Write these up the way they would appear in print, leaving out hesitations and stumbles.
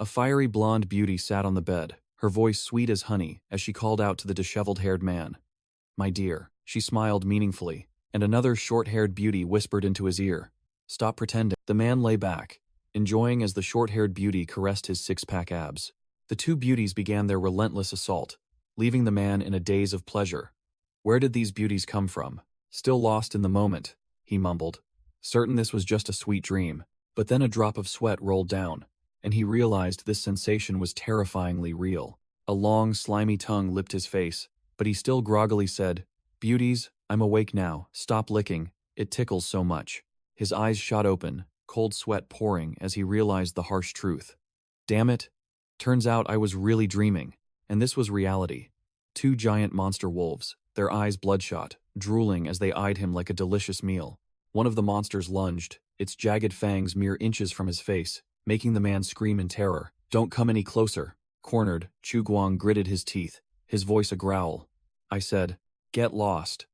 A fiery blonde beauty sat on the bed, her voice sweet as honey as she called out to the disheveled-haired man. "My dear," she smiled meaningfully, and another short-haired beauty whispered into his ear. "Stop pretending." The man lay back, enjoying as the short-haired beauty caressed his six-pack abs. The two beauties began their relentless assault, leaving the man in a daze of pleasure. Where did these beauties come from? Still lost in the moment, he mumbled, certain this was just a sweet dream. But then a drop of sweat rolled down, and he realized this sensation was terrifyingly real. A long, slimy tongue lipped his face, but he still groggily said, "Beauties, I'm awake now, stop licking, it tickles so much." His eyes shot open, cold sweat pouring as he realized the harsh truth. Damn it. Turns out I was really dreaming, and this was reality. Two giant monster wolves, their eyes bloodshot, drooling as they eyed him like a delicious meal. One of the monsters lunged, its jagged fangs mere inches from his face, making the man scream in terror. "Don't come any closer." Cornered, Chu Guang gritted his teeth, his voice a growl. I said, "Get lost."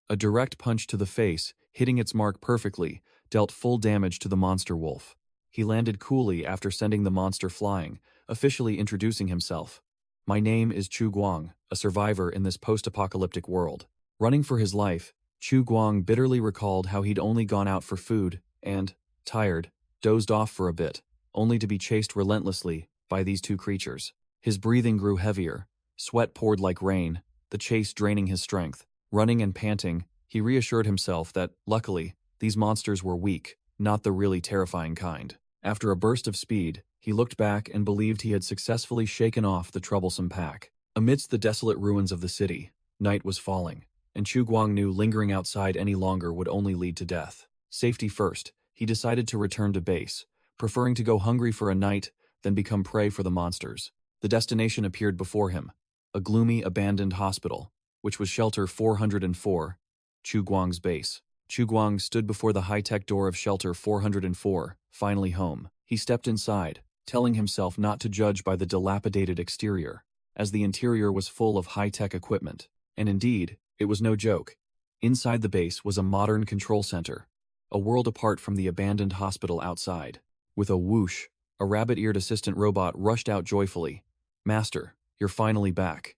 A direct punch to the face, hitting its mark perfectly, dealt full damage to the monster wolf. He landed coolly after sending the monster flying, officially introducing himself. "My name is Chu Guang, a survivor in this post-apocalyptic world." Running for his life, Chu Guang bitterly recalled how he'd only gone out for food and, tired, dozed off for a bit, only to be chased relentlessly by these two creatures. His breathing grew heavier, sweat poured like rain, the chase draining his strength. Running and panting, he reassured himself that, luckily, these monsters were weak, not the really terrifying kind. After a burst of speed, he looked back and believed he had successfully shaken off the troublesome pack. Amidst the desolate ruins of the city, night was falling, and Chu Guang knew lingering outside any longer would only lead to death. Safety first, he decided to return to base, preferring to go hungry for a night than become prey for the monsters. The destination appeared before him, a gloomy, abandoned hospital, which was Shelter 404, Chu Guang's base. Chu Guang stood before the high-tech door of Shelter 404, finally home. He stepped inside, telling himself not to judge by the dilapidated exterior, as the interior was full of high-tech equipment. And indeed, it was no joke. Inside the base was a modern control center, a world apart from the abandoned hospital outside. With a whoosh, a rabbit-eared assistant robot rushed out joyfully. "Master, you're finally back."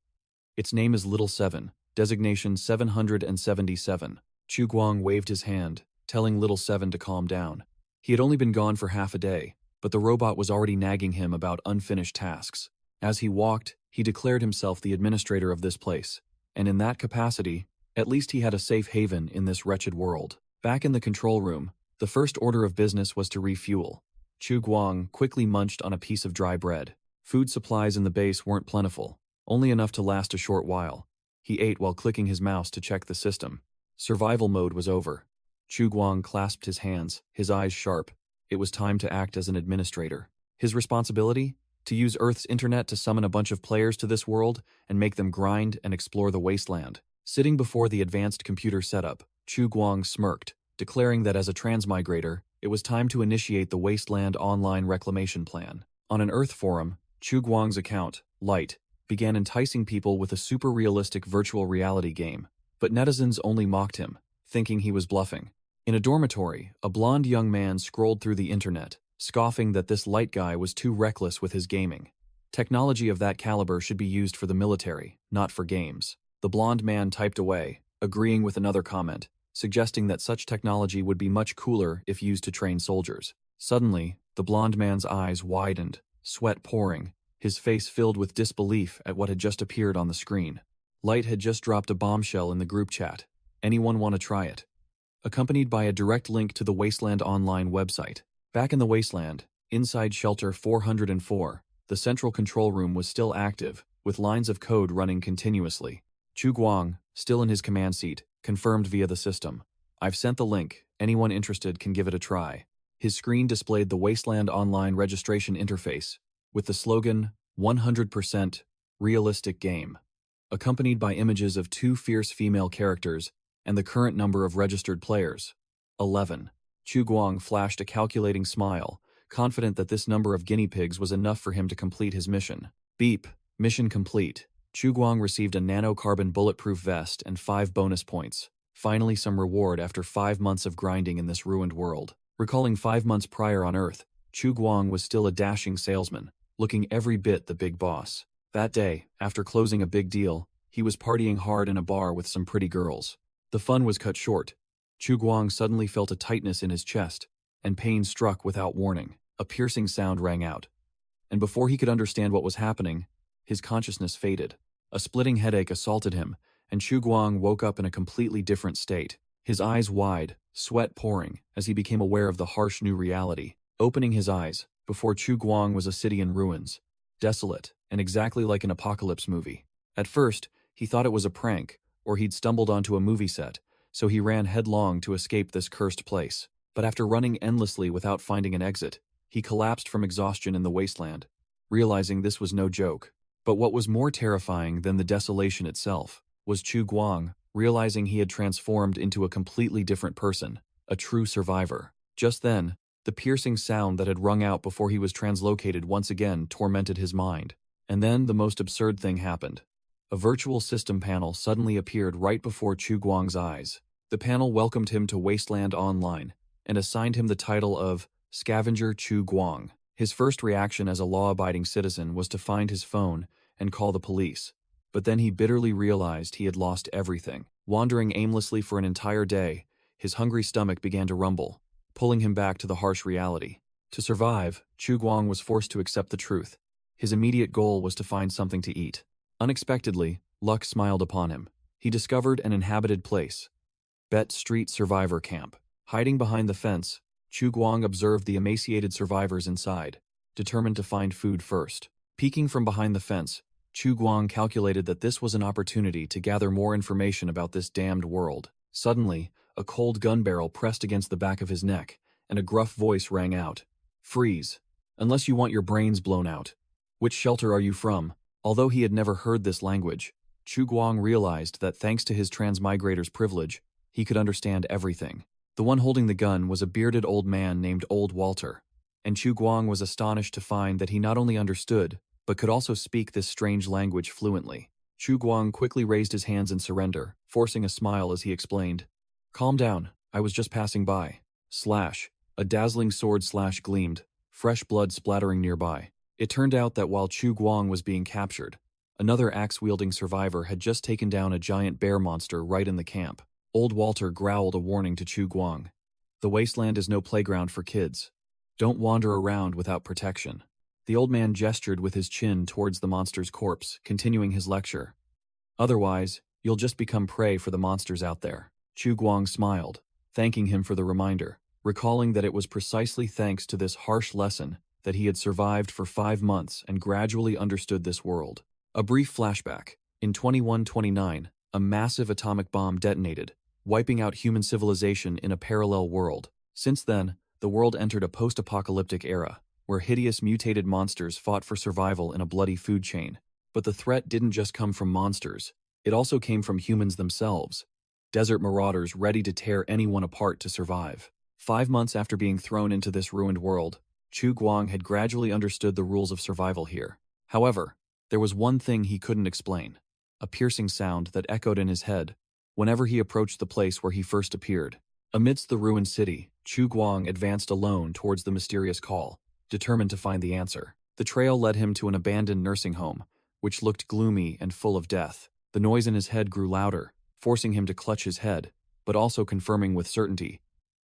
Its name is Little Seven, designation 777. Chu Guang waved his hand, telling Little Seven to calm down. He had only been gone for half a day, but the robot was already nagging him about unfinished tasks. As he walked, he declared himself the administrator of this place, and in that capacity, at least he had a safe haven in this wretched world. Back in the control room, the first order of business was to refuel. Chu Guang quickly munched on a piece of dry bread. Food supplies in the base weren't plentiful, only enough to last a short while. He ate while clicking his mouse to check the system. Survival mode was over. Chu Guang clasped his hands, his eyes sharp. It was time to act as an administrator. His responsibility? To use Earth's internet to summon a bunch of players to this world and make them grind and explore the wasteland. Sitting before the advanced computer setup, Chu Guang smirked, declaring that as a transmigrator, it was time to initiate the Wasteland Online Reclamation Plan. On an Earth forum, Chu Guang's account, Light, began enticing people with a super-realistic virtual reality game, but netizens only mocked him, thinking he was bluffing. In a dormitory, a blonde young man scrolled through the internet, scoffing that this Light guy was too reckless with his gaming. Technology of that caliber should be used for the military, not for games. The blonde man typed away, agreeing with another comment, suggesting that such technology would be much cooler if used to train soldiers. Suddenly, the blonde man's eyes widened, sweat pouring, his face filled with disbelief at what had just appeared on the screen. Light had just dropped a bombshell in the group chat. "Anyone want to try it?" Accompanied by a direct link to the Wasteland Online website. Back in the Wasteland, inside Shelter 404, the central control room was still active, with lines of code running continuously. Chu Guang, still in his command seat, confirmed via the system. "I've sent the link, anyone interested can give it a try." His screen displayed the Wasteland Online registration interface, with the slogan, 100% realistic game, accompanied by images of two fierce female characters and the current number of registered players, 11. Chu Guang flashed a calculating smile, confident that this number of guinea pigs was enough for him to complete his mission. Beep, mission complete. Chu Guang received a nanocarbon bulletproof vest and 5 bonus points. Finally some reward after 5 months of grinding in this ruined world. Recalling 5 months prior on Earth, Chu Guang was still a dashing salesman, looking every bit the big boss. That day, after closing a big deal, he was partying hard in a bar with some pretty girls. The fun was cut short. Chu Guang suddenly felt a tightness in his chest, and pain struck without warning. A piercing sound rang out. And before he could understand what was happening, his consciousness faded. A splitting headache assaulted him, and Chu Guang woke up in a completely different state. His eyes wide, sweat pouring, as he became aware of the harsh new reality. Opening his eyes, before Chu Guang was a city in ruins, desolate, and exactly like an apocalypse movie. At first, he thought it was a prank, or he'd stumbled onto a movie set, so he ran headlong to escape this cursed place. But after running endlessly without finding an exit, he collapsed from exhaustion in the wasteland, realizing this was no joke. But what was more terrifying than the desolation itself was Chu Guang, realizing he had transformed into a completely different person, a true survivor. Just then, the piercing sound that had rung out before he was translocated once again tormented his mind. And then the most absurd thing happened. A virtual system panel suddenly appeared right before Chu Guang's eyes. The panel welcomed him to Wasteland Online and assigned him the title of Scavenger Chu Guang. His first reaction as a law-abiding citizen was to find his phone and call the police. But then he bitterly realized he had lost everything. Wandering aimlessly for an entire day, his hungry stomach began to rumble, pulling him back to the harsh reality. To survive, Chu Guang was forced to accept the truth. His immediate goal was to find something to eat. Unexpectedly, luck smiled upon him. He discovered an inhabited place. Bet Street Survivor Camp. Hiding behind the fence, Chu Guang observed the emaciated survivors inside, determined to find food first. Peeking from behind the fence, Chu Guang calculated that this was an opportunity to gather more information about this damned world. Suddenly, a cold gun barrel pressed against the back of his neck, and a gruff voice rang out. "Freeze! Unless you want your brains blown out. Which shelter are you from?" Although he had never heard this language, Chu Guang realized that thanks to his transmigrator's privilege, he could understand everything. The one holding the gun was a bearded old man named Old Walter, and Chu Guang was astonished to find that he not only understood, but could also speak this strange language fluently. Chu Guang quickly raised his hands in surrender, forcing a smile as he explained, "Calm down, I was just passing by." Slash. A dazzling sword slash gleamed, fresh blood splattering nearby. It turned out that while Chu Guang was being captured, another axe-wielding survivor had just taken down a giant bear monster right in the camp. Old Walter growled a warning to Chu Guang. "The wasteland is no playground for kids. Don't wander around without protection." The old man gestured with his chin towards the monster's corpse, continuing his lecture. "Otherwise, you'll just become prey for the monsters out there." Chu Guang smiled, thanking him for the reminder, recalling that it was precisely thanks to this harsh lesson that he had survived for 5 months and gradually understood this world. A brief flashback. In 2129, a massive atomic bomb detonated, wiping out human civilization in a parallel world. Since then, the world entered a post-apocalyptic era, where hideous mutated monsters fought for survival in a bloody food chain. But the threat didn't just come from monsters, it also came from humans themselves. Desert marauders ready to tear anyone apart to survive. 5 months after being thrown into this ruined world, Chu Guang had gradually understood the rules of survival here. However, there was one thing he couldn't explain. A piercing sound that echoed in his head whenever he approached the place where he first appeared. Amidst the ruined city, Chu Guang advanced alone towards the mysterious call, determined to find the answer. The trail led him to an abandoned nursing home, which looked gloomy and full of death. The noise in his head grew louder, forcing him to clutch his head, but also confirming with certainty.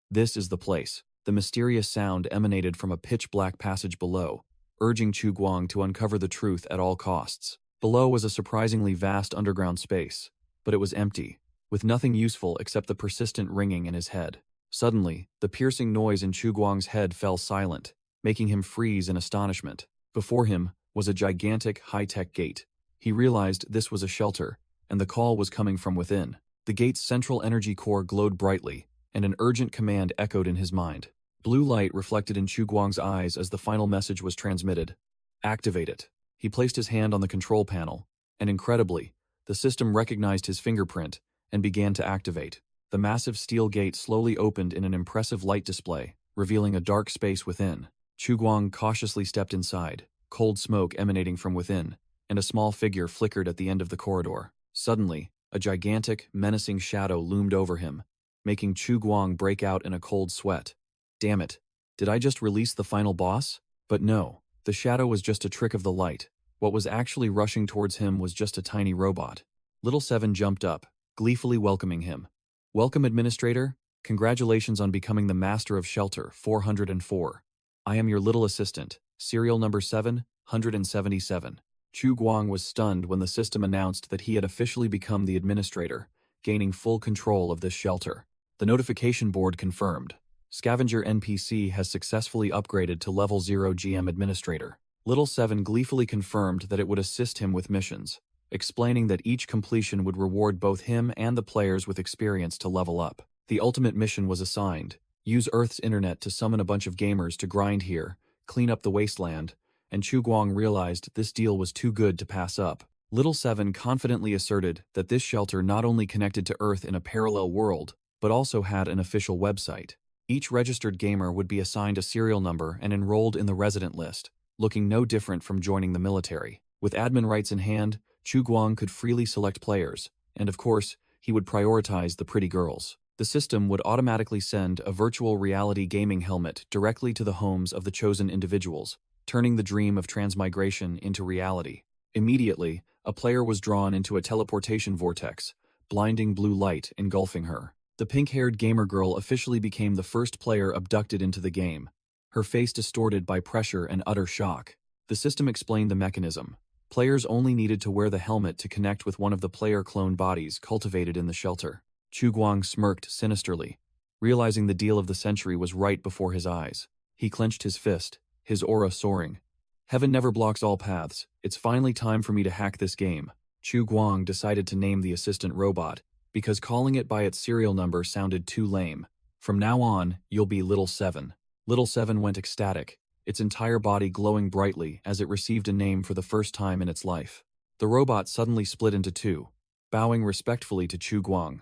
This is the place. The mysterious sound emanated from a pitch-black passage below, urging Chu Guang to uncover the truth at all costs. Below was a surprisingly vast underground space, but it was empty, with nothing useful except the persistent ringing in his head. Suddenly, the piercing noise in Chu Guang's head fell silent, making him freeze in astonishment. Before him was a gigantic, high-tech gate. He realized this was a shelter, and the call was coming from within. The gate's central energy core glowed brightly, and an urgent command echoed in his mind. Blue light reflected in Chu Guang's eyes as the final message was transmitted. "Activate it." He placed his hand on the control panel, and incredibly, the system recognized his fingerprint and began to activate. The massive steel gate slowly opened in an impressive light display, revealing a dark space within. Chu Guang cautiously stepped inside, cold smoke emanating from within, and a small figure flickered at the end of the corridor. Suddenly, a gigantic, menacing shadow loomed over him, making Chu Guang break out in a cold sweat. Damn it, did I just release the final boss? But no, The shadow was just a trick of the light. What was actually rushing towards him was just a tiny robot. Little Seven jumped up, gleefully welcoming him. "Welcome, Administrator. Congratulations on becoming the Master of Shelter 404. I am your little assistant, serial number 777. Chu Guang was stunned when the system announced that he had officially become the administrator, gaining full control of this shelter. The notification board confirmed. Scavenger NPC has successfully upgraded to level 0 GM Administrator. Little Seven gleefully confirmed that it would assist him with missions, explaining that each completion would reward both him and the players with experience to level up. The ultimate mission was assigned: use Earth's internet to summon a bunch of gamers to grind here, clean up the wasteland, and Chu Guang realized this deal was too good to pass up. Little Seven confidently asserted that this shelter not only connected to Earth in a parallel world, but also had an official website. Each registered gamer would be assigned a serial number and enrolled in the resident list, looking no different from joining the military. With admin rights in hand, Chu Guang could freely select players, and of course, he would prioritize the pretty girls. The system would automatically send a virtual reality gaming helmet directly to the homes of the chosen individuals, turning the dream of transmigration into reality. Immediately, a player was drawn into a teleportation vortex, blinding blue light engulfing her. The pink-haired gamer girl officially became the first player abducted into the game, her face distorted by pressure and utter shock. The system explained the mechanism. Players only needed to wear the helmet to connect with one of the player clone bodies cultivated in the shelter. Chu Guang smirked sinisterly, realizing the deal of the century was right before his eyes. He clenched his fist, his aura soaring. Heaven never blocks all paths. It's finally time for me to hack this game. Chu Guang decided to name the assistant robot, because calling it by its serial number sounded too lame. From now on, you'll be Little Seven. Little Seven went ecstatic, its entire body glowing brightly as it received a name for the first time in its life. The robot suddenly split into two, bowing respectfully to Chu Guang.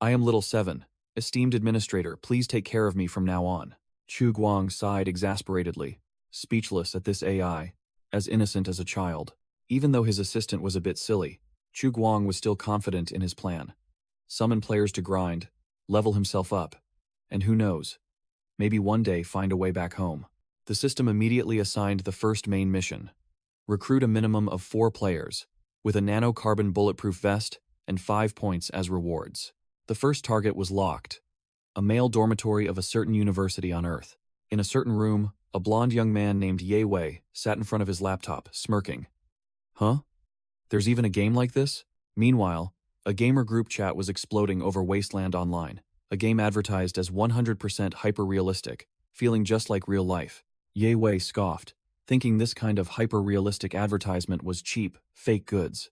"I am Little Seven. Esteemed administrator, please take care of me from now on." Chu Guang sighed exasperatedly, speechless at this AI, as innocent as a child. Even though his assistant was a bit silly, Chu Guang was still confident in his plan. Summon players to grind, level himself up, and who knows, maybe one day find a way back home. The system immediately assigned the first main mission: recruit a minimum of 4 players, with a nanocarbon bulletproof vest and 5 points as rewards. The first target was locked: a male dormitory of a certain university on Earth. In a certain room, a blonde young man named Ye Wei sat in front of his laptop, smirking. Huh? There's even a game like this? Meanwhile, a gamer group chat was exploding over Wasteland Online, a game advertised as 100% hyper-realistic, feeling just like real life. Ye Wei scoffed, thinking this kind of hyper-realistic advertisement was cheap, fake goods.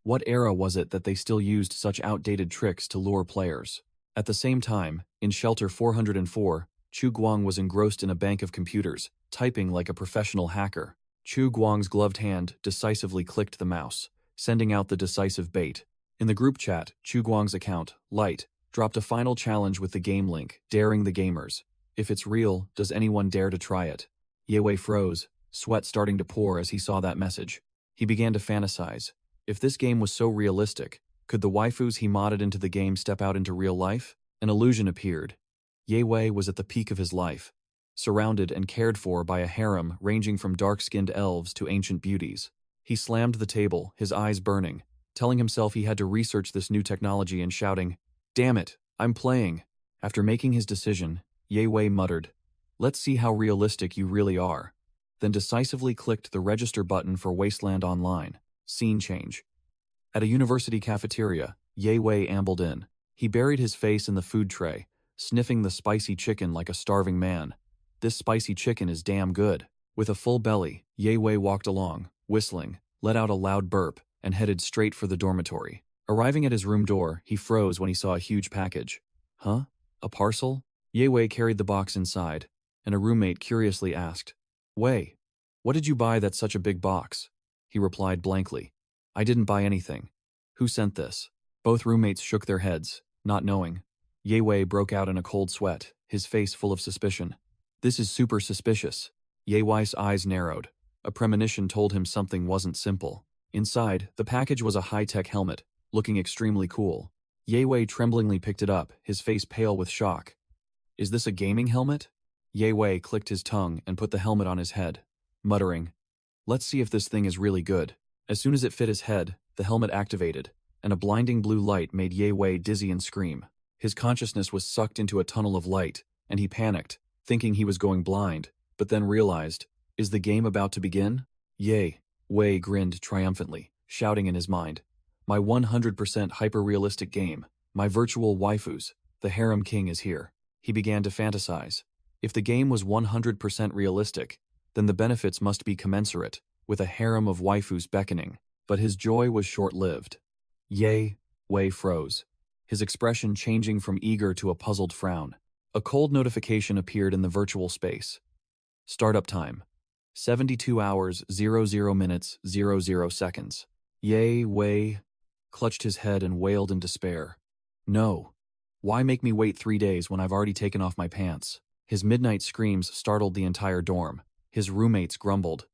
What era was it that they still used such outdated tricks to lure players? At the same time, in Shelter 404, Chu Guang was engrossed in a bank of computers, typing like a professional hacker. Chu Guang's gloved hand decisively clicked the mouse, sending out the decisive bait. In the group chat, Chu Guang's account, Light, dropped a final challenge with the game link, daring the gamers. If it's real, does anyone dare to try it? Ye Wei froze, sweat starting to pour as he saw that message. He began to fantasize. If this game was so realistic, could the waifus he modded into the game step out into real life? An illusion appeared. Ye Wei was at the peak of his life, surrounded and cared for by a harem ranging from dark-skinned elves to ancient beauties. He slammed the table, his eyes burning, telling himself he had to research this new technology and shouting, "Damn it, I'm playing." After making his decision, Ye Wei muttered, "Let's see how realistic you really are," then decisively clicked the register button for Wasteland Online. Scene change. At a university cafeteria, Ye Wei ambled in. He buried his face in the food tray, sniffing the spicy chicken like a starving man. This spicy chicken is damn good. With a full belly, Ye Wei walked along, whistling, let out a loud burp, and headed straight for the dormitory. Arriving at his room door, he froze when he saw a huge package. Huh? A parcel? Ye Wei carried the box inside, and a roommate curiously asked, "Wei, what did you buy that's such a big box?" He replied blankly, "I didn't buy anything. Who sent this?" Both roommates shook their heads, not knowing. Ye Wei broke out in a cold sweat, his face full of suspicion. "This is super suspicious." Ye Wei's eyes narrowed. A premonition told him something wasn't simple. Inside, the package was a high-tech helmet, looking extremely cool. Ye Wei tremblingly picked it up, his face pale with shock. "Is this a gaming helmet?" Ye Wei clicked his tongue and put the helmet on his head, muttering, Let's see if this thing is really good. As soon as it fit his head, the helmet activated, and a blinding blue light made Ye Wei dizzy and scream. His consciousness was sucked into a tunnel of light, and he panicked, thinking he was going blind, but then realized, is the game about to begin? Ye Wei grinned triumphantly, shouting in his mind, my 100% hyper-realistic game, my virtual waifus, the harem king is here. He began to fantasize. If the game was 100% realistic, then the benefits must be commensurate, with a harem of waifus beckoning. But his joy was short-lived. Ye Wei froze, his expression changing from eager to a puzzled frown. A cold notification appeared in the virtual space. Startup time. 72 hours, 00 minutes, 00 seconds. Ye Wei clutched his head and wailed in despair. No. Why make me wait 3 days when I've already taken off my pants? His midnight screams startled the entire dorm. His roommates grumbled.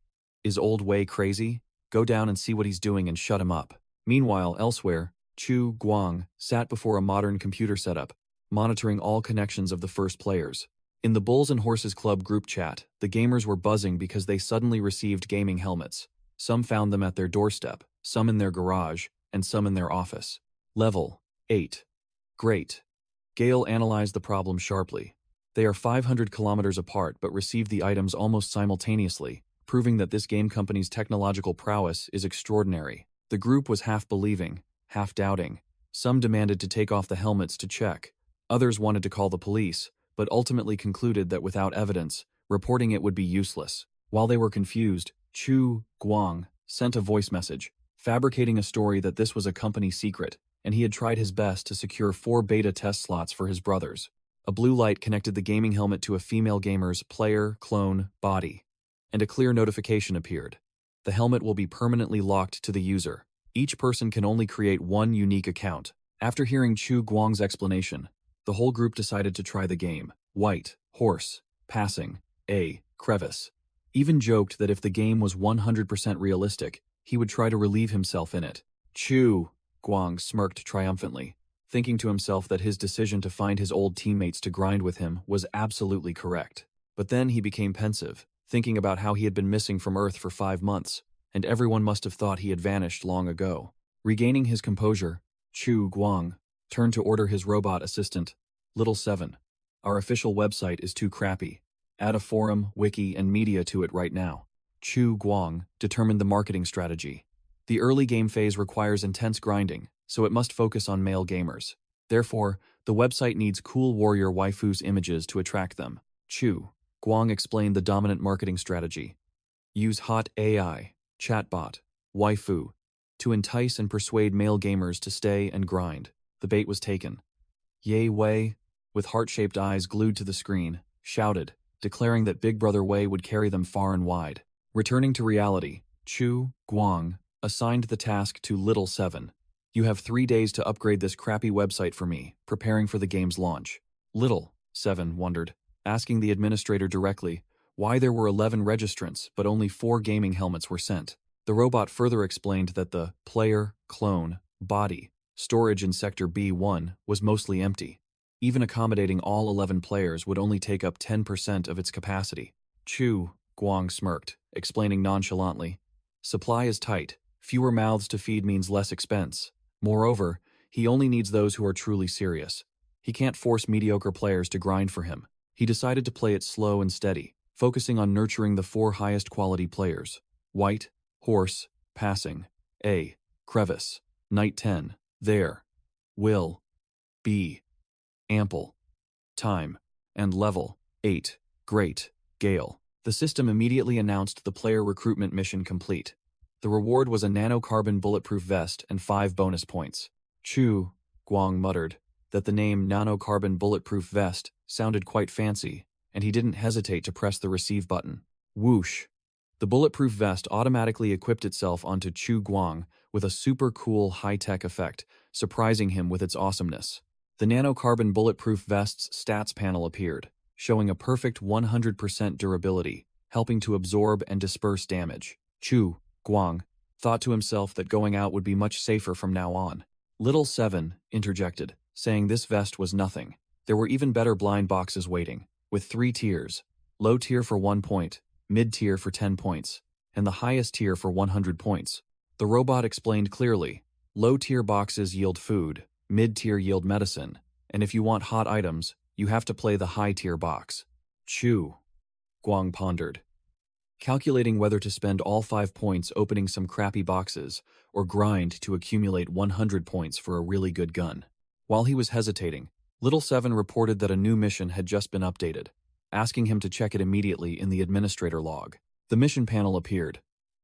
Is old Wei crazy? Go down and see what he's doing and shut him up. Meanwhile, elsewhere, Chu Guang sat before a modern computer setup, monitoring all connections of the first players. In the Bulls and Horses Club group chat, the gamers were buzzing because they suddenly received gaming helmets. Some found them at their doorstep, some in their garage, and some in their office. Level 8. Great. Gale analyzed the problem sharply. They are 500 kilometers apart but received the items almost simultaneously, proving that this game company's technological prowess is extraordinary. The group was half believing, half doubting. Some demanded to take off the helmets to check. Others wanted to call the police, but ultimately concluded that without evidence, reporting it would be useless. While they were confused, Chu Guang sent a voice message, fabricating a story that this was a company secret, and he had tried his best to secure 4 beta test slots for his brothers. A blue light connected the gaming helmet to a female gamer's player, clone, body, and a clear notification appeared. The helmet will be permanently locked to the user. Each person can only create 1 unique account. After hearing Chu Guang's explanation, the whole group decided to try the game. White, horse, passing, a crevice. Even joked that if the game was 100% realistic, he would try to relieve himself in it. Chu Guang smirked triumphantly, thinking to himself that his decision to find his old teammates to grind with him was absolutely correct. But then he became pensive, thinking about how he had been missing from Earth for 5 months, and everyone must have thought he had vanished long ago. Regaining his composure, Chu Guang turned to order his robot assistant, Little 7. Our official website is too crappy. Add a forum, wiki, and media to it right now. Chu Guang determined the marketing strategy. The early game phase requires intense grinding, so it must focus on male gamers. Therefore, the website needs cool warrior waifus images to attract them. Chu Guang explained the dominant marketing strategy. Use hot AI, chatbot, waifu, to entice and persuade male gamers to stay and grind. The bait was taken. Ye Wei, with heart-shaped eyes glued to the screen, shouted, declaring that Big Brother Wei would carry them far and wide. Returning to reality, Chu Guang assigned the task to Little 7. You have 3 days to upgrade this crappy website for me, preparing for the game's launch. Little 7 wondered, asking the administrator directly why there were 11 registrants but only 4 gaming helmets were sent. The robot further explained that the player, clone, body, storage in Sector B1 was mostly empty. Even accommodating all 11 players would only take up 10% of its capacity. Chu Guang smirked, explaining nonchalantly, supply is tight. Fewer mouths to feed means less expense. Moreover, he only needs those who are truly serious. He can't force mediocre players to grind for him. He decided to play it slow and steady, focusing on nurturing the 4 highest quality players. White, horse, passing, a crevice, night 10, there, will, be, ample, time, and level 8, great, Gale. The system immediately announced the player recruitment mission complete. The reward was a nanocarbon bulletproof vest and 5 bonus points. Chu Guang muttered that the name nanocarbon bulletproof vest sounded quite fancy, and he didn't hesitate to press the receive button. Whoosh! The bulletproof vest automatically equipped itself onto Chu Guang with a super cool high-tech effect, surprising him with its awesomeness. The nanocarbon bulletproof vest's stats panel appeared, showing a perfect 100% durability, helping to absorb and disperse damage. Chu Guang thought to himself that going out would be much safer from now on. Little 7 interjected, saying this vest was nothing. There were even better blind boxes waiting, with 3 tiers. Low tier for 1 point, mid tier for 10 points, and the highest tier for 100 points. The robot explained clearly, low-tier boxes yield food, mid-tier yield medicine, and if you want hot items, you have to play the high-tier box. Chu Guang pondered, calculating whether to spend all 5 points opening some crappy boxes or grind to accumulate 100 points for a really good gun. While he was hesitating, Little Seven reported that a new mission had just been updated, asking him to check it immediately in the administrator log. The mission panel appeared.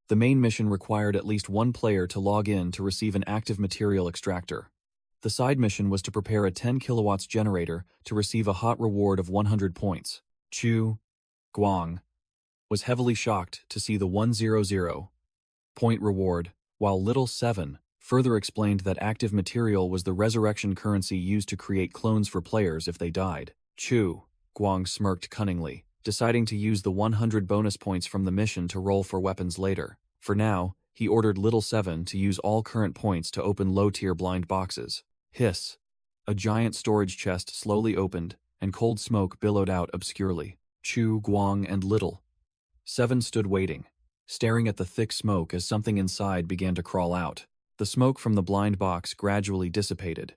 The main mission required at least one player to log in to receive an active material extractor. The side mission was to prepare a 10 kilowatts generator to receive a hot reward of 100 points. Chu Guang was heavily shocked to see the 100 point reward, while Little Seven further explained that active material was the resurrection currency used to create clones for players if they died. Chu Guang smirked cunningly, deciding to use the 100 bonus points from the mission to roll for weapons later. For now, he ordered Little Seven to use all current points to open low-tier blind boxes. Hiss! A giant storage chest slowly opened, and cold smoke billowed out obscurely. Chu Guang and Little Seven stood waiting, staring at the thick smoke as something inside began to crawl out. The smoke from the blind box gradually dissipated.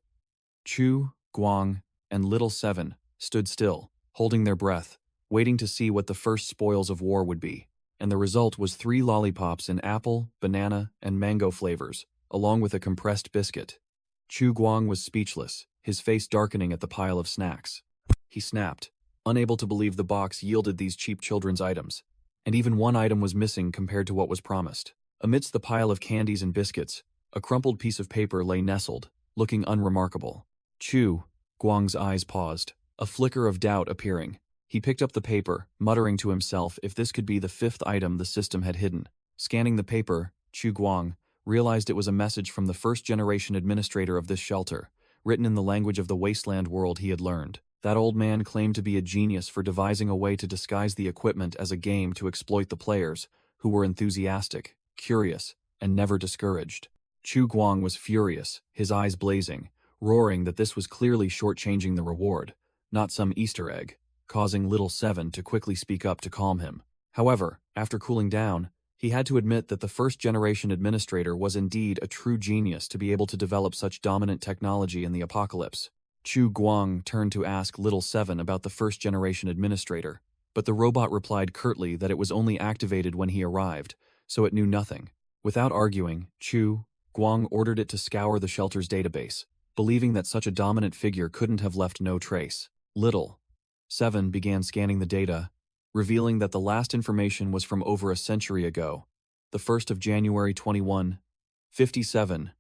Chu Guang and Little Seven stood still, holding their breath, waiting to see what the first spoils of war would be, and the result was 3 lollipops in apple, banana, and mango flavors, along with a compressed biscuit. Chu Guang was speechless, his face darkening at the pile of snacks. He snapped, unable to believe the box yielded these cheap children's items, and even one item was missing compared to what was promised. Amidst the pile of candies and biscuits, a crumpled piece of paper lay nestled, looking unremarkable. Chu Guang's eyes paused, a flicker of doubt appearing. He picked up the paper, muttering to himself if this could be the 5th item the system had hidden. Scanning the paper, Chu Guang realized it was a message from the first-generation administrator of this shelter, written in the language of the wasteland world he had learned. That old man claimed to be a genius for devising a way to disguise the equipment as a game to exploit the players, who were enthusiastic, curious, and never discouraged. Chu Guang was furious, his eyes blazing, roaring that this was clearly shortchanging the reward, not some Easter egg, causing Little Seven to quickly speak up to calm him. However, after cooling down, he had to admit that the first-generation administrator was indeed a true genius to be able to develop such dominant technology in the apocalypse. Chu Guang turned to ask Little Seven about the first-generation administrator, but the robot replied curtly that it was only activated when he arrived, so it knew nothing. Without arguing, Chu Guang ordered it to scour the shelter's database, believing that such a dominant figure couldn't have left no trace. Little Seven began scanning the data, revealing that the last information was from over a century ago, the 1st of January 2157,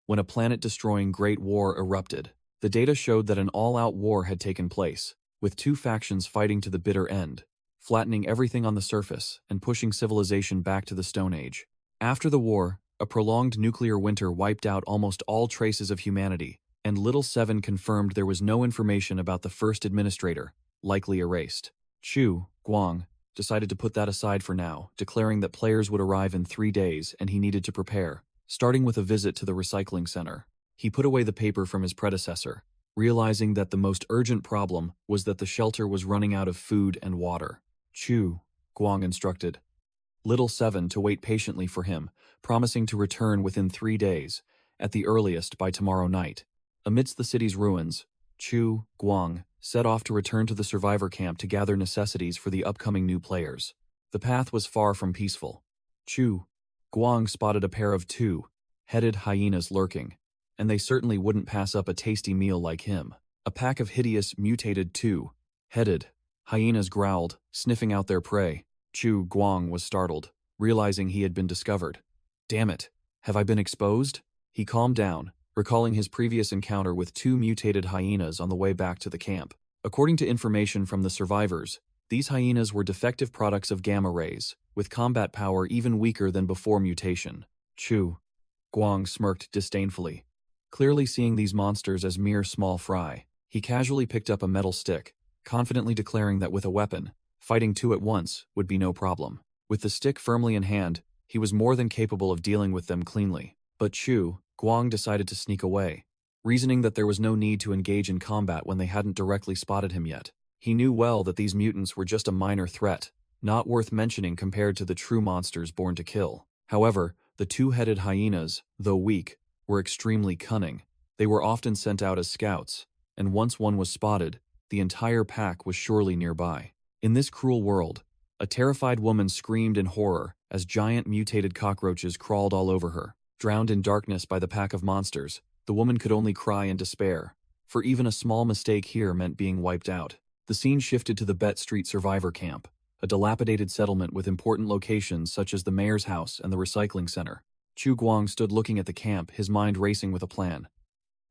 when a planet-destroying Great War erupted. The data showed that an all-out war had taken place, with 2 factions fighting to the bitter end, flattening everything on the surface and pushing civilization back to the Stone Age. After the war, a prolonged nuclear winter wiped out almost all traces of humanity, and Little Seven confirmed there was no information about the first administrator, likely erased. Chu Guang decided to put that aside for now, declaring that players would arrive in 3 days and he needed to prepare, starting with a visit to the recycling center. He put away the paper from his predecessor, realizing that the most urgent problem was that the shelter was running out of food and water. Chu Guang instructed Little Seven to wait patiently for him, promising to return within 3 days, at the earliest by tomorrow night. Amidst the city's ruins, Chu Guang set off to return to the survivor camp to gather necessities for the upcoming new players. The path was far from peaceful. Chu Guang spotted a pair of 2-headed hyenas lurking, and they certainly wouldn't pass up a tasty meal like him. A pack of hideous, mutated 2-headed hyenas growled, sniffing out their prey. Chu Guang was startled, realizing he had been discovered. Damn it, have I been exposed? He calmed down, recalling his previous encounter with 2 mutated hyenas on the way back to the camp. According to information from the survivors, these hyenas were defective products of gamma rays, with combat power even weaker than before mutation. Chu Guang smirked disdainfully, clearly seeing these monsters as mere small fry. He casually picked up a metal stick, confidently declaring that with a weapon, fighting 2 at once would be no problem. With the stick firmly in hand, he was more than capable of dealing with them cleanly. But Chu Guang decided to sneak away, reasoning that there was no need to engage in combat when they hadn't directly spotted him yet. He knew well that these mutants were just a minor threat, not worth mentioning compared to the true monsters born to kill. However, the two-headed hyenas, though weak, were extremely cunning. They were often sent out as scouts, and once one was spotted, the entire pack was surely nearby. In this cruel world, a terrified woman screamed in horror as giant mutated cockroaches crawled all over her. Drowned in darkness by the pack of monsters, the woman could only cry in despair, for even a small mistake here meant being wiped out. The scene shifted to the Bet Street Survivor Camp, a dilapidated settlement with important locations such as the mayor's house and the recycling center. Chu Guang stood looking at the camp, his mind racing with a plan.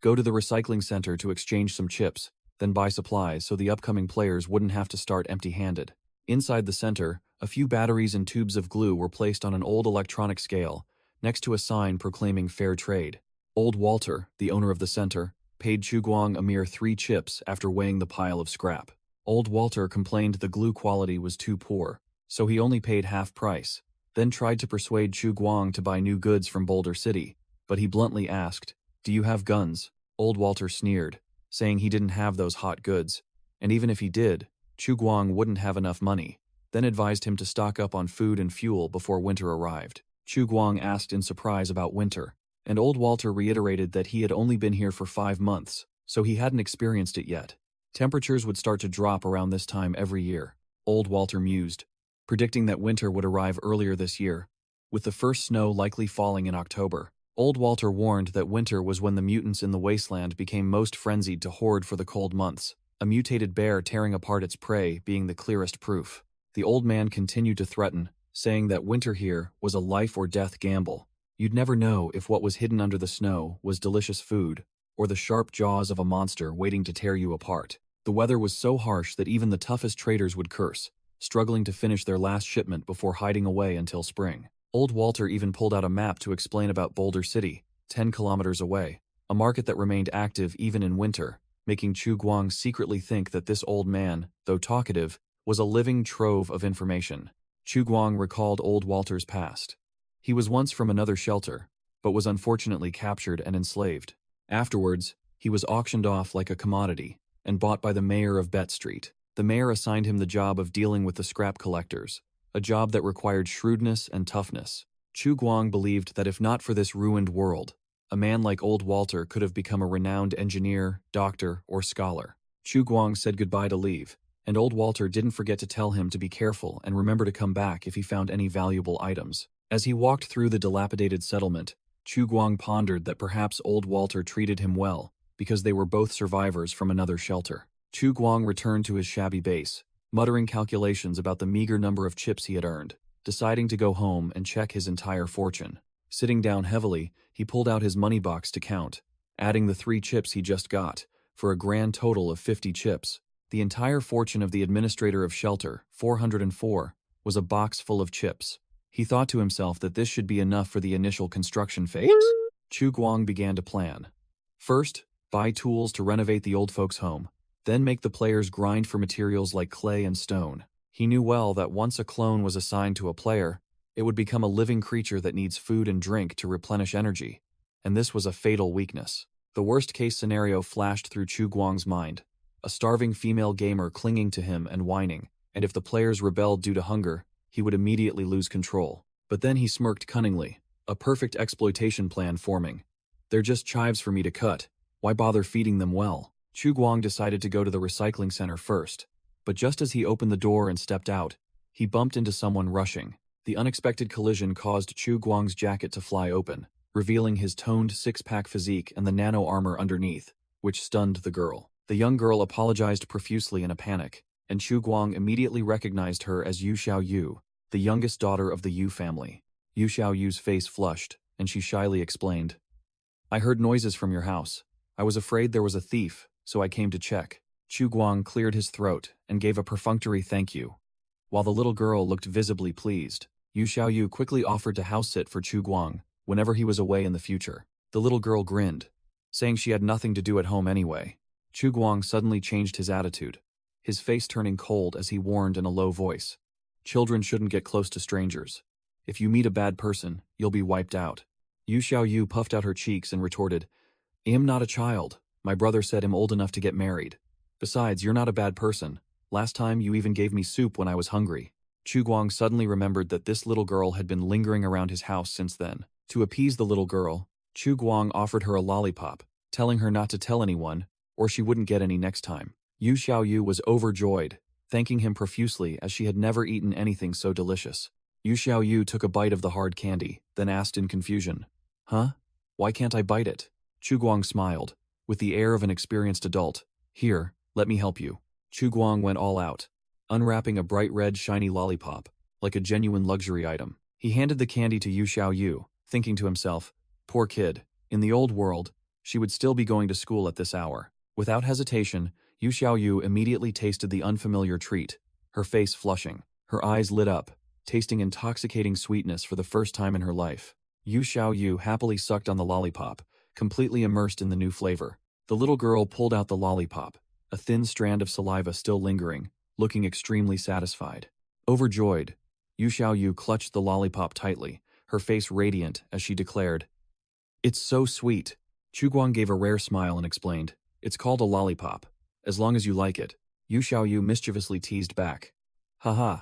Go to the recycling center to exchange some chips, then buy supplies so the upcoming players wouldn't have to start empty-handed. Inside the center, a few batteries and tubes of glue were placed on an old electronic scale, next to a sign proclaiming fair trade. Old Walter, the owner of the center, paid Chu Guang a mere 3 chips after weighing the pile of scrap. Old Walter complained the glue quality was too poor, so he only paid half price, then tried to persuade Chu Guang to buy new goods from Boulder City, but he bluntly asked, "Do you have guns?" Old Walter sneered, saying he didn't have those hot goods, and even if he did, Chu Guang wouldn't have enough money, then advised him to stock up on food and fuel before winter arrived. Chu Guang asked in surprise about winter, and Old Walter reiterated that he had only been here for 5 months, so he hadn't experienced it yet. Temperatures would start to drop around this time every year, Old Walter mused, predicting that winter would arrive earlier this year, with the first snow likely falling in October. Old Walter warned that winter was when the mutants in the wasteland became most frenzied to hoard for the cold months, a mutated bear tearing apart its prey being the clearest proof. The old man continued to threaten, saying that winter here was a life-or-death gamble. You'd never know if what was hidden under the snow was delicious food, or the sharp jaws of a monster waiting to tear you apart. The weather was so harsh that even the toughest traders would curse, struggling to finish their last shipment before hiding away until spring. Old Walter even pulled out a map to explain about Boulder City, 10 kilometers away, a market that remained active even in winter, making Chu Guang secretly think that this old man, though talkative, was a living trove of information. Chu Guang recalled Old Walter's past. He was once from another shelter, but was unfortunately captured and enslaved. Afterwards, he was auctioned off like a commodity and bought by the mayor of Bet Street. The mayor assigned him the job of dealing with the scrap collectors, a job that required shrewdness and toughness. Chu Guang believed that if not for this ruined world, a man like Old Walter could have become a renowned engineer, doctor, or scholar. Chu Guang said goodbye to leave, and Old Walter didn't forget to tell him to be careful and remember to come back if he found any valuable items. As he walked through the dilapidated settlement, Chu Guang pondered that perhaps Old Walter treated him well, because they were both survivors from another shelter. Chu Guang returned to his shabby base, muttering calculations about the meager number of chips he had earned, deciding to go home and check his entire fortune. Sitting down heavily, he pulled out his money box to count, adding the 3 chips he just got, for a grand total of 50 chips. The entire fortune of the administrator of shelter, 404, was a box full of chips. He thought to himself that this should be enough for the initial construction phase. Chu Guang began to plan. First, buy tools to renovate the old folks' home, then make the players grind for materials like clay and stone. He knew well that once a clone was assigned to a player, it would become a living creature that needs food and drink to replenish energy, and this was a fatal weakness. The worst-case scenario flashed through Chu Guang's mind, a starving female gamer clinging to him and whining, and if the players rebelled due to hunger, he would immediately lose control. But then he smirked cunningly, a perfect exploitation plan forming. They're just chives for me to cut, why bother feeding them well? Chu Guang decided to go to the recycling center first, but just as he opened the door and stepped out, he bumped into someone rushing. The unexpected collision caused Chu Guang's jacket to fly open, revealing his toned six-pack physique and the nano-armor underneath, which stunned the girl. The young girl apologized profusely in a panic, and Chu Guang immediately recognized her as Yu Xiao Yu, the youngest daughter of the Yu family. Yu Xiao Yu's face flushed, and she shyly explained, "I heard noises from your house. I was afraid there was a thief, so I came to check." Chu Guang cleared his throat and gave a perfunctory thank you. While the little girl looked visibly pleased, Yu Xiao Yu quickly offered to house-sit for Chu Guang whenever he was away in the future. The little girl grinned, saying she had nothing to do at home anyway. Chu Guang suddenly changed his attitude, his face turning cold as he warned in a low voice, "Children shouldn't get close to strangers. If you meet a bad person, you'll be wiped out." Yu Xiao Yu puffed out her cheeks and retorted, "I'm not a child. My brother said I'm old enough to get married. Besides, you're not a bad person. Last time you even gave me soup when I was hungry." Chu Guang suddenly remembered that this little girl had been lingering around his house since then. To appease the little girl, Chu Guang offered her a lollipop, telling her not to tell anyone, or she wouldn't get any next time. Yu Xiao Yu was overjoyed, thanking him profusely as she had never eaten anything so delicious. Yu Xiao Yu took a bite of the hard candy, then asked in confusion, "Huh? Why can't I bite it?" Chu Guang smiled, with the air of an experienced adult. "Here, let me help you." Chu Guang went all out, unwrapping a bright red shiny lollipop, like a genuine luxury item. He handed the candy to Yu Xiao Yu, thinking to himself, poor kid, in the old world, she would still be going to school at this hour. Without hesitation, Yu Xiao Yu immediately tasted the unfamiliar treat, her face flushing, her eyes lit up, tasting intoxicating sweetness for the first time in her life. Yu Xiao Yu happily sucked on the lollipop, completely immersed in the new flavor. The little girl pulled out the lollipop, a thin strand of saliva still lingering, looking extremely satisfied. Overjoyed, Yu Xiao Yu clutched the lollipop tightly, her face radiant as she declared, "It's so sweet." Chu Guang gave a rare smile and explained, "It's called a lollipop. As long as you like it." Yu Xiao Yu mischievously teased back, "Haha,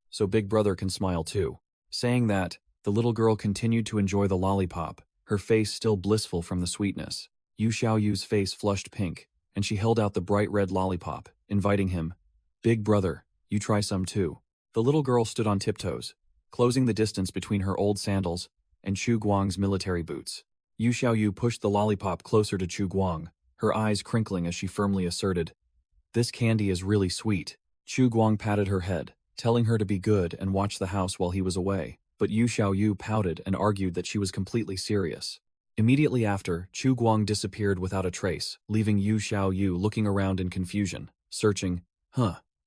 so big brother can smile too." Saying that, the little girl continued to enjoy the lollipop, her face still blissful from the sweetness. Yu Xiao Yu's face flushed pink, and she held out the bright red lollipop, inviting him, "Big brother, you try some too." The little girl stood on tiptoes, closing the distance between her old sandals and Chu Guang's military boots. Yu Xiao Yu pushed the lollipop closer to Chu Guang, her eyes crinkling as she firmly asserted, "This candy is really sweet." Chu Guang patted her head, telling her to be good and watch the house while he was away, but Yu Xiao Yu pouted and argued that she was completely serious. Immediately after, Chu Guang disappeared without a trace, leaving Yu Xiao Yu looking around in confusion, searching,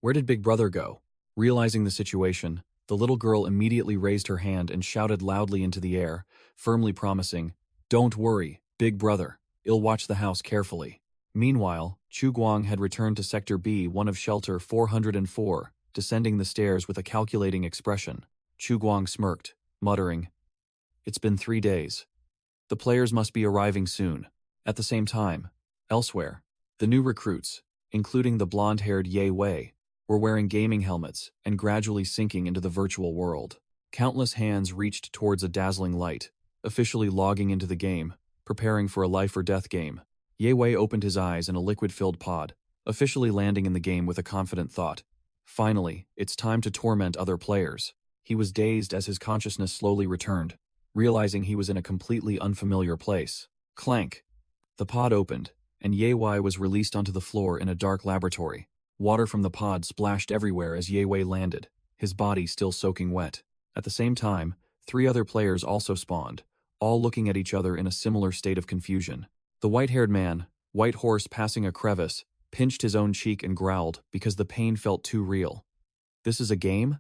where did Big Brother go? Realizing the situation, the little girl immediately raised her hand and shouted loudly into the air, firmly promising, "Don't worry, Big Brother, I'll watch the house carefully." Meanwhile, Chu Guang had returned to Sector B1 of Shelter 404, descending the stairs with a calculating expression. Chu Guang smirked, muttering, "It's been 3 days. The players must be arriving soon." At the same time, elsewhere, the new recruits, including the blonde-haired Ye Wei, were wearing gaming helmets and gradually sinking into the virtual world. Countless hands reached towards a dazzling light, officially logging into the game, preparing for a life-or-death game. Ye Wei opened his eyes in a liquid-filled pod, officially landing in the game with a confident thought. Finally, it's time to torment other players. He was dazed as his consciousness slowly returned, realizing he was in a completely unfamiliar place. Clank! The pod opened, and Ye Wei was released onto the floor in a dark laboratory. Water from the pod splashed everywhere as Ye Wei landed, his body still soaking wet. At the same time, 3 other players also spawned, all looking at each other in a similar state of confusion. The white-haired man, white horse passing a crevice, pinched his own cheek and growled because the pain felt too real. This is a game?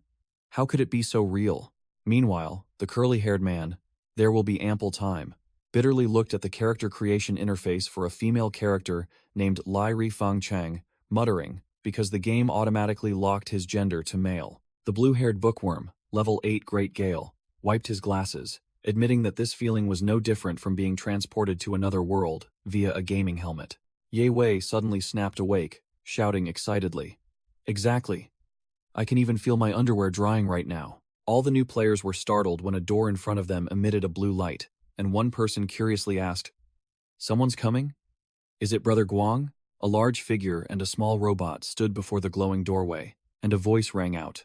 How could it be so real? Meanwhile, the curly-haired man, there will be ample time, bitterly looked at the character creation interface for a female character named Lai Ri Fang Chang, muttering, because the game automatically locked his gender to male. The blue-haired bookworm, level 8 Great Gale, wiped his glasses, admitting that this feeling was no different from being transported to another world via a gaming helmet. Ye Wei suddenly snapped awake, shouting excitedly, "Exactly. I can even feel my underwear drying right now." All the new players were startled when a door in front of them emitted a blue light, and one person curiously asked, "Someone's coming? Is it Brother Guang?" A large figure and a small robot stood before the glowing doorway, and a voice rang out.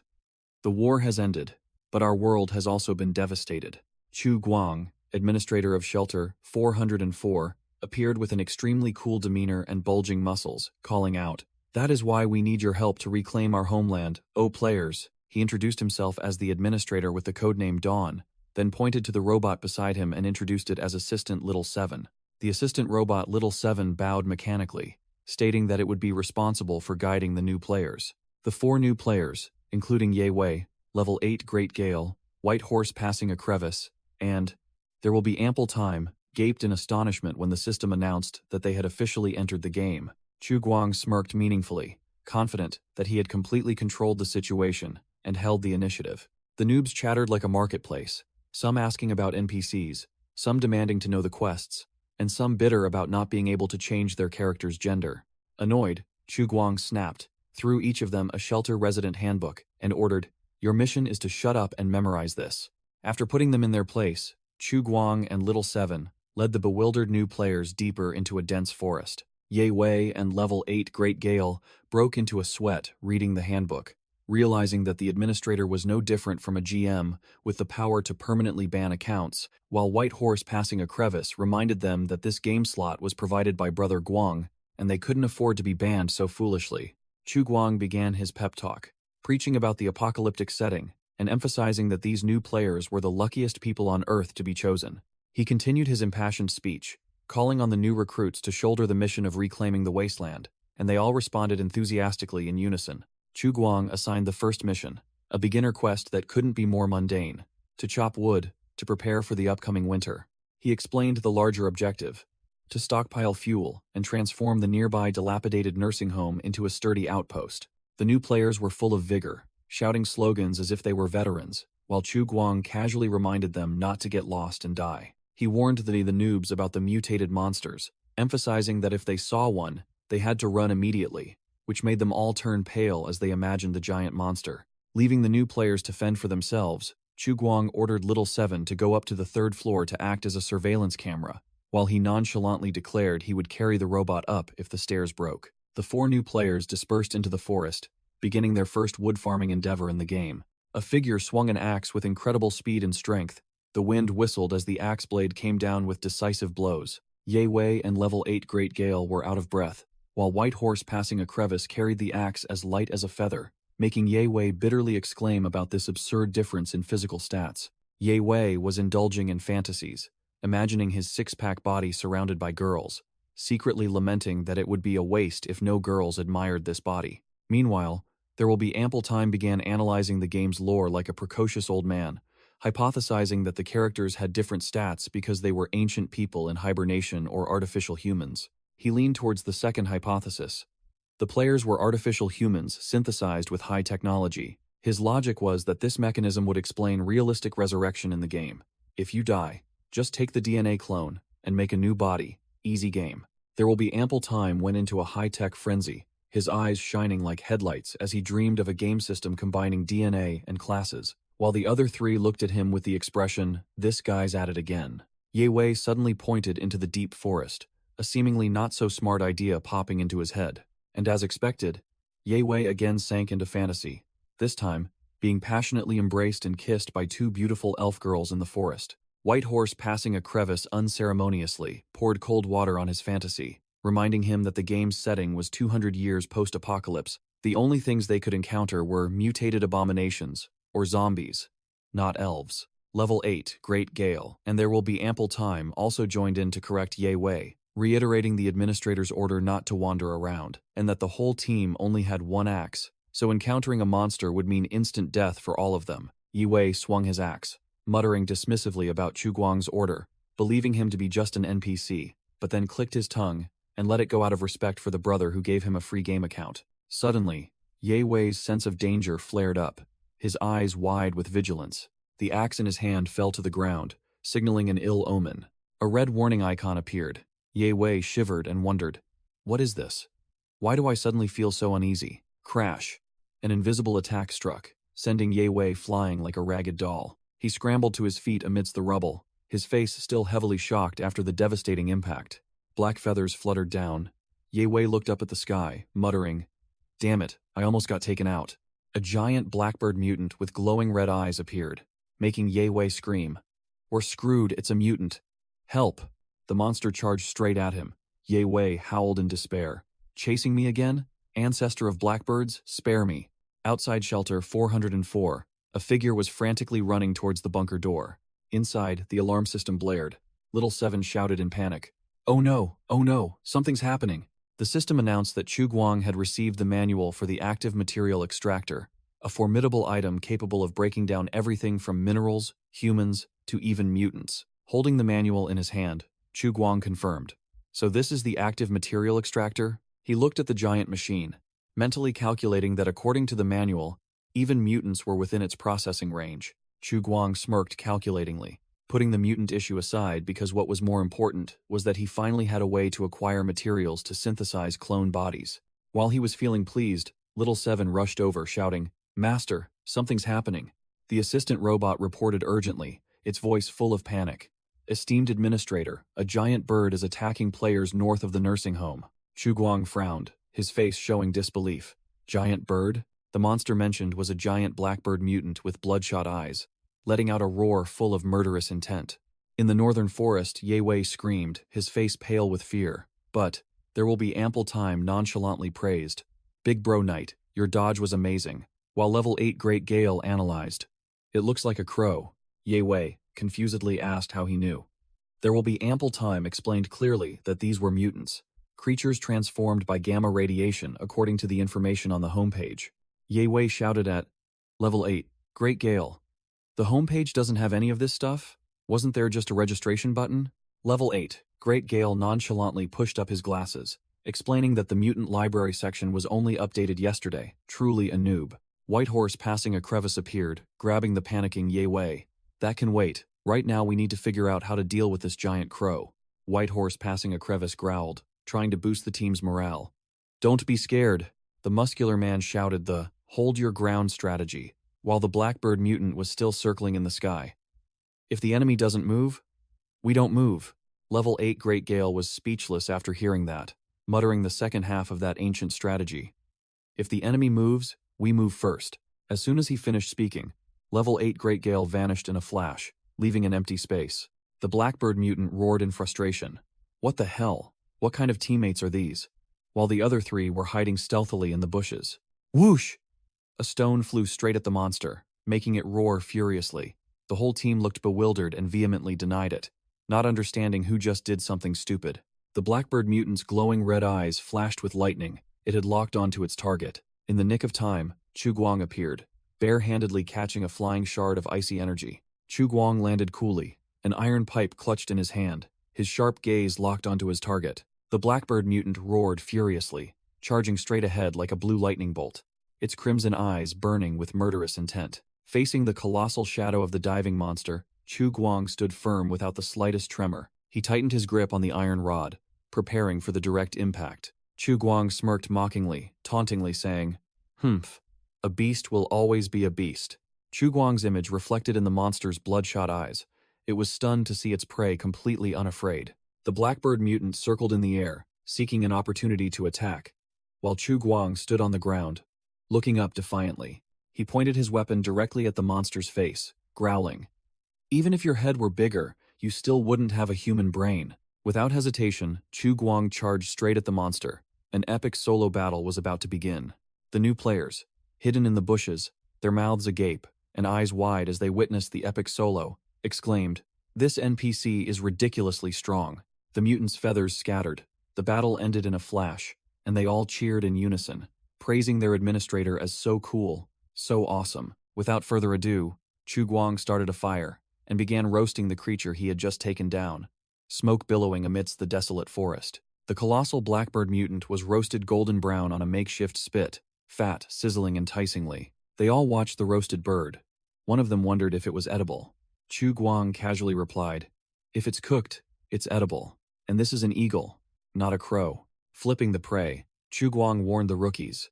"The war has ended, but our world has also been devastated." Chu Guang, administrator of Shelter 404, appeared with an extremely cool demeanor and bulging muscles, calling out, "That is why we need your help to reclaim our homeland, O players." He introduced himself as the administrator with the codename Dawn, then pointed to the robot beside him and introduced it as Assistant Little 7. The assistant robot Little 7 bowed mechanically, stating that it would be responsible for guiding the new players. The 4 new players, including Ye Wei, level 8 Great Gale, White Horse passing a crevice, and "There will be ample time," gaped in astonishment when the system announced that they had officially entered the game. Chu Guang smirked meaningfully, confident that he had completely controlled the situation and held the initiative. The noobs chattered like a marketplace, some asking about NPCs, some demanding to know the quests, and some bitter about not being able to change their character's gender. Annoyed, Chu Guang snapped, threw each of them a shelter resident handbook, and ordered, Your mission is to shut up and memorize this. After putting them in their place, Chu Guang and Little Seven led the bewildered new players deeper into a dense forest. Ye Wei and Level 8 Great Gale broke into a sweat reading the handbook, realizing that the administrator was no different from a GM with the power to permanently ban accounts, while White Horse passing a crevice reminded them that this game slot was provided by Brother Guang, and they couldn't afford to be banned so foolishly. Chu Guang began his pep talk, preaching about the apocalyptic setting, and emphasizing that these new players were the luckiest people on Earth to be chosen. He continued his impassioned speech, calling on the new recruits to shoulder the mission of reclaiming the wasteland, and they all responded enthusiastically in unison. Chu Guang assigned the first mission, a beginner quest that couldn't be more mundane, to chop wood, to prepare for the upcoming winter. He explained the larger objective, to stockpile fuel and transform the nearby dilapidated nursing home into a sturdy outpost. The new players were full of vigor, shouting slogans as if they were veterans, while Chu Guang casually reminded them not to get lost and die. He warned the noobs about the mutated monsters, emphasizing that if they saw one, they had to run immediately, which made them all turn pale as they imagined the giant monster. Leaving the new players to fend for themselves, Chu Guang ordered Little Seven to go up to the third floor to act as a surveillance camera, while he nonchalantly declared he would carry the robot up if the stairs broke. The four new players dispersed into the forest, beginning their first wood farming endeavor in the game. A figure swung an axe with incredible speed and strength. The wind whistled as the axe blade came down with decisive blows. Ye Wei and Level 8 Great Gale were out of breath, while White Horse passing a crevice carried the axe as light as a feather, making Ye Wei bitterly exclaim about this absurd difference in physical stats. Ye Wei was indulging in fantasies, imagining his six-pack body surrounded by girls, secretly lamenting that it would be a waste if no girls admired this body. Meanwhile, There Will Be Ample Time began analyzing the game's lore like a precocious old man, hypothesizing that the characters had different stats because they were ancient people in hibernation or artificial humans. He leaned towards the second hypothesis. The players were artificial humans synthesized with high technology. His logic was that this mechanism would explain realistic resurrection in the game. If you die, just take the DNA clone and make a new body. Easy game. There Will Be Ample Time went into a high-tech frenzy, his eyes shining like headlights as he dreamed of a game system combining DNA and classes, while the other three looked at him with the expression, "This guy's at it again." Ye Wei suddenly pointed into the deep forest, a seemingly not-so-smart idea popping into his head. And as expected, Ye Wei again sank into fantasy, this time being passionately embraced and kissed by two beautiful elf girls in the forest. White Horse, passing a crevice unceremoniously, poured cold water on his fantasy, reminding him that the game's setting was 200 years post-apocalypse. The only things they could encounter were mutated abominations, or zombies, not elves. Level 8, Great Gale, and There Will Be Ample Time also joined in to correct Ye Wei, reiterating the administrator's order not to wander around, and that the whole team only had one axe, so encountering a monster would mean instant death for all of them. Ye Wei swung his axe, muttering dismissively about Chu Guang's order, believing him to be just an NPC, but then clicked his tongue and let it go out of respect for the brother who gave him a free game account. Suddenly, Ye Wei's sense of danger flared up, his eyes wide with vigilance. The axe in his hand fell to the ground, signaling an ill omen. A red warning icon appeared. Ye Wei shivered and wondered, "What is this? Why do I suddenly feel so uneasy?" Crash! An invisible attack struck, sending Ye Wei flying like a ragged doll. He scrambled to his feet amidst the rubble, his face still heavily shocked after the devastating impact. Black feathers fluttered down. Ye Wei looked up at the sky, muttering, "Damn it, I almost got taken out." A giant blackbird mutant with glowing red eyes appeared, making Ye Wei scream. "We're screwed, it's a mutant. Help!" The monster charged straight at him. Ye Wei howled in despair. "Chasing me again? Ancestor of blackbirds, spare me." Outside shelter 404, a figure was frantically running towards the bunker door. Inside, the alarm system blared. Little Seven shouted in panic, oh no, something's happening." The system announced that Chu Guang had received the manual for the active material extractor, a formidable item capable of breaking down everything from minerals, humans, to even mutants. Holding the manual in his hand, Chu Guang confirmed, "So this is the active material extractor?" He looked at the giant machine, mentally calculating that according to the manual, even mutants were within its processing range. Chu Guang smirked calculatingly, putting the mutant issue aside because what was more important was that he finally had a way to acquire materials to synthesize clone bodies. While he was feeling pleased, Little Seven rushed over, shouting, "Master, Something's happening. The assistant robot reported urgently, its voice full of panic. Esteemed administrator, a giant bird is attacking players north of the nursing home. Chu Guang frowned, his face showing disbelief. Giant bird? The monster mentioned was a giant blackbird mutant with bloodshot eyes, letting out a roar full of murderous intent. In the northern forest, Ye Wei screamed, his face pale with fear. But there will be ample time, nonchalantly praised. Big Bro Knight, your dodge was amazing. While level 8 Great Gale analyzed. It looks like a crow. Ye Wei confusedly asked how he knew. There will be ample time explained clearly that these were mutants. Creatures transformed by gamma radiation according to the information on the homepage. Ye Wei shouted at Level 8, Great Gale. The homepage doesn't have any of this stuff? Wasn't there just a registration button? Level 8, Great Gale nonchalantly pushed up his glasses, explaining that the mutant library section was only updated yesterday. Truly a noob. White Horse passing a crevice appeared, grabbing the panicking Ye Wei. That can wait. Right now we need to figure out how to deal with this giant crow. White Horse passing a crevice growled, trying to boost the team's morale. Don't be scared. The muscular man shouted the hold your ground strategy, while the blackbird mutant was still circling in the sky. If the enemy doesn't move, we don't move. Level 8 Great Gale was speechless after hearing that, muttering the second half of that ancient strategy. If the enemy moves, we move first. As soon as he finished speaking, Level 8 Great Gale vanished in a flash, leaving an empty space. The blackbird mutant roared in frustration. What the hell? What kind of teammates are these? While the other three were hiding stealthily in the bushes. Whoosh! A stone flew straight at the monster, making it roar furiously. The whole team looked bewildered and vehemently denied it, not understanding who just did something stupid. The blackbird mutant's glowing red eyes flashed with lightning. It had locked onto its target. In the nick of time, Chu Guang appeared, bare-handedly catching a flying shard of icy energy. Chu Guang landed coolly, an iron pipe clutched in his hand, his sharp gaze locked onto his target. The blackbird mutant roared furiously, charging straight ahead like a blue lightning bolt, its crimson eyes burning with murderous intent. Facing the colossal shadow of the diving monster, Chu Guang stood firm without the slightest tremor. He tightened his grip on the iron rod, preparing for the direct impact. Chu Guang smirked mockingly, tauntingly saying, "Humph, a beast will always be a beast." Chu Guang's image reflected in the monster's bloodshot eyes. It was stunned to see its prey completely unafraid. The blackbird mutant circled in the air, seeking an opportunity to attack, while Chu Guang stood on the ground, looking up defiantly. He pointed his weapon directly at the monster's face, growling, "Even if your head were bigger, you still wouldn't have a human brain." Without hesitation, Chu Guang charged straight at the monster. An epic solo battle was about to begin. The new players, hidden in the bushes, their mouths agape and eyes wide as they witnessed the epic solo, exclaimed, "This NPC is ridiculously strong." The mutants' feathers scattered. The battle ended in a flash, and they all cheered in unison, praising their administrator as so cool, so awesome. Without further ado, Chu Guang started a fire and began roasting the creature he had just taken down, smoke billowing amidst the desolate forest. The colossal blackbird mutant was roasted golden brown on a makeshift spit, fat, sizzling enticingly. They all watched the roasted bird. One of them wondered if it was edible. Chu Guang casually replied, "If it's cooked, it's edible. And this is an eagle, not a crow." Flipping the prey, Chu Guang warned the rookies,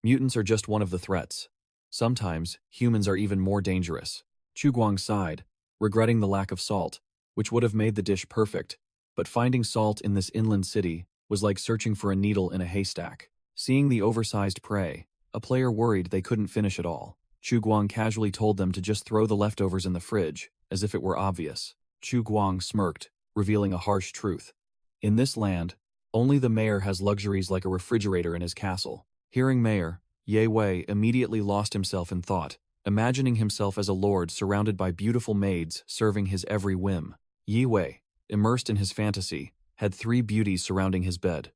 "Mutants are just one of the threats. Sometimes, humans are even more dangerous." Chu Guang sighed, regretting the lack of salt, which would have made the dish perfect, but finding salt in this inland city was like searching for a needle in a haystack. Seeing the oversized prey, a player worried they couldn't finish it all. Chu Guang casually told them to just throw the leftovers in the fridge, as if it were obvious. Chu Guang smirked, revealing a harsh truth. In this land, only the mayor has luxuries like a refrigerator in his castle. Hearing mayor, Ye Wei immediately lost himself in thought, imagining himself as a lord surrounded by beautiful maids serving his every whim. Ye Wei, immersed in his fantasy, had 3 beauties surrounding his bed.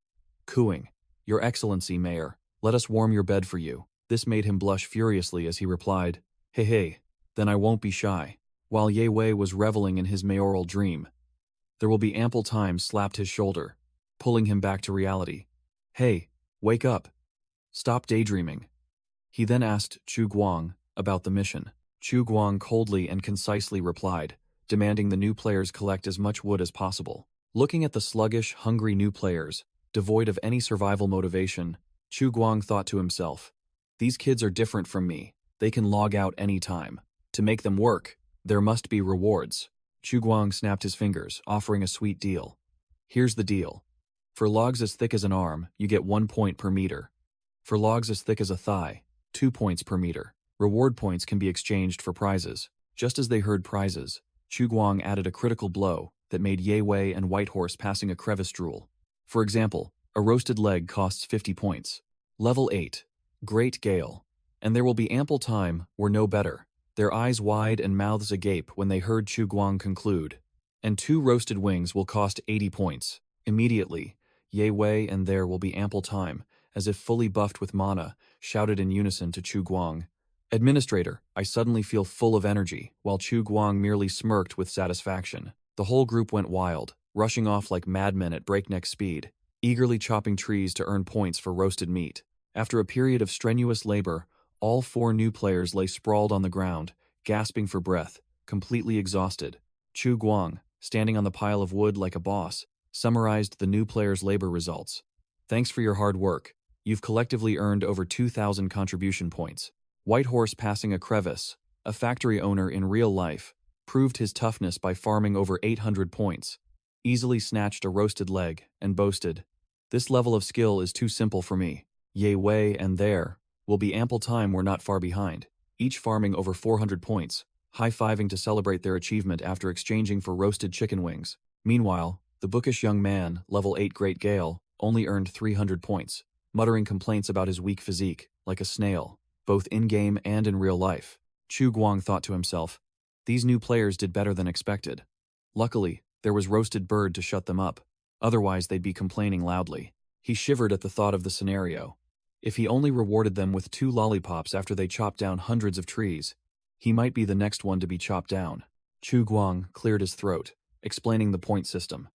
Cooing, "Your Excellency, Mayor, let us warm your bed for you." This made him blush furiously as he replied, "Hey hey, then I won't be shy." While Ye Wei was reveling in his mayoral dream, "There will be ample time" slapped his shoulder, pulling him back to reality. "Hey, wake up. Stop daydreaming." He then asked Chu Guang about the mission. Chu Guang coldly and concisely replied, demanding the new players collect as much wood as possible. Looking at the sluggish, hungry new players, devoid of any survival motivation, Chu Guang thought to himself, "These kids are different from me. They can log out anytime. To make them work, there must be rewards. Chu Guang snapped his fingers, offering a sweet deal. Here's the deal. For logs as thick as an arm, you get 1 point per meter. For logs as thick as a thigh, 2 points per meter. Reward points can be exchanged for prizes. Just as they heard prizes, Chu Guang added a critical blow that made Ye Wei and Whitehorse passing a crevice drool. For example, a roasted leg costs 50 points. Level 8. Great Gale. And there will be ample time, or no better. Their eyes wide and mouths agape when they heard Chu Guang conclude. And 2 roasted wings will cost 80 points. Immediately, Ye Wei and there will be ample time, as if fully buffed with mana, shouted in unison to Chu Guang. Administrator, I suddenly feel full of energy, while Chu Guang merely smirked with satisfaction. The whole group went wild, rushing off like madmen at breakneck speed, eagerly chopping trees to earn points for roasted meat. After a period of strenuous labor, all 4 new players lay sprawled on the ground, gasping for breath, completely exhausted. Chu Guang, standing on the pile of wood like a boss, summarized the new players' labor results. Thanks for your hard work. You've collectively earned over 2,000 contribution points. Whitehorse passing a crevice, a factory owner in real life, proved his toughness by farming over 800 points, easily snatched a roasted leg, and boasted, "This level of skill is too simple for me. Ye Wei and there will be ample time, we're not far behind," each farming over 400 points, high-fiving to celebrate their achievement after exchanging for roasted chicken wings. Meanwhile, the bookish young man, level 8 Great Gale, only earned 300 points, muttering complaints about his weak physique, like a snail, both in-game and in real life. Chu Guang thought to himself, these new players did better than expected. Luckily, there was roasted bird to shut them up, otherwise they'd be complaining loudly. He shivered at the thought of the scenario. If he only rewarded them with 2 lollipops after they chopped down hundreds of trees, he might be the next one to be chopped down. Chu Guang cleared his throat, explaining the point system.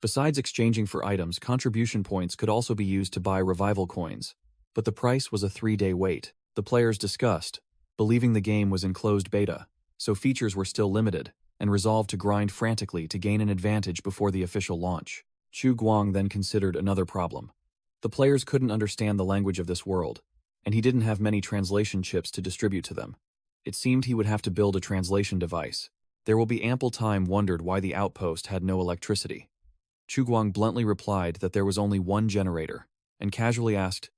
Besides exchanging for items, contribution points could also be used to buy revival coins, but the price was a 3-day wait. The players discussed, believing the game was in closed beta, so features were still limited, and resolved to grind frantically to gain an advantage before the official launch. Chu Guang then considered another problem. The players couldn't understand the language of this world, and he didn't have many translation chips to distribute to them. It seemed he would have to build a translation device. There will be ample time wondered why the outpost had no electricity. Chu Guang bluntly replied that there was only 1 generator, and casually asked,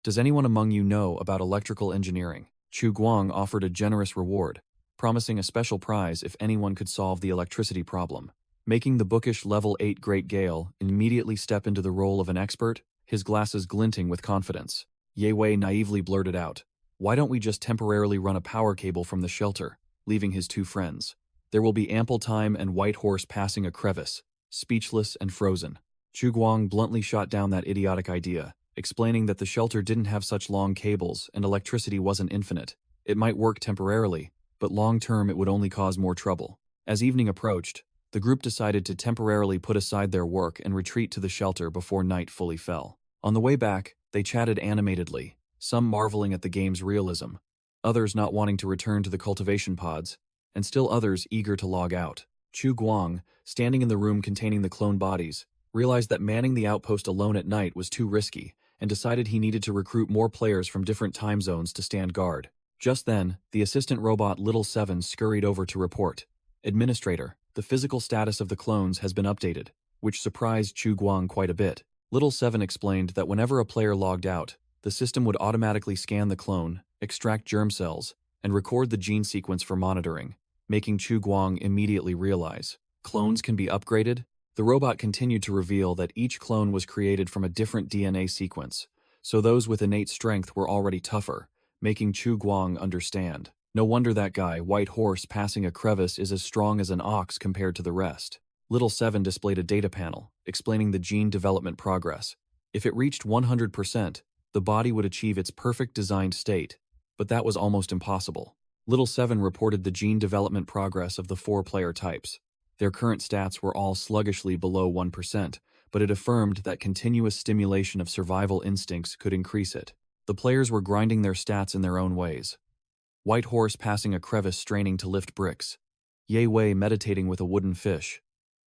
"Does anyone among you know about electrical engineering?" Chu Guang offered a generous reward, promising a special prize if anyone could solve the electricity problem. Making the bookish level 8 Great Gale immediately step into the role of an expert, his glasses glinting with confidence. Ye Wei naively blurted out, "Why don't we just temporarily run a power cable from the shelter," leaving his 2 friends. There will be ample time, and Whitehorse passing a crevice, speechless and frozen. Chu Guang bluntly shot down that idiotic idea, explaining that the shelter didn't have such long cables and electricity wasn't infinite. It might work temporarily, but long-term it would only cause more trouble. As evening approached, the group decided to temporarily put aside their work and retreat to the shelter before night fully fell. On the way back, they chatted animatedly, some marveling at the game's realism, others not wanting to return to the cultivation pods, and still others eager to log out. Chu Guang, standing in the room containing the clone bodies, realized that manning the outpost alone at night was too risky, and decided he needed to recruit more players from different time zones to stand guard. Just then, the assistant robot Little Seven scurried over to report, "Administrator, the physical status of the clones has been updated," which surprised Chu Guang quite a bit. Little Seven explained that whenever a player logged out, the system would automatically scan the clone, extract germ cells, and record the gene sequence for monitoring, making Chu Guang immediately realize, clones can be upgraded? The robot continued to reveal that each clone was created from a different DNA sequence, so those with innate strength were already tougher, making Chu Guang understand. No wonder that guy, Whitehorse passing a crevice, is as strong as an ox compared to the rest. Little Seven displayed a data panel, explaining the gene development progress. If it reached 100%, the body would achieve its perfect designed state, but that was almost impossible. Little Seven reported the gene development progress of the 4 player types. Their current stats were all sluggishly below 1%, but it affirmed that continuous stimulation of survival instincts could increase it. The players were grinding their stats in their own ways. Whitehorse passing a crevice straining to lift bricks. Ye Wei meditating with a wooden fish.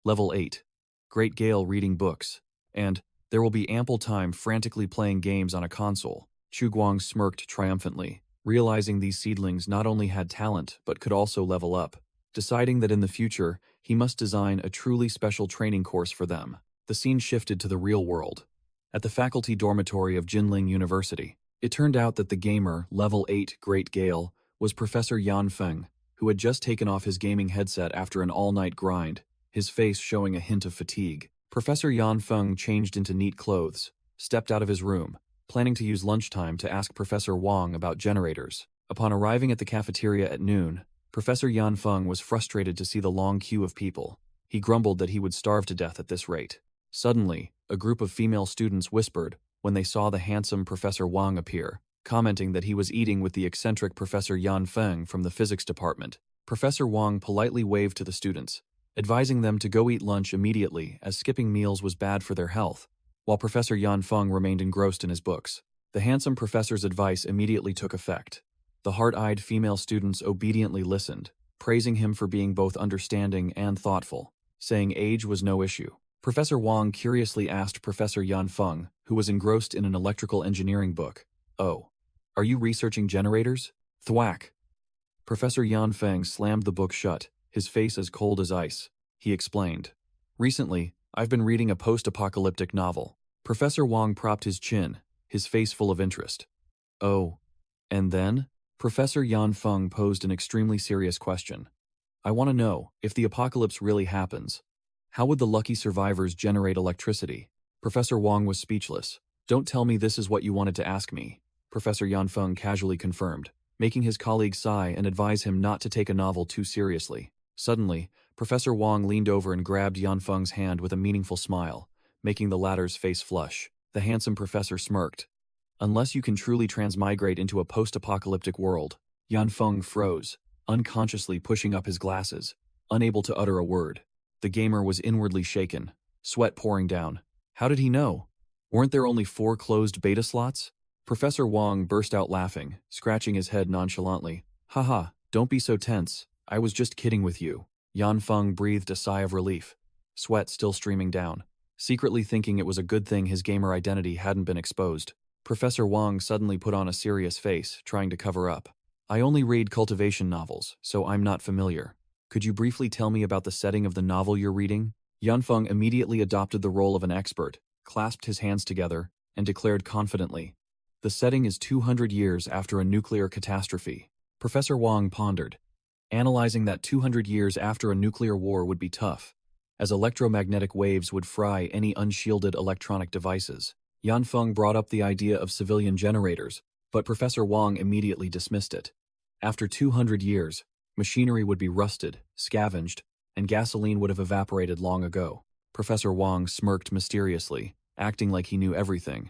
Level 8. Great Gale reading books. And there will be ample time frantically playing games on a console. Chu Guang smirked triumphantly, realizing these seedlings not only had talent but could also level up. Deciding that in the future, he must design a truly special training course for them. The scene shifted to the real world. At the faculty dormitory of Jinling University, it turned out that the gamer, level 8 Great Gale, was Professor Yan Feng, who had just taken off his gaming headset after an all-night grind, his face showing a hint of fatigue. Professor Yan Feng changed into neat clothes, stepped out of his room, planning to use lunchtime to ask Professor Wang about generators. Upon arriving at the cafeteria at noon, Professor Yan Feng was frustrated to see the long queue of people. He grumbled that he would starve to death at this rate. Suddenly, a group of female students whispered when they saw the handsome Professor Wang appear, commenting that he was eating with the eccentric Professor Yan Feng from the physics department. Professor Wang politely waved to the students, advising them to go eat lunch immediately as skipping meals was bad for their health, while Professor Yan Feng remained engrossed in his books. The handsome professor's advice immediately took effect. The hard-eyed female students obediently listened, praising him for being both understanding and thoughtful, saying age was no issue. Professor Wang curiously asked Professor Yan Feng, who was engrossed in an electrical engineering book, "Oh, are you researching generators?" Thwack! Professor Yan Feng slammed the book shut, his face as cold as ice. He explained, "Recently, I've been reading a post-apocalyptic novel." Professor Wang propped his chin, his face full of interest. "Oh, and then?" Professor Yan Feng posed an extremely serious question. "I want to know, if the apocalypse really happens, how would the lucky survivors generate electricity?" Professor Wang was speechless. "Don't tell me this is what you wanted to ask me," Professor Yan Feng casually confirmed, making his colleague sigh and advise him not to take a novel too seriously. Suddenly, Professor Wang leaned over and grabbed Yan Feng's hand with a meaningful smile, making the latter's face flush. The handsome professor smirked. "Unless you can truly transmigrate into a post-apocalyptic world." Yan Feng froze, unconsciously pushing up his glasses, unable to utter a word. The gamer was inwardly shaken, sweat pouring down. How did he know? Weren't there only 4 closed beta slots? Professor Wang burst out laughing, scratching his head nonchalantly. "Haha, don't be so tense. I was just kidding with you." Yan Feng breathed a sigh of relief, sweat still streaming down, secretly thinking it was a good thing his gamer identity hadn't been exposed. Professor Wang suddenly put on a serious face, trying to cover up. "I only read cultivation novels, so I'm not familiar. Could you briefly tell me about the setting of the novel you're reading?" Yan Feng immediately adopted the role of an expert, clasped his hands together, and declared confidently, "The setting is 200 years after a nuclear catastrophe." Professor Wang pondered, analyzing that 200 years after a nuclear war would be tough, as electromagnetic waves would fry any unshielded electronic devices. Yan Feng brought up the idea of civilian generators, but Professor Wang immediately dismissed it. After 200 years, machinery would be rusted, scavenged, and gasoline would have evaporated long ago. Professor Wang smirked mysteriously, acting like he knew everything.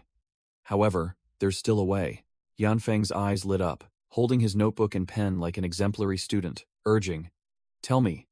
"However, there's still a way." Yan Feng's eyes lit up, holding his notebook and pen like an exemplary student, urging, Tell me.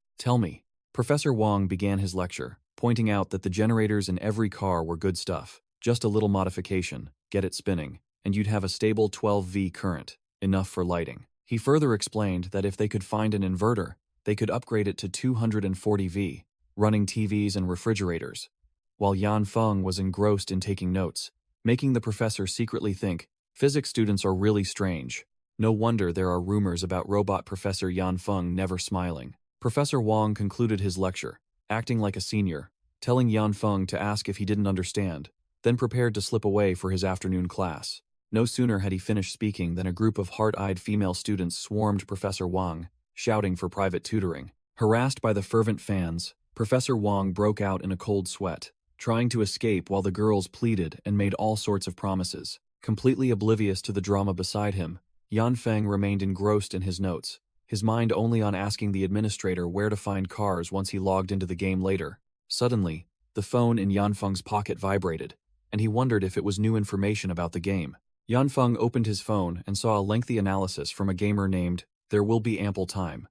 Professor Wang began his lecture, pointing out that the generators in every car were good stuff. Just a little modification, get it spinning, and you'd have a stable 12V current, enough for lighting. He further explained that if they could find an inverter, they could upgrade it to 240V, running TVs and refrigerators. While Yan Feng was engrossed in taking notes, making the professor secretly think, physics students are really strange. No wonder there are rumors about robot Professor Yan Feng never smiling. Professor Wang concluded his lecture, acting like a senior, telling Yan Feng to ask if he didn't understand, then prepared to slip away for his afternoon class. No sooner had he finished speaking than a group of hard-eyed female students swarmed Professor Wang, shouting for private tutoring. Harassed by the fervent fans, Professor Wang broke out in a cold sweat, trying to escape while the girls pleaded and made all sorts of promises. Completely oblivious to the drama beside him, Yan Feng remained engrossed in his notes, his mind only on asking the administrator where to find cars once he logged into the game later. Suddenly, the phone in Yan Feng's pocket vibrated, and he wondered if it was new information about the game. Yan Feng opened his phone and saw a lengthy analysis from a gamer named There Will Be Ample Time,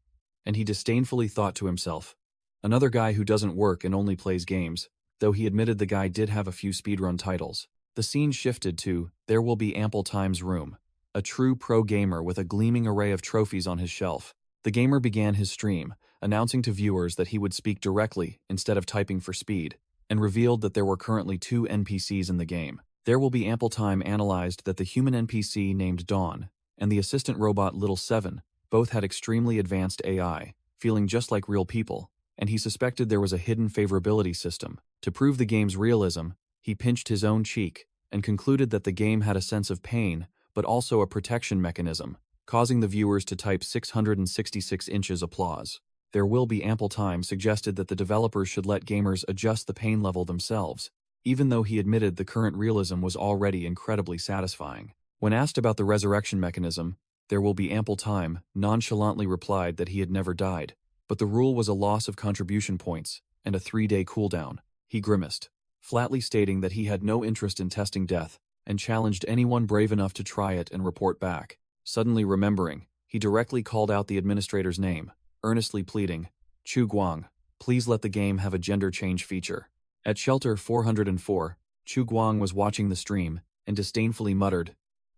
and he disdainfully thought to himself, another guy who doesn't work and only plays games, though he admitted the guy did have a few speedrun titles. The scene shifted to There Will Be Ample Time's room, a true pro gamer with a gleaming array of trophies on his shelf. The gamer began his stream, announcing to viewers that he would speak directly instead of typing for speed, and revealed that there were currently 2 NPCs in the game. There Will Be Ample Time analyzed that the human NPC named Dawn and the assistant robot Little 7 both had extremely advanced AI, feeling just like real people, and he suspected there was a hidden favorability system. To prove the game's realism, he pinched his own cheek and concluded that the game had a sense of pain, but also a protection mechanism, causing the viewers to type 666 inches applause. There will be ample time suggested that the developers should let gamers adjust the pain level themselves, even though he admitted the current realism was already incredibly satisfying. When asked about the resurrection mechanism, there will be ample time, nonchalantly replied that he had never died, but the rule was a loss of contribution points and a 3-day cooldown. He grimaced, flatly stating that he had no interest in testing death and challenged anyone brave enough to try it and report back. Suddenly remembering, he directly called out the administrator's name, earnestly pleading, "Chu Guang, please let the game have a gender change feature." At Shelter 404, Chu Guang was watching the stream and disdainfully muttered,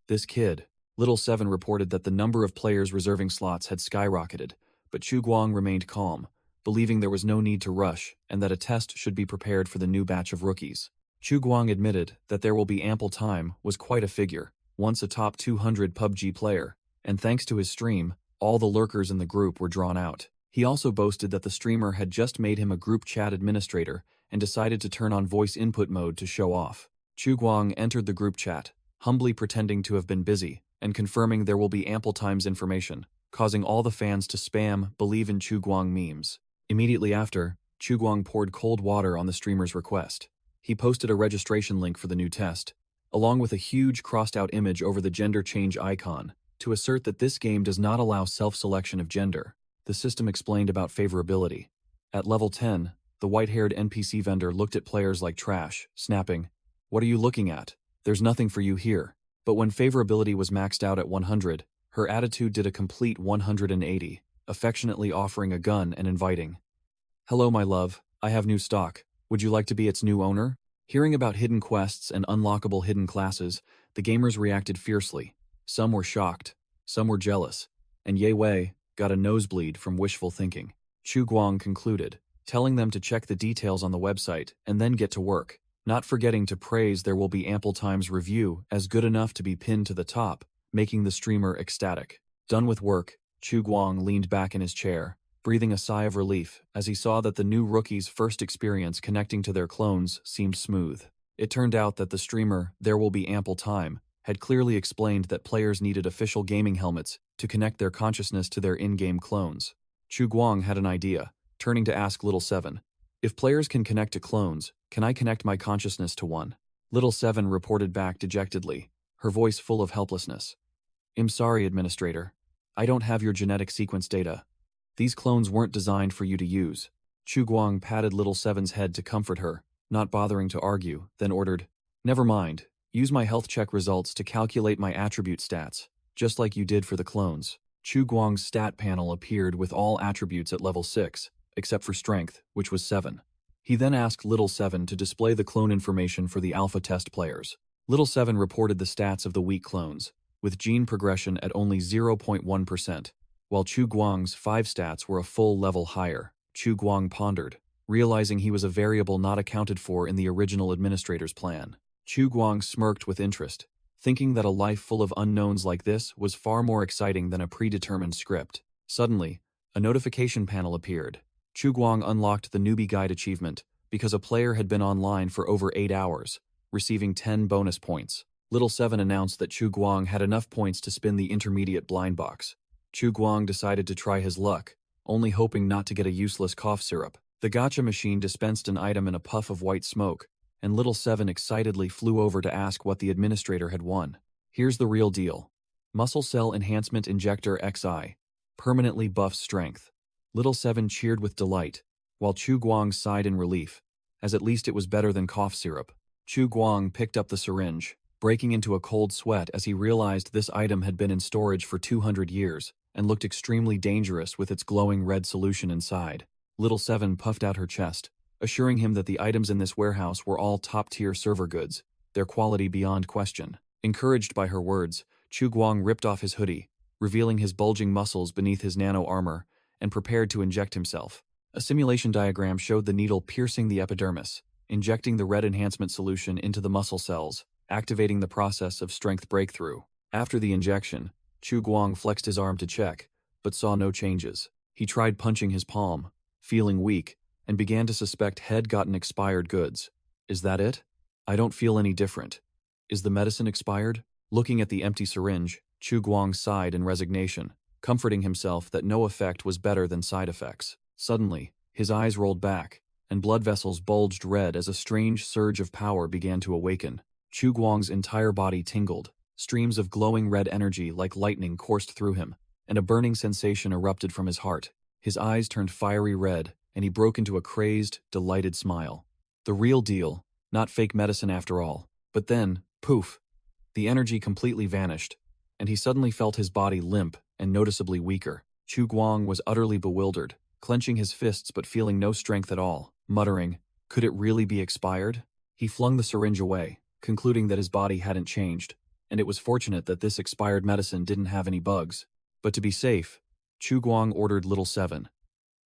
"This kid." Little 7 reported that the number of players reserving slots had skyrocketed, but Chu Guang remained calm, believing there was no need to rush and that a test should be prepared for the new batch of rookies. Chu Guang admitted that there will be ample time was quite a figure, once a top 200 PUBG player, and thanks to his stream, all the lurkers in the group were drawn out. He also boasted that the streamer had just made him a group chat administrator and decided to turn on voice input mode to show off. Chu Guang entered the group chat, humbly pretending to have been busy, and confirming there will be ample time's information, causing all the fans to spam "believe in Chu Guang" memes. Immediately after, Chu Guang poured cold water on the streamer's request. He posted a registration link for the new test, along with a huge crossed-out image over the gender change icon, to assert that this game does not allow self-selection of gender. The system explained about favorability. At level 10, the white-haired NPC vendor looked at players like trash, snapping, "What are you looking at? There's nothing for you here." But when favorability was maxed out at 100, her attitude did a complete 180, affectionately offering a gun and inviting, "Hello my love, I have new stock. Would you like to be its new owner?" Hearing about hidden quests and unlockable hidden classes, the gamers reacted fiercely. Some were shocked, some were jealous, and Ye Wei got a nosebleed from wishful thinking. Chu Guang concluded, telling them to check the details on the website and then get to work, not forgetting to praise there will be ample time's review as good enough to be pinned to the top, making the streamer ecstatic. Done with work, Chu Guang leaned back in his chair, breathing a sigh of relief as he saw that the new rookie's first experience connecting to their clones seemed smooth. It turned out that the streamer, There Will Be Ample Time, had clearly explained that players needed official gaming helmets to connect their consciousness to their in-game clones. Chu Guang had an idea, turning to ask Little 7, "If players can connect to clones, can I connect my consciousness to one?" Little 7 reported back dejectedly, her voice full of helplessness. "I'm sorry, Administrator. I don't have your genetic sequence data. These clones weren't designed for you to use." Chu Guang patted Little 7's head to comfort her, not bothering to argue, then ordered, "Never mind. Use my health check results to calculate my attribute stats, just like you did for the clones." Chu Guang's stat panel appeared with all attributes at level 6, except for strength, which was 7. He then asked Little 7 to display the clone information for the alpha test players. Little 7 reported the stats of the weak clones, with gene progression at only 0.1%, while Chu Guang's 5 stats were a full level higher. Chu Guang pondered, realizing he was a variable not accounted for in the original administrator's plan. Chu Guang smirked with interest, thinking that a life full of unknowns like this was far more exciting than a predetermined script. Suddenly, a notification panel appeared. Chu Guang unlocked the Newbie Guide achievement because a player had been online for over 8 hours, receiving 10 bonus points. Little 7 announced that Chu Guang had enough points to spin the intermediate blind box. Chu Guang decided to try his luck, only hoping not to get a useless cough syrup. The gacha machine dispensed an item in a puff of white smoke, and Little 7 excitedly flew over to ask what the administrator had won. "Here's the real deal. Muscle Cell Enhancement Injector XI. Permanently buffs strength." Little 7 cheered with delight, while Chu Guang sighed in relief, as at least it was better than cough syrup. Chu Guang picked up the syringe, breaking into a cold sweat as he realized this item had been in storage for 200 years and looked extremely dangerous with its glowing red solution inside. Little 7 puffed out her chest, assuring him that the items in this warehouse were all top-tier server goods, their quality beyond question. Encouraged by her words, Chu Guang ripped off his hoodie, revealing his bulging muscles beneath his nano armor, and prepared to inject himself. A simulation diagram showed the needle piercing the epidermis, injecting the red enhancement solution into the muscle cells, activating the process of strength breakthrough. After the injection, Chu Guang flexed his arm to check, but saw no changes. He tried punching his palm, feeling weak, and began to suspect he'd gotten expired goods. Is that it? I don't feel any different. Is the medicine expired? Looking at the empty syringe, Chu Guang sighed in resignation, comforting himself that no effect was better than side effects. Suddenly, his eyes rolled back, and blood vessels bulged red as a strange surge of power began to awaken. Chu Guang's entire body tingled. Streams of glowing red energy like lightning coursed through him, and a burning sensation erupted from his heart. His eyes turned fiery red, and he broke into a crazed, delighted smile. The real deal, not fake medicine after all. But then, poof, the energy completely vanished, and he suddenly felt his body limp and noticeably weaker. Chu Guang was utterly bewildered, clenching his fists but feeling no strength at all, muttering, could it really be expired? He flung the syringe away, concluding that his body hadn't changed, and it was fortunate that this expired medicine didn't have any bugs. But to be safe, Chu Guang ordered Little Seven.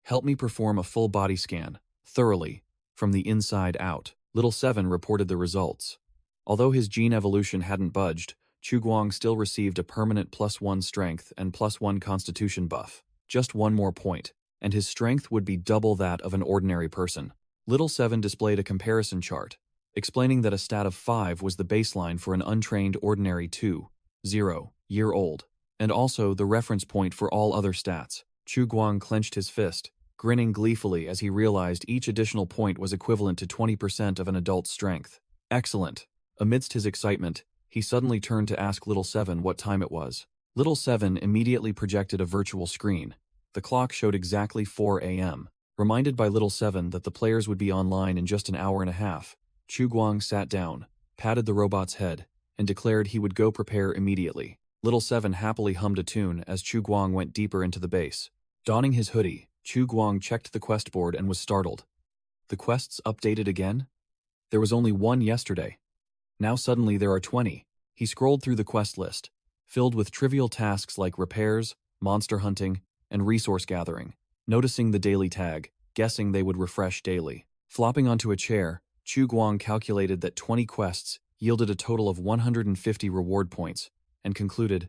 Help me perform a full body scan, thoroughly, from the inside out. Little Seven reported the results. Although his gene evolution hadn't budged, Chu Guang still received a permanent +1 strength and +1 constitution buff. Just one more point, and his strength would be double that of an ordinary person. Little Seven displayed a comparison chart, explaining that a stat of 5 was the baseline for an untrained ordinary 2-0-year-old, and also the reference point for all other stats. Chu Guang clenched his fist, grinning gleefully as he realized each additional point was equivalent to 20% of an adult's strength. Excellent. Amidst his excitement, he suddenly turned to ask Little Seven what time it was. Little Seven immediately projected a virtual screen. The clock showed exactly 4 a.m. Reminded by Little Seven that the players would be online in just an hour and a half, Chu Guang sat down, patted the robot's head, and declared he would go prepare immediately. Little Seven happily hummed a tune as Chu Guang went deeper into the base. Donning his hoodie, Chu Guang checked the quest board and was startled. The quests updated again? There was only one yesterday. Now suddenly there are 20. He scrolled through the quest list, filled with trivial tasks like repairs, monster hunting, and resource gathering. Noticing the daily tag, guessing they would refresh daily. Flopping onto a chair, Chu Guang calculated that 20 quests yielded a total of 150 reward points, and concluded,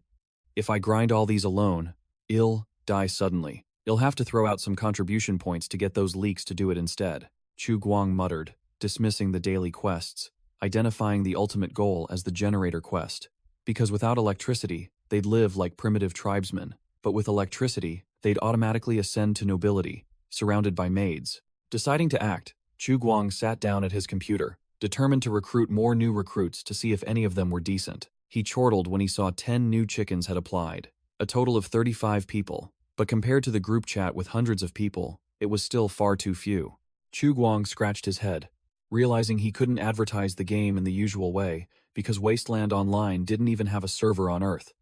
if I grind all these alone, I'll die suddenly. You'll have to throw out some contribution points to get those leaks to do it instead. Chu Guang muttered, dismissing the daily quests, identifying the ultimate goal as the generator quest. Because without electricity, they'd live like primitive tribesmen, but with electricity, they'd automatically ascend to nobility, surrounded by maids. Deciding to act, Chu Guang sat down at his computer, determined to recruit more new recruits to see if any of them were decent. He chortled when he saw 10 new chickens had applied, a total of 35 people, but compared to the group chat with hundreds of people, it was still far too few. Chu Guang scratched his head, realizing he couldn't advertise the game in the usual way because Wasteland Online didn't even have a server on Earth.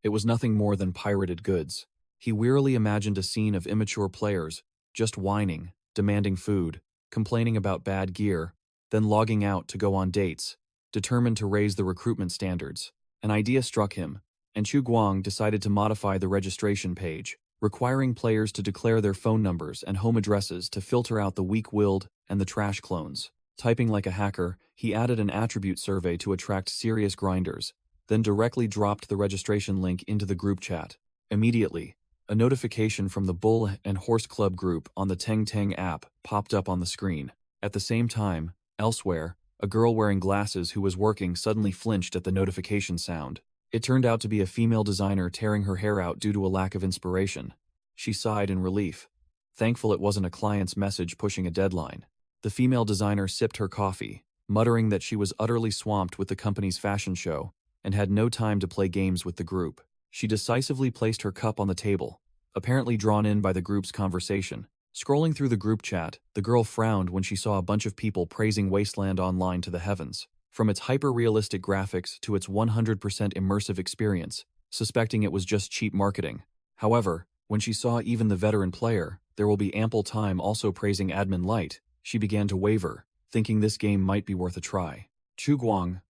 It was nothing more than pirated goods. He wearily imagined a scene of immature players, just whining, demanding food, complaining about bad gear, then logging out to go on dates, determined to raise the recruitment standards. An idea struck him, and Chu Guang decided to modify the registration page, requiring players to declare their phone numbers and home addresses to filter out the weak-willed and the trash clones. Typing like a hacker, he added an attribute survey to attract serious grinders, then directly dropped the registration link into the group chat. Immediately, a notification from the Bull and Horse Club group on the Teng Teng app popped up on the screen. At the same time, elsewhere, a girl wearing glasses who was working suddenly flinched at the notification sound. It turned out to be a female designer tearing her hair out due to a lack of inspiration. She sighed in relief, thankful it wasn't a client's message pushing a deadline. The female designer sipped her coffee, muttering that she was utterly swamped with the company's fashion show and had no time to play games with the group. She decisively placed her cup on the table, apparently drawn in by the group's conversation. Scrolling through the group chat, the girl frowned when she saw a bunch of people praising Wasteland Online to the heavens, from its hyper-realistic graphics to its 100% immersive experience, suspecting it was just cheap marketing. However, when she saw even the veteran player, there will be ample time also praising Admin Light, she began to waver, thinking this game might be worth a try. Chu Guang,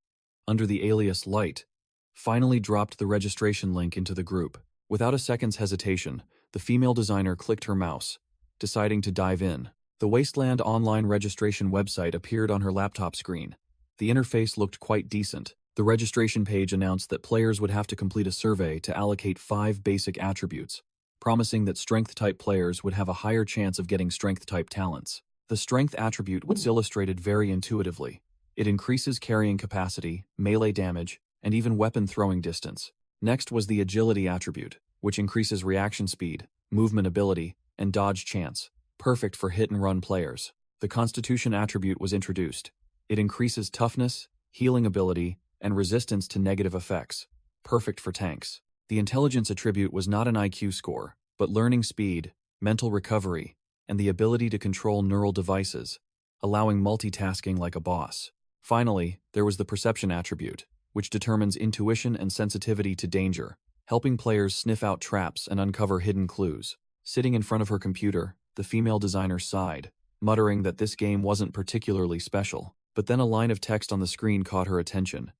under the alias Light, finally dropped the registration link into the group. Without a second's hesitation, the female designer clicked her mouse, deciding to dive in. The Wasteland Online registration website appeared on her laptop screen. The interface looked quite decent, The registration page announced that players would have to complete a survey to allocate 5 basic attributes, promising that strength-type players would have a higher chance of getting strength-type talents. The strength attribute was illustrated very intuitively. It increases carrying capacity, melee damage, and even weapon throwing distance. Next was the agility attribute, which increases reaction speed, movement ability, and dodge chance, perfect for hit-and-run players. The constitution attribute was introduced. It increases toughness, healing ability, and resistance to negative effects, perfect for tanks. The intelligence attribute was not an IQ score, but learning speed, mental recovery, and the ability to control neural devices, allowing multitasking like a boss. Finally, there was the perception attribute, which determines intuition and sensitivity to danger, helping players sniff out traps and uncover hidden clues. Sitting in front of her computer, the female designer sighed, muttering that this game wasn't particularly special. But then a line of text on the screen caught her attention,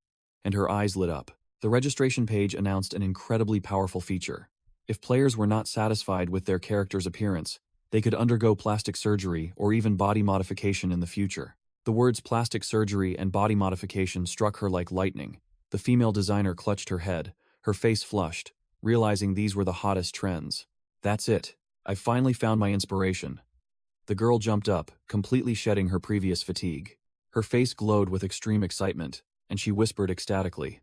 and her eyes lit up. The registration page announced an incredibly powerful feature. If players were not satisfied with their character's appearance, they could undergo plastic surgery or even body modification in the future. The words plastic surgery and body modification struck her like lightning. The female designer clutched her head, her face flushed, realizing these were the hottest trends. That's it. I've finally found my inspiration. The girl jumped up, completely shedding her previous fatigue. Her face glowed with extreme excitement, and she whispered ecstatically,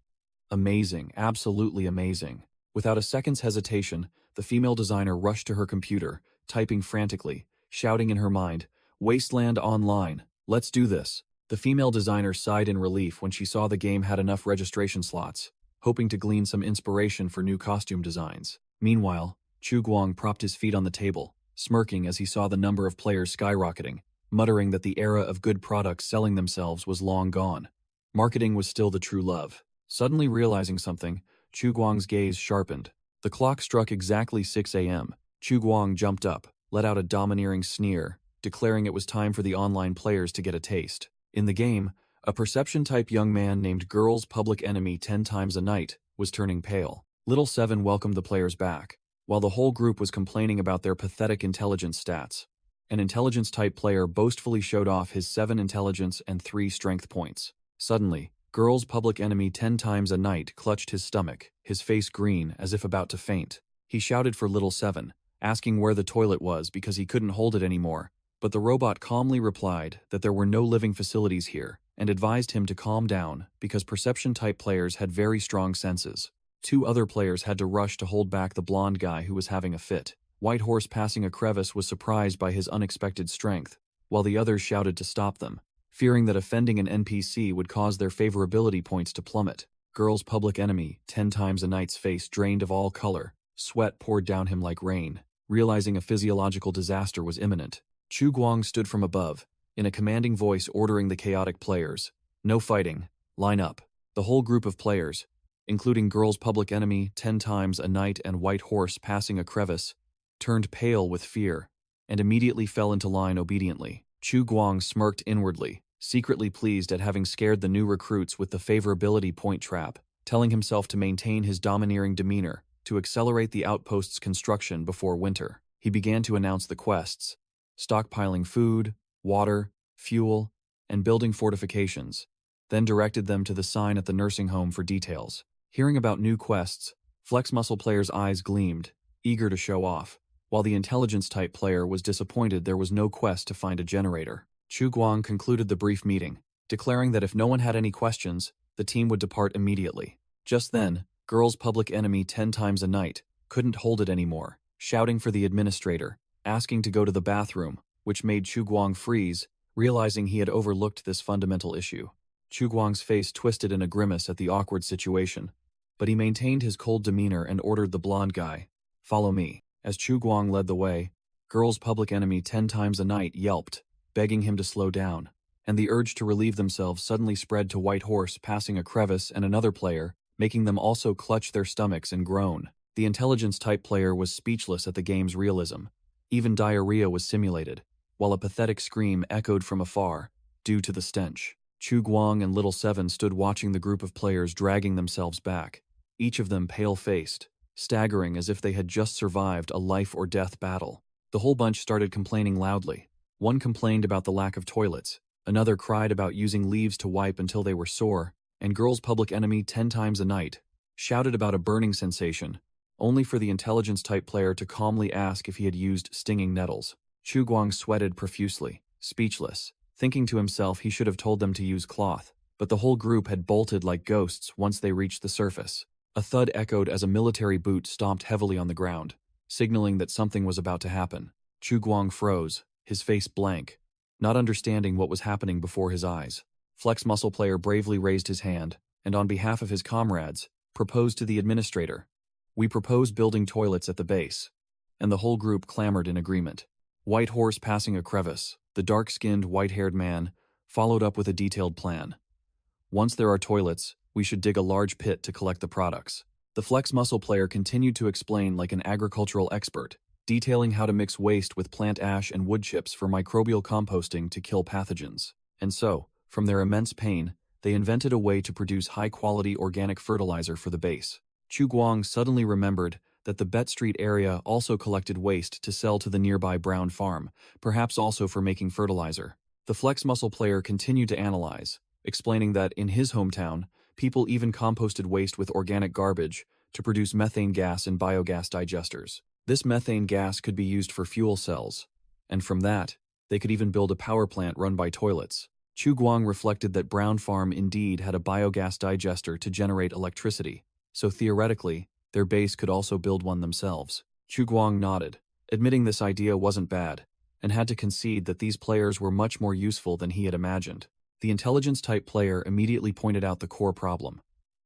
"Amazing, absolutely amazing." Without a second's hesitation, the female designer rushed to her computer, typing frantically, shouting in her mind, "Wasteland Online, let's do this." The female designer sighed in relief when she saw the game had enough registration slots, hoping to glean some inspiration for new costume designs. Meanwhile, Chu Guang propped his feet on the table, smirking as he saw the number of players skyrocketing, muttering that the era of good products selling themselves was long gone. Marketing was still the true love. Suddenly realizing something, Chu Guang's gaze sharpened. The clock struck exactly 6 a.m. Chu Guang jumped up, let out a domineering sneer, declaring it was time for the online players to get a taste. In the game, a perception-type young man named Girl's Public Enemy 10 times a night was turning pale. Little Seven welcomed the players back, while the whole group was complaining about their pathetic intelligence stats. An intelligence-type player boastfully showed off his 7 intelligence and 3 strength points. Suddenly, Girl's Public Enemy 10 times a night clutched his stomach, his face green as if about to faint. He shouted for Little Seven, asking where the toilet was because he couldn't hold it anymore, but the robot calmly replied that there were no living facilities here and advised him to calm down because perception-type players had very strong senses. 2 other players had to rush to hold back the blonde guy who was having a fit. White Horse passing a crevice was surprised by his unexpected strength, while the others shouted to stop them, fearing that offending an NPC would cause their favorability points to plummet. Girl's Public Enemy 10 times a night's face drained of all color, sweat poured down him like rain. Realizing a physiological disaster was imminent, Chu Guang stood from above, in a commanding voice ordering the chaotic players, "No fighting, line up." The whole group of players, including Girl's Public Enemy 10 times a night and White Horse passing a crevice, turned pale with fear, and immediately fell into line obediently. Chu Guang smirked inwardly, secretly pleased at having scared the new recruits with the favorability point trap, telling himself to maintain his domineering demeanor, to accelerate the outpost's construction before winter. He began to announce the quests, stockpiling food, water, fuel, and building fortifications, then directed them to the sign at the nursing home for details. Hearing about new quests, Flex Muscle players' eyes gleamed, eager to show off, while the intelligence-type player was disappointed there was no quest to find a generator. Chu Guang concluded the brief meeting, declaring that if no one had any questions, the team would depart immediately. Just then, Girl's Public Enemy 10 times a night couldn't hold it anymore, shouting for the administrator, asking to go to the bathroom, which made Chu Guang freeze, realizing he had overlooked this fundamental issue. Chu Guang's face twisted in a grimace at the awkward situation, but he maintained his cold demeanor and ordered the blonde guy, "Follow me." As Chu Guang led the way, Girl's Public Enemy 10 times a night yelped, begging him to slow down, and the urge to relieve themselves suddenly spread to White Horse passing a crevice and another player, making them also clutch their stomachs and groan. The intelligence-type player was speechless at the game's realism. Even diarrhea was simulated, while a pathetic scream echoed from afar, due to the stench. Chu Guang and Little Seven stood watching the group of players dragging themselves back, each of them pale-faced, staggering as if they had just survived a life-or-death battle. The whole bunch started complaining loudly. One complained about the lack of toilets, another cried about using leaves to wipe until they were sore, and girl's public enemy 10 times a night, shouted about a burning sensation, only for the intelligence-type player to calmly ask if he had used stinging nettles. Chu Guang sweated profusely, speechless, thinking to himself he should have told them to use cloth, but the whole group had bolted like ghosts once they reached the surface. A thud echoed as a military boot stomped heavily on the ground, signaling that something was about to happen. Chu Guang froze, his face blank, not understanding what was happening before his eyes. Flex Muscle Player bravely raised his hand, and on behalf of his comrades, proposed to the administrator. "We propose building toilets at the base." And the whole group clamored in agreement. White Horse passing a crevice, the dark-skinned, white-haired man followed up with a detailed plan. "Once there are toilets, we should dig a large pit to collect the products." The Flex Muscle Player continued to explain like an agricultural expert, detailing how to mix waste with plant ash and wood chips for microbial composting to kill pathogens. And so, from their immense pain, they invented a way to produce high-quality organic fertilizer for the base. Chu Guang suddenly remembered that the Bet Street area also collected waste to sell to the nearby Brown Farm, perhaps also for making fertilizer. The Flex Muscle Player continued to analyze, explaining that in his hometown, people even composted waste with organic garbage to produce methane gas in biogas digesters. This methane gas could be used for fuel cells, and from that, they could even build a power plant run by toilets. Chu Guang reflected that Brown Farm indeed had a biogas digester to generate electricity, so theoretically, their base could also build one themselves. Chu Guang nodded, admitting this idea wasn't bad, and had to concede that these players were much more useful than he had imagined. The intelligence-type player immediately pointed out the core problem.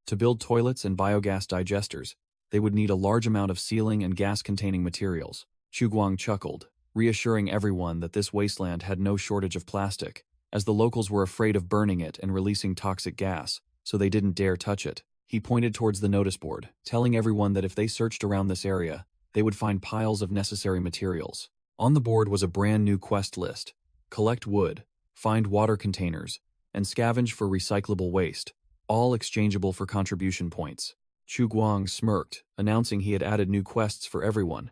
To build toilets and biogas digesters, they would need a large amount of sealing and gas-containing materials. Chu Guang chuckled, reassuring everyone that this wasteland had no shortage of plastic, as the locals were afraid of burning it and releasing toxic gas, so they didn't dare touch it. He pointed towards the notice board, telling everyone that if they searched around this area, they would find piles of necessary materials. On the board was a brand new quest list: collect wood, find water containers, and scavenge for recyclable waste, all exchangeable for contribution points. Chu Guang smirked, announcing he had added new quests for everyone.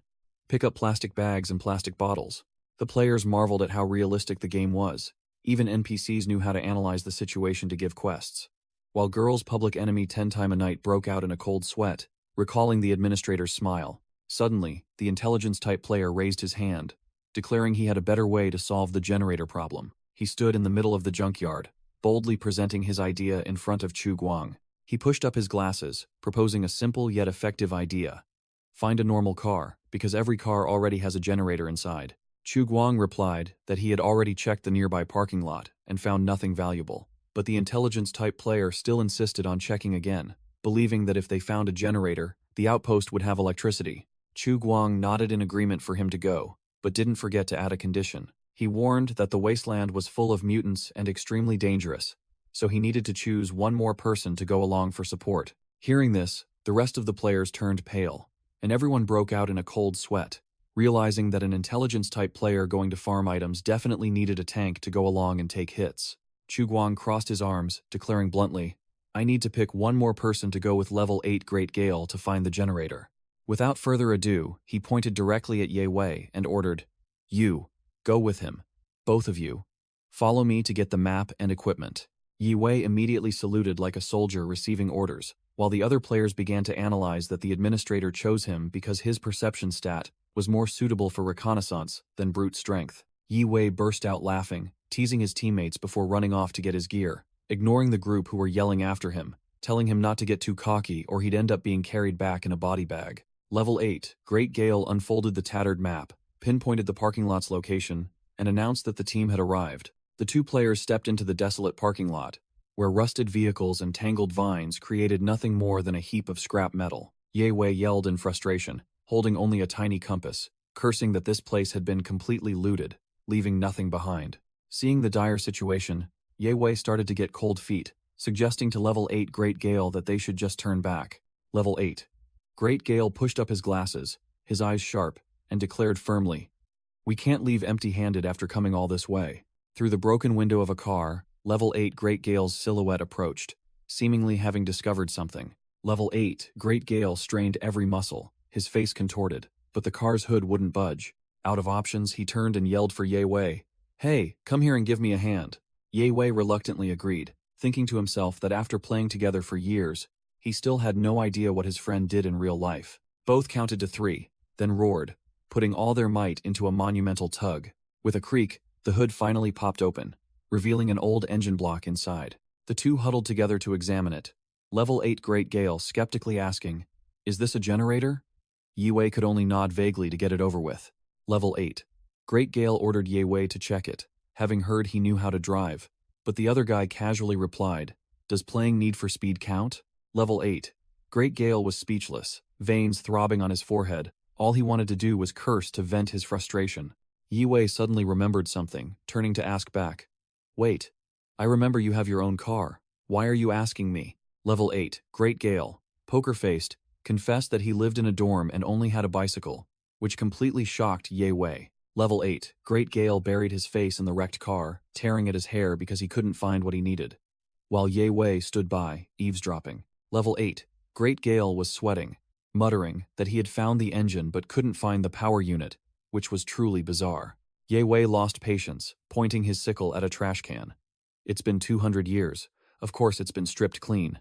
Pick up plastic bags and plastic bottles. The players marveled at how realistic the game was. Even NPCs knew how to analyze the situation to give quests. While girl's public enemy 10 times a night broke out in a cold sweat, recalling the administrator's smile. Suddenly, the intelligence-type player raised his hand, declaring he had a better way to solve the generator problem. He stood in the middle of the junkyard, boldly presenting his idea in front of Chu Guang. He pushed up his glasses, proposing a simple yet effective idea. Find a normal car, because every car already has a generator inside. Chu Guang replied that he had already checked the nearby parking lot and found nothing valuable. But the intelligence-type player still insisted on checking again, believing that if they found a generator, the outpost would have electricity. Chu Guang nodded in agreement for him to go, but didn't forget to add a condition. He warned that the wasteland was full of mutants and extremely dangerous, so he needed to choose one more person to go along for support. Hearing this, the rest of the players turned pale, and everyone broke out in a cold sweat, realizing that an intelligence-type player going to farm items definitely needed a tank to go along and take hits. Chu Guang crossed his arms, declaring bluntly, "I need to pick one more person to go with level 8 Great Gale to find the generator." Without further ado, he pointed directly at Ye Wei and ordered, "You, go with him. Both of you. Follow me to get the map and equipment." Ye Wei immediately saluted like a soldier receiving orders, while the other players began to analyze that the administrator chose him because his perception stat was more suitable for reconnaissance than brute strength. Ye Wei burst out laughing, teasing his teammates before running off to get his gear, ignoring the group who were yelling after him, telling him not to get too cocky or he'd end up being carried back in a body bag. Level 8, Great Gale unfolded the tattered map, pinpointed the parking lot's location, and announced that the team had arrived. The two players stepped into the desolate parking lot, where rusted vehicles and tangled vines created nothing more than a heap of scrap metal. Ye Wei yelled in frustration, holding only a tiny compass, cursing that this place had been completely looted, leaving nothing behind. Seeing the dire situation, Ye Wei started to get cold feet, suggesting to Level 8 Great Gale that they should just turn back. Level 8. Great Gale pushed up his glasses, his eyes sharp, and declared firmly, "We can't leave empty-handed after coming all this way." Through the broken window of a car, Level 8 Great Gale's silhouette approached, seemingly having discovered something. Level 8 Great Gale strained every muscle, his face contorted, but the car's hood wouldn't budge. Out of options, he turned and yelled for Ye Wei. "Hey, come here and give me a hand." Ye Wei reluctantly agreed, thinking to himself that after playing together for years, he still had no idea what his friend did in real life. Both counted to 3, then roared, putting all their might into a monumental tug. With a creak, the hood finally popped open, revealing an old engine block inside. The two huddled together to examine it. Level 8 Great Gale skeptically asking, "Is this a generator?" Yi could only nod vaguely to get it over with. Level 8. Great Gale ordered Yi to check it, having heard he knew how to drive, but the other guy casually replied, "Does playing Need for Speed count?" Level 8. Great Gale was speechless, veins throbbing on his forehead. All he wanted to do was curse to vent his frustration. Yi suddenly remembered something, turning to ask back, "Wait, I remember you have your own car. Why are you asking me?" Level 8. Great Gale, poker-faced, confessed that he lived in a dorm and only had a bicycle, which completely shocked Yi. Level 8. Great Gale buried his face in the wrecked car, tearing at his hair because he couldn't find what he needed, while Yi stood by, eavesdropping. Level 8. Great Gale was sweating, muttering that he had found the engine but couldn't find the power unit, which was truly bizarre. Yi lost patience, pointing his sickle at a trash can. "It's been 200 years. Of course it's been stripped clean.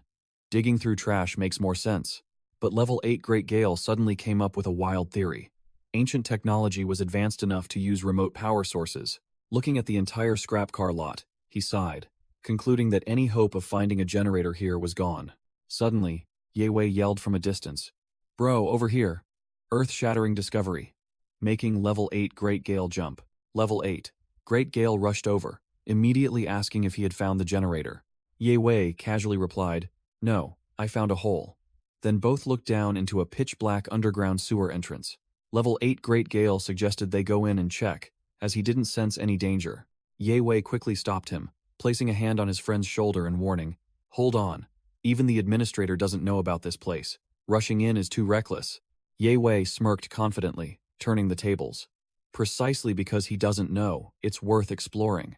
Digging through trash makes more sense." But Level 8 Great Gale suddenly came up with a wild theory. Ancient technology was advanced enough to use remote power sources. Looking at the entire scrap car lot, he sighed, concluding that any hope of finding a generator here was gone. Suddenly, Yi yelled from a distance, "Bro, over here. Earth-shattering discovery." Making Level 8 Great Gale jump. Level 8. Great Gale rushed over, immediately asking if he had found the generator. Yi casually replied, "No, I found a hole." Then both looked down into a pitch-black underground sewer entrance. Level 8 Great Gale suggested they go in and check, as he didn't sense any danger. Yi quickly stopped him, placing a hand on his friend's shoulder and warning, "Hold on. Even the administrator doesn't know about this place. Rushing in is too reckless." Yi smirked confidently, turning the tables. "Precisely because he doesn't know, it's worth exploring.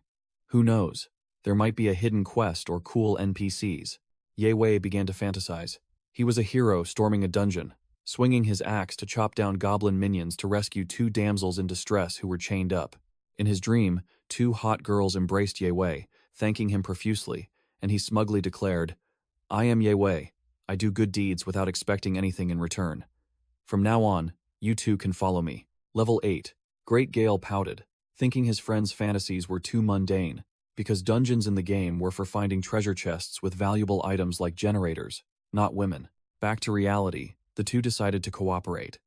Who knows? There might be a hidden quest or cool NPCs." Yi began to fantasize. He was a hero storming a dungeon, swinging his axe to chop down goblin minions to rescue 2 damsels in distress who were chained up. In his dream, 2 hot girls embraced Yi, thanking him profusely, and he smugly declared, "I am Yi. I do good deeds without expecting anything in return. From now on, you 2 can follow me." Level 8. Great Gale pouted, thinking his friend's fantasies were too mundane, because dungeons in the game were for finding treasure chests with valuable items like generators, not women. Back to reality, the two decided to cooperate.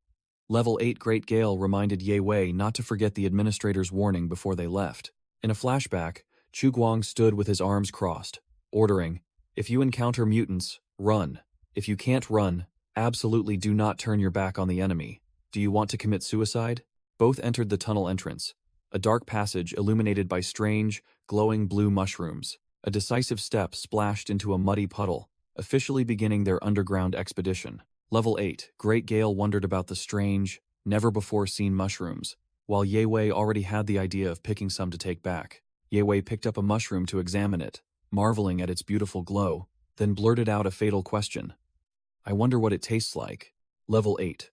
Level 8 Great Gale reminded Yi not to forget the administrator's warning before they left. In a flashback, Chu Guang stood with his arms crossed, ordering, "If you encounter mutants, run. If you can't run, absolutely do not turn your back on the enemy. Do you want to commit suicide?" Both entered the tunnel entrance, a dark passage illuminated by strange, glowing blue mushrooms. A decisive step splashed into a muddy puddle, officially beginning their underground expedition. Level 8 Great Gale wondered about the strange, never-before-seen mushrooms, while Yi already had the idea of picking some to take back. Yi picked up a mushroom to examine it, marveling at its beautiful glow, then blurted out a fatal question. "I wonder what it tastes like." Level 8.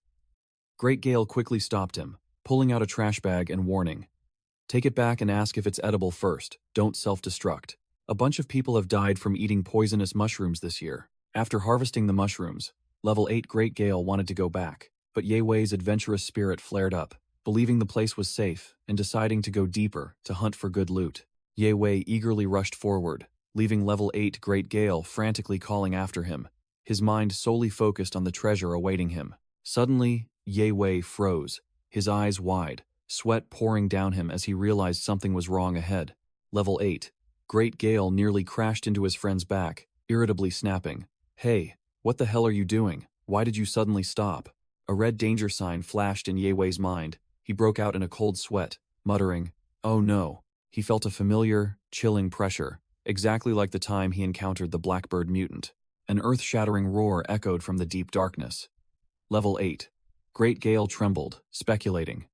Great Gale quickly stopped him, pulling out a trash bag and warning, "Take it back and ask if it's edible first, don't self-destruct. A bunch of people have died from eating poisonous mushrooms this year." After harvesting the mushrooms, Level 8 Great Gale wanted to go back, but Yi's adventurous spirit flared up, believing the place was safe and deciding to go deeper to hunt for good loot. Yi eagerly rushed forward, leaving Level 8 Great Gale frantically calling after him, his mind solely focused on the treasure awaiting him. Suddenly, Yi froze, his eyes wide, sweat pouring down him as he realized something was wrong ahead. Level 8. Great Gale nearly crashed into his friend's back, irritably snapping, "Hey, what the hell are you doing? Why did you suddenly stop?" A red danger sign flashed in Yi's mind. He broke out in a cold sweat, muttering, "Oh no." He felt a familiar, chilling pressure, exactly like the time he encountered the Blackbird mutant. An earth-shattering roar echoed from the deep darkness. Level 8. Great Gale trembled, speculating,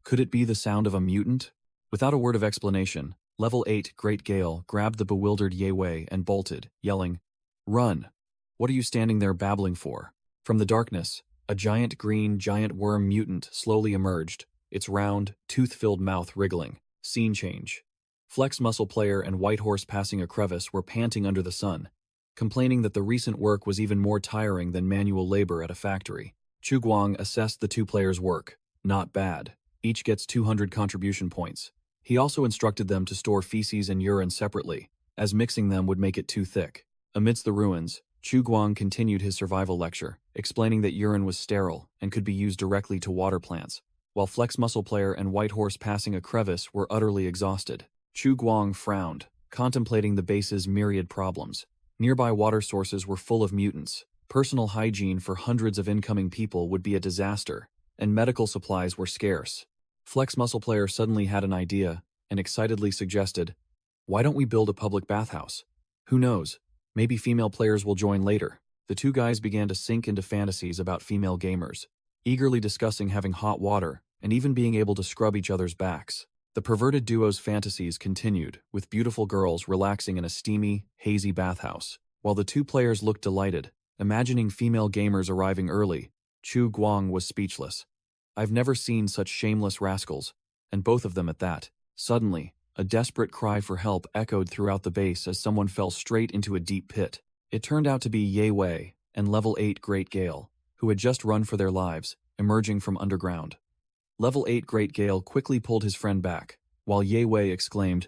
could it be the sound of a mutant? Without a word of explanation, Level 8 Great Gale grabbed the bewildered Yi and bolted, yelling, "Run! What are you standing there babbling for?" From the darkness, a giant green giant worm mutant slowly emerged, its round, tooth-filled mouth wriggling. Scene change. Flex Muscle Player and White Horse Passing a Crevice were panting under the sun, complaining that the recent work was even more tiring than manual labor at a factory. Chu Guang assessed the two players' work. Not bad. Each gets 200 contribution points. He also instructed them to store feces and urine separately, as mixing them would make it too thick. Amidst the ruins, Chu Guang continued his survival lecture, explaining that urine was sterile and could be used directly to water plants, while Flex Muscle Player and White Horse Passing a Crevice were utterly exhausted. Chu Guang frowned, contemplating the base's myriad problems. Nearby water sources were full of mutants. Personal hygiene for hundreds of incoming people would be a disaster, and medical supplies were scarce. Flex Muscle Player suddenly had an idea and excitedly suggested, "Why don't we build a public bathhouse? Who knows? Maybe female players will join later." The two guys began to sink into fantasies about female gamers, eagerly discussing having hot water and even being able to scrub each other's backs. The perverted duo's fantasies continued, with beautiful girls relaxing in a steamy, hazy bathhouse. While the two players looked delighted, imagining female gamers arriving early, Chu Guang was speechless. "I've never seen such shameless rascals, and both of them at that." Suddenly, a desperate cry for help echoed throughout the base as someone fell straight into a deep pit. It turned out to be Ye Wei and Level 8 Great Gale, who had just run for their lives, emerging from underground. Level 8 Great Gale quickly pulled his friend back, while Ye Wei exclaimed,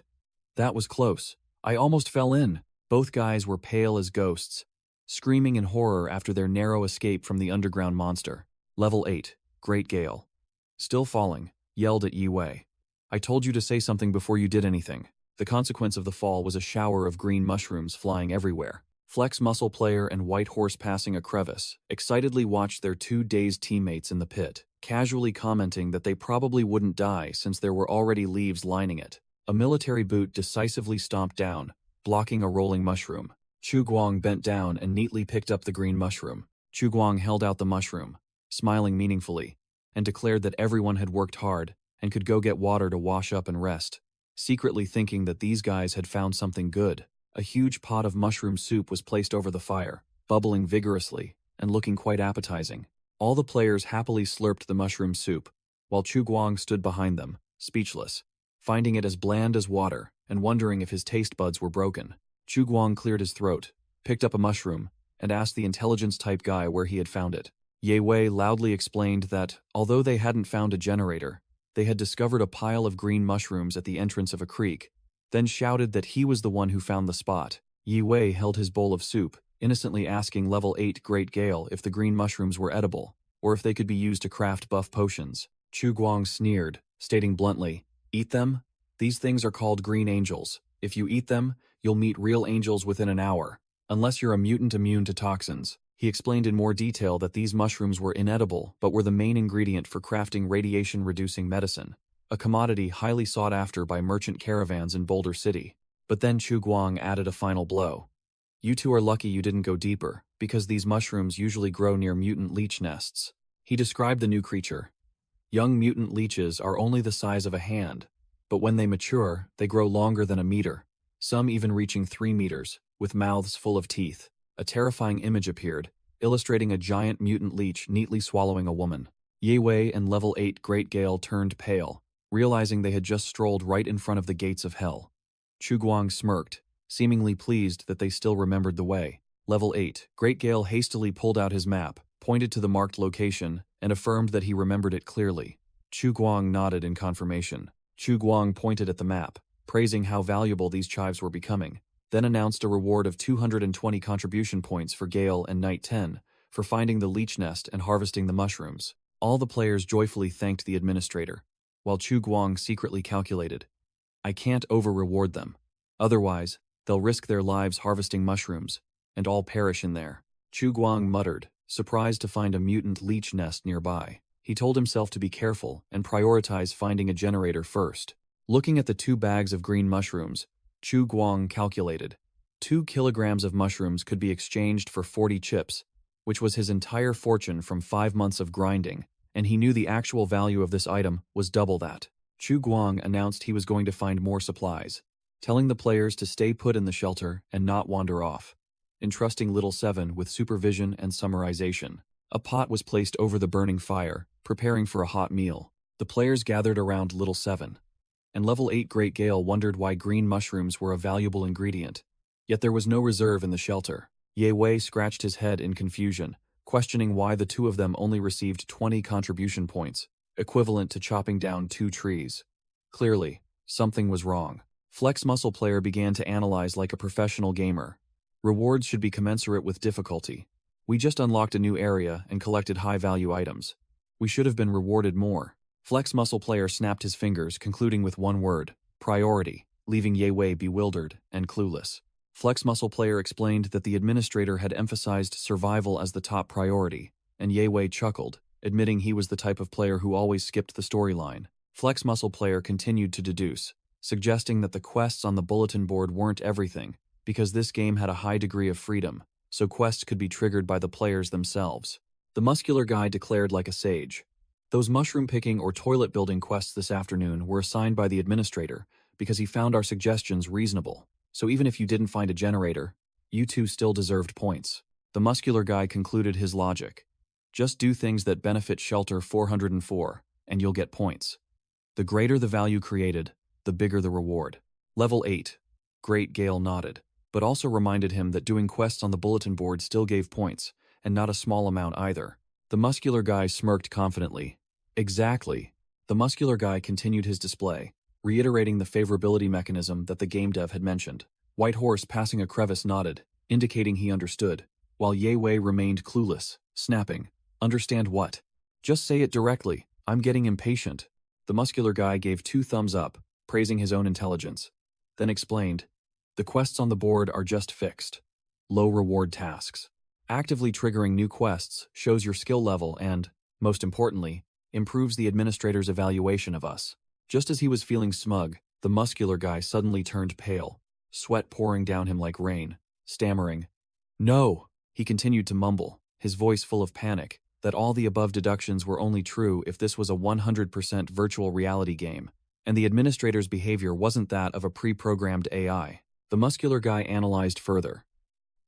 "That was close. I almost fell in." Both guys were pale as ghosts, screaming in horror after their narrow escape from the underground monster. Level 8 Great Gale, still falling, yelled at Ye Wei, "I told you to say something before you did anything." The consequence of the fall was a shower of green mushrooms flying everywhere. Flex Muscle Player and White Horse Passing a Crevice excitedly watched their two dazed teammates in the pit, casually commenting that they probably wouldn't die since there were already leaves lining it. A military boot decisively stomped down, blocking a rolling mushroom. Chu Guang bent down and neatly picked up the green mushroom. Chu Guang held out the mushroom, smiling meaningfully, and declared that everyone had worked hard and could go get water to wash up and rest. Secretly thinking that these guys had found something good, a huge pot of mushroom soup was placed over the fire, bubbling vigorously and looking quite appetizing. All the players happily slurped the mushroom soup, while Chu Guang stood behind them, speechless, finding it as bland as water and wondering if his taste buds were broken. Chu Guang cleared his throat, picked up a mushroom, and asked the intelligence-type guy where he had found it. Ye Wei loudly explained that, although they hadn't found a generator, they had discovered a pile of green mushrooms at the entrance of a creek, then shouted that he was the one who found the spot. Ye Wei held his bowl of soup, innocently asking Level 8 Great Gale if the green mushrooms were edible, or if they could be used to craft buff potions. Chu Guang sneered, stating bluntly, "Eat them? These things are called green angels. If you eat them, you'll meet real angels within an hour, unless you're a mutant immune to toxins." He explained in more detail that these mushrooms were inedible but were the main ingredient for crafting radiation-reducing medicine, a commodity highly sought after by merchant caravans in Boulder City. But then Chu Guang added a final blow. "You two are lucky you didn't go deeper, because these mushrooms usually grow near mutant leech nests." He described the new creature. "Young mutant leeches are only the size of a hand, but when they mature, they grow longer than a meter, some even reaching 3 meters, with mouths full of teeth." A terrifying image appeared, illustrating a giant mutant leech neatly swallowing a woman. Ye Wei and Level 8 Great Gale turned pale, realizing they had just strolled right in front of the gates of hell. Chu Guang smirked, seemingly pleased that they still remembered the way. Level 8 Great Gale hastily pulled out his map, pointed to the marked location, and affirmed that he remembered it clearly. Chu Guang nodded in confirmation. Chu Guang pointed at the map, praising how valuable these chives were becoming, then announced a reward of 220 contribution points for Gale and Knight 10 for finding the leech nest and harvesting the mushrooms. All the players joyfully thanked the administrator, while Chu Guang secretly calculated, "I can't over-reward them. Otherwise, they'll risk their lives harvesting mushrooms, and all perish in there." Chu Guang muttered, surprised to find a mutant leech nest nearby. He told himself to be careful and prioritize finding a generator first. Looking at the 2 bags of green mushrooms, Chu Guang calculated. 2 kilograms of mushrooms could be exchanged for 40 chips, which was his entire fortune from 5 months of grinding, and he knew the actual value of this item was double that. Chu Guang announced he was going to find more supplies, telling the players to stay put in the shelter and not wander off, entrusting Little 7 with supervision and summarization. A pot was placed over the burning fire, preparing for a hot meal. The players gathered around Little 7, and level 8 Great Gale wondered why green mushrooms were a valuable ingredient. Yet there was no reserve in the shelter. Ye Wei scratched his head in confusion, questioning why the two of them only received 20 contribution points, equivalent to chopping down 2 trees. Clearly, something was wrong. Flex Muscle Player began to analyze like a professional gamer. Rewards should be commensurate with difficulty. We just unlocked a new area and collected high-value items. We should have been rewarded more. Flex Muscle Player snapped his fingers, concluding with one word: priority, leaving Ye Wei bewildered and clueless. Flex Muscle Player explained that the administrator had emphasized survival as the top priority, and Ye Wei chuckled, admitting he was the type of player who always skipped the storyline. Flex Muscle Player continued to deduce, suggesting that the quests on the bulletin board weren't everything, because this game had a high degree of freedom, so quests could be triggered by the players themselves. The muscular guy declared like a sage. Those mushroom picking or toilet building quests this afternoon were assigned by the administrator because he found our suggestions reasonable. So even if you didn't find a generator, you two still deserved points. The muscular guy concluded his logic. Just do things that benefit Shelter 404, and you'll get points. The greater the value created, the bigger the reward. Level 8. Great Gale nodded, but also reminded him that doing quests on the bulletin board still gave points, and not a small amount either. The muscular guy smirked confidently. Exactly. The muscular guy continued his display, reiterating the favorability mechanism that the game dev had mentioned. White Horse passing a crevice nodded, indicating he understood, while Ye Wei remained clueless, snapping. Understand what? Just say it directly. I'm getting impatient. The muscular guy gave 2 thumbs up, praising his own intelligence. Then explained, the quests on the board are just fixed. Low reward tasks. Actively triggering new quests shows your skill level and, most importantly, improves the administrator's evaluation of us. Just as he was feeling smug, the muscular guy suddenly turned pale, sweat pouring down him like rain, stammering. No! He continued to mumble, his voice full of panic, that all the above deductions were only true if this was a 100% virtual reality game, and the administrator's behavior wasn't that of a pre-programmed AI. The muscular guy analyzed further.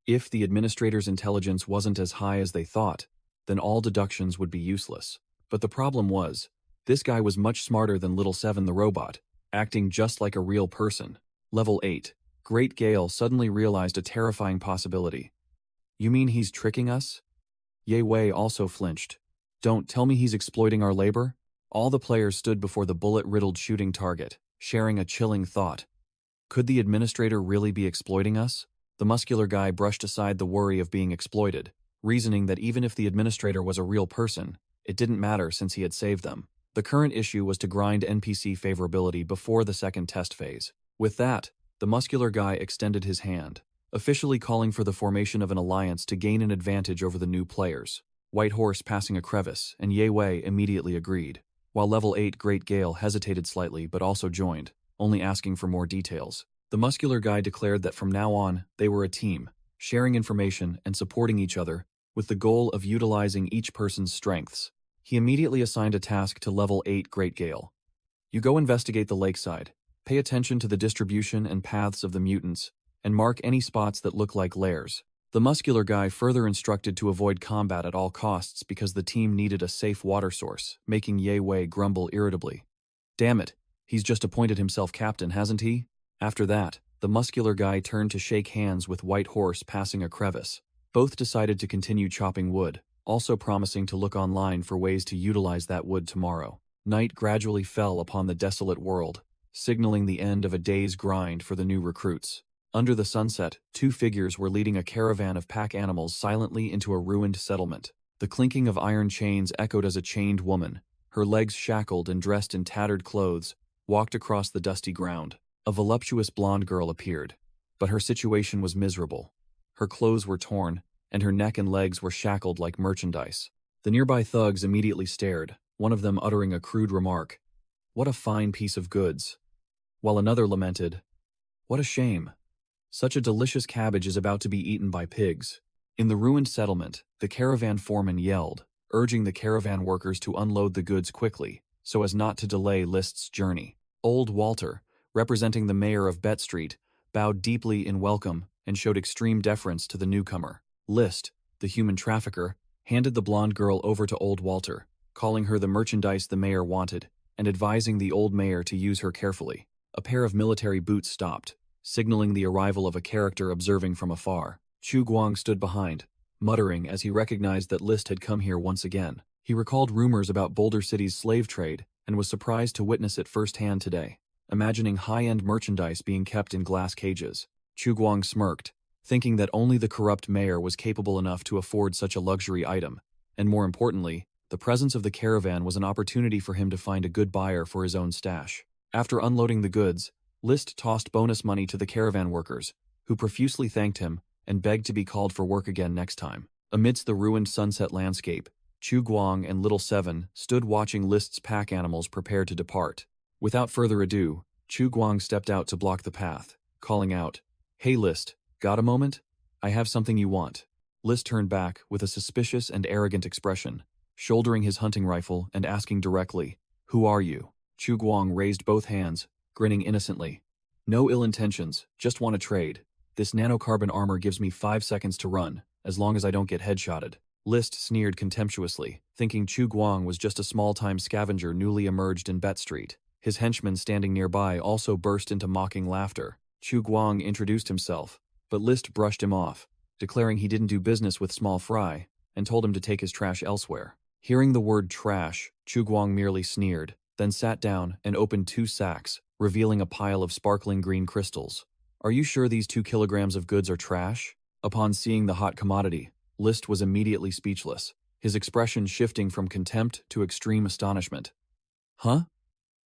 If the administrator's intelligence wasn't as high as they thought, then all deductions would be useless. But the problem was, this guy was much smarter than Little Seven the robot, acting just like a real person. Level 8. Great Gale suddenly realized a terrifying possibility. You mean he's tricking us? Ye Wei also flinched. Don't tell me he's exploiting our labor? All the players stood before the bullet-riddled shooting target, sharing a chilling thought. Could the administrator really be exploiting us? The muscular guy brushed aside the worry of being exploited, reasoning that even if the administrator was a real person, it didn't matter since he had saved them. The current issue was to grind NPC favorability before the second test phase. With that, the muscular guy extended his hand, officially calling for the formation of an alliance to gain an advantage over the new players. White Horse passing a crevice, and Ye Wei immediately agreed, while Level 8 Great Gale hesitated slightly but also joined, only asking for more details. The muscular guy declared that from now on, they were a team, sharing information and supporting each other, with the goal of utilizing each person's strengths. He immediately assigned a task to Level 8 Great Gale. You go investigate the lakeside, pay attention to the distribution and paths of the mutants, and mark any spots that look like lairs. The muscular guy further instructed to avoid combat at all costs because the team needed a safe water source, making Ye Wei grumble irritably. Damn it, he's just appointed himself captain, hasn't he? After that, the muscular guy turned to shake hands with White Horse passing a crevice. Both decided to continue chopping wood, also promising to look online for ways to utilize that wood tomorrow. Night gradually fell upon the desolate world, signaling the end of a day's grind for the new recruits. Under the sunset, 2 figures were leading a caravan of pack animals silently into a ruined settlement. The clinking of iron chains echoed as a chained woman, her legs shackled and dressed in tattered clothes, walked across the dusty ground. A voluptuous blonde girl appeared, but her situation was miserable. Her clothes were torn, and her neck and legs were shackled like merchandise. The nearby thugs immediately stared, one of them uttering a crude remark, "What a fine piece of goods," while another lamented, "What a shame. Such a delicious cabbage is about to be eaten by pigs." In the ruined settlement, the caravan foreman yelled, urging the caravan workers to unload the goods quickly, so as not to delay List's journey. Old Walter, representing the mayor of Bet Street, bowed deeply in welcome and showed extreme deference to the newcomer. List, the human trafficker, handed the blonde girl over to Old Walter, calling her the merchandise the mayor wanted. and advising the old mayor to use her carefully. A pair of military boots stopped, signaling the arrival of a character observing from afar. Chu Guang stood behind, muttering as he recognized that List had come here once again. He recalled rumors about Boulder City's slave trade and was surprised to witness it firsthand today, imagining high-end merchandise being kept in glass cages. Chu Guang smirked, thinking that only the corrupt mayor was capable enough to afford such a luxury item, and more importantly, the presence of the caravan was an opportunity for him to find a good buyer for his own stash. After unloading the goods, List tossed bonus money to the caravan workers, who profusely thanked him and begged to be called for work again next time. Amidst the ruined sunset landscape, Chu Guang and Little Seven stood watching List's pack animals prepare to depart. Without further ado, Chu Guang stepped out to block the path, calling out, "Hey List, got a moment? I have something you want." List turned back with a suspicious and arrogant expression, shouldering his hunting rifle and asking directly, "Who are you?" Chu Guang raised both hands, grinning innocently. "No ill intentions, just want to trade. This nanocarbon armor gives me 5 seconds to run, as long as I don't get headshotted." List sneered contemptuously, thinking Chu Guang was just a small-time scavenger newly emerged in Bet Street. His henchmen standing nearby also burst into mocking laughter. Chu Guang introduced himself, but List brushed him off, declaring he didn't do business with small fry, and told him to take his trash elsewhere. Hearing the word trash, Chu Guang merely sneered, then sat down and opened 2 sacks, revealing a pile of sparkling green crystals. "Are you sure these 2 kilograms of goods are trash?" Upon seeing the hot commodity, List was immediately speechless, his expression shifting from contempt to extreme astonishment. "Huh?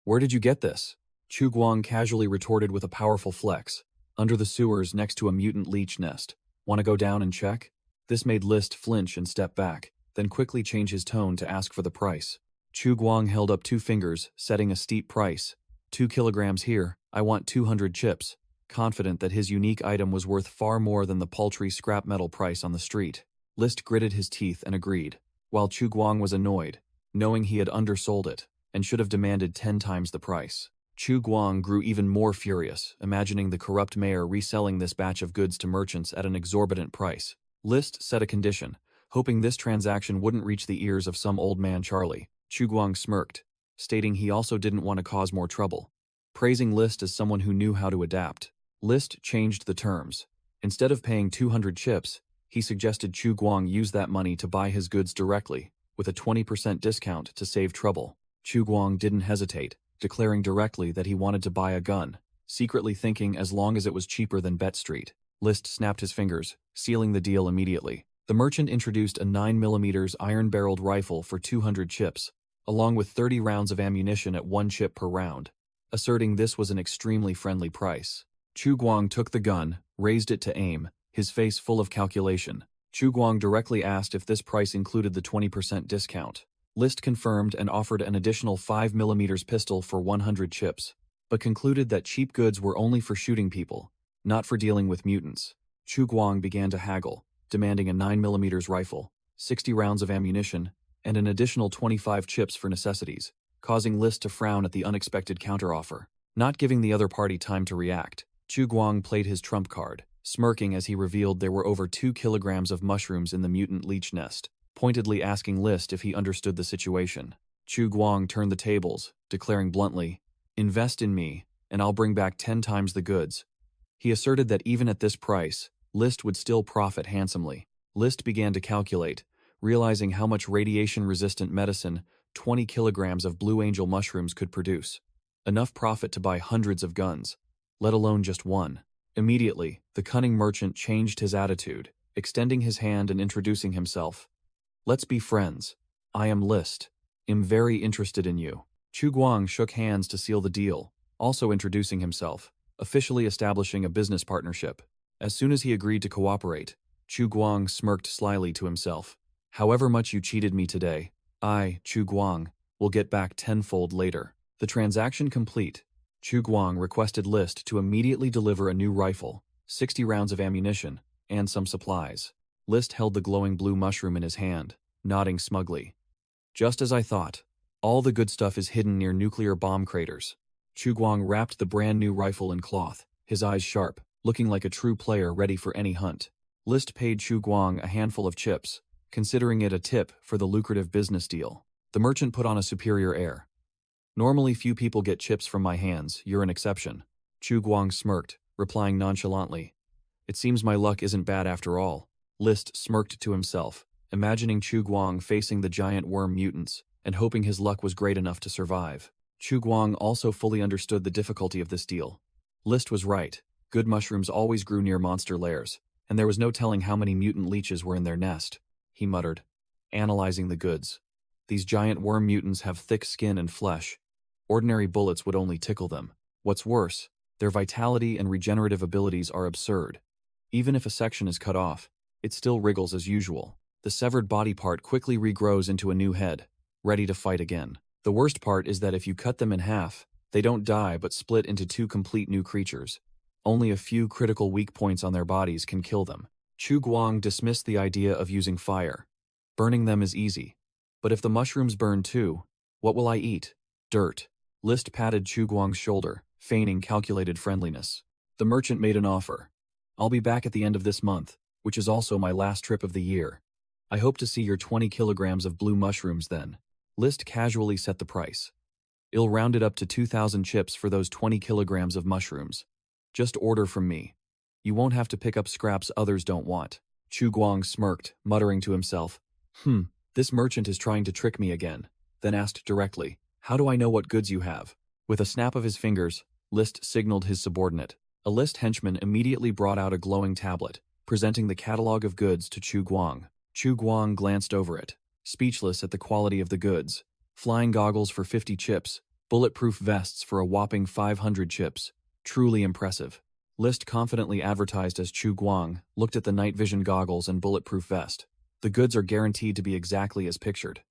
Where did you get this?" Chu Guang casually retorted with a powerful flex. "Under the sewers next to a mutant leech nest. Want to go down and check?" This made List flinch and step back, then quickly change his tone to ask for the price. Chu Guang held up 2 fingers, setting a steep price. 2 kilograms here, I want 200 chips, confident that his unique item was worth far more than the paltry scrap metal price on the street. List gritted his teeth and agreed, while Chu Guang was annoyed, knowing he had undersold it, and should have demanded 10 times the price. Chu Guang grew even more furious, imagining the corrupt mayor reselling this batch of goods to merchants at an exorbitant price. List set a condition, hoping this transaction wouldn't reach the ears of some old man Charlie. Chu Guang smirked, stating he also didn't want to cause more trouble, praising List as someone who knew how to adapt. List changed the terms. Instead of paying 200 chips, he suggested Chu Guang use that money to buy his goods directly, with a 20% discount to save trouble. Chu Guang didn't hesitate, declaring directly that he wanted to buy a gun, secretly thinking as long as it was cheaper than Bet Street. List snapped his fingers, sealing the deal immediately. The merchant introduced a 9mm iron-barreled rifle for 200 chips, along with 30 rounds of ammunition at 1 chip per round, asserting this was an extremely friendly price. Chu Guang took the gun, raised it to aim, his face full of calculation. Chu Guang directly asked if this price included the 20% discount. List confirmed and offered an additional 5mm pistol for 100 chips, but concluded that cheap goods were only for shooting people, not for dealing with mutants. Chu Guang began to haggle, demanding a 9mm rifle, 60 rounds of ammunition, and an additional 25 chips for necessities, causing List to frown at the unexpected counteroffer. Not giving the other party time to react, Chu Guang played his trump card, smirking as he revealed there were over 2 kilograms of mushrooms in the mutant leech nest, pointedly asking List if he understood the situation. Chu Guang turned the tables, declaring bluntly, "Invest in me, and I'll bring back 10 times the goods." He asserted that even at this price, List would still profit handsomely. List began to calculate, realizing how much radiation-resistant medicine 20 kilograms of Blue Angel mushrooms could produce. Enough profit to buy hundreds of guns, let alone just one. Immediately, the cunning merchant changed his attitude, extending his hand and introducing himself. "Let's be friends. I am List. I'm very interested in you." Chu Guang shook hands to seal the deal, also introducing himself, officially establishing a business partnership. As soon as he agreed to cooperate, Chu Guang smirked slyly to himself. "However much you cheated me today, I, Chu Guang, will get back tenfold later." The transaction complete, Chu Guang requested List to immediately deliver a new rifle, 60 rounds of ammunition, and some supplies. List held the glowing blue mushroom in his hand, nodding smugly. "Just as I thought. All the good stuff is hidden near nuclear bomb craters." Chu Guang wrapped the brand new rifle in cloth, his eyes sharp, looking like a true player ready for any hunt. List paid Chu Guang a handful of chips, considering it a tip for the lucrative business deal. The merchant put on a superior air. Normally few people get chips from my hands, you're an exception. Chu Guang smirked, replying nonchalantly. It seems my luck isn't bad after all. List smirked to himself, imagining Chu Guang facing the giant worm mutants, and hoping his luck was great enough to survive. Chu Guang also fully understood the difficulty of this deal. List was right. Good mushrooms always grew near monster lairs, and there was no telling how many mutant leeches were in their nest, he muttered, analyzing the goods. These giant worm mutants have thick skin and flesh. Ordinary bullets would only tickle them. What's worse, their vitality and regenerative abilities are absurd. Even if a section is cut off, it still wriggles as usual. The severed body part quickly regrows into a new head, ready to fight again. The worst part is that if you cut them in half, they don't die but split into two complete new creatures. Only a few critical weak points on their bodies can kill them. Chu Guang dismissed the idea of using fire. Burning them is easy. But if the mushrooms burn too, what will I eat? Dirt. List patted Chu Guang's shoulder, feigning calculated friendliness. The merchant made an offer. I'll be back at the end of this month, which is also my last trip of the year. I hope to see your 20 kilograms of blue mushrooms then. List casually set the price. I'll round it up to 2,000 chips for those 20 kilograms of mushrooms. Just order from me. You won't have to pick up scraps others don't want. Chu Guang smirked, muttering to himself. This merchant is trying to trick me again. Then asked directly, how do I know what goods you have? With a snap of his fingers, List signaled his subordinate. A List henchman immediately brought out a glowing tablet, presenting the catalog of goods to Chu Guang. Chu Guang glanced over it, speechless at the quality of the goods. Flying goggles for 50 chips, bulletproof vests for a whopping 500 chips. Truly impressive. List confidently advertised as Chu Guang looked at the night vision goggles and bulletproof vest. The goods are guaranteed to be exactly as pictured.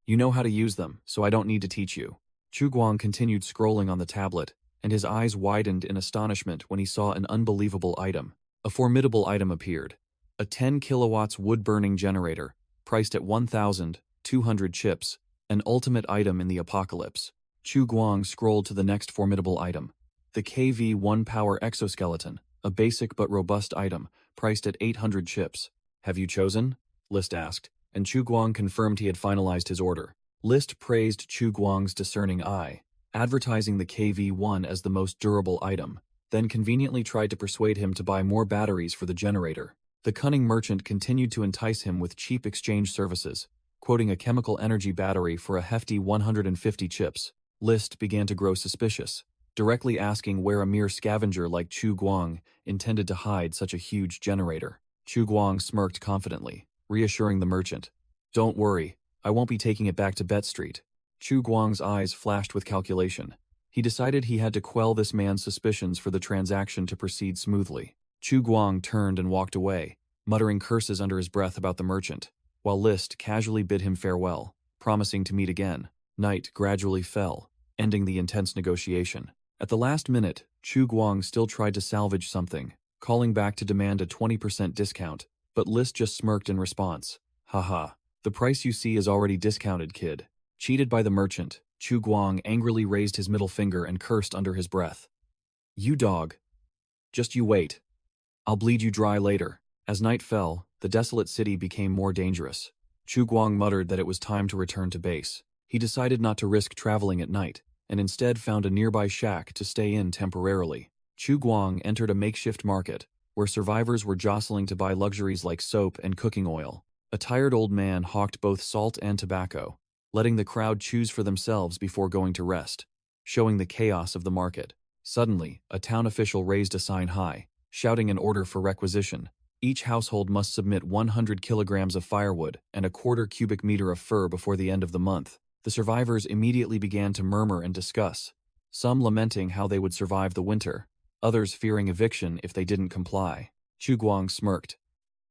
You know how to use them, so I don't need to teach you. Chu Guang continued scrolling on the tablet, and his eyes widened in astonishment when he saw an unbelievable item. A formidable item appeared. A 10 kilowatts wood-burning generator, priced at 1,200 chips, an ultimate item in the apocalypse. Chu Guang scrolled to the next formidable item. The KV-1 Power Exoskeleton, a basic but robust item, priced at 800 chips. Have you chosen? List asked, and Chu Guang confirmed he had finalized his order. List praised Chu Guang's discerning eye, advertising the KV-1 as the most durable item, then conveniently tried to persuade him to buy more batteries for the generator. The cunning merchant continued to entice him with cheap exchange services, quoting a chemical energy battery for a hefty 150 chips. List began to grow suspicious, directly asking where a mere scavenger like Chu Guang intended to hide such a huge generator. Chu Guang smirked confidently, reassuring the merchant. Don't worry, I won't be taking it back to Bet Street. Chu Guang's eyes flashed with calculation. He decided he had to quell this man's suspicions for the transaction to proceed smoothly. Chu Guang turned and walked away, muttering curses under his breath about the merchant, while List casually bid him farewell, promising to meet again. Night gradually fell, ending the intense negotiation. At the last minute, Chu Guang still tried to salvage something, calling back to demand a 20% discount, but List just smirked in response. Haha, the price you see is already discounted, kid. Cheated by the merchant, Chu Guang angrily raised his middle finger and cursed under his breath. You dog. Just you wait. I'll bleed you dry later. As night fell, the desolate city became more dangerous. Chu Guang muttered that it was time to return to base. He decided not to risk traveling at night, and instead found a nearby shack to stay in temporarily. Chu Guang entered a makeshift market, where survivors were jostling to buy luxuries like soap and cooking oil. A tired old man hawked both salt and tobacco, letting the crowd choose for themselves before going to rest, showing the chaos of the market. Suddenly, a town official raised a sign high, shouting an order for requisition. Each household must submit 100 kilograms of firewood and a quarter cubic meter of fur before the end of the month. The survivors immediately began to murmur and discuss, some lamenting how they would survive the winter, others fearing eviction if they didn't comply. Chu Guang smirked,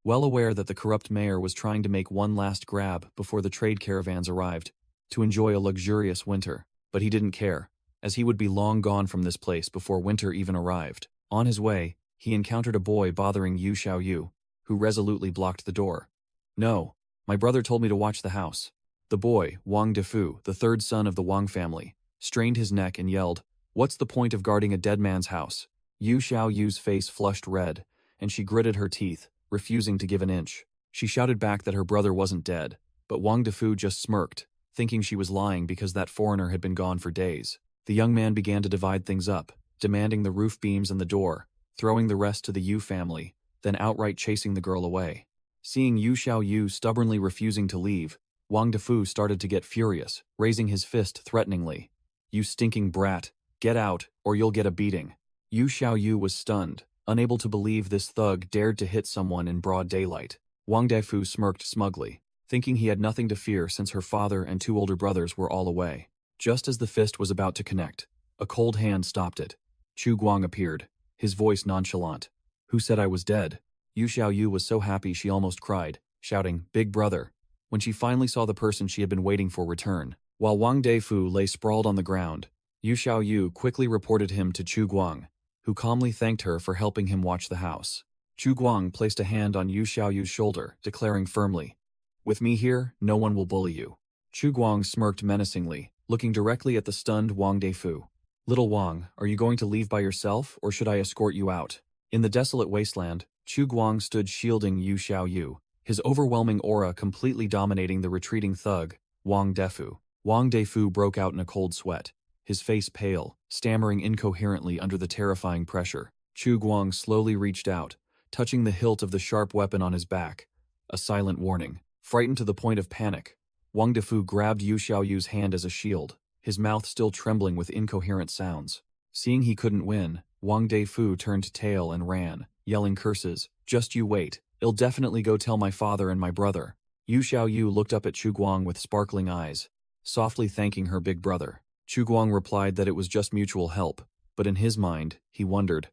well aware that the corrupt mayor was trying to make one last grab before the trade caravans arrived, to enjoy a luxurious winter. But he didn't care, as he would be long gone from this place before winter even arrived. On his way, he encountered a boy bothering Yu Xiao Yu, who resolutely blocked the door. No, my brother told me to watch the house. The boy, Wang Defu, the third son of the Wang family, strained his neck and yelled, "What's the point of guarding a dead man's house?" Yu Xiao Yu's face flushed red, and she gritted her teeth, refusing to give an inch. She shouted back that her brother wasn't dead, but Wang Defu just smirked, thinking she was lying because that foreigner had been gone for days. The young man began to divide things up, demanding the roof beams and the door, throwing the rest to the Yu family, then outright chasing the girl away. Seeing Yu Xiao Yu stubbornly refusing to leave, Wang Defu started to get furious, raising his fist threateningly. "You stinking brat, get out, or you'll get a beating." Yu Xiao Yu was stunned, unable to believe this thug dared to hit someone in broad daylight. Wang Defu smirked smugly, thinking he had nothing to fear since her father and 2 older brothers were all away. Just as the fist was about to connect, a cold hand stopped it. Chu Guang appeared, his voice nonchalant. "Who said I was dead?" Yu Xiao Yu was so happy she almost cried, shouting, "Big brother," when she finally saw the person she had been waiting for return. While Wang Defu lay sprawled on the ground, Yu Xiao Yu quickly reported him to Chu Guang, who calmly thanked her for helping him watch the house. Chu Guang placed a hand on Yu Xiao Yu's shoulder, declaring firmly, "With me here, no one will bully you." Chu Guang smirked menacingly, looking directly at the stunned Wang Defu. "Little Wang, are you going to leave by yourself, or should I escort you out?" In the desolate wasteland, Chu Guang stood shielding Yu Xiao Yu, his overwhelming aura completely dominating the retreating thug, Wang Defu. Wang Defu broke out in a cold sweat, his face pale, stammering incoherently under the terrifying pressure. Chu Guang slowly reached out, touching the hilt of the sharp weapon on his back. A silent warning. Frightened to the point of panic, Wang Defu grabbed Yu Xiao Yu's hand as a shield, his mouth still trembling with incoherent sounds. Seeing he couldn't win, Wang Defu turned tail and ran, yelling curses. "Just you wait, I'll definitely go tell my father and my brother." Yu Xiao Yu looked up at Chu Guang with sparkling eyes, softly thanking her big brother. Chu Guang replied that it was just mutual help, but in his mind, he wondered,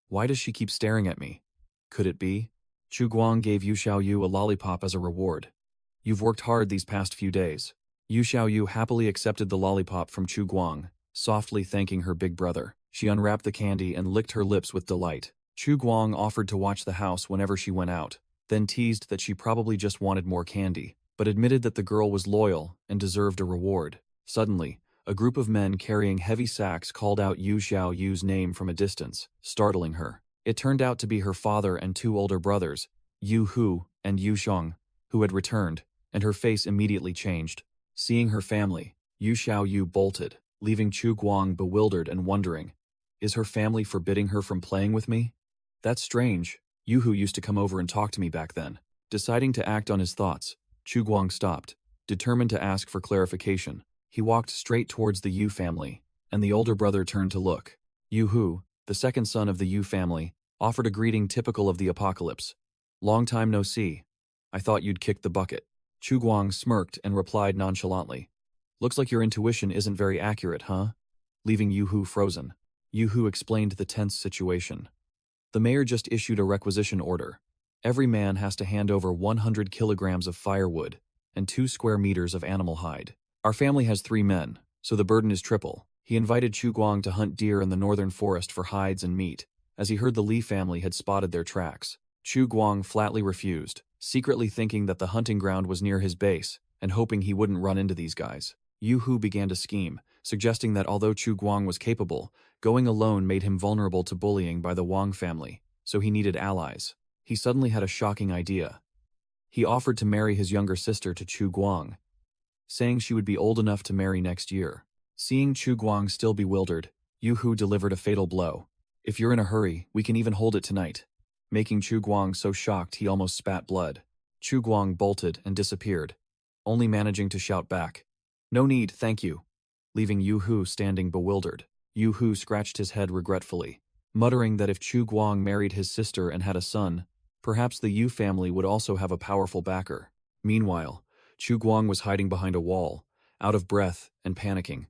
"Why does she keep staring at me? Could it be?" Chu Guang gave Yu Xiao Yu a lollipop as a reward. "You've worked hard these past few days." Yu Xiao Yu happily accepted the lollipop from Chu Guang, softly thanking her big brother. She unwrapped the candy and licked her lips with delight. Chu Guang offered to watch the house whenever she went out, then teased that she probably just wanted more candy, but admitted that the girl was loyal and deserved a reward. Suddenly, a group of men carrying heavy sacks called out Yu Xiao Yu's name from a distance, startling her. It turned out to be her father and 2 older brothers, Yu Hu and Yu Xiong, who had returned, and her face immediately changed. Seeing her family, Yu Xiao Yu bolted, leaving Chu Guang bewildered and wondering, "Is her family forbidding her from playing with me? That's strange. Yu Hu used to come over and talk to me back then." Deciding to act on his thoughts, Chu Guang stopped, determined to ask for clarification. He walked straight towards the Yu family, and the older brother turned to look. Yu Hu, the second son of the Yu family, offered a greeting typical of the apocalypse. "Long time no see. I thought you'd kicked the bucket." Chu Guang smirked and replied nonchalantly, "Looks like your intuition isn't very accurate, huh?" Leaving Yu Hu frozen. Yu Hu explained the tense situation. "The mayor just issued a requisition order. Every man has to hand over 100 kilograms of firewood and 2 square meters of animal hide. Our family has 3 men, so the burden is triple." He invited Chu Guang to hunt deer in the northern forest for hides and meat, as he heard the Li family had spotted their tracks. Chu Guang flatly refused, secretly thinking that the hunting ground was near his base and hoping he wouldn't run into these guys. Yu Hu began to scheme, suggesting that although Chu Guang was capable, going alone made him vulnerable to bullying by the Wang family, so he needed allies. He suddenly had a shocking idea. He offered to marry his younger sister to Chu Guang, saying she would be old enough to marry next year. Seeing Chu Guang still bewildered, Yu Hu delivered a fatal blow. "If you're in a hurry, we can even hold it tonight," making Chu Guang so shocked he almost spat blood. Chu Guang bolted and disappeared, only managing to shout back, "No need, thank you," leaving Yu Hu standing bewildered. Yu Hu scratched his head regretfully, muttering that if Chu Guang married his sister and had a son, perhaps the Yu family would also have a powerful backer. Meanwhile, Chu Guang was hiding behind a wall, out of breath and panicking.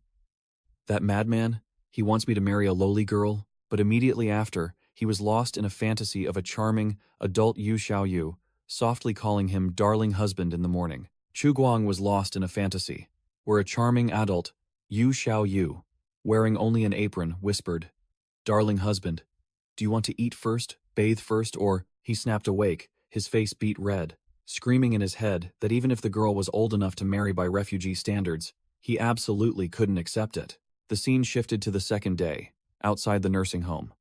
"That madman? He wants me to marry a lowly girl?" But immediately after, he was lost in a fantasy of a charming, adult Yu Xiao Yu, softly calling him darling husband in the morning. Chu Guang was lost in a fantasy, where a charming adult, Yu Xiao Yu, wearing only an apron, whispered, "Darling husband, do you want to eat first, bathe first, or—" He snapped awake, his face beet red, screaming in his head that even if the girl was old enough to marry by refugee standards, he absolutely couldn't accept it. The scene shifted to the second day, outside the nursing home.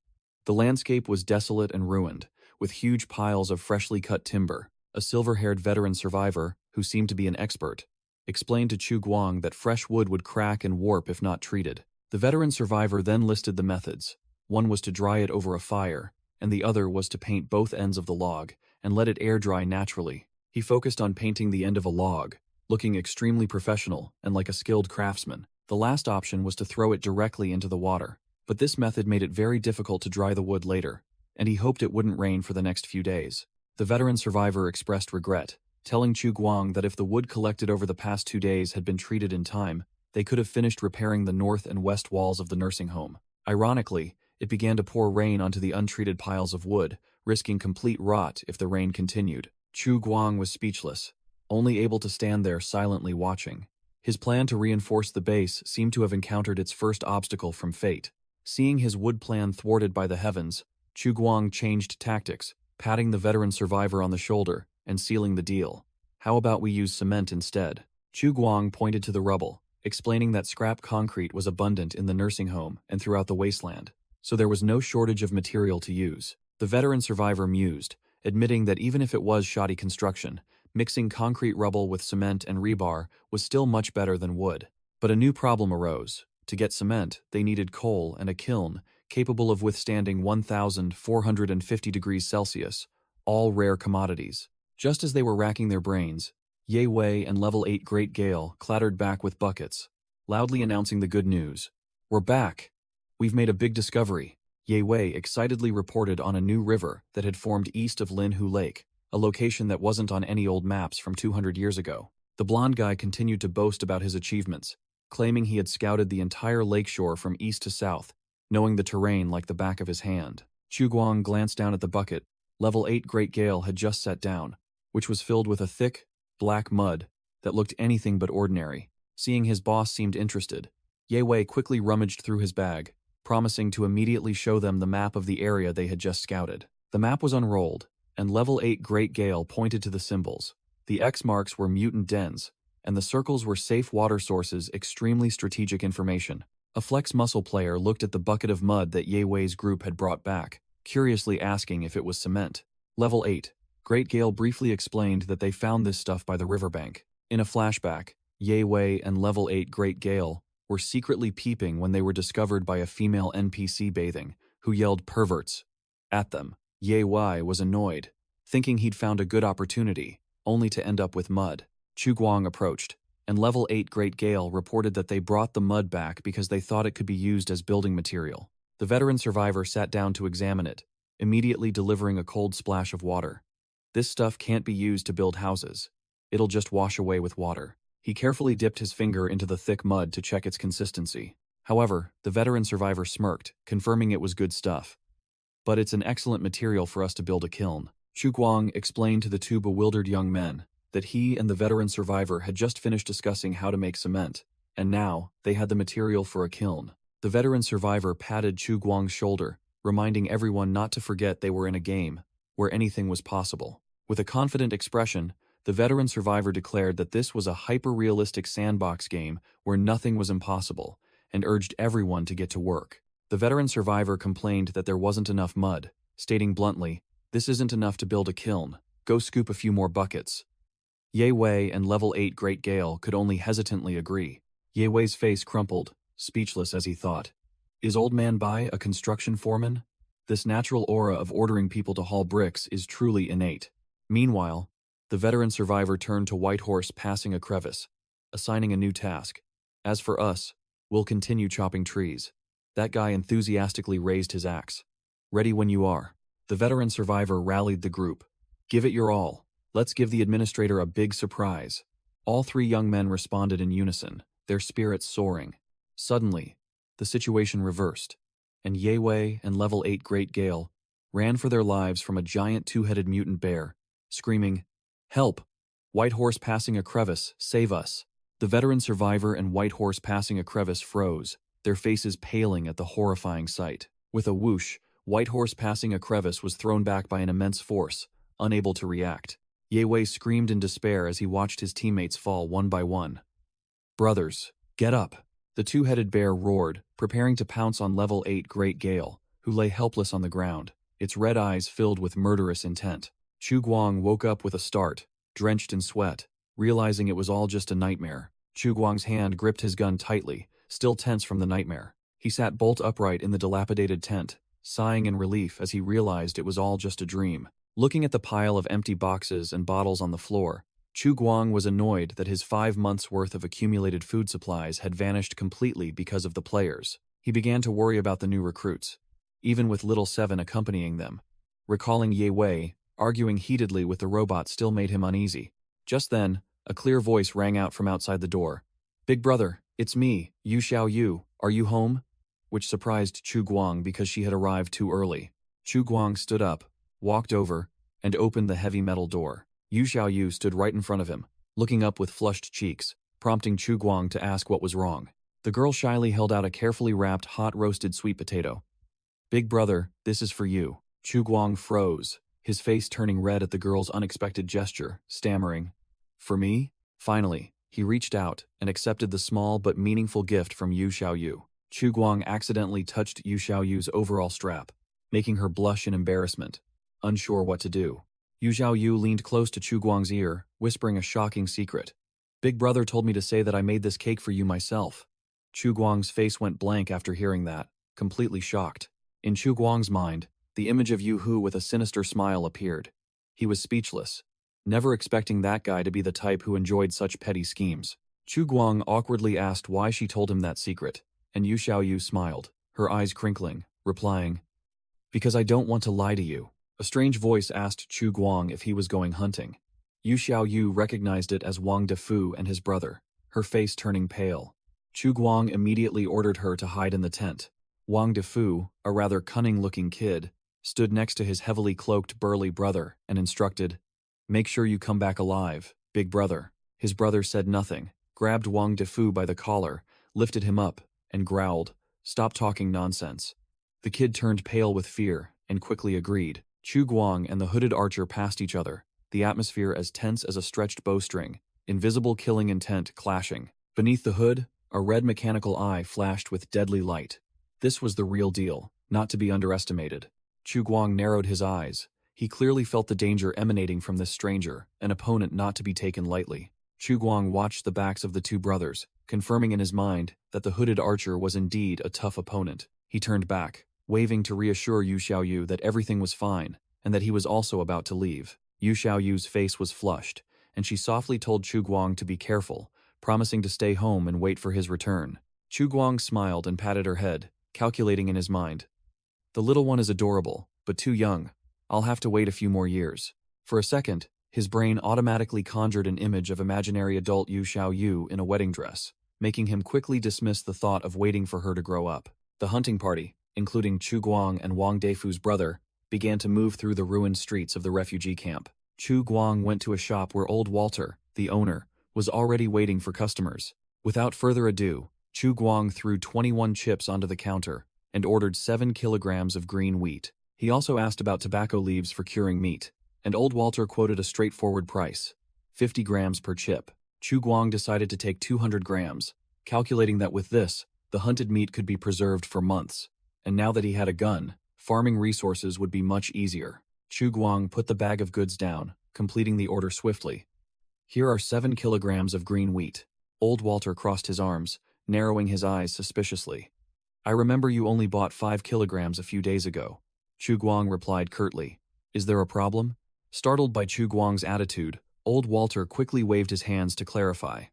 The landscape was desolate and ruined, with huge piles of freshly cut timber. A silver-haired veteran survivor, who seemed to be an expert, explained to Chu Guang that fresh wood would crack and warp if not treated. The veteran survivor then listed the methods. One was to dry it over a fire, and the other was to paint both ends of the log and let it air dry naturally. He focused on painting the end of a log, looking extremely professional and like a skilled craftsman. The last option was to throw it directly into the water, but this method made it very difficult to dry the wood later, and he hoped it wouldn't rain for the next few days. The veteran survivor expressed regret, telling Chu Guang that if the wood collected over the past 2 days had been treated in time, they could have finished repairing the north and west walls of the nursing home. Ironically, it began to pour rain onto the untreated piles of wood, risking complete rot if the rain continued. Chu Guang was speechless, only able to stand there silently watching. His plan to reinforce the base seemed to have encountered its first obstacle from fate. Seeing his wood plan thwarted by the heavens, Chu Guang changed tactics, patting the veteran survivor on the shoulder and sealing the deal. "How about we use cement instead?" Chu Guang pointed to the rubble, explaining that scrap concrete was abundant in the nursing home and throughout the wasteland, so there was no shortage of material to use. The veteran survivor mused, admitting that even if it was shoddy construction, mixing concrete rubble with cement and rebar was still much better than wood. But a new problem arose. To get cement, they needed coal and a kiln capable of withstanding 1,450 degrees Celsius, all rare commodities. Just as they were racking their brains, Ye Wei and Level 8 Great Gale clattered back with buckets, loudly announcing the good news. "We're back! We've made a big discovery." Ye Wei excitedly reported on a new river that had formed east of Lin Hu Lake, a location that wasn't on any old maps from 200 years ago. The blonde guy continued to boast about his achievements, claiming he had scouted the entire lakeshore from east to south, knowing the terrain like the back of his hand. Chu Guang glanced down at the bucket Level 8 Great Gale had just set down, which was filled with a thick, black mud that looked anything but ordinary. Seeing his boss seemed interested, Ye Wei quickly rummaged through his bag, promising to immediately show them the map of the area they had just scouted. The map was unrolled, and Level 8 Great Gale pointed to the symbols. The X marks were mutant dens, and the circles were safe water sources, extremely strategic information. A Flex Muscle player looked at the bucket of mud that Ye Wei's group had brought back, curiously asking if it was cement. Level 8 Great Gale briefly explained that they found this stuff by the riverbank. In a flashback, Ye Wei and Level 8 Great Gale were secretly peeping when they were discovered by a female NPC bathing, who yelled "perverts" at them. Ye Wei was annoyed, thinking he'd found a good opportunity, only to end up with mud. Chu Guang approached, and Level 8 Great Gale reported that they brought the mud back because they thought it could be used as building material. The veteran survivor sat down to examine it, immediately delivering a cold splash of water. "This stuff can't be used to build houses. It'll just wash away with water." He carefully dipped his finger into the thick mud to check its consistency. However, the veteran survivor smirked, confirming it was good stuff. "But it's an excellent material for us to build a kiln." Chu Guang explained to the two bewildered young men that he and the veteran survivor had just finished discussing how to make cement, and now they had the material for a kiln. The veteran survivor patted Chu Guang's shoulder, reminding everyone not to forget they were in a game where anything was possible. With a confident expression, the veteran survivor declared that this was a hyper-realistic sandbox game where nothing was impossible, and urged everyone to get to work. The veteran survivor complained that there wasn't enough mud, stating bluntly, "This isn't enough to build a kiln. Go scoop a few more buckets." Ye Wei and Level 8 Great Gale could only hesitantly agree. Ye Wei's face crumpled, speechless as he thought. Is Old Man Bai a construction foreman? This natural aura of ordering people to haul bricks is truly innate. Meanwhile, the veteran survivor turned to White Horse passing a crevice, assigning a new task. "As for us, we'll continue chopping trees." That guy enthusiastically raised his axe. "Ready when you are." The veteran survivor rallied the group. "Give it your all. Let's give the administrator a big surprise." All three young men responded in unison, their spirits soaring. Suddenly, the situation reversed, and Ye Wei and Level 8 Great Gale ran for their lives from a giant two-headed mutant bear, screaming, "Help! White Horse passing a crevice, save us!" The veteran survivor and White Horse passing a crevice froze, their faces paling at the horrifying sight. With a whoosh, White Horse passing a crevice was thrown back by an immense force, unable to react. Ye Wei screamed in despair as he watched his teammates fall one by one. "Brothers, get up!" The two-headed bear roared, preparing to pounce on Level 8 Great Gale, who lay helpless on the ground, its red eyes filled with murderous intent. Chu Guang woke up with a start, drenched in sweat, Realizing it was all just a nightmare, Chu Guang's hand gripped his gun tightly, still tense from the nightmare. He sat bolt upright in the dilapidated tent, sighing in relief as he realized it was all just a dream. Looking at the pile of empty boxes and bottles on the floor, Chu Guang was annoyed that his 5 months' worth of accumulated food supplies had vanished completely because of the players. He began to worry about the new recruits, even with Little Seven accompanying them. Recalling Ye Wei, arguing heatedly with the robot still made him uneasy. Just then, a clear voice rang out from outside the door. "Big brother, it's me, Yu Xiao Yu, are you home?" Which surprised Chu Guang because she had arrived too early. Chu Guang stood up, walked over, and opened the heavy metal door. Yu Xiao Yu stood right in front of him, looking up with flushed cheeks, prompting Chu Guang to ask what was wrong. The girl shyly held out a carefully wrapped hot roasted sweet potato. "Big brother, this is for you." Chu Guang froze, his face turning red at the girl's unexpected gesture, stammering, "For me?" Finally, he reached out and accepted the small but meaningful gift from Yu Xiao Yu. Chu Guang accidentally touched Yu Xiao Yu's overall strap, making her blush in embarrassment, unsure what to do. Yu Xiao Yu leaned close to Chu Guang's ear, whispering a shocking secret. "Big brother told me to say that I made this cake for you myself." Chu Guang's face went blank after hearing that, completely shocked. In Chu Guang's mind, the image of Yu Hu with a sinister smile appeared. He was speechless, never expecting that guy to be the type who enjoyed such petty schemes. Chu Guang awkwardly asked why she told him that secret, and Yu Xiao Yu smiled, her eyes crinkling, replying, "Because I don't want to lie to you." A strange voice asked Chu Guang if he was going hunting. Yu Xiao Yu recognized it as Wang Defu and his brother, her face turning pale. Chu Guang immediately ordered her to hide in the tent. Wang Defu, a rather cunning-looking kid, stood next to his heavily cloaked burly brother and instructed, "Make sure you come back alive, big brother." His brother said nothing, grabbed Wang Defu by the collar, lifted him up, and growled, "Stop talking nonsense." The kid turned pale with fear and quickly agreed. Chu Guang and the hooded archer passed each other, the atmosphere as tense as a stretched bowstring, invisible killing intent clashing. Beneath the hood, a red mechanical eye flashed with deadly light. This was the real deal, not to be underestimated. Chu Guang narrowed his eyes. He clearly felt the danger emanating from this stranger, an opponent not to be taken lightly. Chu Guang watched the backs of the two brothers, confirming in his mind that the hooded archer was indeed a tough opponent. He turned back, waving to reassure Yu Xiao Yu that everything was fine, and that he was also about to leave. Yu Xiao Yu's face was flushed, and she softly told Chu Guang to be careful, promising to stay home and wait for his return. Chu Guang smiled and patted her head, calculating in his mind, "The little one is adorable, but too young. I'll have to wait a few more years." For a second, his brain automatically conjured an image of imaginary adult Yu Xiao Yu in a wedding dress, making him quickly dismiss the thought of waiting for her to grow up. The hunting party, including Chu Guang and Wang Defu's brother, began to move through the ruined streets of the refugee camp. Chu Guang went to a shop where old Walter, the owner, was already waiting for customers. Without further ado, Chu Guang threw 21 chips onto the counter and ordered 7 kilograms of green wheat. He also asked about tobacco leaves for curing meat, and old Walter quoted a straightforward price, 50 grams per chip. Chu Guang decided to take 200 grams, calculating that with this, the hunted meat could be preserved for months, and now that he had a gun, farming resources would be much easier. Chu Guang put the bag of goods down, completing the order swiftly. "Here are 7 kilograms of green wheat." Old Walter crossed his arms, narrowing his eyes suspiciously. "I remember you only bought 5 kilograms a few days ago." Chu Guang replied curtly, "Is there a problem?" Startled by Chu Guang's attitude, old Walter quickly waved his hands to clarify.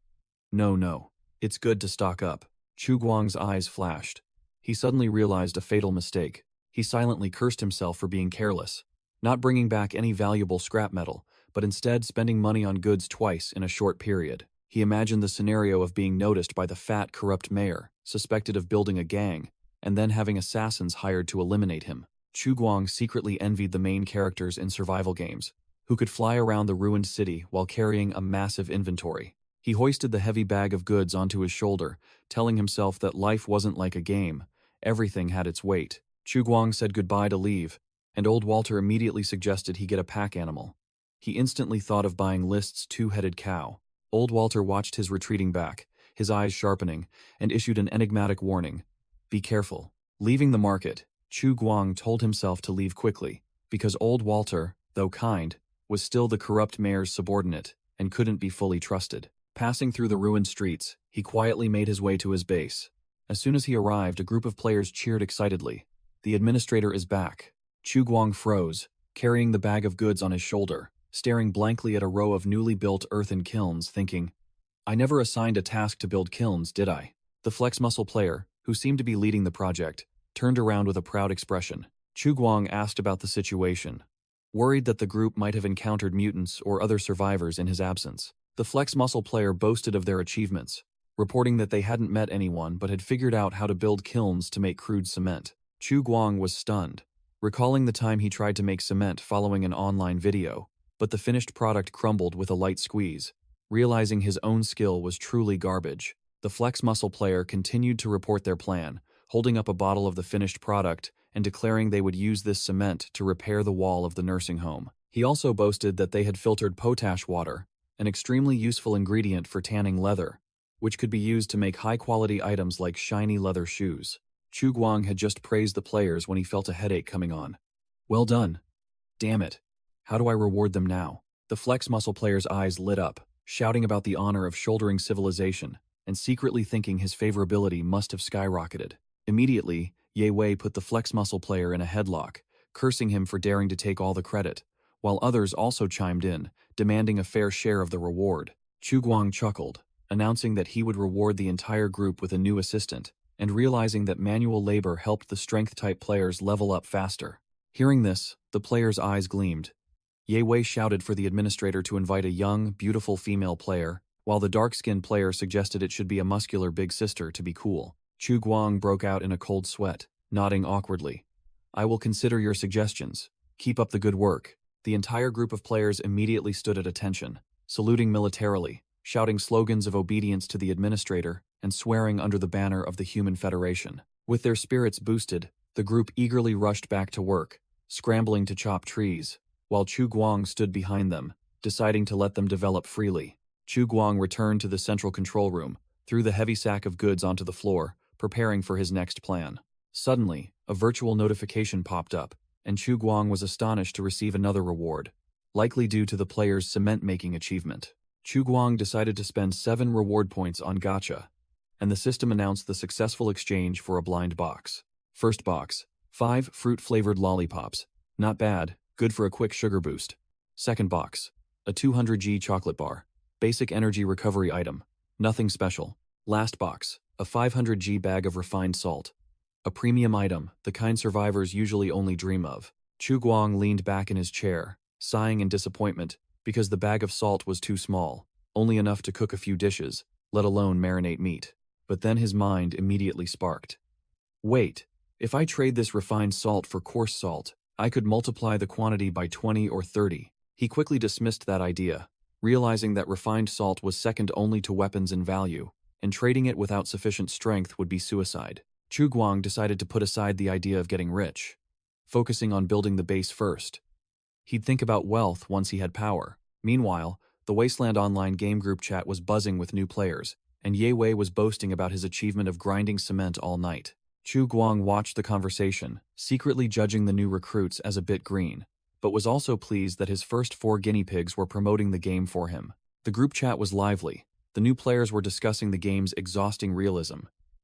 No, it's good to stock up." Chu Guang's eyes flashed. He suddenly realized a fatal mistake. He silently cursed himself for being careless, not bringing back any valuable scrap metal, but instead spending money on goods twice in a short period. He imagined the scenario of being noticed by the fat, corrupt mayor, suspected of building a gang, and then having assassins hired to eliminate him. Chu Guang secretly envied the main characters in survival games, who could fly around the ruined city while carrying a massive inventory. He hoisted the heavy bag of goods onto his shoulder, telling himself that life wasn't like a game. Everything had its weight. Chu Guang said goodbye to leave, and old Walter immediately suggested he get a pack animal. He instantly thought of buying List's 2-headed cow. Old Walter watched his retreating back, his eyes sharpening, and issued an enigmatic warning. "Be careful." Leaving the market, Chu Guang told himself to leave quickly, because old Walter, though kind, was still the corrupt mayor's subordinate, and couldn't be fully trusted. Passing through the ruined streets, he quietly made his way to his base. As soon as he arrived, a group of players cheered excitedly. The administrator is back. Chu Guang froze, carrying the bag of goods on his shoulder, staring blankly at a row of newly built earthen kilns, thinking, I never assigned a task to build kilns, did I? The flex muscle player, who seemed to be leading the project, turned around with a proud expression. Chu Guang asked about the situation, worried that the group might have encountered mutants or other survivors in his absence. The flex muscle player boasted of their achievements, reporting that they hadn't met anyone but had figured out how to build kilns to make crude cement. Chu Guang was stunned, recalling the time he tried to make cement following an online video, but the finished product crumbled with a light squeeze. Realizing his own skill was truly garbage, the flex muscle player continued to report their plan, holding up a bottle of the finished product and declaring they would use this cement to repair the wall of the nursing home. He also boasted that they had filtered potash water, an extremely useful ingredient for tanning leather, which could be used to make high-quality items like shiny leather shoes. Chu Guang had just praised the players when he felt a headache coming on. Well done. Damn it. How do I reward them now? The flex muscle player's eyes lit up, shouting about the honor of shouldering civilization, and secretly thinking his favorability must have skyrocketed. Immediately, Ye Wei put the flex muscle player in a headlock, cursing him for daring to take all the credit, while others also chimed in, demanding a fair share of the reward. Chu Guang chuckled, announcing that he would reward the entire group with a new assistant, and realizing that manual labor helped the strength-type players level up faster. Hearing this, the players' eyes gleamed. Ye Wei shouted for the administrator to invite a young, beautiful female player, while the dark-skinned player suggested it should be a muscular big sister to be cool. Chu Guang broke out in a cold sweat, nodding awkwardly. I will consider your suggestions. Keep up the good work. The entire group of players immediately stood at attention, saluting militarily, shouting slogans of obedience to the administrator, and swearing under the banner of the Human Federation. With their spirits boosted, the group eagerly rushed back to work, scrambling to chop trees, while Chu Guang stood behind them, deciding to let them develop freely. Chu Guang returned to the central control room, threw the heavy sack of goods onto the floor, preparing for his next plan. Suddenly, a virtual notification popped up, and Chu Guang was astonished to receive another reward, likely due to the player's cement-making achievement. Chu Guang decided to spend 7 reward points on gacha, and the system announced the successful exchange for a blind box. First box, 5 fruit-flavored lollipops. Not bad, good for a quick sugar boost. Second box, a 200G chocolate bar. Basic energy recovery item. Nothing special. Last box, a 500G bag of refined salt. A premium item, the kind survivors usually only dream of. Chu Guang leaned back in his chair, sighing in disappointment, because the bag of salt was too small, only enough to cook a few dishes, let alone marinate meat. But then his mind immediately sparked. Wait, if I trade this refined salt for coarse salt, I could multiply the quantity by 20 or 30. He quickly dismissed that idea, realizing that refined salt was second only to weapons in value, and trading it without sufficient strength would be suicide. Chu Guang decided to put aside the idea of getting rich, focusing on building the base first. He'd think about wealth once he had power. Meanwhile, the Wasteland Online game group chat was buzzing with new players, and Ye Wei was boasting about his achievement of grinding cement all night. Chu Guang watched the conversation, secretly judging the new recruits as a bit green, but was also pleased that his first 4 guinea pigs were promoting the game for him. The group chat was lively. The new players were discussing the game's exhausting realism,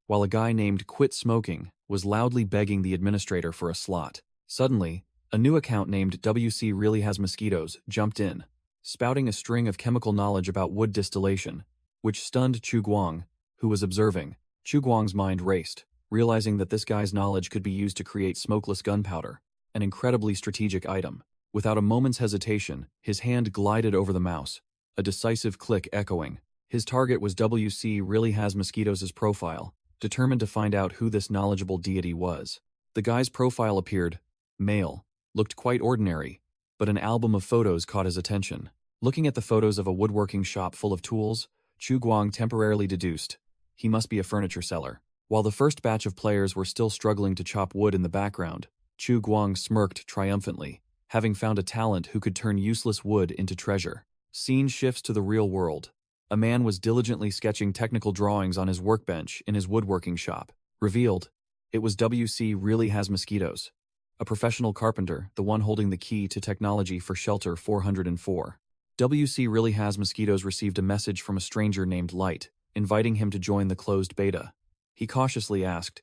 while a guy named Quit Smoking was loudly begging the administrator for a slot. Suddenly, a new account named WC Really Has Mosquitoes jumped in, spouting a string of chemical knowledge about wood distillation, which stunned Chu Guang, who was observing. Chu Guang's mind raced, realizing that this guy's knowledge could be used to create smokeless gunpowder, an incredibly strategic item. Without a moment's hesitation, his hand glided over the mouse, a decisive click echoing. His target was WC Really Has Mosquitoes' profile, determined to find out who this knowledgeable deity was. The guy's profile appeared, male, looked quite ordinary, but an album of photos caught his attention. Looking at the photos of a woodworking shop full of tools, Chu Guang temporarily deduced, he must be a furniture seller. While the first batch of players were still struggling to chop wood in the background, Chu Guang smirked triumphantly, having found a talent who could turn useless wood into treasure. Scene shifts to the real world. A man was diligently sketching technical drawings on his workbench in his woodworking shop. Revealed, it was WC Really Has Mosquitoes, a professional carpenter, the one holding the key to technology for Shelter 404. WC really has mosquitoes received a message from a stranger named Light, inviting him to join the closed beta. He cautiously asked,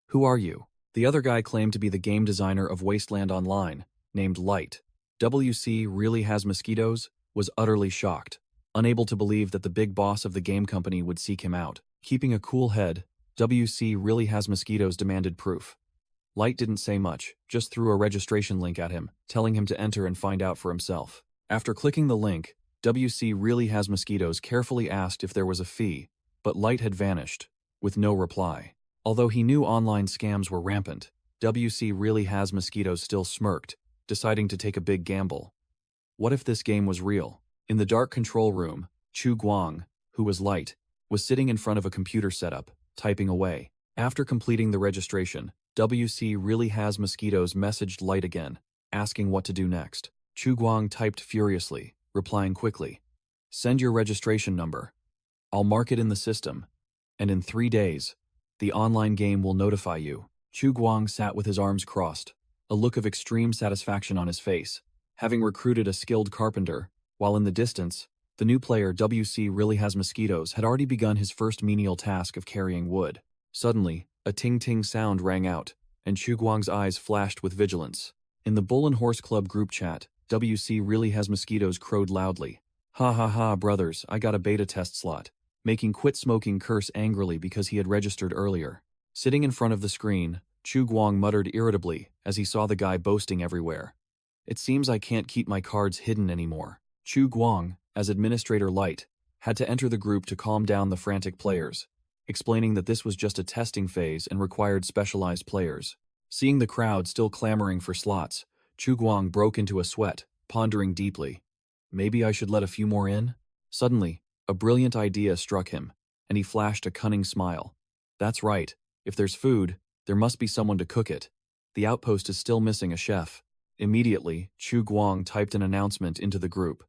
"Who are you?" The other guy claimed to be the game designer of Wasteland Online, named Light. WC really has mosquitoes? Was utterly shocked, unable to believe that the big boss of the game company would seek him out. Keeping a cool head, WC really has mosquitoes demanded proof. Light didn't say much, just threw a registration link at him, telling him to enter and find out for himself. After clicking the link, WC really has mosquitoes carefully asked if there was a fee, but Light had vanished, with no reply. Although he knew online scams were rampant, WC really has mosquitoes still smirked, deciding to take a big gamble. What if this game was real? In the dark control room, Chu Guang, who was Light, was sitting in front of a computer setup, typing away. After completing the registration, WC really has mosquitoes messaged Light again, asking what to do next. Chu Guang typed furiously, replying quickly, "Send your registration number. I'll mark it in the system, and in 3 days, the online game will notify you." Chu Guang sat with his arms crossed, a look of extreme satisfaction on his face, having recruited a skilled carpenter, while in the distance, the new player WC really has mosquitoes had already begun his first menial task of carrying wood. Suddenly, a ting-ting sound rang out, and Chu Guang's eyes flashed with vigilance. In the Bull and Horse Club group chat, WC really has mosquitoes crowed loudly. "Ha ha ha, brothers, I got a beta test slot," making Quit Smoking curse angrily because he had registered earlier. Sitting in front of the screen, Chu Guang muttered irritably as he saw the guy boasting everywhere. "It seems I can't keep my cards hidden anymore." Chu Guang, as Administrator Light, had to enter the group to calm down the frantic players, explaining that this was just a testing phase and required specialized players. Seeing the crowd still clamoring for slots, Chu Guang broke into a sweat, pondering deeply. Maybe I should let a few more in? Suddenly, a brilliant idea struck him, and he flashed a cunning smile. That's right, if there's food, there must be someone to cook it. The outpost is still missing a chef. Immediately, Chu Guang typed an announcement into the group.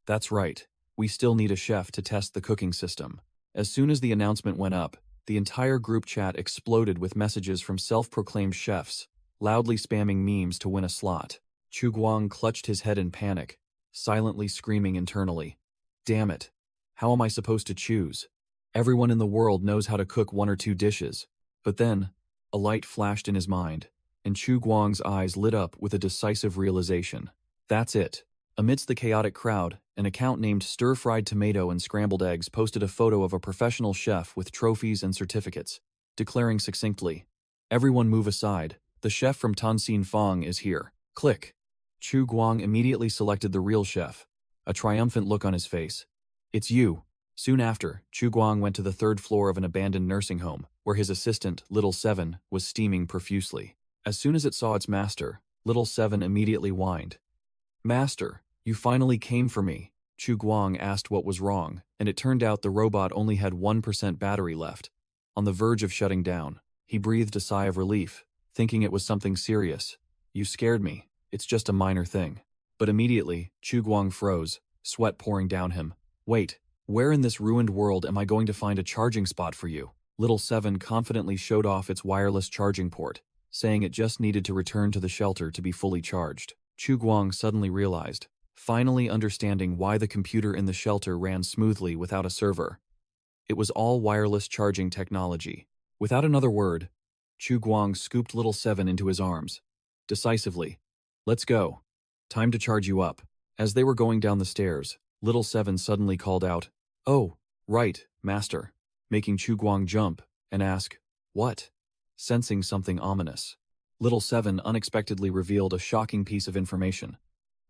That's right, we still need a chef to test the cooking system. As soon as the announcement went up, the entire group chat exploded with messages from self-proclaimed chefs, loudly spamming memes to win a slot. Chu Guang clutched his head in panic, silently screaming internally. Damn it. How am I supposed to choose? Everyone in the world knows how to cook 1 or 2 dishes. But then, a light flashed in his mind, and Chu Guang's eyes lit up with a decisive realization. That's it. Amidst the chaotic crowd, an account named Stir-Fried Tomato and Scrambled Eggs posted a photo of a professional chef with trophies and certificates, declaring succinctly, "Everyone move aside, the chef from Tanxin Fong is here." Click. Chu Guang immediately selected the real chef, a triumphant look on his face. "It's you." Soon after, Chu Guang went to the 3rd floor of an abandoned nursing home, where his assistant, Little Seven, was steaming profusely. As soon as it saw its master, Little Seven immediately whined. "Master, you finally came for me." Chu Guang asked what was wrong, and it turned out the robot only had 1% battery left. On the verge of shutting down, he breathed a sigh of relief, thinking it was something serious. "You scared me. It's just a minor thing." But immediately, Chu Guang froze, sweat pouring down him. "Wait, where in this ruined world am I going to find a charging spot for you?" Little Seven confidently showed off its wireless charging port, saying it just needed to return to the shelter to be fully charged. Chu Guang suddenly realized, finally understanding why the computer in the shelter ran smoothly without a server. It was all wireless charging technology. Without another word, Chu Guang scooped Little Seven into his arms. Decisively, "Let's go. Time to charge you up." As they were going down the stairs, Little Seven suddenly called out, "Oh, right, master," making Chu Guang jump and ask, "What?" Sensing something ominous, Little Seven unexpectedly revealed a shocking piece of information.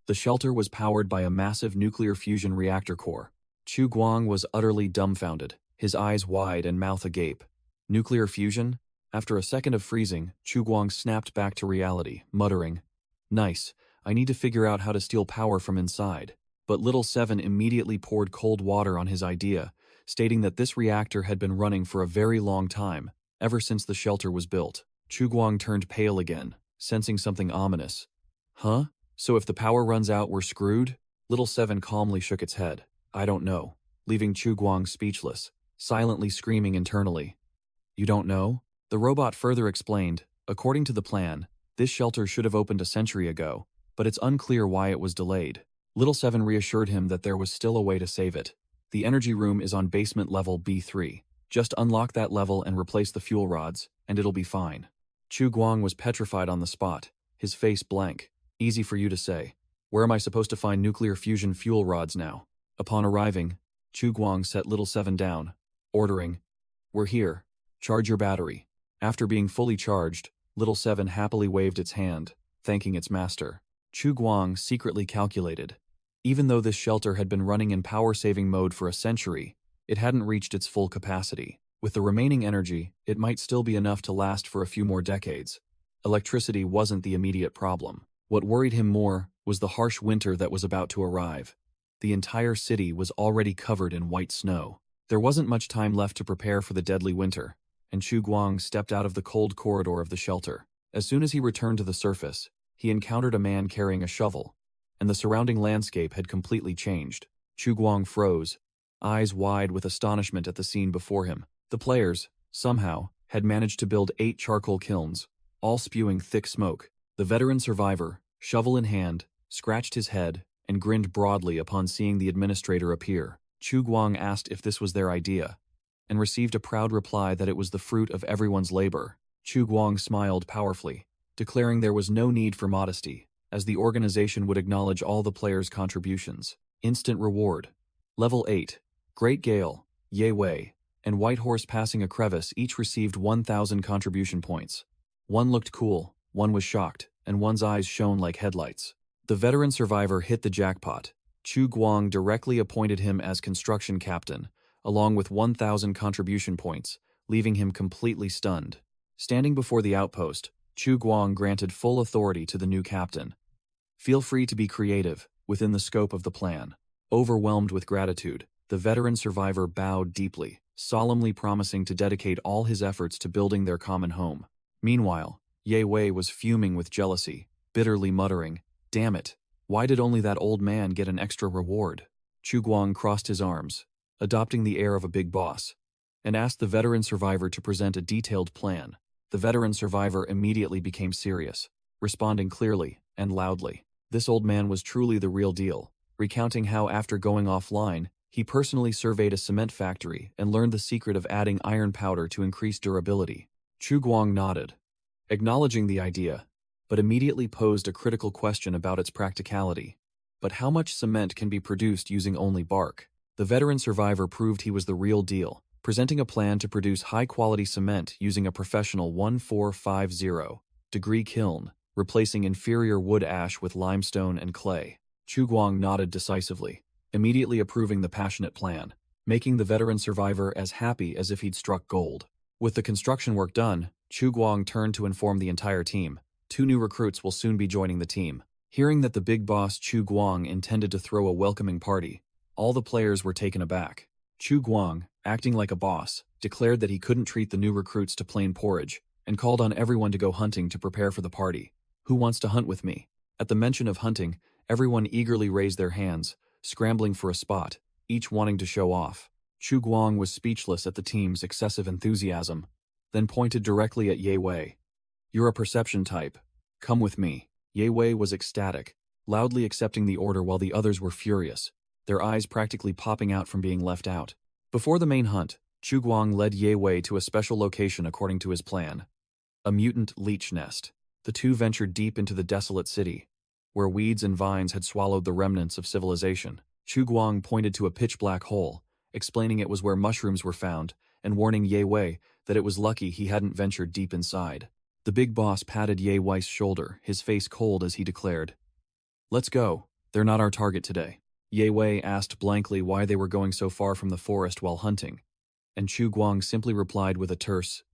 The shelter was powered by a massive nuclear fusion reactor core. Chu Guang was utterly dumbfounded, his eyes wide and mouth agape. Nuclear fusion? After a second of freezing, Chu Guang snapped back to reality, muttering, "Nice, I need to figure out how to steal power from inside." But Little Seven immediately poured cold water on his idea, stating that this reactor had been running for a very long time, ever since the shelter was built. Chu Guang turned pale again, sensing something ominous. "Huh? So if the power runs out, we're screwed?" Little Seven calmly shook its head. "I don't know," leaving Chu Guang speechless, silently screaming internally. "You don't know?" The robot further explained, according to the plan, this shelter should have opened a century ago, but it's unclear why it was delayed. Little Seven reassured him that there was still a way to save it. The energy room is on basement level B3. Just unlock that level and replace the fuel rods, and it'll be fine. Chu Guang was petrified on the spot, his face blank. Easy for you to say. Where am I supposed to find nuclear fusion fuel rods now? Upon arriving, Chu Guang set Little Seven down, ordering, "We're here. Charge your battery." After being fully charged, Little Seven happily waved its hand, thanking its master. Chu Guang secretly calculated. Even though this shelter had been running in power-saving mode for a century, it hadn't reached its full capacity. With the remaining energy, it might still be enough to last for a few more decades. Electricity wasn't the immediate problem. What worried him more was the harsh winter that was about to arrive. The entire city was already covered in white snow. There wasn't much time left to prepare for the deadly winter, and Chu Guang stepped out of the cold corridor of the shelter. As soon as he returned to the surface, he encountered a man carrying a shovel, and the surrounding landscape had completely changed. Chu Guang froze, eyes wide with astonishment at the scene before him. The players, somehow, had managed to build 8 charcoal kilns, all spewing thick smoke. The veteran survivor, shovel in hand, scratched his head and grinned broadly upon seeing the administrator appear. Chu Guang asked if this was their idea, and received a proud reply that it was the fruit of everyone's labor. Chu Guang smiled powerfully, declaring there was no need for modesty, as the organization would acknowledge all the players' contributions. Instant reward. Level 8. Great Gale, Ye Wei, and White Horse passing a crevice each received 1,000 contribution points. One looked cool, one was shocked, and one's eyes shone like headlights. The veteran survivor hit the jackpot. Chu Guang directly appointed him as construction captain, along with 1,000 contribution points, leaving him completely stunned. Standing before the outpost, Chu Guang granted full authority to the new captain. Feel free to be creative, within the scope of the plan. Overwhelmed with gratitude, the veteran survivor bowed deeply, solemnly promising to dedicate all his efforts to building their common home. Meanwhile, Ye Wei was fuming with jealousy, bitterly muttering, "Damn it, why did only that old man get an extra reward?" Chu Guang crossed his arms, adopting the air of a big boss, and asked the veteran survivor to present a detailed plan. The veteran survivor immediately became serious, responding clearly and loudly. This old man was truly the real deal, recounting how after going offline, he personally surveyed a cement factory and learned the secret of adding iron powder to increase durability. Chu Guang nodded, acknowledging the idea, but immediately posed a critical question about its practicality. But how much cement can be produced using only bark? The veteran survivor proved he was the real deal, presenting a plan to produce high-quality cement using a professional 1450-degree kiln, replacing inferior wood ash with limestone and clay. Chu Guang nodded decisively, immediately approving the passionate plan, making the veteran survivor as happy as if he'd struck gold. With the construction work done, Chu Guang turned to inform the entire team. 2 new recruits will soon be joining the team. Hearing that the big boss Chu Guang intended to throw a welcoming party, all the players were taken aback. Chu Guang, acting like a boss, declared that he couldn't treat the new recruits to plain porridge, and called on everyone to go hunting to prepare for the party. "Who wants to hunt with me?" At the mention of hunting, everyone eagerly raised their hands, scrambling for a spot, each wanting to show off. Chu Guang was speechless at the team's excessive enthusiasm, then pointed directly at Ye Wei. "You're a perception type. Come with me." Ye Wei was ecstatic, loudly accepting the order while the others were furious, their eyes practically popping out from being left out. Before the main hunt, Chu Guang led Ye Wei to a special location according to his plan. A mutant leech nest. The two ventured deep into the desolate city, where weeds and vines had swallowed the remnants of civilization. Chu Guang pointed to a pitch-black hole, explaining it was where mushrooms were found, and warning Ye Wei that it was lucky he hadn't ventured deep inside. The big boss patted Ye Wei's shoulder, his face cold as he declared, "Let's go. They're not our target today." Ye Wei asked blankly why they were going so far from the forest while hunting, and Chu Guang simply replied with a terse,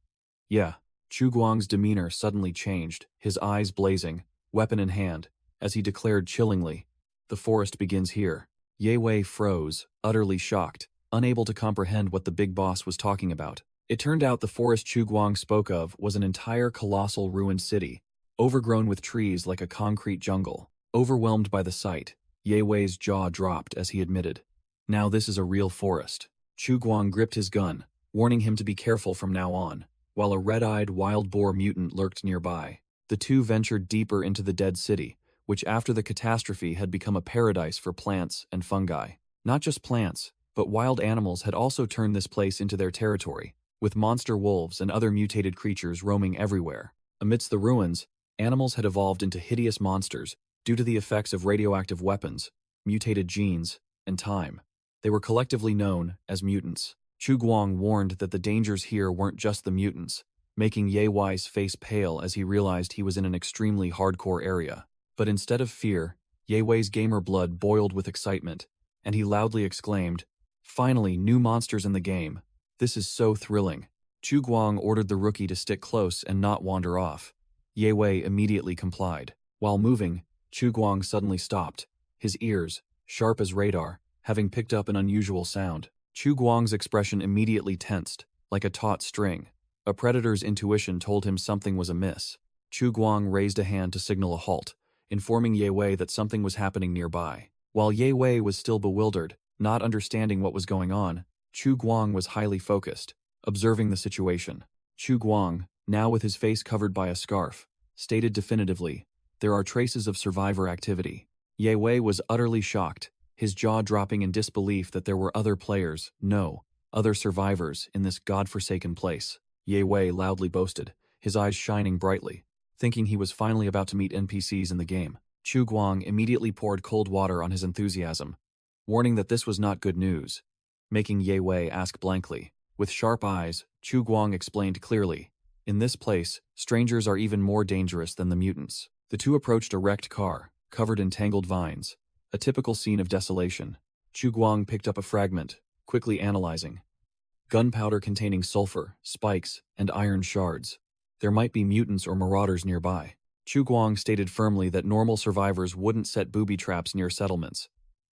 "Yeah." Chu Guang's demeanor suddenly changed, his eyes blazing, weapon in hand, as he declared chillingly, "The forest begins here." Ye Wei froze, utterly shocked, unable to comprehend what the big boss was talking about. It turned out the forest Chu Guang spoke of was an entire colossal ruined city, overgrown with trees like a concrete jungle. Overwhelmed by the sight, Ye Wei's jaw dropped as he admitted, "Now this is a real forest." Chu Guang gripped his gun, warning him to be careful from now on, while a red-eyed wild boar mutant lurked nearby. The two ventured deeper into the dead city, which after the catastrophe had become a paradise for plants and fungi. Not just plants, but wild animals had also turned this place into their territory, with monster wolves and other mutated creatures roaming everywhere. Amidst the ruins, animals had evolved into hideous monsters due to the effects of radioactive weapons, mutated genes, and time. They were collectively known as mutants. Chu Guang warned that the dangers here weren't just the mutants, making Ye Wei's face pale as he realized he was in an extremely hardcore area. But instead of fear, Ye Wei's gamer blood boiled with excitement, and he loudly exclaimed, "Finally, new monsters in the game. This is so thrilling." Chu Guang ordered the rookie to stick close and not wander off. Ye Wei immediately complied. While moving, Chu Guang suddenly stopped, his ears, sharp as radar, having picked up an unusual sound. Chu Guang's expression immediately tensed, like a taut string. A predator's intuition told him something was amiss. Chu Guang raised a hand to signal a halt, informing Ye Wei that something was happening nearby. While Ye Wei was still bewildered, not understanding what was going on, Chu Guang was highly focused, observing the situation. Chu Guang, now with his face covered by a scarf, stated definitively, "There are traces of survivor activity." Ye Wei was utterly shocked, his jaw dropping in disbelief that there were other players, no, other survivors in this godforsaken place. Ye Wei loudly boasted, his eyes shining brightly, thinking he was finally about to meet NPCs in the game. Chu Guang immediately poured cold water on his enthusiasm, warning that this was not good news, making Ye Wei ask blankly. With sharp eyes, Chu Guang explained clearly, "In this place, strangers are even more dangerous than the mutants." The two approached a wrecked car, covered in tangled vines, a typical scene of desolation. Chu Guang picked up a fragment, quickly analyzing. Gunpowder containing sulfur, spikes, and iron shards. There might be mutants or marauders nearby. Chu Guang stated firmly that normal survivors wouldn't set booby traps near settlements.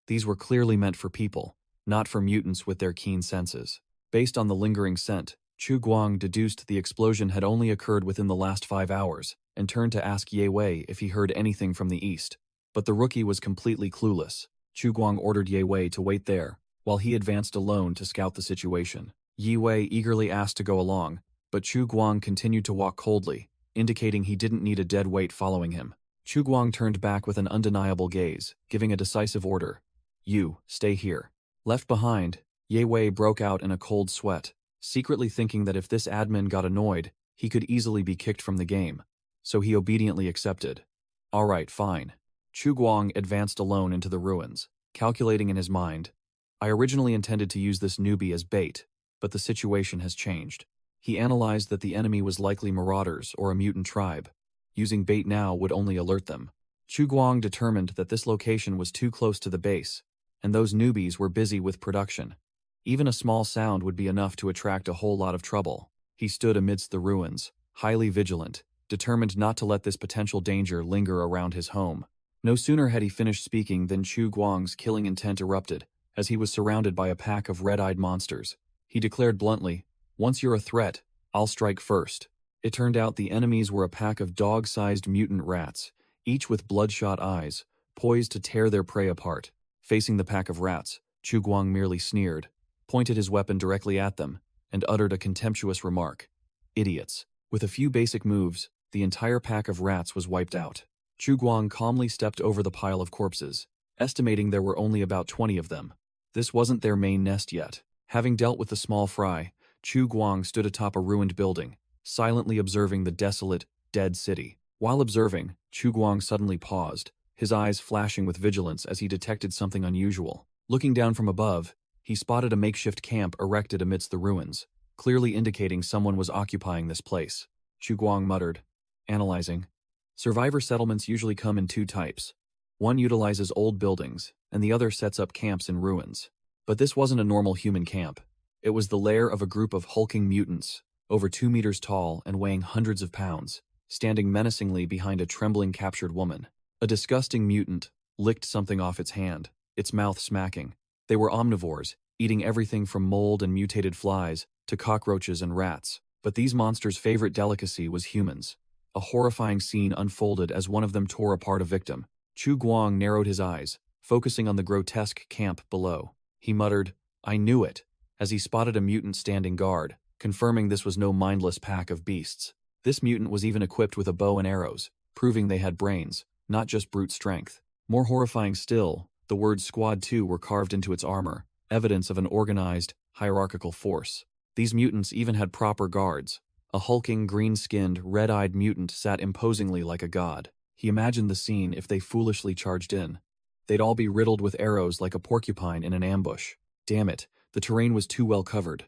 These were clearly meant for people, not for mutants with their keen senses. Based on the lingering scent, Chu Guang deduced the explosion had only occurred within the last 5 hours, and turned to ask Ye Wei if he heard anything from the east. But the rookie was completely clueless. Chu Guang ordered Ye Wei to wait there, while he advanced alone to scout the situation. Ye Wei eagerly asked to go along, but Chu Guang continued to walk coldly, indicating he didn't need a dead weight following him. Chu Guang turned back with an undeniable gaze, giving a decisive order. "You, stay here." Left behind, Ye Wei broke out in a cold sweat, secretly thinking that if this admin got annoyed, he could easily be kicked from the game. So he obediently accepted. "All right, fine." Chu Guang advanced alone into the ruins, calculating in his mind, "I originally intended to use this newbie as bait, but the situation has changed." He analyzed that the enemy was likely marauders or a mutant tribe. Using bait now would only alert them. Chu Guang determined that this location was too close to the base, and those newbies were busy with production. Even a small sound would be enough to attract a whole lot of trouble. He stood amidst the ruins, highly vigilant, determined not to let this potential danger linger around his home. No sooner had he finished speaking than Chu Guang's killing intent erupted, as he was surrounded by a pack of red-eyed monsters. He declared bluntly, "Once you're a threat, I'll strike first." It turned out the enemies were a pack of dog-sized mutant rats, each with bloodshot eyes, poised to tear their prey apart. Facing the pack of rats, Chu Guang merely sneered, pointed his weapon directly at them, and uttered a contemptuous remark. "Idiots." With a few basic moves, the entire pack of rats was wiped out. Chu Guang calmly stepped over the pile of corpses, estimating there were only about 20 of them. This wasn't their main nest yet. Having dealt with the small fry, Chu Guang stood atop a ruined building, silently observing the desolate, dead city. While observing, Chu Guang suddenly paused, his eyes flashing with vigilance as he detected something unusual. Looking down from above, he spotted a makeshift camp erected amidst the ruins, clearly indicating someone was occupying this place. Chu Guang muttered, analyzing. Survivor settlements usually come in two types. One utilizes old buildings, and the other sets up camps in ruins. But this wasn't a normal human camp. It was the lair of a group of hulking mutants, over 2 meters tall and weighing hundreds of pounds, standing menacingly behind a trembling captured woman. A disgusting mutant licked something off its hand, its mouth smacking. They were omnivores, eating everything from mold and mutated flies to cockroaches and rats. But these monsters' favorite delicacy was humans. A horrifying scene unfolded as one of them tore apart a victim. Chu Guang narrowed his eyes, focusing on the grotesque camp below. He muttered, "I knew it," as he spotted a mutant standing guard, confirming this was no mindless pack of beasts. This mutant was even equipped with a bow and arrows, proving they had brains, not just brute strength. More horrifying still, the words Squad 2 were carved into its armor, evidence of an organized, hierarchical force. These mutants even had proper guards. A hulking, green-skinned, red-eyed mutant sat imposingly like a god. He imagined the scene if they foolishly charged in. They'd all be riddled with arrows like a porcupine in an ambush. Damn it, the terrain was too well covered.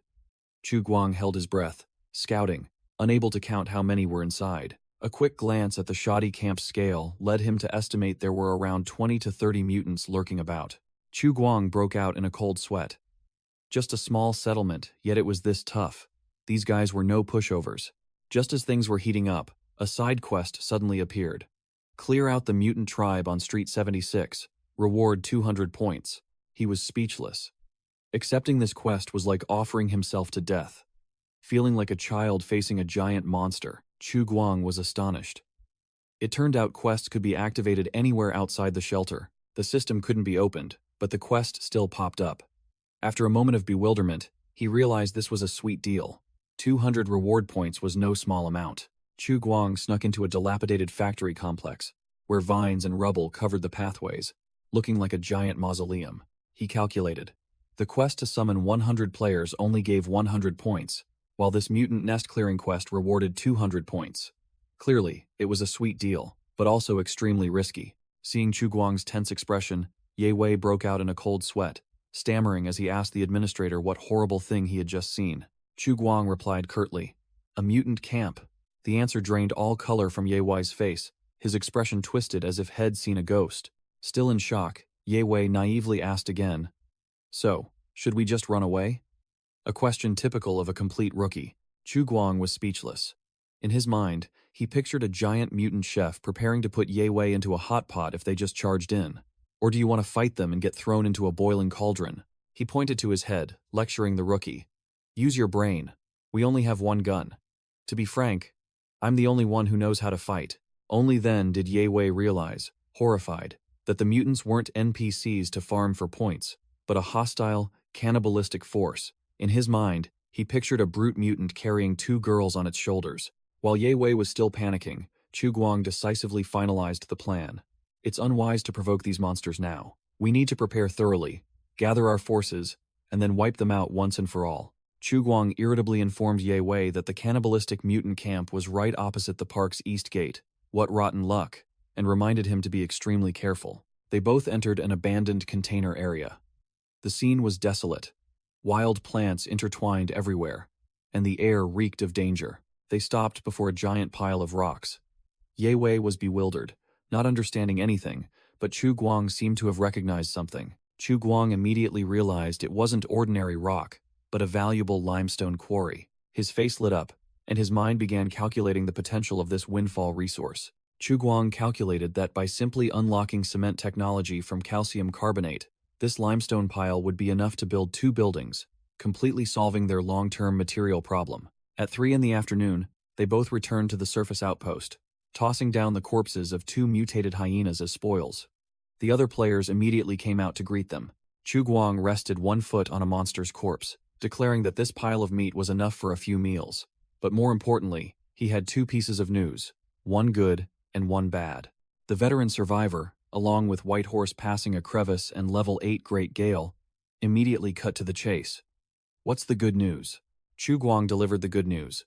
Chu Guang held his breath, scouting, unable to count how many were inside. A quick glance at the shoddy camp scale led him to estimate there were around 20 to 30 mutants lurking about. Chu Guang broke out in a cold sweat. Just a small settlement, yet it was this tough. These guys were no pushovers. Just as things were heating up, a side quest suddenly appeared. Clear out the mutant tribe on Street 76. Reward 200 points. He was speechless. Accepting this quest was like offering himself to death. Feeling like a child facing a giant monster, Chu Guang was astonished. It turned out quests could be activated anywhere outside the shelter. The system couldn't be opened, but the quest still popped up. After a moment of bewilderment, he realized this was a sweet deal. 200 reward points was no small amount. Chu Guang snuck into a dilapidated factory complex, where vines and rubble covered the pathways, looking like a giant mausoleum. He calculated. The quest to summon 100 players only gave 100 points, while this mutant nest-clearing quest rewarded 200 points. Clearly, it was a sweet deal, but also extremely risky. Seeing Chu Guang's tense expression, Ye Wei broke out in a cold sweat, stammering as he asked the administrator what horrible thing he had just seen. Chu Guang replied curtly, "A mutant camp." The answer drained all color from Ye Wei's face, his expression twisted as if he'd seen a ghost. Still in shock, Ye Wei naively asked again, "So, should we just run away?" A question typical of a complete rookie. Chu Guang was speechless. In his mind, he pictured a giant mutant chef preparing to put Ye Wei into a hot pot if they just charged in. Or do you want to fight them and get thrown into a boiling cauldron? He pointed to his head, lecturing the rookie. "Use your brain. We only have one gun. To be frank, I'm the only one who knows how to fight." Only then did Ye Wei realize, horrified, that the mutants weren't NPCs to farm for points, but a hostile, cannibalistic force. In his mind, he pictured a brute mutant carrying 2 girls on its shoulders. While Ye Wei was still panicking, Chu Guang decisively finalized the plan. "It's unwise to provoke these monsters now. We need to prepare thoroughly, gather our forces, and then wipe them out once and for all." Chu Guang irritably informed Ye Wei that the cannibalistic mutant camp was right opposite the park's east gate. What rotten luck, and reminded him to be extremely careful. They both entered an abandoned container area. The scene was desolate. Wild plants intertwined everywhere, and the air reeked of danger. They stopped before a giant pile of rocks. Ye Wei was bewildered, not understanding anything, but Chu Guang seemed to have recognized something. Chu Guang immediately realized it wasn't ordinary rock, but a valuable limestone quarry. His face lit up, and his mind began calculating the potential of this windfall resource. Chu Guang calculated that by simply unlocking cement technology from calcium carbonate, this limestone pile would be enough to build 2 buildings, completely solving their long-term material problem. At 3 in the afternoon, they both returned to the surface outpost, tossing down the corpses of 2 mutated hyenas as spoils. The other players immediately came out to greet them. Chu Guang rested 1 foot on a monster's corpse, declaring that this pile of meat was enough for a few meals. But more importantly, he had 2 pieces of news, 1 good and 1 bad. The veteran survivor, along with White Horse passing a crevice and level 8 Great Gale, immediately cut to the chase. "What's the good news?" Chu Guang delivered the good news.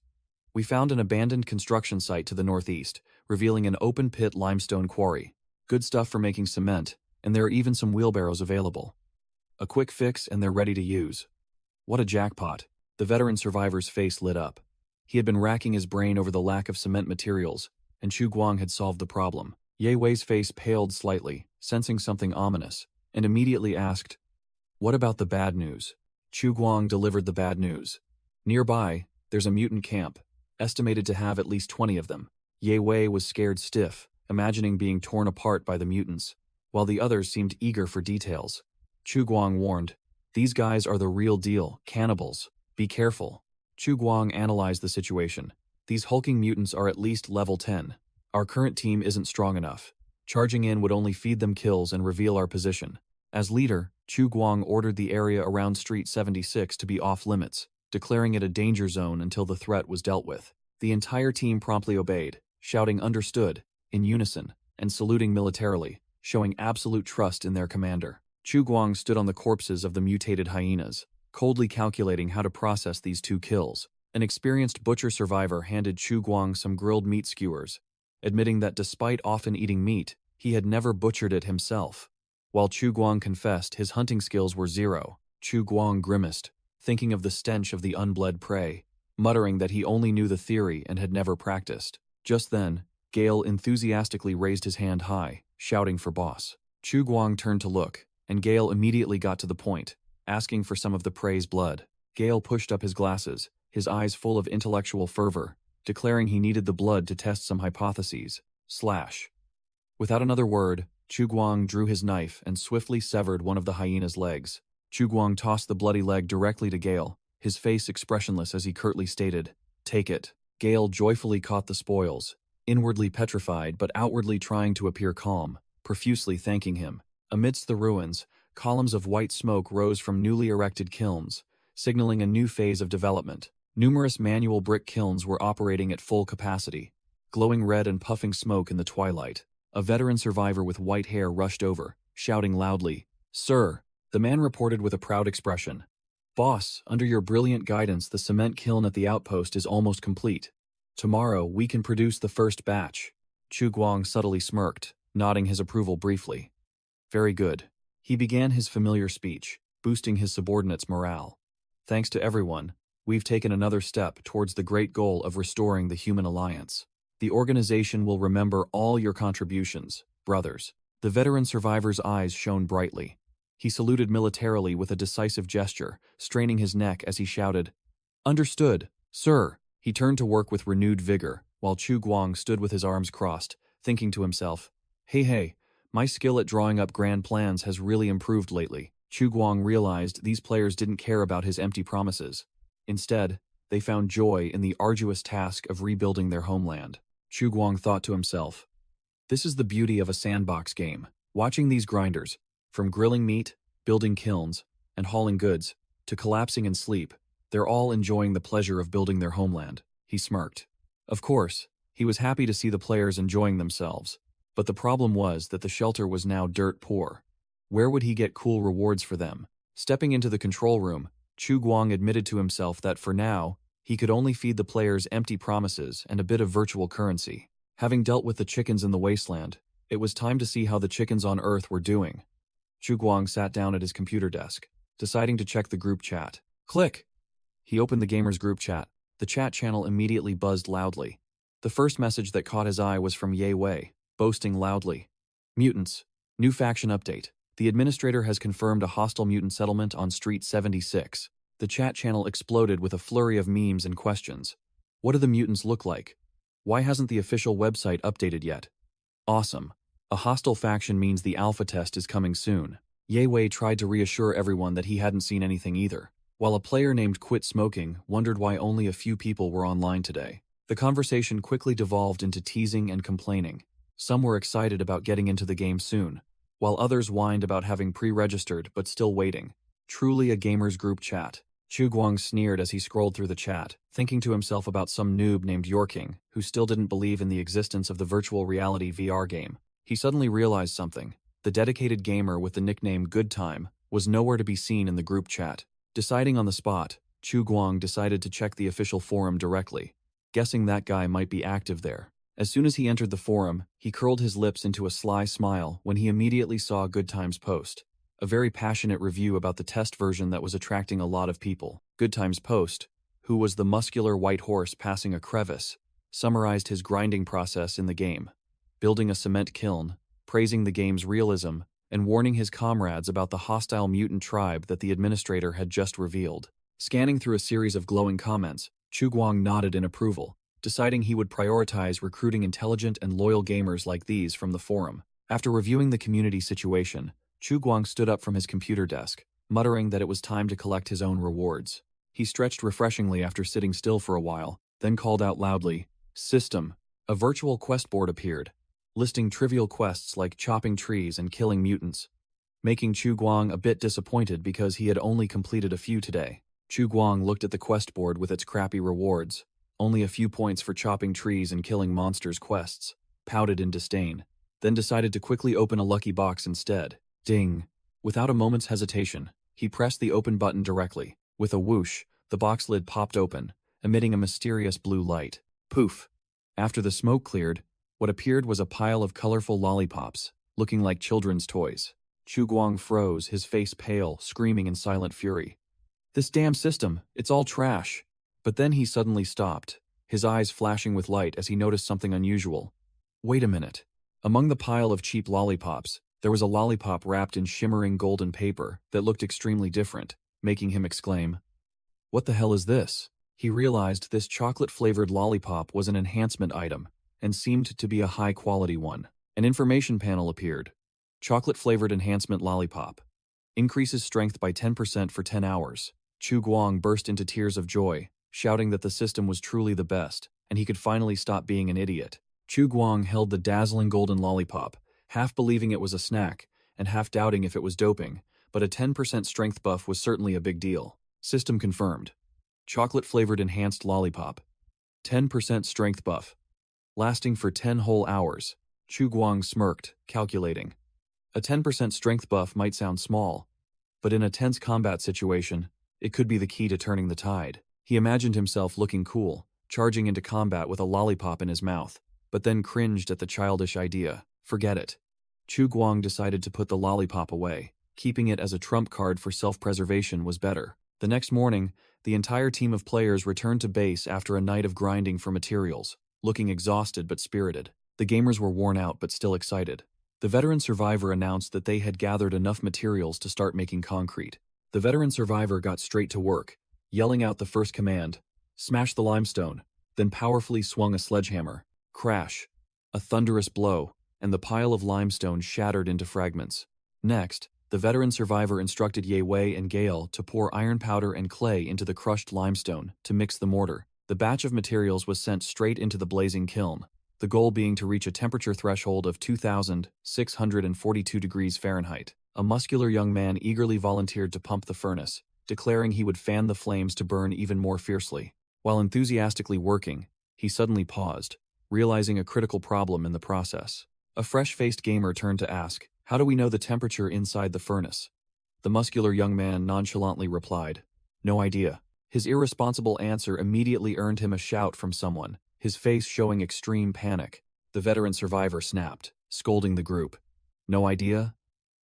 "We found an abandoned construction site to the northeast, revealing an open-pit limestone quarry. Good stuff for making cement, and there are even some wheelbarrows available. A quick fix and they're ready to use." What a jackpot. The veteran survivor's face lit up. He had been racking his brain over the lack of cement materials, and Chu Guang had solved the problem. Ye Wei's face paled slightly, sensing something ominous, and immediately asked, "What about the bad news?" Chu Guang delivered the bad news. "Nearby, there's a mutant camp, estimated to have at least 20 of them." Ye Wei was scared stiff, imagining being torn apart by the mutants, while the others seemed eager for details. Chu Guang warned, "These guys are the real deal, cannibals. Be careful." Chu Guang analyzed the situation. "These hulking mutants are at least level 10. Our current team isn't strong enough. Charging in would only feed them kills and reveal our position." As leader, Chu Guang ordered the area around Street 76 to be off-limits, declaring it a danger zone until the threat was dealt with. The entire team promptly obeyed, shouting "understood" in unison. and saluting militarily, showing absolute trust in their commander. Chu Guang stood on the corpses of the mutated hyenas, coldly calculating how to process these 2 kills. An experienced butcher survivor handed Chu Guang some grilled meat skewers, admitting that despite often eating meat, he had never butchered it himself. While Chu Guang confessed his hunting skills were 0, Chu Guang grimaced, thinking of the stench of the unbled prey, muttering that he only knew the theory and had never practiced. Just then, Gale enthusiastically raised his hand high, shouting for boss. Chu Guang turned to look, and Gale immediately got to the point, asking for some of the prey's blood. Gale pushed up his glasses, his eyes full of intellectual fervor, declaring he needed the blood to test some hypotheses. Slash. Without another word, Chu Guang drew his knife and swiftly severed one of the hyena's legs. Chu Guang tossed the bloody leg directly to Gale, his face expressionless as he curtly stated, "Take it." Gale joyfully caught the spoils, inwardly petrified but outwardly trying to appear calm, profusely thanking him. Amidst the ruins, columns of white smoke rose from newly erected kilns, signaling a new phase of development. Numerous manual brick kilns were operating at full capacity, glowing red and puffing smoke in the twilight. A veteran survivor with white hair rushed over, shouting loudly, "Sir!" The man reported with a proud expression, "Boss, under your brilliant guidance, the cement kiln at the outpost is almost complete. Tomorrow, we can produce the first batch." Chu Guang subtly smirked, nodding his approval briefly. "Very good." He began his familiar speech, boosting his subordinates' morale. "Thanks to everyone, we've taken another step towards the great goal of restoring the human alliance. The organization will remember all your contributions, brothers." The veteran survivor's eyes shone brightly. He saluted militarily with a decisive gesture, straining his neck as he shouted, "Understood, sir." He turned to work with renewed vigor, while Chu Guang stood with his arms crossed, thinking to himself, Hey, my skill at drawing up grand plans has really improved lately." Chu Guang realized these players didn't care about his empty promises. Instead, they found joy in the arduous task of rebuilding their homeland. Chu Guang thought to himself, "This is the beauty of a sandbox game. Watching these grinders, from grilling meat, building kilns, and hauling goods, to collapsing in sleep, they're all enjoying the pleasure of building their homeland." He smirked. Of course, he was happy to see the players enjoying themselves, but the problem was that the shelter was now dirt poor. Where would he get cool rewards for them? Stepping into the control room, Chu Guang admitted to himself that for now, he could only feed the players empty promises and a bit of virtual currency. Having dealt with the chickens in the wasteland, it was time to see how the chickens on Earth were doing. Chu Guang sat down at his computer desk, deciding to check the group chat. Click! He opened the gamers group chat. The chat channel immediately buzzed loudly. The first message that caught his eye was from Ye Wei, boasting loudly. "Mutants. New faction update. The administrator has confirmed a hostile mutant settlement on Street 76. The chat channel exploded with a flurry of memes and questions. What do the mutants look like? Why hasn't the official website updated yet? Awesome. A hostile faction means the alpha test is coming soon. Ye Wei tried to reassure everyone that he hadn't seen anything either, while a player named Quit Smoking wondered why only a few people were online today. The conversation quickly devolved into teasing and complaining. Some were excited about getting into the game soon, while others whined about having pre-registered but still waiting. Truly a gamer's group chat. Chu Guang sneered as he scrolled through the chat, thinking to himself about some noob named Yorking, who still didn't believe in the existence of the virtual reality VR game. He suddenly realized something. The dedicated gamer with the nickname Good Time was nowhere to be seen in the group chat. Deciding on the spot, Chu Guang decided to check the official forum directly, guessing that guy might be active there. As soon as he entered the forum, he curled his lips into a sly smile when he immediately saw Good Time's post. A very passionate review about the test version that was attracting a lot of people. Good Time's post, who was the muscular white horse passing a crevice, summarized his grinding process in the game, building a cement kiln, praising the game's realism, and warning his comrades about the hostile mutant tribe that the administrator had just revealed. Scanning through a series of glowing comments, Chu Guang nodded in approval, deciding he would prioritize recruiting intelligent and loyal gamers like these from the forum. After reviewing the community situation, Chu Guang stood up from his computer desk, muttering that it was time to collect his own rewards. He stretched refreshingly after sitting still for a while, then called out loudly, "System." A virtual quest board appeared, listing trivial quests like chopping trees and killing mutants, making Chu Guang a bit disappointed because he had only completed a few today. Chu Guang looked at the quest board with its crappy rewards, only a few points for chopping trees and killing monsters quests, pouted in disdain. then decided to quickly open a lucky box instead. Ding! Without a moment's hesitation, he pressed the open button directly. With a whoosh, the box lid popped open, emitting a mysterious blue light. Poof! After the smoke cleared, what appeared was a pile of colorful lollipops, looking like children's toys. Chu Guang froze, his face pale, screaming in silent fury. This damn system, it's all trash. But then he suddenly stopped, his eyes flashing with light as he noticed something unusual. Wait a minute. Among the pile of cheap lollipops, there was a lollipop wrapped in shimmering golden paper that looked extremely different, making him exclaim, "What the hell is this?" He realized this chocolate-flavored lollipop was an enhancement item, and seemed to be a high-quality one. An information panel appeared. Chocolate-flavored enhancement lollipop. Increases strength by 10% for 10 hours. Chu Guang burst into tears of joy, shouting that the system was truly the best, and he could finally stop being an idiot. Chu Guang held the dazzling golden lollipop, half believing it was a snack, and half doubting if it was doping, but a 10% strength buff was certainly a big deal. System confirmed. Chocolate-flavored enhanced lollipop. 10% strength buff. Lasting for 10 whole hours. Chu Guang smirked, calculating. A 10% strength buff might sound small, but in a tense combat situation, it could be the key to turning the tide. He imagined himself looking cool, charging into combat with a lollipop in his mouth, but then cringed at the childish idea. Forget it. Chu Guang decided to put the lollipop away. Keeping it as a trump card for self-preservation was better. The next morning, the entire team of players returned to base after a night of grinding for materials, looking exhausted but spirited. The gamers were worn out but still excited. The veteran survivor announced that they had gathered enough materials to start making concrete. The veteran survivor got straight to work, yelling out the first command, "Smash the limestone," then powerfully swung a sledgehammer. Crash! A thunderous blow, and the pile of limestone shattered into fragments. Next, the veteran survivor instructed Ye Wei and Gale to pour iron powder and clay into the crushed limestone to mix the mortar. The batch of materials was sent straight into the blazing kiln, the goal being to reach a temperature threshold of 2,642 degrees Fahrenheit. A muscular young man eagerly volunteered to pump the furnace, declaring he would fan the flames to burn even more fiercely. While enthusiastically working, he suddenly paused, realizing a critical problem in the process. A fresh-faced gamer turned to ask, "How do we know the temperature inside the furnace?" The muscular young man nonchalantly replied, "No idea." His irresponsible answer immediately earned him a shout from someone, his face showing extreme panic. The veteran survivor snapped, scolding the group. "No idea?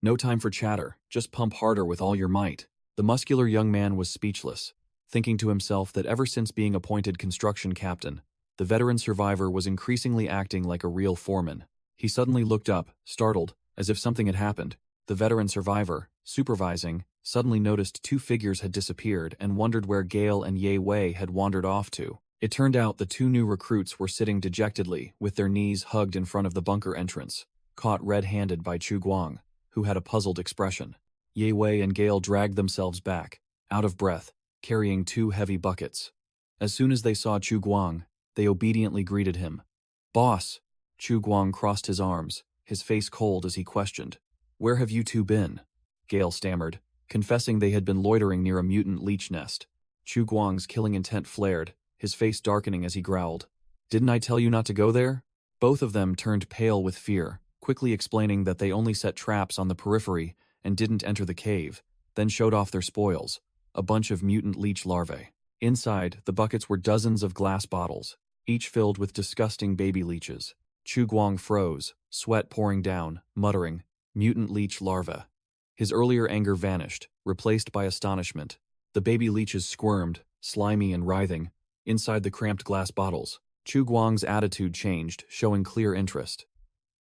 No time for chatter, just pump harder with all your might." The muscular young man was speechless, thinking to himself that ever since being appointed construction captain, the veteran survivor was increasingly acting like a real foreman. He suddenly looked up, startled, as if something had happened. The veteran survivor, supervising, suddenly noticed two figures had disappeared and wondered where Gale and Ye Wei had wandered off to. It turned out the two new recruits were sitting dejectedly, with their knees hugged in front of the bunker entrance, caught red-handed by Chu Guang, who had a puzzled expression. Ye Wei and Gale dragged themselves back, out of breath, carrying two heavy buckets. As soon as they saw Chu Guang, they obediently greeted him. "Boss!" Chu Guang crossed his arms, his face cold as he questioned, "Where have you two been?" Gale stammered, confessing they had been loitering near a mutant leech nest. Chu Guang's killing intent flared, his face darkening as he growled, "Didn't I tell you not to go there?" Both of them turned pale with fear, quickly explaining that they only set traps on the periphery and didn't enter the cave, then showed off their spoils, a bunch of mutant leech larvae. Inside, the buckets were dozens of glass bottles, each filled with disgusting baby leeches. Chu Guang froze, sweat pouring down, muttering, "Mutant leech larvae." His earlier anger vanished, replaced by astonishment. The baby leeches squirmed, slimy and writhing, inside the cramped glass bottles. Chu Guang's attitude changed, showing clear interest.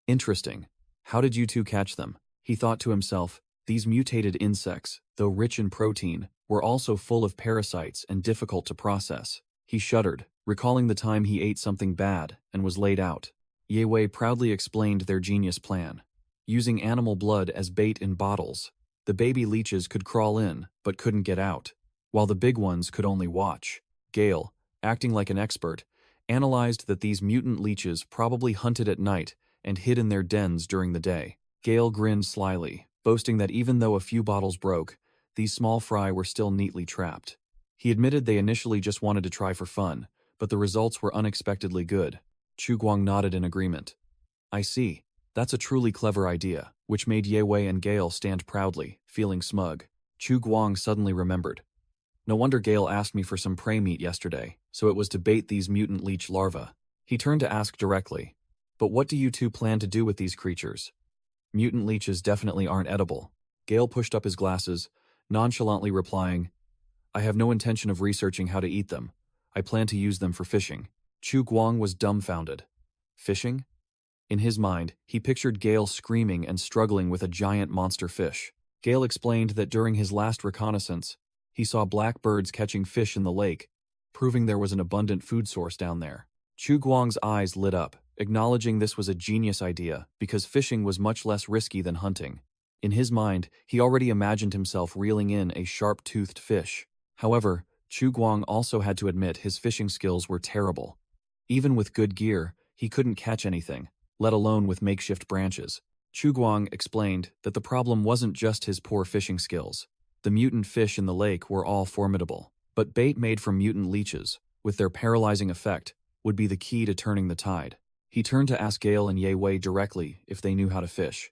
"Interesting. How did you two catch them?" He thought to himself, these mutated insects, though rich in protein, were also full of parasites and difficult to process. He shuddered, recalling the time he ate something bad and was laid out. Ye Wei proudly explained their genius plan. Using animal blood as bait in bottles, the baby leeches could crawl in but couldn't get out, while the big ones could only watch. Gale, acting like an expert, analyzed that these mutant leeches probably hunted at night and hid in their dens during the day. Gale grinned slyly, boasting that even though a few bottles broke, these small fry were still neatly trapped. He admitted they initially just wanted to try for fun, but the results were unexpectedly good. Chu Guang nodded in agreement. "I see. That's a truly clever idea, which made Ye Wei and Gale stand proudly, feeling smug. Chu Guang suddenly remembered. No wonder Gale asked me for some prey meat yesterday, so it was to bait these mutant leech larvae. He turned to ask directly, "But what do you two plan to do with these creatures?" "Mutant leeches definitely aren't edible." Gale pushed up his glasses, nonchalantly replying, "I have no intention of researching how to eat them. I plan to use them for fishing." Chu Guang was dumbfounded. Fishing? In his mind, he pictured Gale screaming and struggling with a giant monster fish. Gale explained that during his last reconnaissance, he saw black birds catching fish in the lake, proving there was an abundant food source down there. Chu Guang's eyes lit up, acknowledging this was a genius idea because fishing was much less risky than hunting. In his mind, he already imagined himself reeling in a sharp-toothed fish. However, Chu Guang also had to admit his fishing skills were terrible. Even with good gear, he couldn't catch anything, let alone with makeshift branches. Chu Guang explained that the problem wasn't just his poor fishing skills. The mutant fish in the lake were all formidable, but bait made from mutant leeches, with their paralyzing effect, would be the key to turning the tide. He turned to ask Gale and Ye Wei directly if they knew how to fish.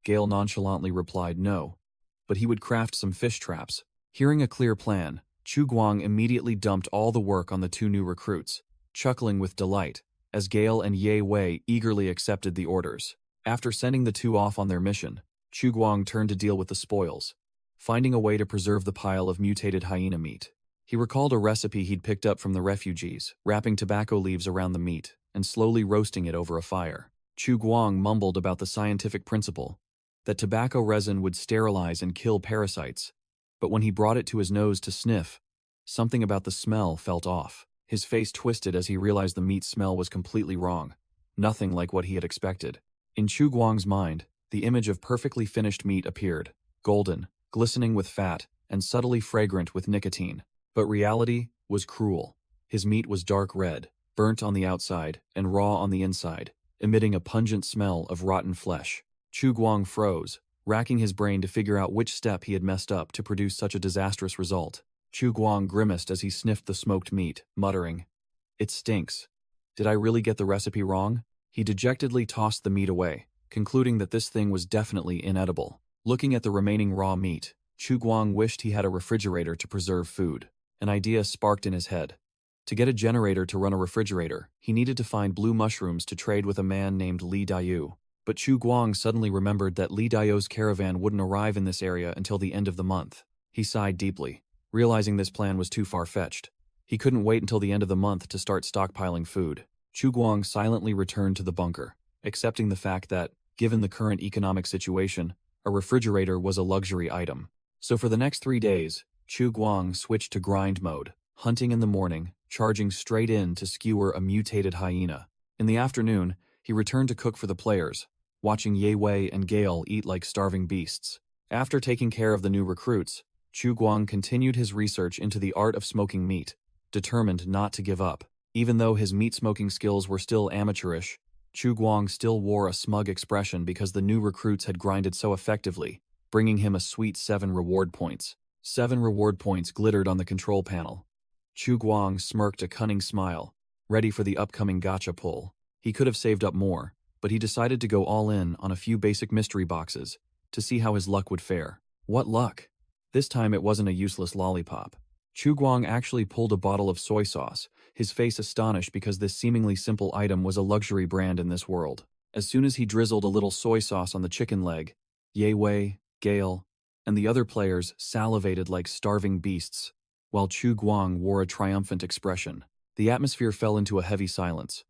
Gale nonchalantly replied no, but he would craft some fish traps. Hearing a clear plan, Chu Guang immediately dumped all the work on the two new recruits, chuckling with delight, as Gale and Ye Wei eagerly accepted the orders. After sending the two off on their mission, Chu Guang turned to deal with the spoils, finding a way to preserve the pile of mutated hyena meat. He recalled a recipe he'd picked up from the refugees, wrapping tobacco leaves around the meat and slowly roasting it over a fire. Chu Guang mumbled about the scientific principle that tobacco resin would sterilize and kill parasites, but when he brought it to his nose to sniff, something about the smell felt off. His face twisted as he realized the meat smell was completely wrong, nothing like what he had expected. In Chu Guang's mind, the image of perfectly finished meat appeared, golden, glistening with fat, and subtly fragrant with nicotine. But reality was cruel. His meat was dark red, burnt on the outside and raw on the inside, emitting a pungent smell of rotten flesh. Chu Guang froze, racking his brain to figure out which step he had messed up to produce such a disastrous result. Chu Guang grimaced as he sniffed the smoked meat, muttering, "It stinks. Did I really get the recipe wrong?" He dejectedly tossed the meat away, concluding that this thing was definitely inedible. Looking at the remaining raw meat, Chu Guang wished he had a refrigerator to preserve food. An idea sparked in his head. To get a generator to run a refrigerator, he needed to find blue mushrooms to trade with a man named Li Daiyu. But Chu Guang suddenly remembered that Li Daiu's caravan wouldn't arrive in this area until the end of the month. He sighed deeply, realizing this plan was too far-fetched. He couldn't wait until the end of the month to start stockpiling food. Chu Guang silently returned to the bunker, accepting the fact that, given the current economic situation, a refrigerator was a luxury item. So for the next 3 days, Chu Guang switched to grind mode, hunting in the morning, charging straight in to skewer a mutated hyena. In the afternoon, he returned to cook for the players, watching Ye Wei and Gale eat like starving beasts. After taking care of the new recruits, Chu Guang continued his research into the art of smoking meat, determined not to give up. Even though his meat-smoking skills were still amateurish, Chu Guang still wore a smug expression because the new recruits had grinded so effectively, bringing him a sweet 7 reward points. 7 reward points glittered on the control panel. Chu Guang smirked a cunning smile, ready for the upcoming gacha pull. He could have saved up more, but he decided to go all in on a few basic mystery boxes to see how his luck would fare. What luck! This time it wasn't a useless lollipop. Chu Guang actually pulled a bottle of soy sauce, his face astonished because this seemingly simple item was a luxury brand in this world. As soon as he drizzled a little soy sauce on the chicken leg, Ye Wei, Gale, and the other players salivated like starving beasts, while Chu Guang wore a triumphant expression. The atmosphere fell into a heavy silence.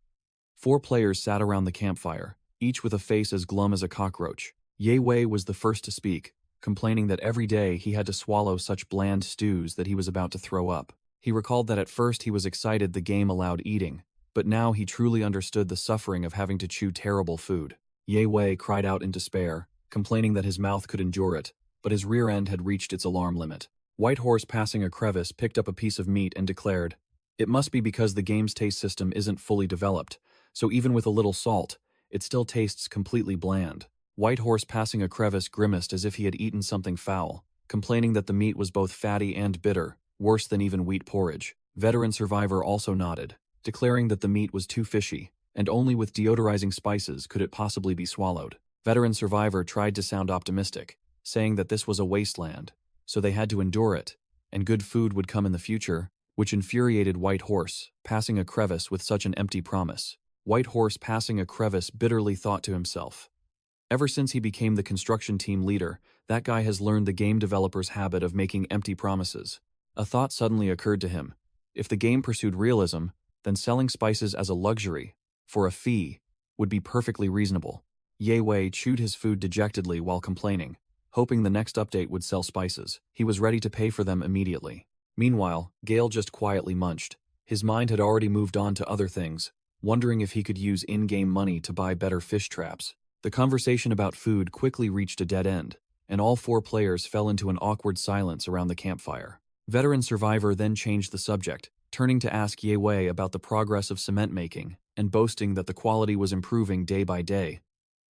4 players sat around the campfire, each with a face as glum as a cockroach. Ye Wei was the first to speak, complaining that every day he had to swallow such bland stews that he was about to throw up. He recalled that at first he was excited the game allowed eating, but now he truly understood the suffering of having to chew terrible food. Ye Wei cried out in despair, complaining that his mouth could endure it, but his rear end had reached its alarm limit. White Horse, passing a crevice, picked up a piece of meat and declared, "It must be because the game's taste system isn't fully developed, so even with a little salt, it still tastes completely bland." White Horse, passing a crevice, grimaced as if he had eaten something foul, complaining that the meat was both fatty and bitter, worse than even wheat porridge. Veteran Survivor also nodded, declaring that the meat was too fishy, and only with deodorizing spices could it possibly be swallowed. Veteran Survivor tried to sound optimistic, saying that this was a wasteland, so they had to endure it, and good food would come in the future, which infuriated White Horse, passing a crevice with such an empty promise. White Horse, passing a crevice, bitterly thought to himself. Ever since he became the construction team leader, that guy has learned the game developer's habit of making empty promises. A thought suddenly occurred to him. If the game pursued realism, then selling spices as a luxury, for a fee, would be perfectly reasonable. Ye Wei chewed his food dejectedly while complaining, hoping the next update would sell spices. He was ready to pay for them immediately. Meanwhile, Gale just quietly munched. His mind had already moved on to other things, wondering if he could use in-game money to buy better fish traps. The conversation about food quickly reached a dead end, and all 4 players fell into an awkward silence around the campfire. Veteran Survivor then changed the subject, turning to ask Ye Wei about the progress of cement making, and boasting that the quality was improving day by day.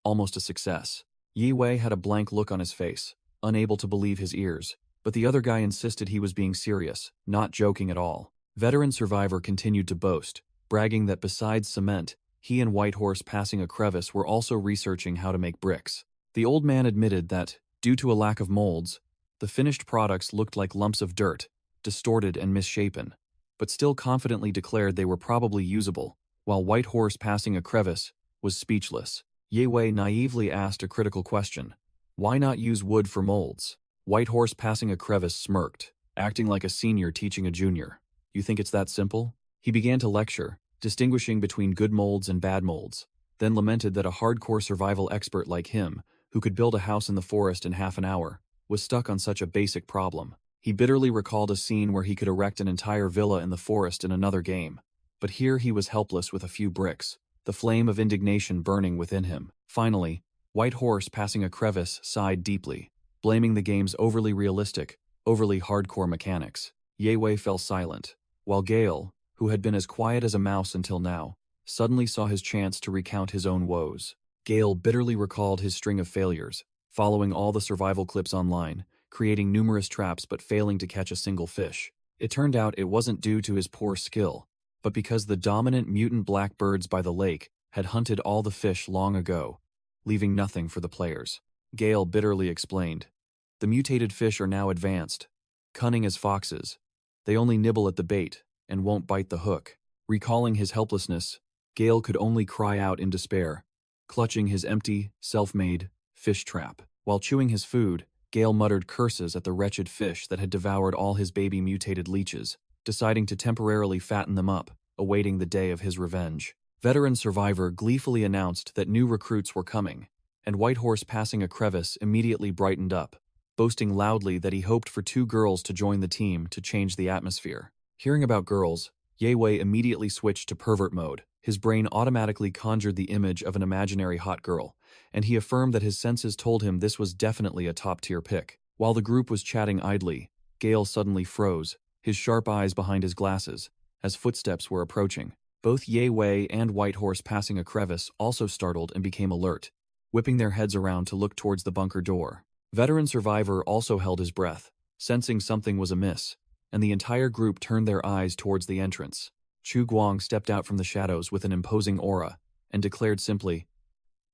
Almost a success. Ye Wei had a blank look on his face, unable to believe his ears, but the other guy insisted he was being serious, not joking at all. Veteran Survivor continued to boast, bragging that besides cement, he and White Horse, passing a crevice, were also researching how to make bricks. The old man admitted that, due to a lack of molds, the finished products looked like lumps of dirt, distorted and misshapen, but still confidently declared they were probably usable, while White Horse, passing a crevice, was speechless. Ye Wei naively asked a critical question. Why not use wood for molds? White Horse, passing a crevice, smirked, acting like a senior teaching a junior. You think it's that simple? He began to lecture, distinguishing between good molds and bad molds, then lamented that a hardcore survival expert like him, who could build a house in the forest in half an hour, was stuck on such a basic problem. He bitterly recalled a scene where he could erect an entire villa in the forest in another game, but here he was helpless with a few bricks, the flame of indignation burning within him. Finally, White Horse, passing a crevice, sighed deeply, blaming the game's overly realistic, overly hardcore mechanics. Ye Wei fell silent, while Gale, who had been as quiet as a mouse until now, suddenly saw his chance to recount his own woes. Gale bitterly recalled his string of failures, following all the survival clips online, creating numerous traps but failing to catch a single fish. It turned out it wasn't due to his poor skill, but because the dominant mutant blackbirds by the lake had hunted all the fish long ago, leaving nothing for the players. Gale bitterly explained. The mutated fish are now advanced, cunning as foxes. They only nibble at the bait and won't bite the hook. Recalling his helplessness, Gale could only cry out in despair, clutching his empty, self-made fish trap. While chewing his food, Gale muttered curses at the wretched fish that had devoured all his baby mutated leeches, deciding to temporarily fatten them up, awaiting the day of his revenge. Veteran Survivor gleefully announced that new recruits were coming, and White Horse, passing a crevice, immediately brightened up, boasting loudly that he hoped for 2 girls to join the team to change the atmosphere. Hearing about girls, Ye Wei immediately switched to pervert mode. His brain automatically conjured the image of an imaginary hot girl, and he affirmed that his senses told him this was definitely a top-tier pick. While the group was chatting idly, Gale suddenly froze, his sharp eyes behind his glasses, as footsteps were approaching. Both Ye Wei and White Horse, passing a crevice, also startled and became alert, whipping their heads around to look towards the bunker door. Veteran Survivor also held his breath, sensing something was amiss, and the entire group turned their eyes towards the entrance. Chu Guang stepped out from the shadows with an imposing aura, and declared simply,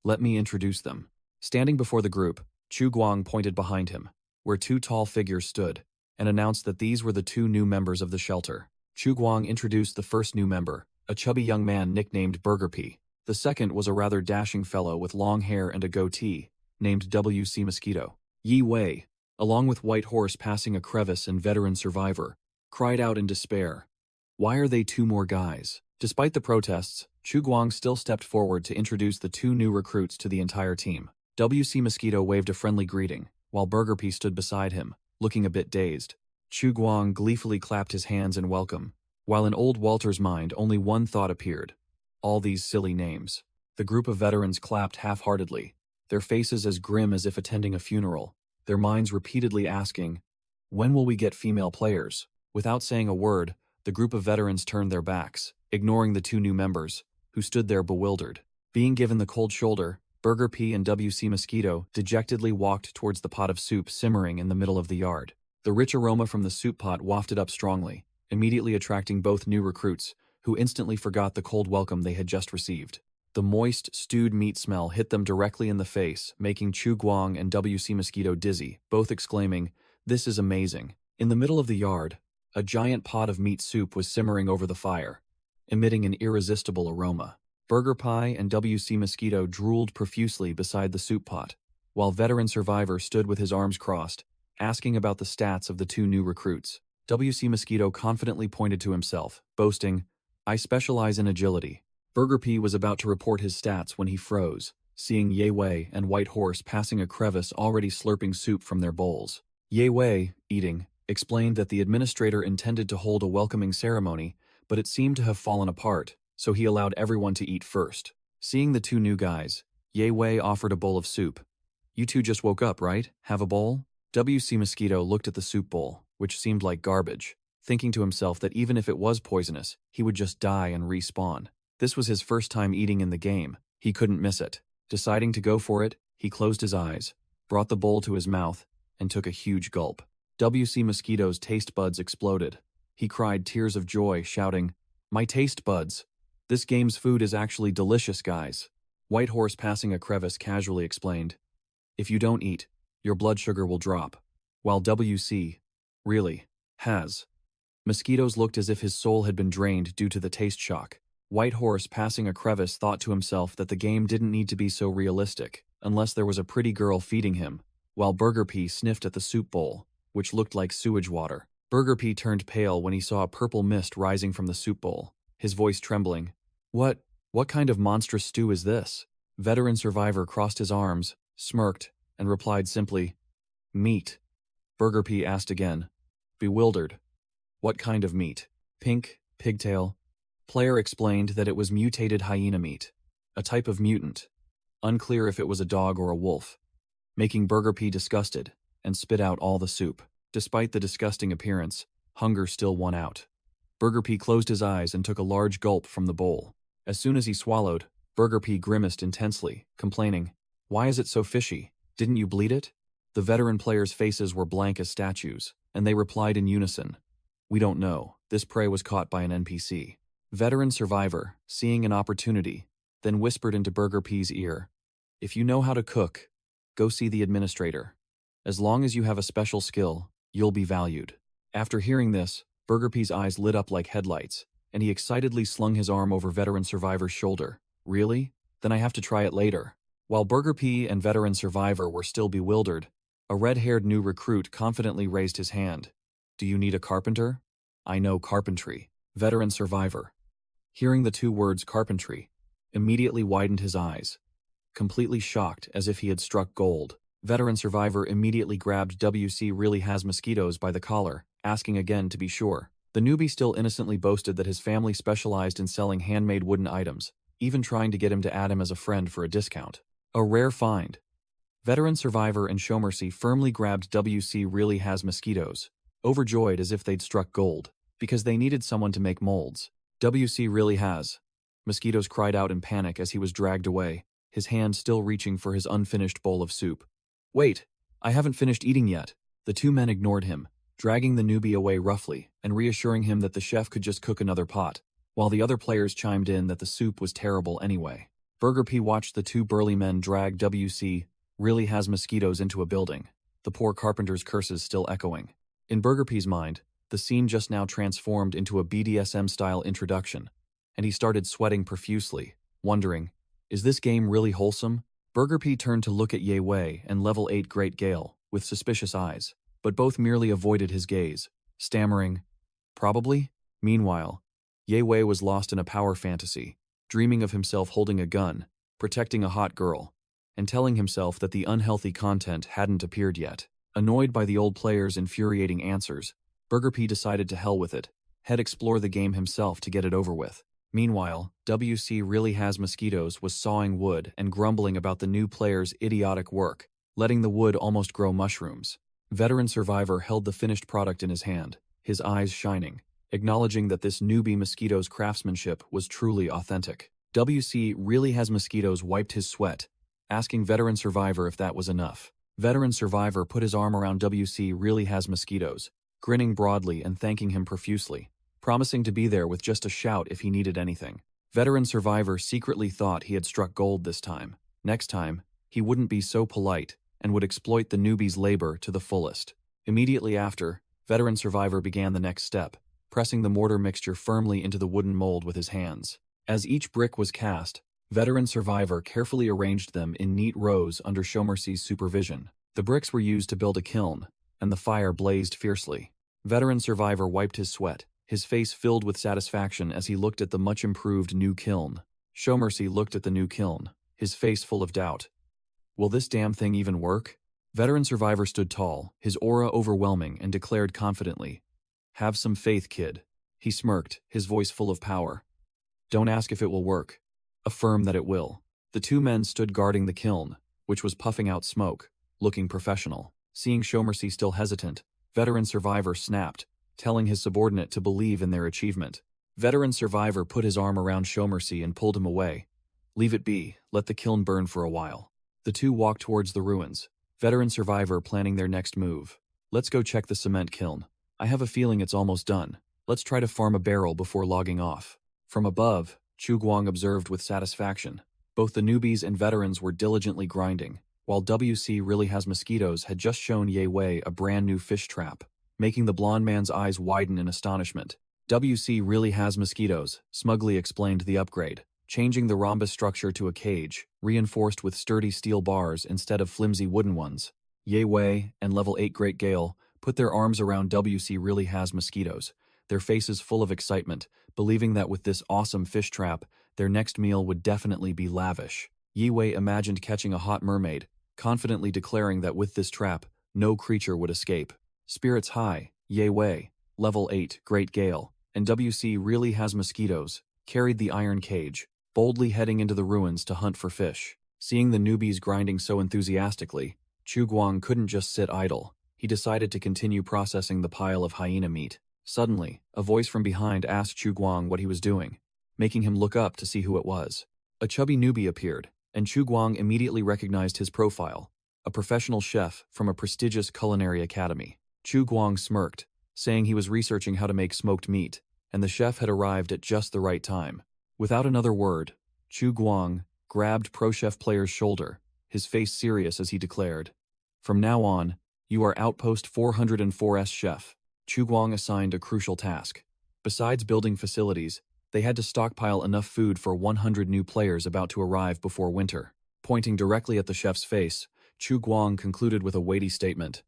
"Let me introduce them." Standing before the group, Chu Guang pointed behind him, where 2 tall figures stood, and announced that these were the 2 new members of the shelter. Chu Guang introduced the first new member, a chubby young man nicknamed Burger P. The second was a rather dashing fellow with long hair and a goatee, named W.C. Mosquito. Ye Wei, along with White Horse, passing a crevice, and Veteran Survivor, cried out in despair. Why are they 2 more guys? Despite the protests, Chu Guang still stepped forward to introduce the 2 new recruits to the entire team. W.C. Mosquito waved a friendly greeting, while Burger P stood beside him, looking a bit dazed. Chu Guang gleefully clapped his hands in welcome, while in old Walter's mind only one thought appeared. All these silly names. The group of veterans clapped half-heartedly, their faces as grim as if attending a funeral, their minds repeatedly asking, "When will we get female players?" Without saying a word, the group of veterans turned their backs, ignoring the 2 new members, who stood there bewildered. Being given the cold shoulder, Burger P and W.C. Mosquito dejectedly walked towards the pot of soup simmering in the middle of the yard. The rich aroma from the soup pot wafted up strongly, immediately attracting both new recruits, who instantly forgot the cold welcome they had just received. The moist, stewed meat smell hit them directly in the face, making Chu Guang and WC Mosquito dizzy, both exclaiming, "This is amazing." In the middle of the yard, a giant pot of meat soup was simmering over the fire, emitting an irresistible aroma. Burger Pie and WC Mosquito drooled profusely beside the soup pot, while veteran survivor stood with his arms crossed, asking about the stats of the two new recruits. WC Mosquito confidently pointed to himself, boasting, "I specialize in agility." Burger P was about to report his stats when he froze, seeing Ye Wei and White Horse passing a crevice already slurping soup from their bowls. Ye Wei, eating, explained that the administrator intended to hold a welcoming ceremony, but it seemed to have fallen apart, so he allowed everyone to eat first. Seeing the two new guys, Ye Wei offered a bowl of soup. "You two just woke up, right? Have a bowl?" WC Mosquito looked at the soup bowl, which seemed like garbage, thinking to himself that even if it was poisonous, he would just die and respawn. This was his first time eating in the game. He couldn't miss it. Deciding to go for it, he closed his eyes, brought the bowl to his mouth, and took a huge gulp. WC Mosquito's taste buds exploded. He cried tears of joy, shouting, "My taste buds! This game's food is actually delicious, guys." White Horse, passing a crevice, casually explained, "If you don't eat, your blood sugar will drop." While WC really has. Mosquitoes looked as if his soul had been drained due to the taste shock. White Horse, passing a crevice, thought to himself that the game didn't need to be so realistic, unless there was a pretty girl feeding him, while Burger P sniffed at the soup bowl, which looked like sewage water. Burger P turned pale when he saw a purple mist rising from the soup bowl, his voice trembling. What kind of monstrous stew is this?" Veteran survivor crossed his arms, smirked, and replied simply, "Meat." Burger P asked again, bewildered, "What kind of meat? Pink, pigtail?" Player explained that it was mutated hyena meat, a type of mutant, unclear if it was a dog or a wolf, making Burger P disgusted and spit out all the soup. Despite the disgusting appearance, hunger still won out. Burger P closed his eyes and took a large gulp from the bowl. As soon as he swallowed, Burger P grimaced intensely, complaining, "Why is it so fishy? Didn't you bleed it?" The veteran players' faces were blank as statues, and they replied in unison, "We don't know. This prey was caught by an NPC." Veteran survivor, seeing an opportunity, then whispered into Burger P's ear, "If you know how to cook, go see the administrator. As long as you have a special skill, you'll be valued." After hearing this, Burger P's eyes lit up like headlights, and he excitedly slung his arm over veteran survivor's shoulder. "Really? Then I have to try it later." While Burger P and veteran survivor were still bewildered, a red-haired new recruit confidently raised his hand. "Do you need a carpenter?" "I know carpentry." Veteran survivor, hearing the two words carpentry, immediately widened his eyes, completely shocked as if he had struck gold. Veteran survivor immediately grabbed WC really has mosquitoes by the collar, asking again to be sure. The newbie still innocently boasted that his family specialized in selling handmade wooden items, even trying to get him to add him as a friend for a discount. A rare find. Veteran survivor and Showmercy firmly grabbed WC really has mosquitoes, overjoyed as if they'd struck gold, because they needed someone to make molds. WC really has. Mosquitoes cried out in panic as he was dragged away, his hand still reaching for his unfinished bowl of soup. "Wait, I haven't finished eating yet." The two men ignored him, dragging the newbie away roughly and reassuring him that the chef could just cook another pot, while the other players chimed in that the soup was terrible anyway. Burger P watched the two burly men drag WC really has mosquitoes into a building, the poor carpenter's curses still echoing. In Burger P's mind, the scene just now transformed into a BDSM-style introduction, and he started sweating profusely, wondering, is this game really wholesome? Burger P turned to look at Ye Wei and Level 8 Great Gale with suspicious eyes, but both merely avoided his gaze, stammering, "Probably?" Meanwhile, Ye Wei was lost in a power fantasy, dreaming of himself holding a gun, protecting a hot girl, and telling himself that the unhealthy content hadn't appeared yet. Annoyed by the old player's infuriating answers, Burger P decided to hell with it, head explore the game himself to get it over with. Meanwhile, WC really has mosquitoes was sawing wood and grumbling about the new player's idiotic work, letting the wood almost grow mushrooms. Veteran survivor held the finished product in his hand, his eyes shining, acknowledging that this newbie mosquito's craftsmanship was truly authentic. WC really has mosquitoes wiped his sweat, asking veteran survivor if that was enough. Veteran survivor put his arm around WC really has mosquitoes, grinning broadly and thanking him profusely. promising to be there with just a shout if he needed anything. Veteran survivor secretly thought he had struck gold this time. Next time, he wouldn't be so polite and would exploit the newbie's labor to the fullest. Immediately after, veteran survivor began the next step, pressing the mortar mixture firmly into the wooden mold with his hands. As each brick was cast, veteran survivor carefully arranged them in neat rows under Shomercy's supervision. The bricks were used to build a kiln, and the fire blazed fiercely. Veteran survivor wiped his sweat, his face filled with satisfaction as he looked at the much-improved new kiln. Shomercy looked at the new kiln, his face full of doubt. Will this damn thing even work? Veteran survivor stood tall, his aura overwhelming, and declared confidently, "Have some faith, kid." He smirked, his voice full of power. "Don't ask if it will work. Affirm that it will." The two men stood guarding the kiln, which was puffing out smoke, looking professional. Seeing Shomercy still hesitant, veteran survivor snapped, telling his subordinate to believe in their achievement. Veteran survivor put his arm around Shomercy and pulled him away. "Leave it be, let the kiln burn for a while." The two walked towards the ruins, veteran survivor planning their next move. "Let's go check the cement kiln. I have a feeling it's almost done. Let's try to farm a barrel before logging off." From above, Chu Guang observed with satisfaction. Both the newbies and veterans were diligently grinding, while WC Really Has Mosquitoes had just shown Ye Wei a brand new fish trap, making the blonde man's eyes widen in astonishment. WC Really Has Mosquitoes smugly explained the upgrade, changing the rhombus structure to a cage, reinforced with sturdy steel bars instead of flimsy wooden ones. Ye Wei and Level 8 Great Gale put their arms around WC Really Has Mosquitoes, their faces full of excitement, believing that with this awesome fish trap, their next meal would definitely be lavish. Ye Wei imagined catching a hot mermaid, confidently declaring that with this trap, no creature would escape. Spirits High, Ye Wei, Level 8 Great Gale, and WC Really Has Mosquitoes carried the iron cage, boldly heading into the ruins to hunt for fish. Seeing the newbies grinding so enthusiastically, Chu Guang couldn't just sit idle. He decided to continue processing the pile of hyena meat. Suddenly, a voice from behind asked Chu Guang what he was doing, making him look up to see who it was. A chubby newbie appeared, and Chu Guang immediately recognized his profile, a professional chef from a prestigious culinary academy. Chu Guang smirked, saying he was researching how to make smoked meat, and the chef had arrived at just the right time. Without another word, Chu Guang grabbed Pro Chef Player's shoulder, his face serious as he declared, "From now on, you are Outpost 404's chef." Chu Guang assigned a crucial task. Besides building facilities, they had to stockpile enough food for 100 new players about to arrive before winter. Pointing directly at the chef's face, Chu Guang concluded with a weighty statement,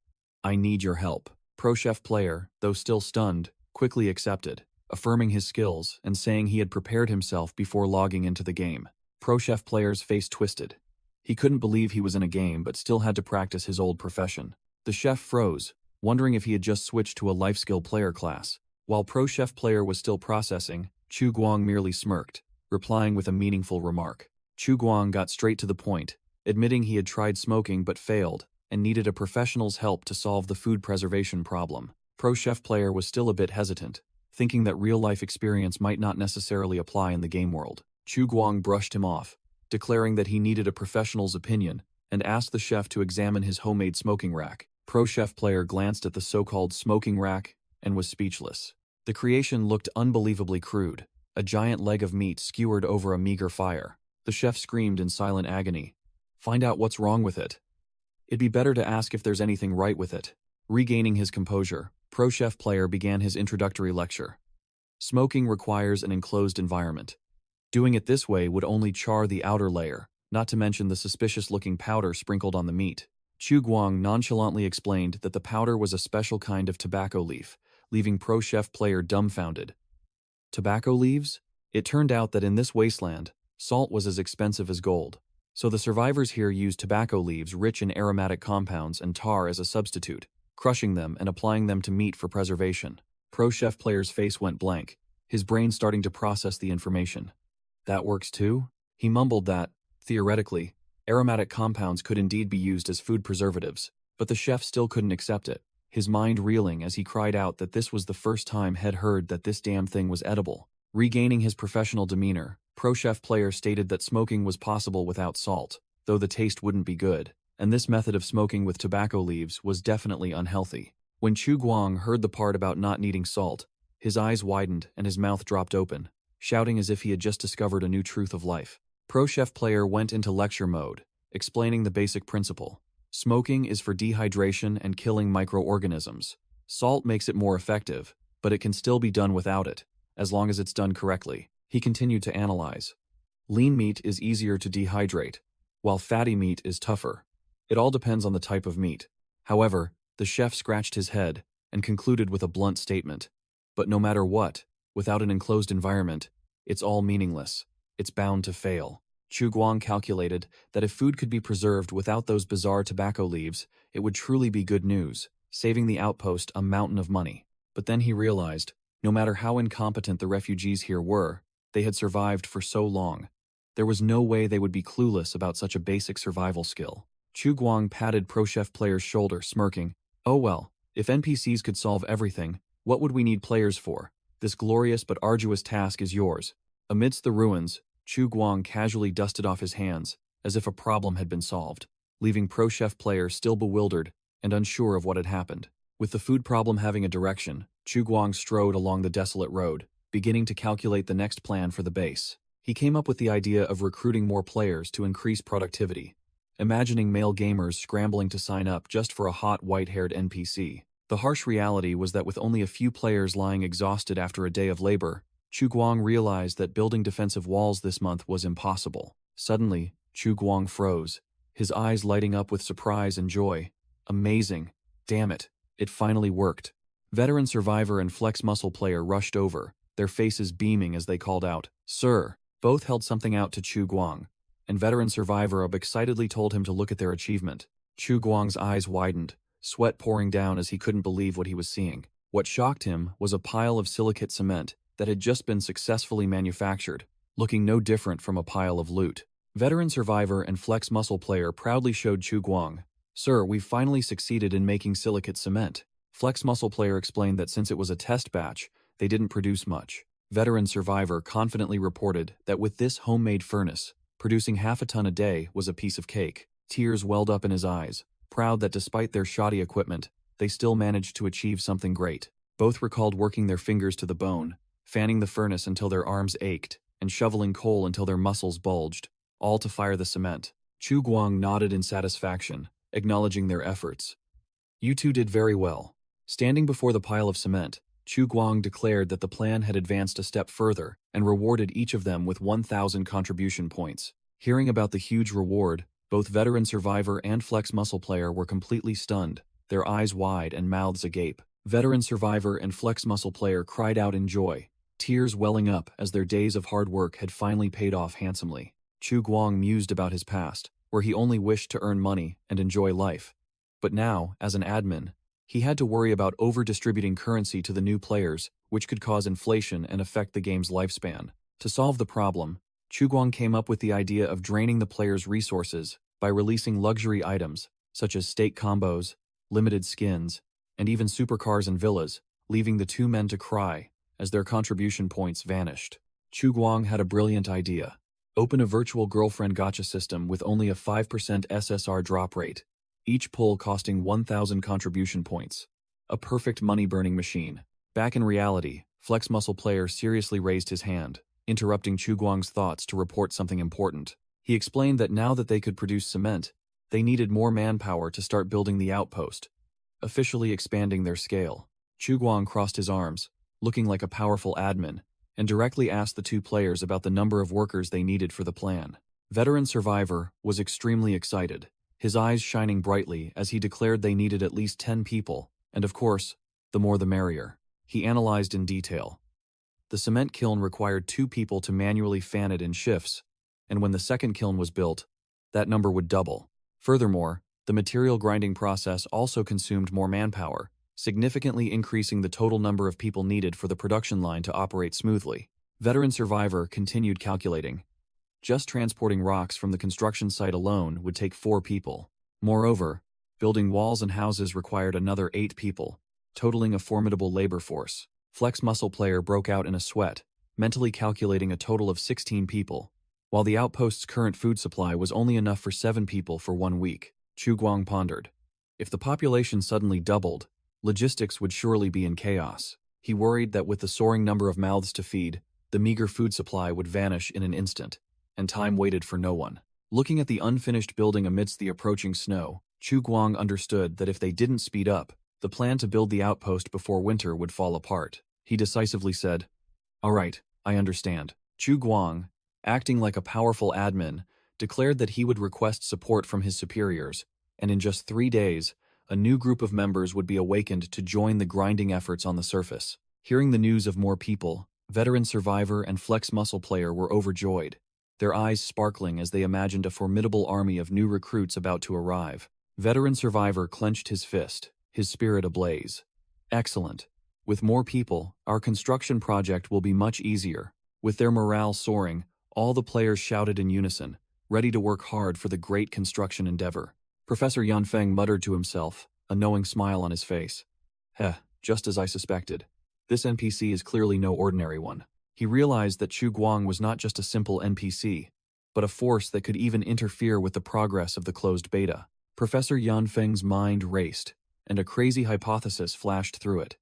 "I need your help." Pro Chef Player, though still stunned, quickly accepted, affirming his skills and saying he had prepared himself before logging into the game. Pro Chef Player's face twisted. He couldn't believe he was in a game but still had to practice his old profession. The chef froze, wondering if he had just switched to a life skill player class. While Pro Chef Player was still processing, Chu Guang merely smirked, replying with a meaningful remark. Chu Guang got straight to the point, admitting he had tried smoking but failed, and needed a professional's help to solve the food preservation problem. Pro Chef Player was still a bit hesitant, thinking that real-life experience might not necessarily apply in the game world. Chu Guang brushed him off, declaring that he needed a professional's opinion, and asked the chef to examine his homemade smoking rack. Pro Chef Player glanced at the so-called smoking rack and was speechless. The creation looked unbelievably crude, a giant leg of meat skewered over a meager fire. The chef screamed in silent agony, "Find out what's wrong with it. It'd be better to ask if there's anything right with it." Regaining his composure, Pro Chef Player began his introductory lecture. Smoking requires an enclosed environment. Doing it this way would only char the outer layer, not to mention the suspicious-looking powder sprinkled on the meat. Chu Guang nonchalantly explained that the powder was a special kind of tobacco leaf, leaving Pro Chef Player dumbfounded. Tobacco leaves? It turned out that in this wasteland, salt was as expensive as gold. So the survivors here used tobacco leaves rich in aromatic compounds and tar as a substitute, crushing them and applying them to meat for preservation. Pro Chef Player's face went blank, his brain starting to process the information. That works too? He mumbled that, theoretically, aromatic compounds could indeed be used as food preservatives, but the chef still couldn't accept it, his mind reeling as he cried out that this was the first time he'd heard that this damn thing was edible. Regaining his professional demeanor, Pro Chef Player stated that smoking was possible without salt, though the taste wouldn't be good, and this method of smoking with tobacco leaves was definitely unhealthy. When Chu Guang heard the part about not needing salt, His eyes widened and his mouth dropped open, shouting as if he had just discovered a new truth of life. Pro Chef Player went into lecture mode, explaining the basic principle. Smoking is for dehydration and killing microorganisms. Salt makes it more effective, but it can still be done without it, as long as it's done correctly. He continued to analyze. Lean meat is easier to dehydrate, while fatty meat is tougher. It all depends on the type of meat. However, the chef scratched his head and concluded with a blunt statement. But no matter what, without an enclosed environment, it's all meaningless. It's bound to fail. Chu Guang calculated that if food could be preserved without those bizarre tobacco leaves, it would truly be good news, saving the outpost a mountain of money. But then he realized, no matter how incompetent the refugees here were, they had survived for so long. There was no way they would be clueless about such a basic survival skill. Chu Guang patted Pro Chef Player's shoulder, smirking. Oh well, if NPCs could solve everything, what would we need players for? This glorious but arduous task is yours. Amidst the ruins, Chu Guang casually dusted off his hands, as if a problem had been solved, leaving Pro Chef Player still bewildered and unsure of what had happened. With the food problem having a direction, Chu Guang strode along the desolate road, beginning to calculate the next plan for the base. He came up with the idea of recruiting more players to increase productivity, imagining male gamers scrambling to sign up just for a hot white-haired NPC. The harsh reality was that with only a few players lying exhausted after a day of labor, Chu Guang realized that building defensive walls this month was impossible. Suddenly, Chu Guang froze, his eyes lighting up with surprise and joy. Amazing. Damn it. It finally worked. Veteran Survivor and Flex Muscle Player rushed over, their faces beaming as they called out, "Sir!" Both held something out to Chu Guang, and Veteran Survivor excitedly told him to look at their achievement. Chu Guang's eyes widened, sweat pouring down as he couldn't believe what he was seeing. What shocked him was a pile of silicate cement that had just been successfully manufactured, looking no different from a pile of loot. Veteran Survivor and Flex Muscle Player proudly showed Chu Guang, "Sir, we've finally succeeded in making silicate cement." Flex Muscle Player explained that since it was a test batch, they didn't produce much. Veteran Survivor confidently reported that with this homemade furnace, producing half a ton a day was a piece of cake. Tears welled up in his eyes, proud that despite their shoddy equipment, they still managed to achieve something great. Both recalled working their fingers to the bone, fanning the furnace until their arms ached, and shoveling coal until their muscles bulged, all to fire the cement. Chu Guang nodded in satisfaction, acknowledging their efforts. "You two did very well." Standing before the pile of cement, Chu Guang declared that the plan had advanced a step further and rewarded each of them with 1,000 contribution points. Hearing about the huge reward, both Veteran Survivor and Flex Muscle Player were completely stunned, their eyes wide and mouths agape. Veteran Survivor and Flex Muscle Player cried out in joy, tears welling up as their days of hard work had finally paid off handsomely. Chu Guang mused about his past, where he only wished to earn money and enjoy life. But now, as an admin, he had to worry about over-distributing currency to the new players, which could cause inflation and affect the game's lifespan. To solve the problem, Chu Guang came up with the idea of draining the players' resources by releasing luxury items, such as steak combos, limited skins, and even supercars and villas, leaving the two men to cry as their contribution points vanished. Chu Guang had a brilliant idea. Open a virtual girlfriend gacha system with only a 5% SSR drop rate, each pull costing 1,000 contribution points. A perfect money-burning machine. Back in reality, Flex Muscle Player seriously raised his hand, interrupting Chu Guang's thoughts to report something important. He explained that now that they could produce cement, they needed more manpower to start building the outpost, officially expanding their scale. Chu Guang crossed his arms, looking like a powerful admin, and directly asked the two players about the number of workers they needed for the plan. Veteran Survivor was extremely excited, his eyes shining brightly as he declared they needed at least 10 people, and of course, the more the merrier. He analyzed in detail. The cement kiln required 2 people to manually fan it in shifts, and when the second kiln was built, that number would double. Furthermore, the material grinding process also consumed more manpower, significantly increasing the total number of people needed for the production line to operate smoothly. Veteran Survivor continued calculating. Just transporting rocks from the construction site alone would take 4 people. Moreover, building walls and houses required another 8 people, totaling a formidable labor force. Flex Muscle Player broke out in a sweat, mentally calculating a total of 16 people, while the outpost's current food supply was only enough for 7 people for 1 week. Chu Guang pondered. If the population suddenly doubled, logistics would surely be in chaos. He worried that with the soaring number of mouths to feed, the meager food supply would vanish in an instant, and time waited for no one. Looking at the unfinished building amidst the approaching snow, Chu Guang understood that if they didn't speed up, the plan to build the outpost before winter would fall apart. He decisively said, "All right, I understand." Chu Guang, acting like a powerful admin, declared that he would request support from his superiors, and in just 3 days, a new group of members would be awakened to join the grinding efforts on the surface. Hearing the news of more people, veteran survivor and flex muscle player were overjoyed, their eyes sparkling as they imagined a formidable army of new recruits about to arrive. Veteran survivor clenched his fist, his spirit ablaze. "Excellent. With more people, our construction project will be much easier." With their morale soaring, all the players shouted in unison, ready to work hard for the great construction endeavor. Professor Yanfeng muttered to himself, a knowing smile on his face. Just as I suspected. This NPC is clearly no ordinary one. He realized that Chu Guang was not just a simple NPC, but a force that could even interfere with the progress of the closed beta. Professor Yanfeng's mind raced, and a crazy hypothesis flashed through it.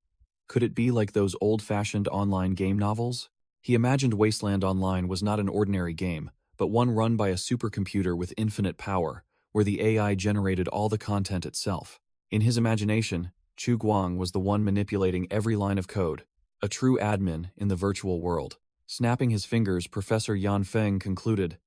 Could it be like those old-fashioned online game novels? He imagined Wasteland Online was not an ordinary game, but one run by a supercomputer with infinite power, where the AI generated all the content itself. In his imagination, Chu Guang was the one manipulating every line of code, a true admin in the virtual world. Snapping his fingers, Professor Yanfeng concluded,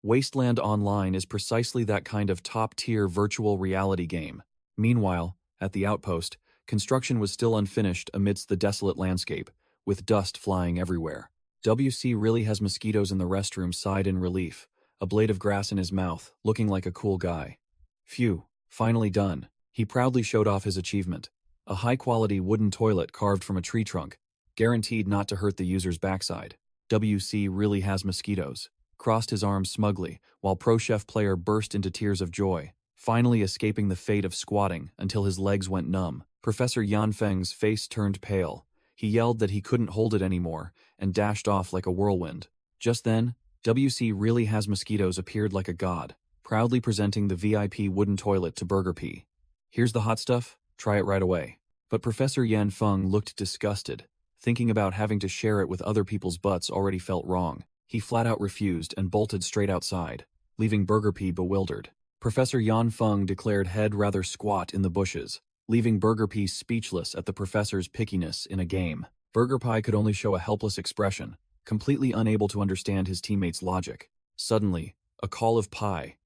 Wasteland Online is precisely that kind of top-tier virtual reality game. Meanwhile, at the outpost, construction was still unfinished amidst the desolate landscape, with dust flying everywhere. WC really has mosquitoes in the restroom sighed in relief, a blade of grass in his mouth, looking like a cool guy. Phew, finally done. He proudly showed off his achievement. A high-quality wooden toilet carved from a tree trunk, guaranteed not to hurt the user's backside. WC really has mosquitoes. Crossed his arms smugly, while Pro Chef player burst into tears of joy, finally escaping the fate of squatting until his legs went numb. Professor Yanfeng's face turned pale. He yelled that he couldn't hold it anymore, and dashed off like a whirlwind. Just then, WC really has mosquitoes appeared like a god, proudly presenting the VIP wooden toilet to Burger P. Here's the hot stuff, try it right away. But Professor Yanfeng looked disgusted. Thinking about having to share it with other people's butts already felt wrong. He flat out refused and bolted straight outside, leaving Burger P bewildered. Professor Yanfeng declared head rather squat in the bushes, leaving Burger P speechless at the professor's pickiness in a game. Burger Pie could only show a helpless expression, completely unable to understand his teammates' logic. Suddenly, a call of pie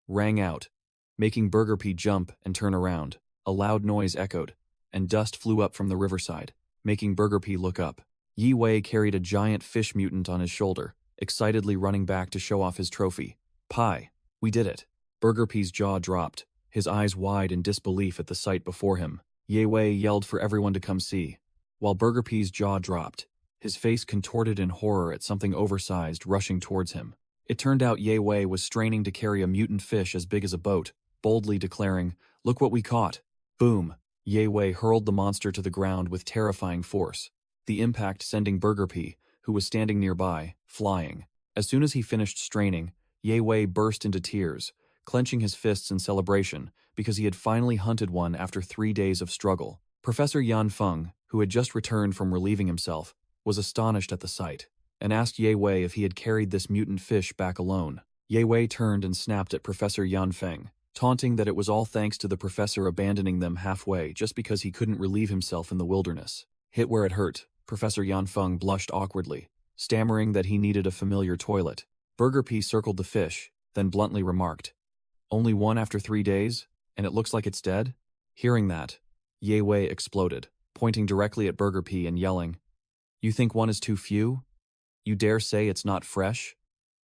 rang out, making Burger P jump and turn around. A loud noise echoed, and dust flew up from the riverside, making Burger P look up. Yi Wei carried a giant fish mutant on his shoulder, excitedly running back to show off his trophy. Pie, we did it. Burger P's jaw dropped, his eyes wide in disbelief at the sight before him. Yi Wei yelled for everyone to come see. While Burger P's jaw dropped, his face contorted in horror at something oversized rushing towards him. It turned out Yi Wei was straining to carry a mutant fish as big as a boat, boldly declaring, "Look what we caught." Boom! Yi Wei hurled the monster to the ground with terrifying force, the impact sending Burger P, who was standing nearby, flying. As soon as he finished straining, Yi Wei burst into tears, clenching his fists in celebration because he had finally hunted one after 3 days of struggle. Professor Yanfeng, who had just returned from relieving himself, was astonished at the sight, and asked Yi Wei if he had carried this mutant fish back alone. Yi Wei turned and snapped at Professor Yanfeng, taunting that it was all thanks to the professor abandoning them halfway just because he couldn't relieve himself in the wilderness. Hit where it hurt, Professor Yanfeng blushed awkwardly, stammering that he needed a familiar toilet. Burger P circled the fish, then bluntly remarked, "Only one after 3 days, and it looks like it's dead?" Hearing that, Yi Wei exploded, pointing directly at Burger P and yelling, "You think one is too few? You dare say it's not fresh?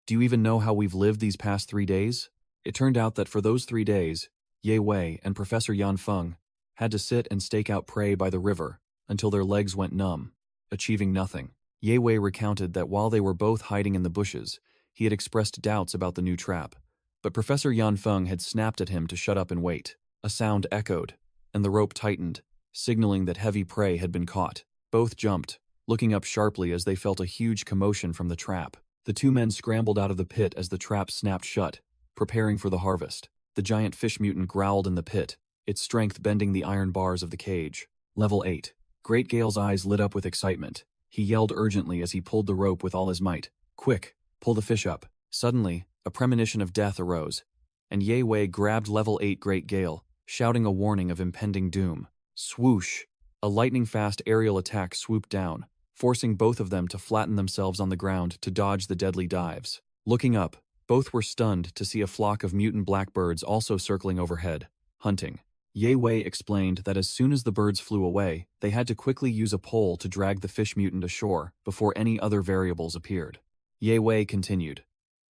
Do you even know how we've lived these past 3 days?" It turned out that for those 3 days, Yi Wei and Professor Yanfeng had to sit and stake out prey by the river until their legs went numb, achieving nothing. Yi Wei recounted that while they were both hiding in the bushes, he had expressed doubts about the new trap, but Professor Yanfeng had snapped at him to shut up and wait. A sound echoed, and the rope tightened, signaling that heavy prey had been caught. Both jumped, looking up sharply as they felt a huge commotion from the trap. The two men scrambled out of the pit as the trap snapped shut, preparing for the harvest. The giant fish mutant growled in the pit, its strength bending the iron bars of the cage. Level 8. Great Gale's eyes lit up with excitement. He yelled urgently as he pulled the rope with all his might. Quick, pull the fish up. Suddenly, a premonition of death arose, and Ye Wei grabbed level 8 Great Gale, shouting a warning of impending doom. Swoosh! A lightning-fast aerial attack swooped down, forcing both of them to flatten themselves on the ground to dodge the deadly dives. Looking up, both were stunned to see a flock of mutant blackbirds also circling overhead, hunting. Ye Wei explained that as soon as the birds flew away, they had to quickly use a pole to drag the fish mutant ashore before any other variables appeared. Ye Wei continued.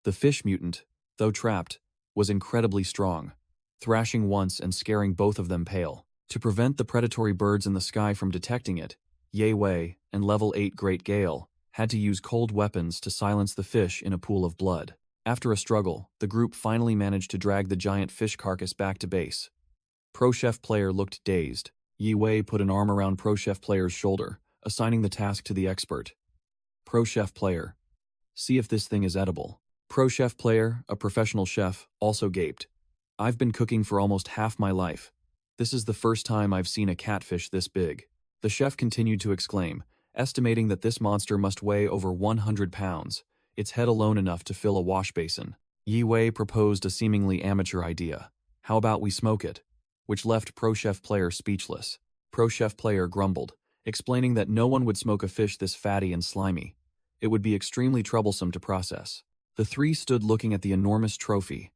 The fish mutant, though trapped, was incredibly strong, thrashing once and scaring both of them pale. To prevent the predatory birds in the sky from detecting it, Ye Wei and level 8 Great Gale had to use cold weapons to silence the fish in a pool of blood. After a struggle, the group finally managed to drag the giant fish carcass back to base. Pro Chef Player looked dazed. Ye Wei put an arm around Pro Chef Player's shoulder, assigning the task to the expert. Pro Chef Player, see if this thing is edible. Pro Chef Player, a professional chef, also gaped. I've been cooking for almost half my life. This is the first time I've seen a catfish this big. The chef continued to exclaim, estimating that this monster must weigh over 100 pounds, its head alone enough to fill a wash basin. Ye Wei proposed a seemingly amateur idea. How about we smoke it? Which left Pro Chef Player speechless. Pro Chef Player grumbled, explaining that no one would smoke a fish this fatty and slimy. It would be extremely troublesome to process. The three stood looking at the enormous trophy.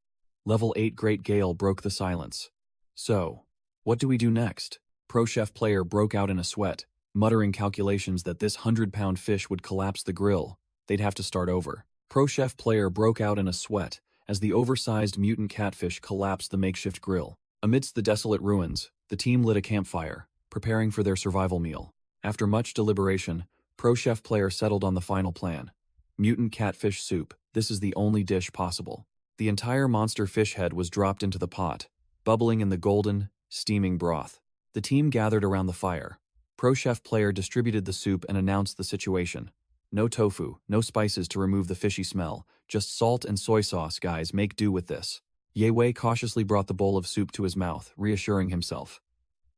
Level 8 Great Gale broke the silence. So, what do we do next? Pro Chef Player broke out in a sweat, muttering calculations that this 100-pound fish would collapse the grill. They'd have to start over. Pro Chef Player broke out in a sweat as the oversized mutant catfish collapsed the makeshift grill. Amidst the desolate ruins, the team lit a campfire, preparing for their survival meal. After much deliberation, Pro Chef Player settled on the final plan. Mutant catfish soup. This is the only dish possible. The entire monster fish head was dropped into the pot, bubbling in the golden, steaming broth. The team gathered around the fire. Pro Chef Player distributed the soup and announced the situation. No tofu, no spices to remove the fishy smell, just salt and soy sauce, guys, make do with this. Ye Wei cautiously brought the bowl of soup to his mouth, reassuring himself.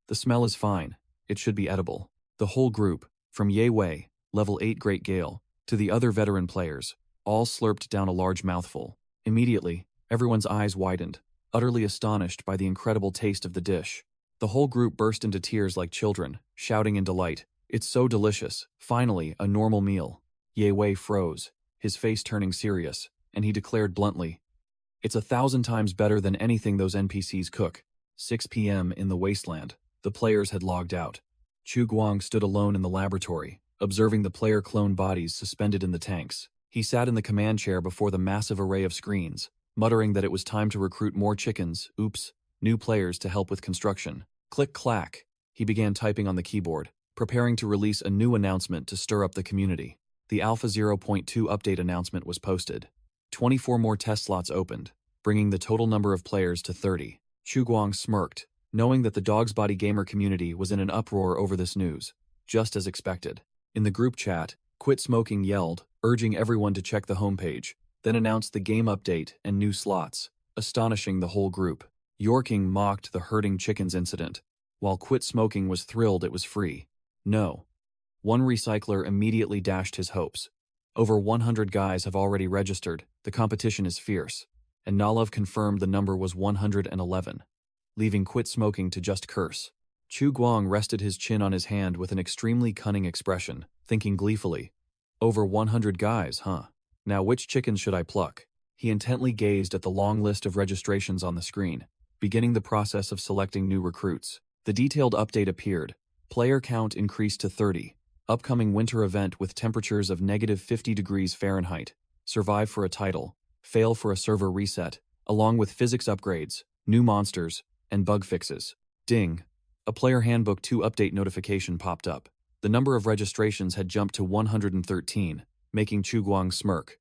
The smell is fine. It should be edible. The whole group, from Ye Wei, level 8 Great Gale, to the other veteran players, all slurped down a large mouthful. Immediately, everyone's eyes widened, utterly astonished by the incredible taste of the dish. The whole group burst into tears like children, shouting in delight. It's so delicious. Finally, a normal meal. Ye Wei froze, his face turning serious, and he declared bluntly, it's 1,000 times better than anything those NPCs cook. 6 p.m. in the wasteland. The players had logged out. Chu Guang stood alone in the laboratory, observing the player clone bodies suspended in the tanks. He sat in the command chair before the massive array of screens, muttering that it was time to recruit more chickens, new players to help with construction. Click-clack. He began typing on the keyboard, preparing to release a new announcement to stir up the community. The Alpha 0.2 update announcement was posted. 24 more test slots opened, bringing the total number of players to 30. Chu Guang smirked, knowing that the Dog's Body gamer community was in an uproar over this news, just as expected. In the group chat, Quit Smoking yelled, urging everyone to check the homepage, then announced the game update and new slots, astonishing the whole group. Yorking mocked the herding chickens incident, while Quit Smoking was thrilled it was free. No. One recycler immediately dashed his hopes. Over 100 guys have already registered, the competition is fierce, and Nalav confirmed the number was 111, leaving Quit Smoking to just curse. Chu Guang rested his chin on his hand with an extremely cunning expression, thinking gleefully, over 100 guys, huh? Now which chickens should I pluck? He intently gazed at the long list of registrations on the screen, beginning the process of selecting new recruits. The detailed update appeared. Player count increased to 30. Upcoming winter event with temperatures of -50 degrees Fahrenheit. Survive for a title. Fail for a server reset, along with physics upgrades, new monsters, and bug fixes. Ding. A Player Handbook 2 update notification popped up. The number of registrations had jumped to 113, making Chu Guang smirk.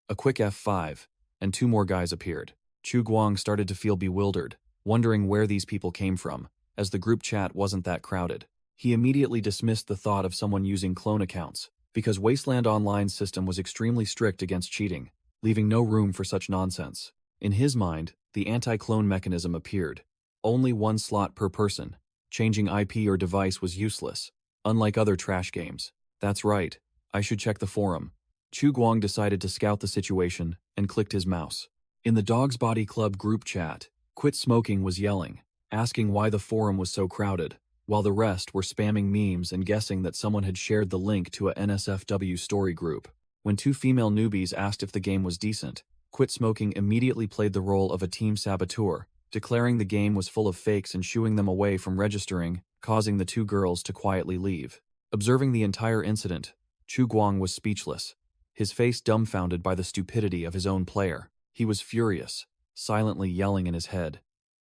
A quick F5, and 2 more guys appeared. Chu Guang started to feel bewildered, wondering where these people came from, as the group chat wasn't that crowded. He immediately dismissed the thought of someone using clone accounts, because Wasteland Online's system was extremely strict against cheating, leaving no room for such nonsense. In his mind, the anti-clone mechanism appeared. Only 1 slot per person. Changing IP or device was useless. unlike other trash games. That's right, I should check the forum. Chu Guang decided to scout the situation and clicked his mouse. In the Dog's Body Club group chat, Quit Smoking was yelling, asking why the forum was so crowded, while the rest were spamming memes and guessing that someone had shared the link to a NSFW story group. When two female newbies asked if the game was decent, Quit Smoking immediately played the role of a team saboteur, declaring the game was full of fakes and shooing them away from registering, causing the two girls to quietly leave. Observing the entire incident, Chu Guang was speechless, his face dumbfounded by the stupidity of his own player. He was furious, silently yelling in his head.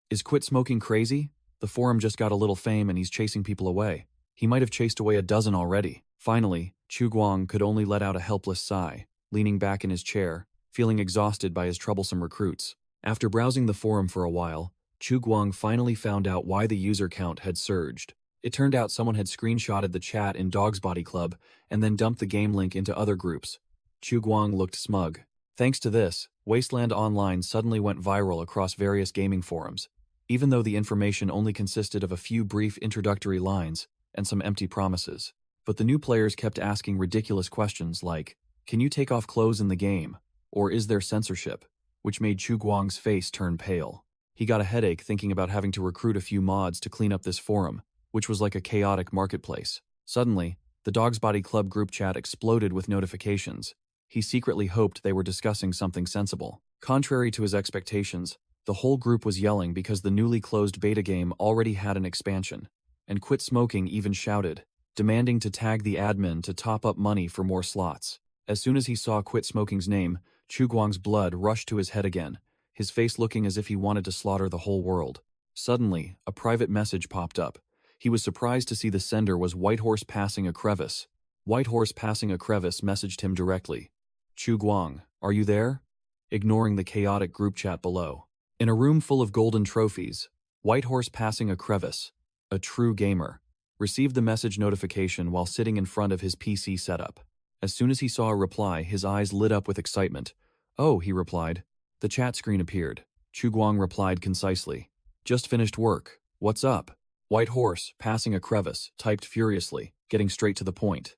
Is Quit Smoking crazy? The forum just got a little fame and he's chasing people away. He might have chased away a dozen already. Finally, Chu Guang could only let out a helpless sigh, leaning back in his chair, feeling exhausted by his troublesome recruits. After browsing the forum for a while, Chu Guang finally found out why the user count had surged. It turned out someone had screenshotted the chat in Dog's Body Club and then dumped the game link into other groups. Chu Guang looked smug. Thanks to this, Wasteland Online suddenly went viral across various gaming forums, even though the information only consisted of a few brief introductory lines and some empty promises. But the new players kept asking ridiculous questions like, "Can you take off clothes in the game?" or "Is there censorship?" which made Chu Guang's face turn pale. He got a headache thinking about having to recruit a few mods to clean up this forum, which was like a chaotic marketplace. Suddenly, the Dog's Body Club group chat exploded with notifications. He secretly hoped they were discussing something sensible. Contrary to his expectations, the whole group was yelling because the newly closed beta game already had an expansion, and Quit Smoking even shouted, demanding to tag the admin to top up money for more slots. As soon as he saw Quit Smoking's name, Chu Guang's blood rushed to his head again, his face looking as if he wanted to slaughter the whole world. Suddenly, a private message popped up. He was surprised to see the sender was Whitehorse Passing a Crevice. Whitehorse Passing a Crevice messaged him directly. Chu Guang, are you there? Ignoring the chaotic group chat below. In a room full of golden trophies, Whitehorse Passing a Crevice, a true gamer, received the message notification while sitting in front of his PC setup. As soon as he saw a reply, his eyes lit up with excitement. Oh, he replied. The chat screen appeared. Chu Guang replied concisely. Just finished work. What's up? Whitehorse, Passing a Crevice, typed furiously, getting straight to the point.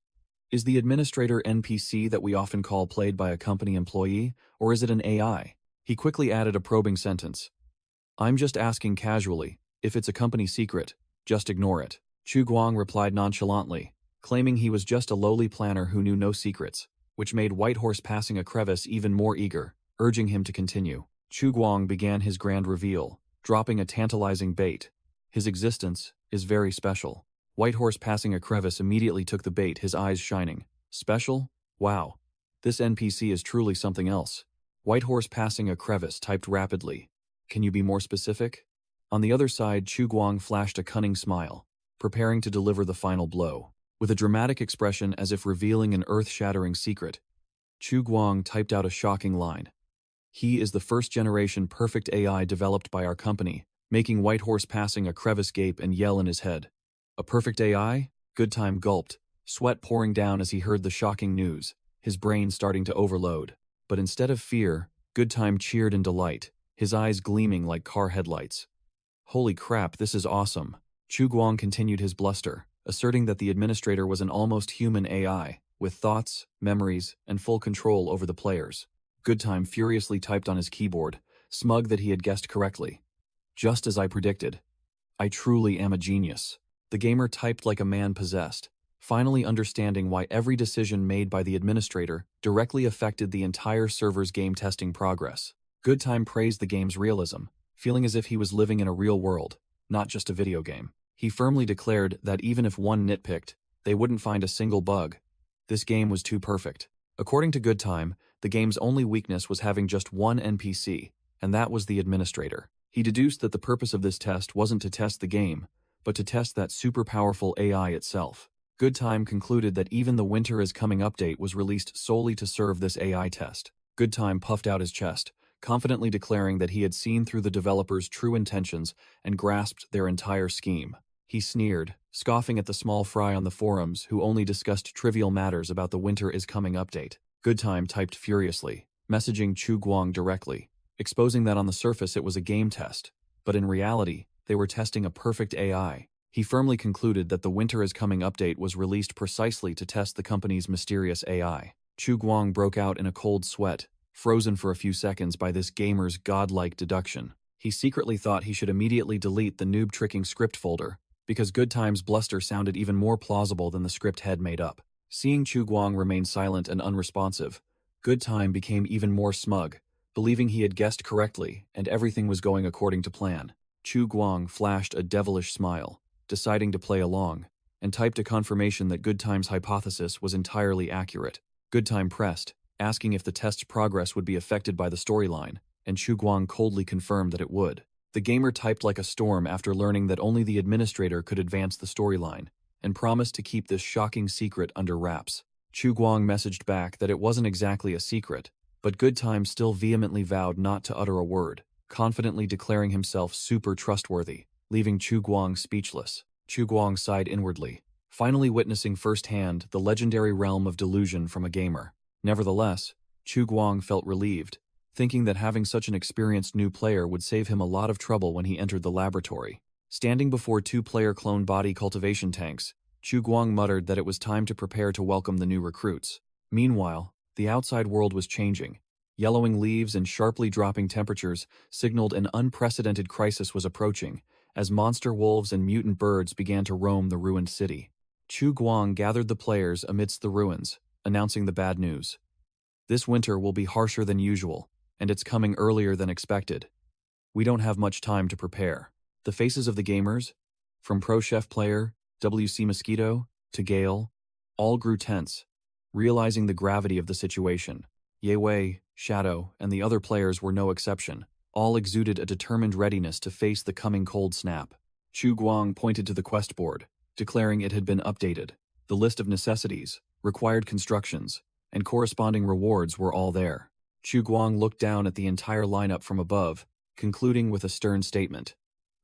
Is the administrator NPC that we often call played by a company employee, or is it an AI? He quickly added a probing sentence. I'm just asking casually. If it's a company secret, just ignore it. Chu Guang replied nonchalantly, claiming he was just a lowly planner who knew no secrets, which made Whitehorse Passing a Crevice even more eager, urging him to continue. Chu Guang began his grand reveal, dropping a tantalizing bait. His existence is very special. Whitehorse Passing a Crevice immediately took the bait, his eyes shining. Special? Wow. This NPC is truly something else. Whitehorse Passing a Crevice typed rapidly. Can you be more specific? On the other side, Chu Guang flashed a cunning smile, preparing to deliver the final blow. With a dramatic expression as if revealing an earth-shattering secret, Chu Guang typed out a shocking line. He is the first-generation perfect AI developed by our company, making Whitehorse Passing a Crevice gape and yell in his head. A perfect AI? Goodtime gulped, sweat pouring down as he heard the shocking news, his brain starting to overload. But instead of fear, Goodtime cheered in delight, his eyes gleaming like car headlights. Holy crap, this is awesome. Chu Guang continued his bluster, asserting that the administrator was an almost human AI, with thoughts, memories, and full control over the players. Goodtime furiously typed on his keyboard, smug that he had guessed correctly. Just as I predicted. I truly am a genius. The gamer typed like a man possessed, finally understanding why every decision made by the administrator directly affected the entire server's game testing progress. Goodtime praised the game's realism, feeling as if he was living in a real world, not just a video game. He firmly declared that even if one nitpicked, they wouldn't find a single bug. This game was too perfect. According to Goodtime, the game's only weakness was having just one NPC, and that was the administrator. He deduced that the purpose of this test wasn't to test the game, but to test that super powerful AI itself. Goodtime concluded that even the Winter is Coming update was released solely to serve this AI test. Goodtime puffed out his chest, confidently declaring that he had seen through the developers' true intentions and grasped their entire scheme. He sneered, scoffing at the small fry on the forums who only discussed trivial matters about the Winter is Coming update. Goodtime typed furiously, messaging Chu Guang directly, exposing that on the surface it was a game test, but in reality, they were testing a perfect AI. He firmly concluded that the Winter is Coming update was released precisely to test the company's mysterious AI. Chu Guang broke out in a cold sweat, frozen for a few seconds by this gamer's godlike deduction. He secretly thought he should immediately delete the noob-tricking script folder, because Good Time's bluster sounded even more plausible than the script head made up. Seeing Chu Guang remain silent and unresponsive, Good Time became even more smug, believing he had guessed correctly and everything was going according to plan. Chu Guang flashed a devilish smile, deciding to play along, and typed a confirmation that Good Time's hypothesis was entirely accurate. Good Time pressed, asking if the test's progress would be affected by the storyline, and Chu Guang coldly confirmed that it would. The gamer typed like a storm after learning that only the administrator could advance the storyline, and promised to keep this shocking secret under wraps. Chu Guang messaged back that it wasn't exactly a secret, but Good Time still vehemently vowed not to utter a word, confidently declaring himself super trustworthy, leaving Chu Guang speechless. Chu Guang sighed inwardly, finally witnessing firsthand the legendary realm of delusion from a gamer. Nevertheless, Chu Guang felt relieved, thinking that having such an experienced new player would save him a lot of trouble when he entered the laboratory. Standing before two-player clone body cultivation tanks, Chu Guang muttered that it was time to prepare to welcome the new recruits. Meanwhile, the outside world was changing. Yellowing leaves and sharply dropping temperatures signaled an unprecedented crisis was approaching, as monster wolves and mutant birds began to roam the ruined city. Chu Guang gathered the players amidst the ruins, announcing the bad news. This winter will be harsher than usual, and it's coming earlier than expected. We don't have much time to prepare. The faces of the gamers, from Pro Chef Player, WC Mosquito, to Gale, all grew tense, realizing the gravity of the situation. Ye Wei, Shadow, and the other players were no exception. All exuded a determined readiness to face the coming cold snap. Chu Guang pointed to the quest board, declaring it had been updated. The list of necessities, required constructions, and corresponding rewards were all there. Chu Guang looked down at the entire lineup from above, concluding with a stern statement.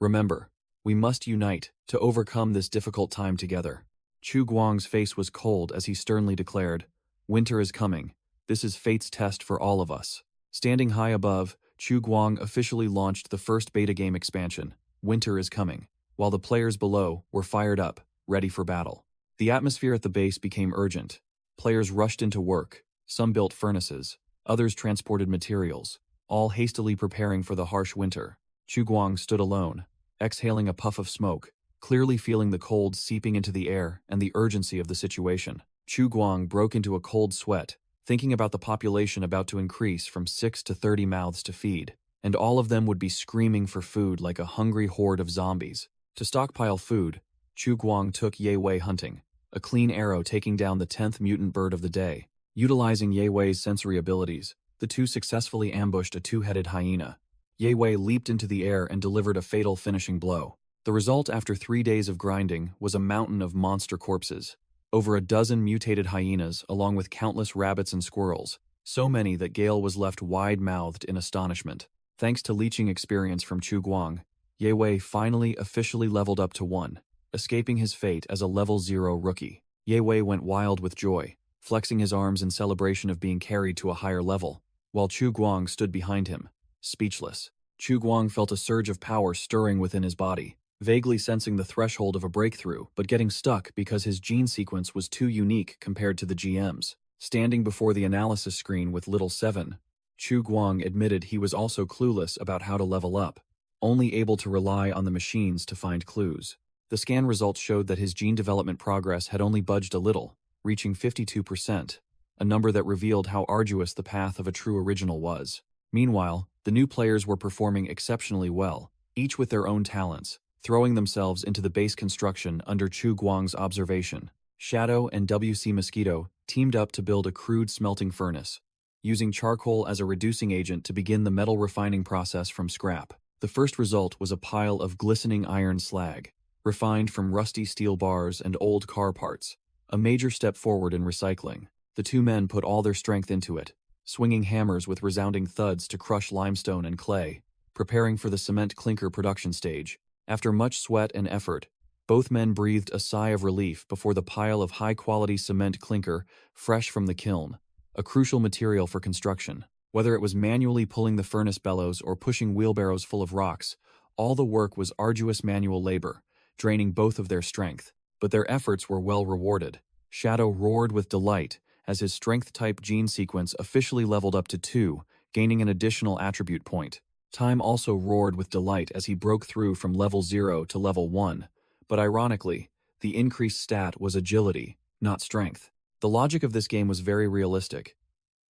Remember, we must unite to overcome this difficult time together. Chu Guang's face was cold as he sternly declared, Winter is coming. This is fate's test for all of us. Standing high above, Chu Guang officially launched the first beta game expansion, Winter is Coming, while the players below were fired up, ready for battle. The atmosphere at the base became urgent. Players rushed into work, some built furnaces, others transported materials, all hastily preparing for the harsh winter. Chu Guang stood alone, exhaling a puff of smoke, clearly feeling the cold seeping into the air and the urgency of the situation. Chu Guang broke into a cold sweat, thinking about the population about to increase from 6 to 30 mouths to feed, and all of them would be screaming for food like a hungry horde of zombies. To stockpile food, Chu Guang took Ye Wei hunting, a clean arrow taking down the 10th mutant bird of the day. Utilizing Ye Wei's sensory abilities, the two successfully ambushed a two-headed hyena. Ye Wei leaped into the air and delivered a fatal finishing blow. The result after 3 days of grinding was a mountain of monster corpses. Over a dozen mutated hyenas along with countless rabbits and squirrels, so many that Gale was left wide-mouthed in astonishment. Thanks to leeching experience from Chu Guang, Ye Wei finally officially leveled up to 1, escaping his fate as a level 0 rookie. Ye Wei went wild with joy, flexing his arms in celebration of being carried to a higher level, while Chu Guang stood behind him, speechless. Chu Guang felt a surge of power stirring within his body, vaguely sensing the threshold of a breakthrough, but getting stuck because his gene sequence was too unique compared to the GM's. Standing before the analysis screen with Little 7, Chu Guang admitted he was also clueless about how to level up, only able to rely on the machines to find clues. The scan results showed that his gene development progress had only budged a little, reaching 52%, a number that revealed how arduous the path of a true original was. Meanwhile, the new players were performing exceptionally well, each with their own talents, throwing themselves into the base construction under Chu Guang's observation. Shadow and WC Mosquito teamed up to build a crude smelting furnace, using charcoal as a reducing agent to begin the metal refining process from scrap. The first result was a pile of glistening iron slag, refined from rusty steel bars and old car parts, a major step forward in recycling. The two men put all their strength into it, swinging hammers with resounding thuds to crush limestone and clay, preparing for the cement clinker production stage. After much sweat and effort, both men breathed a sigh of relief before the pile of high-quality cement clinker fresh from the kiln, a crucial material for construction. Whether it was manually pulling the furnace bellows or pushing wheelbarrows full of rocks, all the work was arduous manual labor, draining both of their strength. But their efforts were well rewarded. Shadow roared with delight as his strength-type gene sequence officially leveled up to 2, gaining an additional attribute point. Time also roared with delight as he broke through from level 0 to level 1, but ironically, the increased stat was agility, not strength. The logic of this game was very realistic.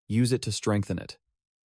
Use it to strengthen it.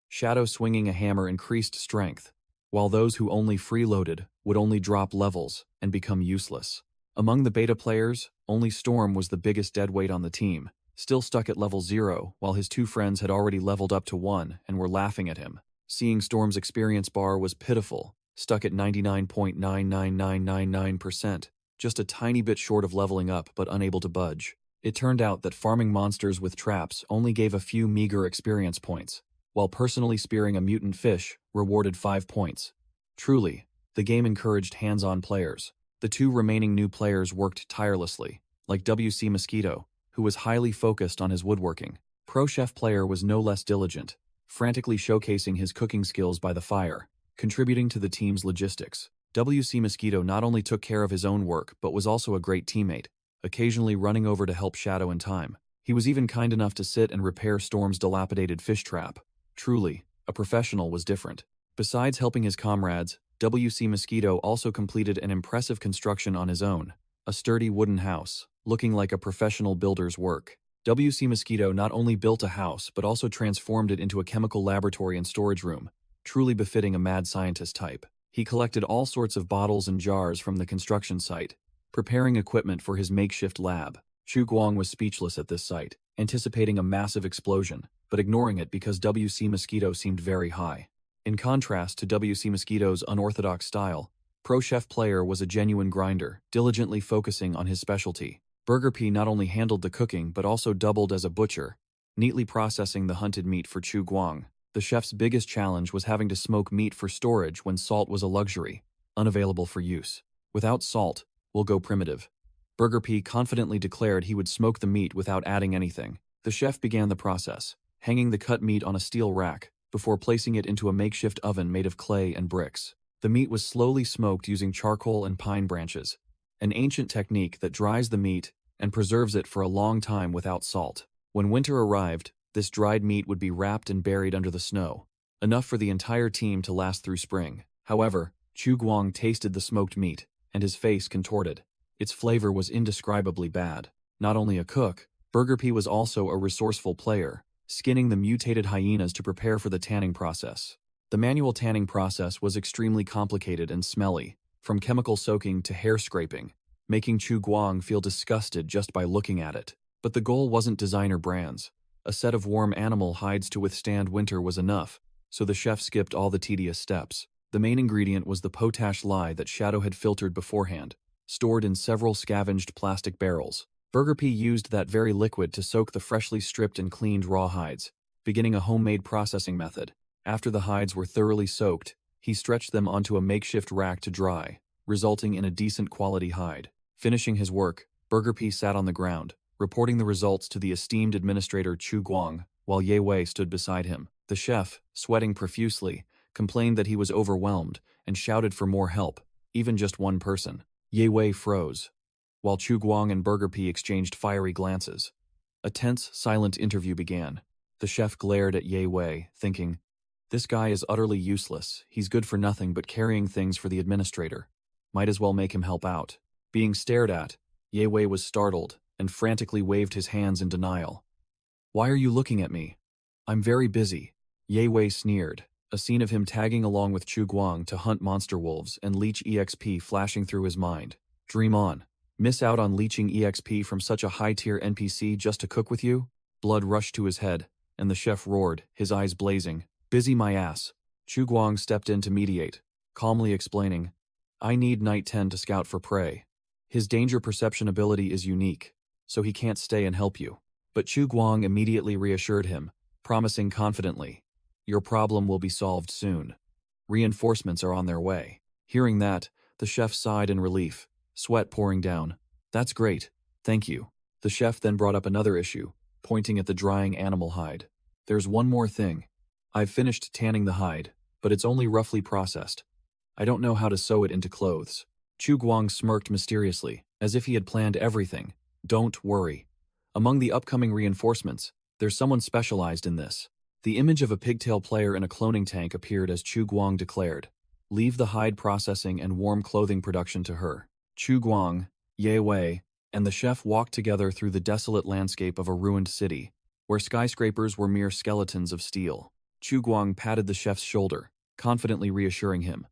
Shadow swinging a hammer increased strength, while those who only freeloaded would only drop levels and become useless. Among the beta players, only Storm was the biggest deadweight on the team, still stuck at level 0 while his 2 friends had already leveled up to 1 and were laughing at him. Seeing Storm's experience bar was pitiful, stuck at 99.99999%, just a tiny bit short of leveling up but unable to budge. It turned out that farming monsters with traps only gave a few meager experience points, while personally spearing a mutant fish rewarded 5 points. Truly, the game encouraged hands-on players. The 2 remaining new players worked tirelessly, like WC Mosquito, who was highly focused on his woodworking. Pro Chef player was no less diligent, frantically showcasing his cooking skills by the fire, contributing to the team's logistics. WC Mosquito not only took care of his own work but was also a great teammate, occasionally running over to help Shadow in time. He was even kind enough to sit and repair Storm's dilapidated fish trap. Truly, a professional was different. Besides helping his comrades, WC Mosquito also completed an impressive construction on his own, a sturdy wooden house, looking like a professional builder's work. WC Mosquito not only built a house but also transformed it into a chemical laboratory and storage room, truly befitting a mad scientist type. He collected all sorts of bottles and jars from the construction site, preparing equipment for his makeshift lab. Chu Guang was speechless at this sight, anticipating a massive explosion, but ignoring it because WC Mosquito seemed very high. In contrast to WC Mosquito's unorthodox style, Pro Chef player was a genuine grinder, diligently focusing on his specialty. Burger P not only handled the cooking but also doubled as a butcher, neatly processing the hunted meat for Chu Guang. The chef's biggest challenge was having to smoke meat for storage when salt was a luxury, unavailable for use. Without salt, we'll go primitive. Burger P confidently declared he would smoke the meat without adding anything. The chef began the process, hanging the cut meat on a steel rack, before placing it into a makeshift oven made of clay and bricks. The meat was slowly smoked using charcoal and pine branches, an ancient technique that dries the meat and preserves it for a long time without salt. When winter arrived, this dried meat would be wrapped and buried under the snow, enough for the entire team to last through spring. However, Chu Guang tasted the smoked meat, and his face contorted. Its flavor was indescribably bad. Not only a cook, Burger P was also a resourceful player, skinning the mutated hyenas to prepare for the tanning process. The manual tanning process was extremely complicated and smelly, from chemical soaking to hair scraping, making Chu Guang feel disgusted just by looking at it. But the goal wasn't designer brands. A set of warm animal hides to withstand winter was enough, so the chef skipped all the tedious steps. The main ingredient was the potash lye that Shadow had filtered beforehand, stored in several scavenged plastic barrels. Burger P used that very liquid to soak the freshly stripped and cleaned raw hides, beginning a homemade processing method. After the hides were thoroughly soaked, he stretched them onto a makeshift rack to dry, resulting in a decent quality hide. Finishing his work, Burger P sat on the ground, reporting the results to the esteemed administrator Chu Guang, while Ye Wei stood beside him. The chef, sweating profusely, complained that he was overwhelmed and shouted for more help, even just one person. Ye Wei froze, while Chu Guang and Burger P exchanged fiery glances. A tense, silent interview began. The chef glared at Ye Wei, thinking, "This guy is utterly useless. He's good for nothing but carrying things for the administrator. Might as well make him help out." Being stared at, Ye Wei was startled and frantically waved his hands in denial. "Why are you looking at me? I'm very busy." Ye Wei sneered, a scene of him tagging along with Chu Guang to hunt monster wolves and leech EXP flashing through his mind. Dream on. Miss out on leeching EXP from such a high-tier NPC just to cook with you? Blood rushed to his head, and the chef roared, his eyes blazing. "Busy my ass." Chu Guang stepped in to mediate, calmly explaining, "I need Night 10 to scout for prey. His danger perception ability is unique, so he can't stay and help you." But Chu Guang immediately reassured him, promising confidently, "Your problem will be solved soon. Reinforcements are on their way." Hearing that, the chef sighed in relief, sweat pouring down. "That's great, thank you." The chef then brought up another issue, pointing at the drying animal hide. "There's one more thing. I've finished tanning the hide, but it's only roughly processed. I don't know how to sew it into clothes." Chu Guang smirked mysteriously, as if he had planned everything. Don't worry. Among the upcoming reinforcements, there's someone specialized in this. The image of a pigtail player in a cloning tank appeared as Chu Guang declared. Leave the hide processing and warm clothing production to her. Chu Guang, Ye Wei, and the chef walked together through the desolate landscape of a ruined city, where skyscrapers were mere skeletons of steel. Chu Guang patted the chef's shoulder, confidently reassuring him.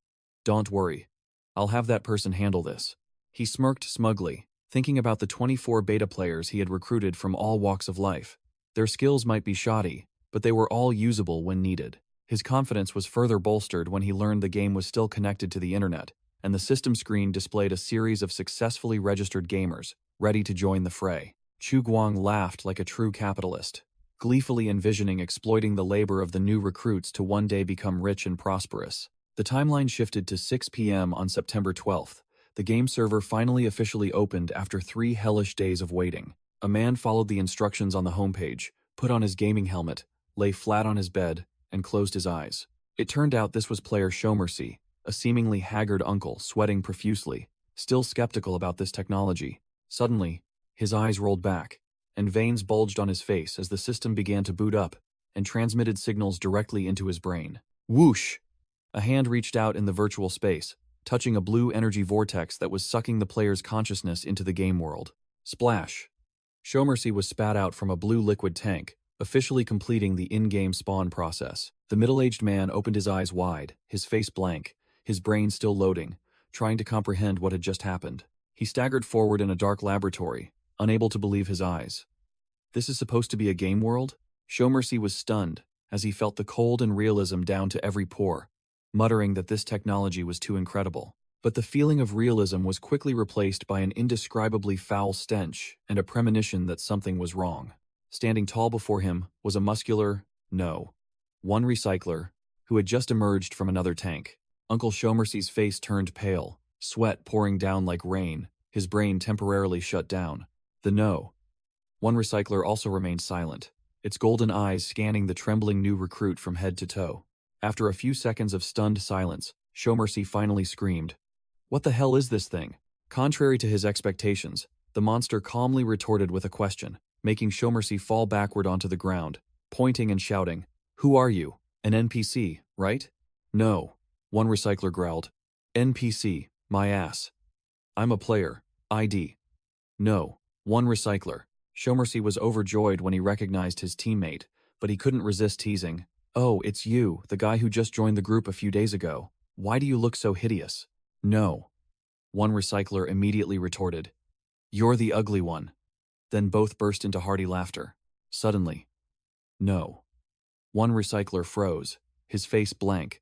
Don't worry. I'll have that person handle this. He smirked smugly, thinking about the 24 beta players he had recruited from all walks of life. Their skills might be shoddy, but they were all usable when needed. His confidence was further bolstered when he learned the game was still connected to the internet, and the system screen displayed a series of successfully registered gamers, ready to join the fray. Chu Guang laughed like a true capitalist, gleefully envisioning exploiting the labor of the new recruits to one day become rich and prosperous. The timeline shifted to 6 p.m. on September 12th. The game server finally officially opened after 3 hellish days of waiting. A man followed the instructions on the homepage, put on his gaming helmet, lay flat on his bed, and closed his eyes. It turned out this was player Shomercy, a seemingly haggard uncle sweating profusely, still skeptical about this technology. Suddenly, his eyes rolled back, and veins bulged on his face as the system began to boot up and transmitted signals directly into his brain. Whoosh! A hand reached out in the virtual space, touching a blue energy vortex that was sucking the player's consciousness into the game world. Splash! Shomercy was spat out from a blue liquid tank, officially completing the in-game spawn process. The middle-aged man opened his eyes wide, his face blank, his brain still loading, trying to comprehend what had just happened. He staggered forward in a dark laboratory, unable to believe his eyes. This is supposed to be a game world? Shomercy was stunned as he felt the cold and realism down to every pore, muttering that this technology was too incredible. But the feeling of realism was quickly replaced by an indescribably foul stench and a premonition that something was wrong. Standing tall before him was a muscular, one recycler, who had just emerged from another tank. Uncle Shomercy's face turned pale, sweat pouring down like rain, his brain temporarily shut down. The one recycler also remained silent, its golden eyes scanning the trembling new recruit from head to toe. After a few seconds of stunned silence, Shomercy finally screamed, "What the hell is this thing?" Contrary to his expectations, the monster calmly retorted with a question, making Shomercy fall backward onto the ground, pointing and shouting, "Who are you? An NPC, right?" "No," one recycler growled. "NPC, my ass. I'm a player. ID." "No," one recycler. Shomercy was overjoyed when he recognized his teammate, but he couldn't resist teasing. "Oh, it's you, the guy who just joined the group a few days ago. Why do you look so hideous?" "No," one recycler immediately retorted. "You're the ugly one." Then both burst into hearty laughter. Suddenly, "No." One recycler froze, his face blank,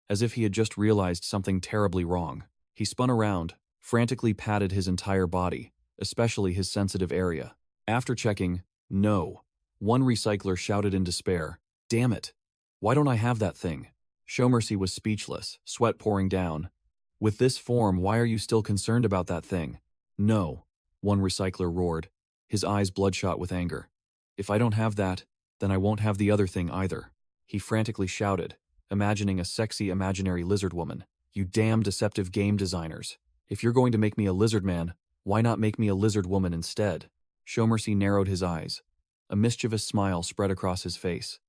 as if he had just realized something terribly wrong. He spun around, frantically patted his entire body, especially his sensitive area. After checking, "No," one recycler shouted in despair, "Damn it! Why don't I have that thing?" Shomercy was speechless, sweat pouring down. "With this form, why are you still concerned about that thing?" "No," one recycler roared, his eyes bloodshot with anger. "If I don't have that, then I won't have the other thing either." He frantically shouted, imagining a sexy imaginary lizard woman. "You damn deceptive game designers. If you're going to make me a lizard man, why not make me a lizard woman instead?" Shomercy narrowed his eyes. A mischievous smile spread across his face.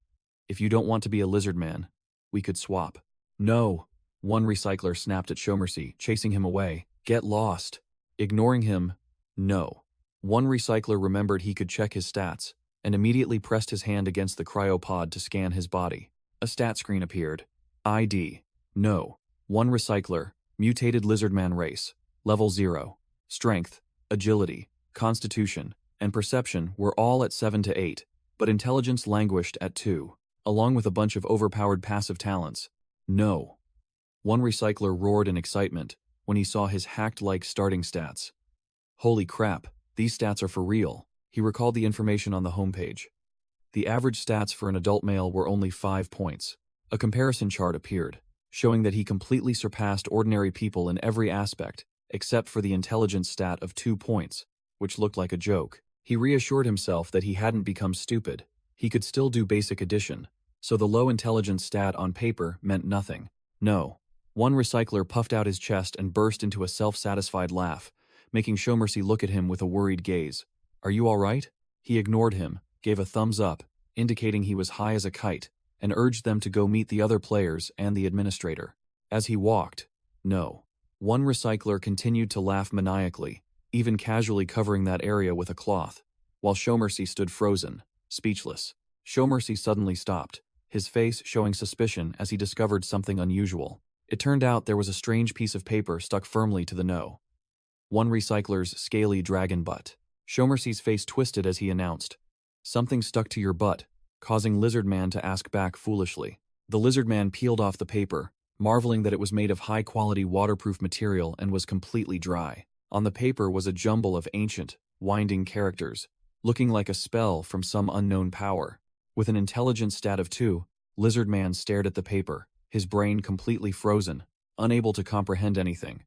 "If you don't want to be a lizard man, we could swap." "No," one recycler snapped at Shomercy, chasing him away. "Get lost." Ignoring him, "No." One recycler remembered he could check his stats, and immediately pressed his hand against the cryopod to scan his body. A stat screen appeared. ID. No. One recycler, mutated lizardman race, level 0. Strength, agility, constitution, and perception were all at 7 to 8, but intelligence languished at 2, along with a bunch of overpowered passive talents. No. One recycler roared in excitement when he saw his hacked-like starting stats. Holy crap, these stats are for real. He recalled the information on the homepage. The average stats for an adult male were only 5 points. A comparison chart appeared, showing that he completely surpassed ordinary people in every aspect, except for the intelligence stat of 2 points, which looked like a joke. He reassured himself that he hadn't become stupid. He could still do basic addition, so the low intelligence stat on paper meant nothing. No. One recycler puffed out his chest and burst into a self-satisfied laugh, making Showmercy look at him with a worried gaze. "Are you all right?" He ignored him, gave a thumbs up, indicating he was high as a kite, and urged them to go meet the other players and the administrator. As he walked, no. One recycler continued to laugh maniacally, even casually covering that area with a cloth, while Showmercy stood frozen, speechless. Showmercy suddenly stopped, his face showing suspicion as he discovered something unusual. It turned out there was a strange piece of paper stuck firmly to the no. One recycler's scaly dragon butt. Showmercy's face twisted as he announced, "Something stuck to your butt," causing Lizardman to ask back foolishly. The Lizardman peeled off the paper, marveling that it was made of high-quality waterproof material and was completely dry. On the paper was a jumble of ancient, winding characters, looking like a spell from some unknown power. With an intelligence stat of 2, Lizardman stared at the paper, his brain completely frozen, unable to comprehend anything.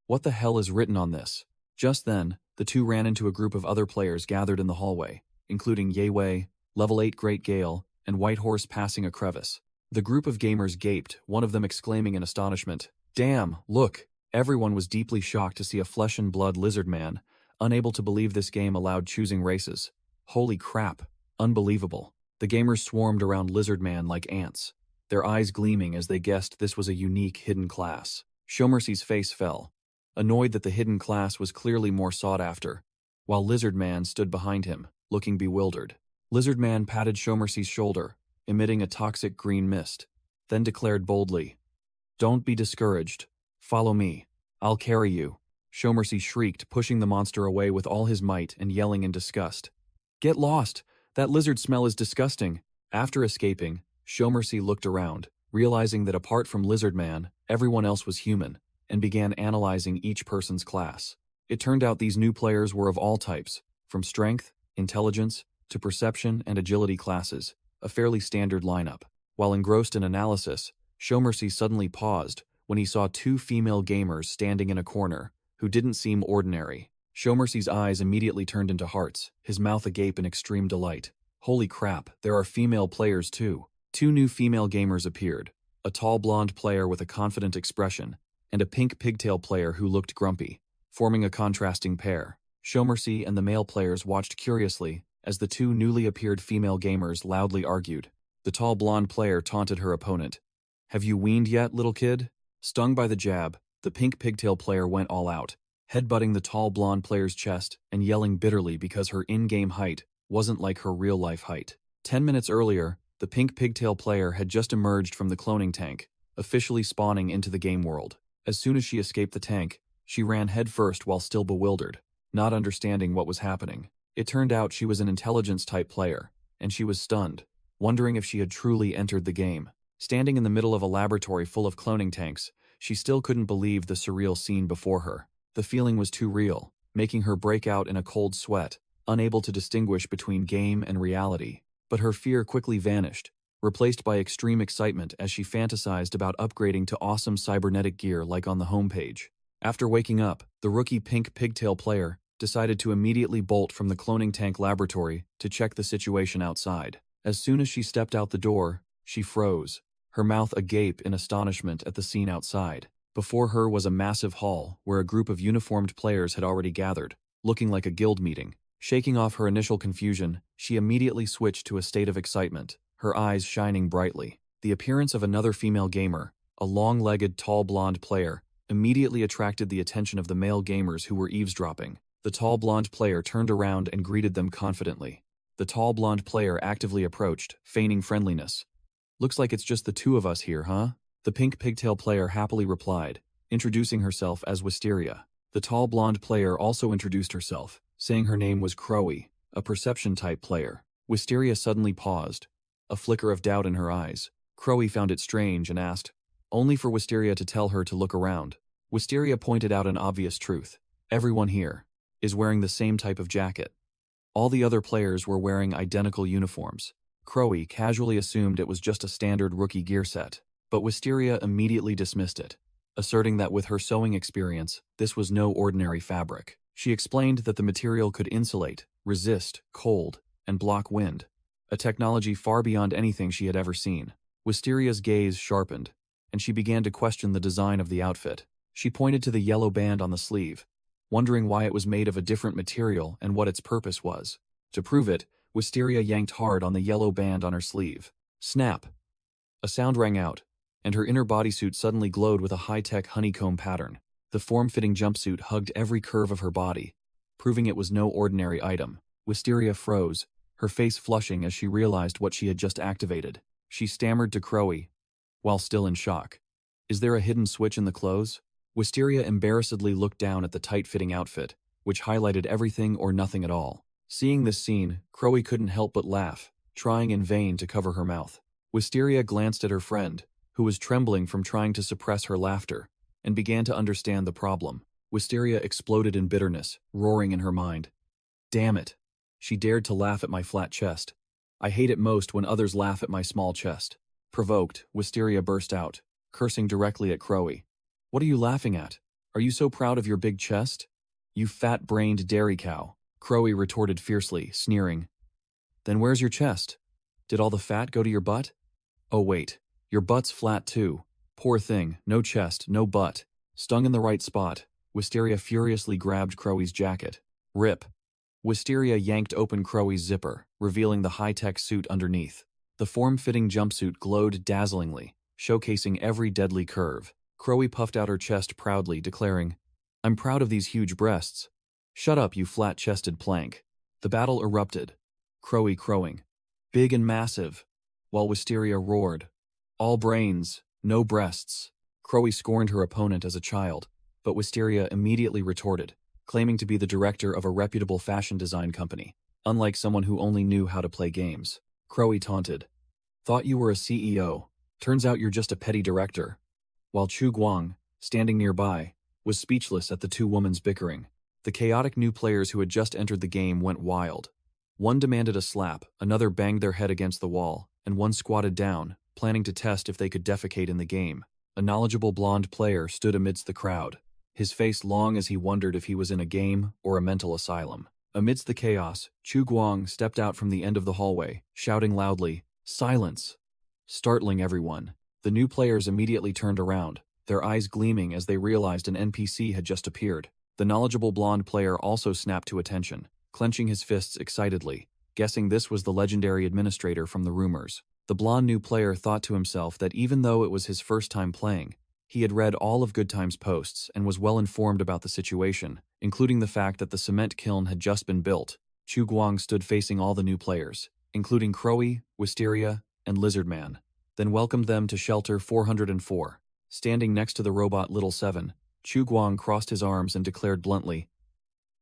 What the hell is written on this? Just then, the two ran into a group of other players gathered in the hallway, including Yewei, Level 8 Great Gale, and Whitehorse passing a crevice. The group of gamers gaped, one of them exclaiming in astonishment, "Damn, look!" Everyone was deeply shocked to see a flesh-and-blood lizard man, unable to believe this game allowed choosing races. Holy crap, unbelievable. The gamers swarmed around Lizardman like ants, their eyes gleaming as they guessed this was a unique hidden class. Showmercy's face fell, annoyed that the hidden class was clearly more sought after, while Lizardman stood behind him, looking bewildered. Lizardman patted Showmercy's shoulder, emitting a toxic green mist, then declared boldly, "Don't be discouraged. Follow me. I'll carry you." Showmercy shrieked, pushing the monster away with all his might and yelling in disgust, "Get lost! That lizard smell is disgusting." After escaping, Showmercy looked around, realizing that apart from Lizardman, everyone else was human, and began analyzing each person's class. It turned out these new players were of all types, from strength, intelligence, to perception and agility classes, a fairly standard lineup. While engrossed in analysis, Showmercy suddenly paused when he saw two female gamers standing in a corner, who didn't seem ordinary. Showmercy's eyes immediately turned into hearts, his mouth agape in extreme delight. Holy crap, there are female players too. Two new female gamers appeared, a tall blonde player with a confident expression, and a pink pigtail player who looked grumpy, forming a contrasting pair. Showmercy and the male players watched curiously as the two newly appeared female gamers loudly argued. The tall blonde player taunted her opponent. "Have you weaned yet, little kid?" Stung by the jab, the pink pigtail player went all out, headbutting the tall blonde player's chest and yelling bitterly because her in-game height wasn't like her real-life height. 10 minutes earlier, the pink pigtail player had just emerged from the cloning tank, officially spawning into the game world. As soon as she escaped the tank, she ran headfirst while still bewildered, not understanding what was happening. It turned out she was an intelligence-type player, and she was stunned, wondering if she had truly entered the game. Standing in the middle of a laboratory full of cloning tanks, she still couldn't believe the surreal scene before her. The feeling was too real, making her break out in a cold sweat, unable to distinguish between game and reality. But her fear quickly vanished, replaced by extreme excitement as she fantasized about upgrading to awesome cybernetic gear like on the homepage. After waking up, the rookie pink pigtail player decided to immediately bolt from the cloning tank laboratory to check the situation outside. As soon as she stepped out the door, she froze, her mouth agape in astonishment at the scene outside. Before her was a massive hall where a group of uniformed players had already gathered, looking like a guild meeting. Shaking off her initial confusion, she immediately switched to a state of excitement, her eyes shining brightly. The appearance of another female gamer, a long-legged tall blonde player, immediately attracted the attention of the male gamers who were eavesdropping. The tall blonde player turned around and greeted them confidently. The tall blonde player actively approached, feigning friendliness. "Looks like it's just the two of us here, huh?" The pink pigtail player happily replied, introducing herself as Wisteria. The tall blonde player also introduced herself, saying her name was Crowy, a perception-type player. Wisteria suddenly paused, a flicker of doubt in her eyes. Crowy found it strange and asked, only for Wisteria to tell her to look around. Wisteria pointed out an obvious truth. Everyone here is wearing the same type of jacket. All the other players were wearing identical uniforms. Crowy casually assumed it was just a standard rookie gear set, but Wisteria immediately dismissed it, asserting that with her sewing experience, this was no ordinary fabric. She explained that the material could insulate, resist cold, and block wind, a technology far beyond anything she had ever seen. Wisteria's gaze sharpened, and she began to question the design of the outfit. She pointed to the yellow band on the sleeve, wondering why it was made of a different material and what its purpose was. To prove it, Wisteria yanked hard on the yellow band on her sleeve. Snap! A sound rang out, and her inner bodysuit suddenly glowed with a high-tech honeycomb pattern. The form-fitting jumpsuit hugged every curve of her body, proving it was no ordinary item. Wisteria froze, her face flushing as she realized what she had just activated. She stammered to Crowy, while still in shock. Is there a hidden switch in the clothes? Wisteria embarrassedly looked down at the tight-fitting outfit, which highlighted everything or nothing at all. Seeing this scene, Crowy couldn't help but laugh, trying in vain to cover her mouth. Wisteria glanced at her friend, who was trembling from trying to suppress her laughter, and began to understand the problem. Wisteria exploded in bitterness, roaring in her mind. Damn it! She dared to laugh at my flat chest. I hate it most when others laugh at my small chest. Provoked, Wisteria burst out, cursing directly at Crowy. What are you laughing at? Are you so proud of your big chest? You fat-brained dairy cow, Crowy retorted fiercely, sneering. Then where's your chest? Did all the fat go to your butt? Oh wait, your butt's flat too. Poor thing, no chest, no butt. Stung in the right spot, Wisteria furiously grabbed Crowy's jacket. Rip. Wisteria yanked open Crowy's zipper, revealing the high-tech suit underneath. The form-fitting jumpsuit glowed dazzlingly, showcasing every deadly curve. Crowy puffed out her chest proudly, declaring, I'm proud of these huge breasts. Shut up, you flat-chested plank. The battle erupted, Crowy crowing. Big and massive, while Wisteria roared. All brains, no breasts. Crowy scorned her opponent as a child, but Wisteria immediately retorted, claiming to be the director of a reputable fashion design company, unlike someone who only knew how to play games. Crowy taunted. Thought you were a CEO. Turns out you're just a petty director. While Chu Guang, standing nearby, was speechless at the two women's bickering. The chaotic new players who had just entered the game went wild. One demanded a slap, another banged their head against the wall, and one squatted down, planning to test if they could defecate in the game. A knowledgeable blonde player stood amidst the crowd, his face long as he wondered if he was in a game or a mental asylum. Amidst the chaos, Chu Guang stepped out from the end of the hallway, shouting loudly, Silence! Startling everyone. The new players immediately turned around, their eyes gleaming as they realized an NPC had just appeared. The knowledgeable blonde player also snapped to attention, clenching his fists excitedly, guessing this was the legendary administrator from the rumors. The blonde new player thought to himself that even though it was his first time playing, he had read all of Goodtime's posts and was well informed about the situation, including the fact that the cement kiln had just been built. Chu Guang stood facing all the new players, including Crowy, Wisteria, and Lizardman, then welcomed them to Shelter 404. Standing next to the robot Little Seven, Chu Guang crossed his arms and declared bluntly,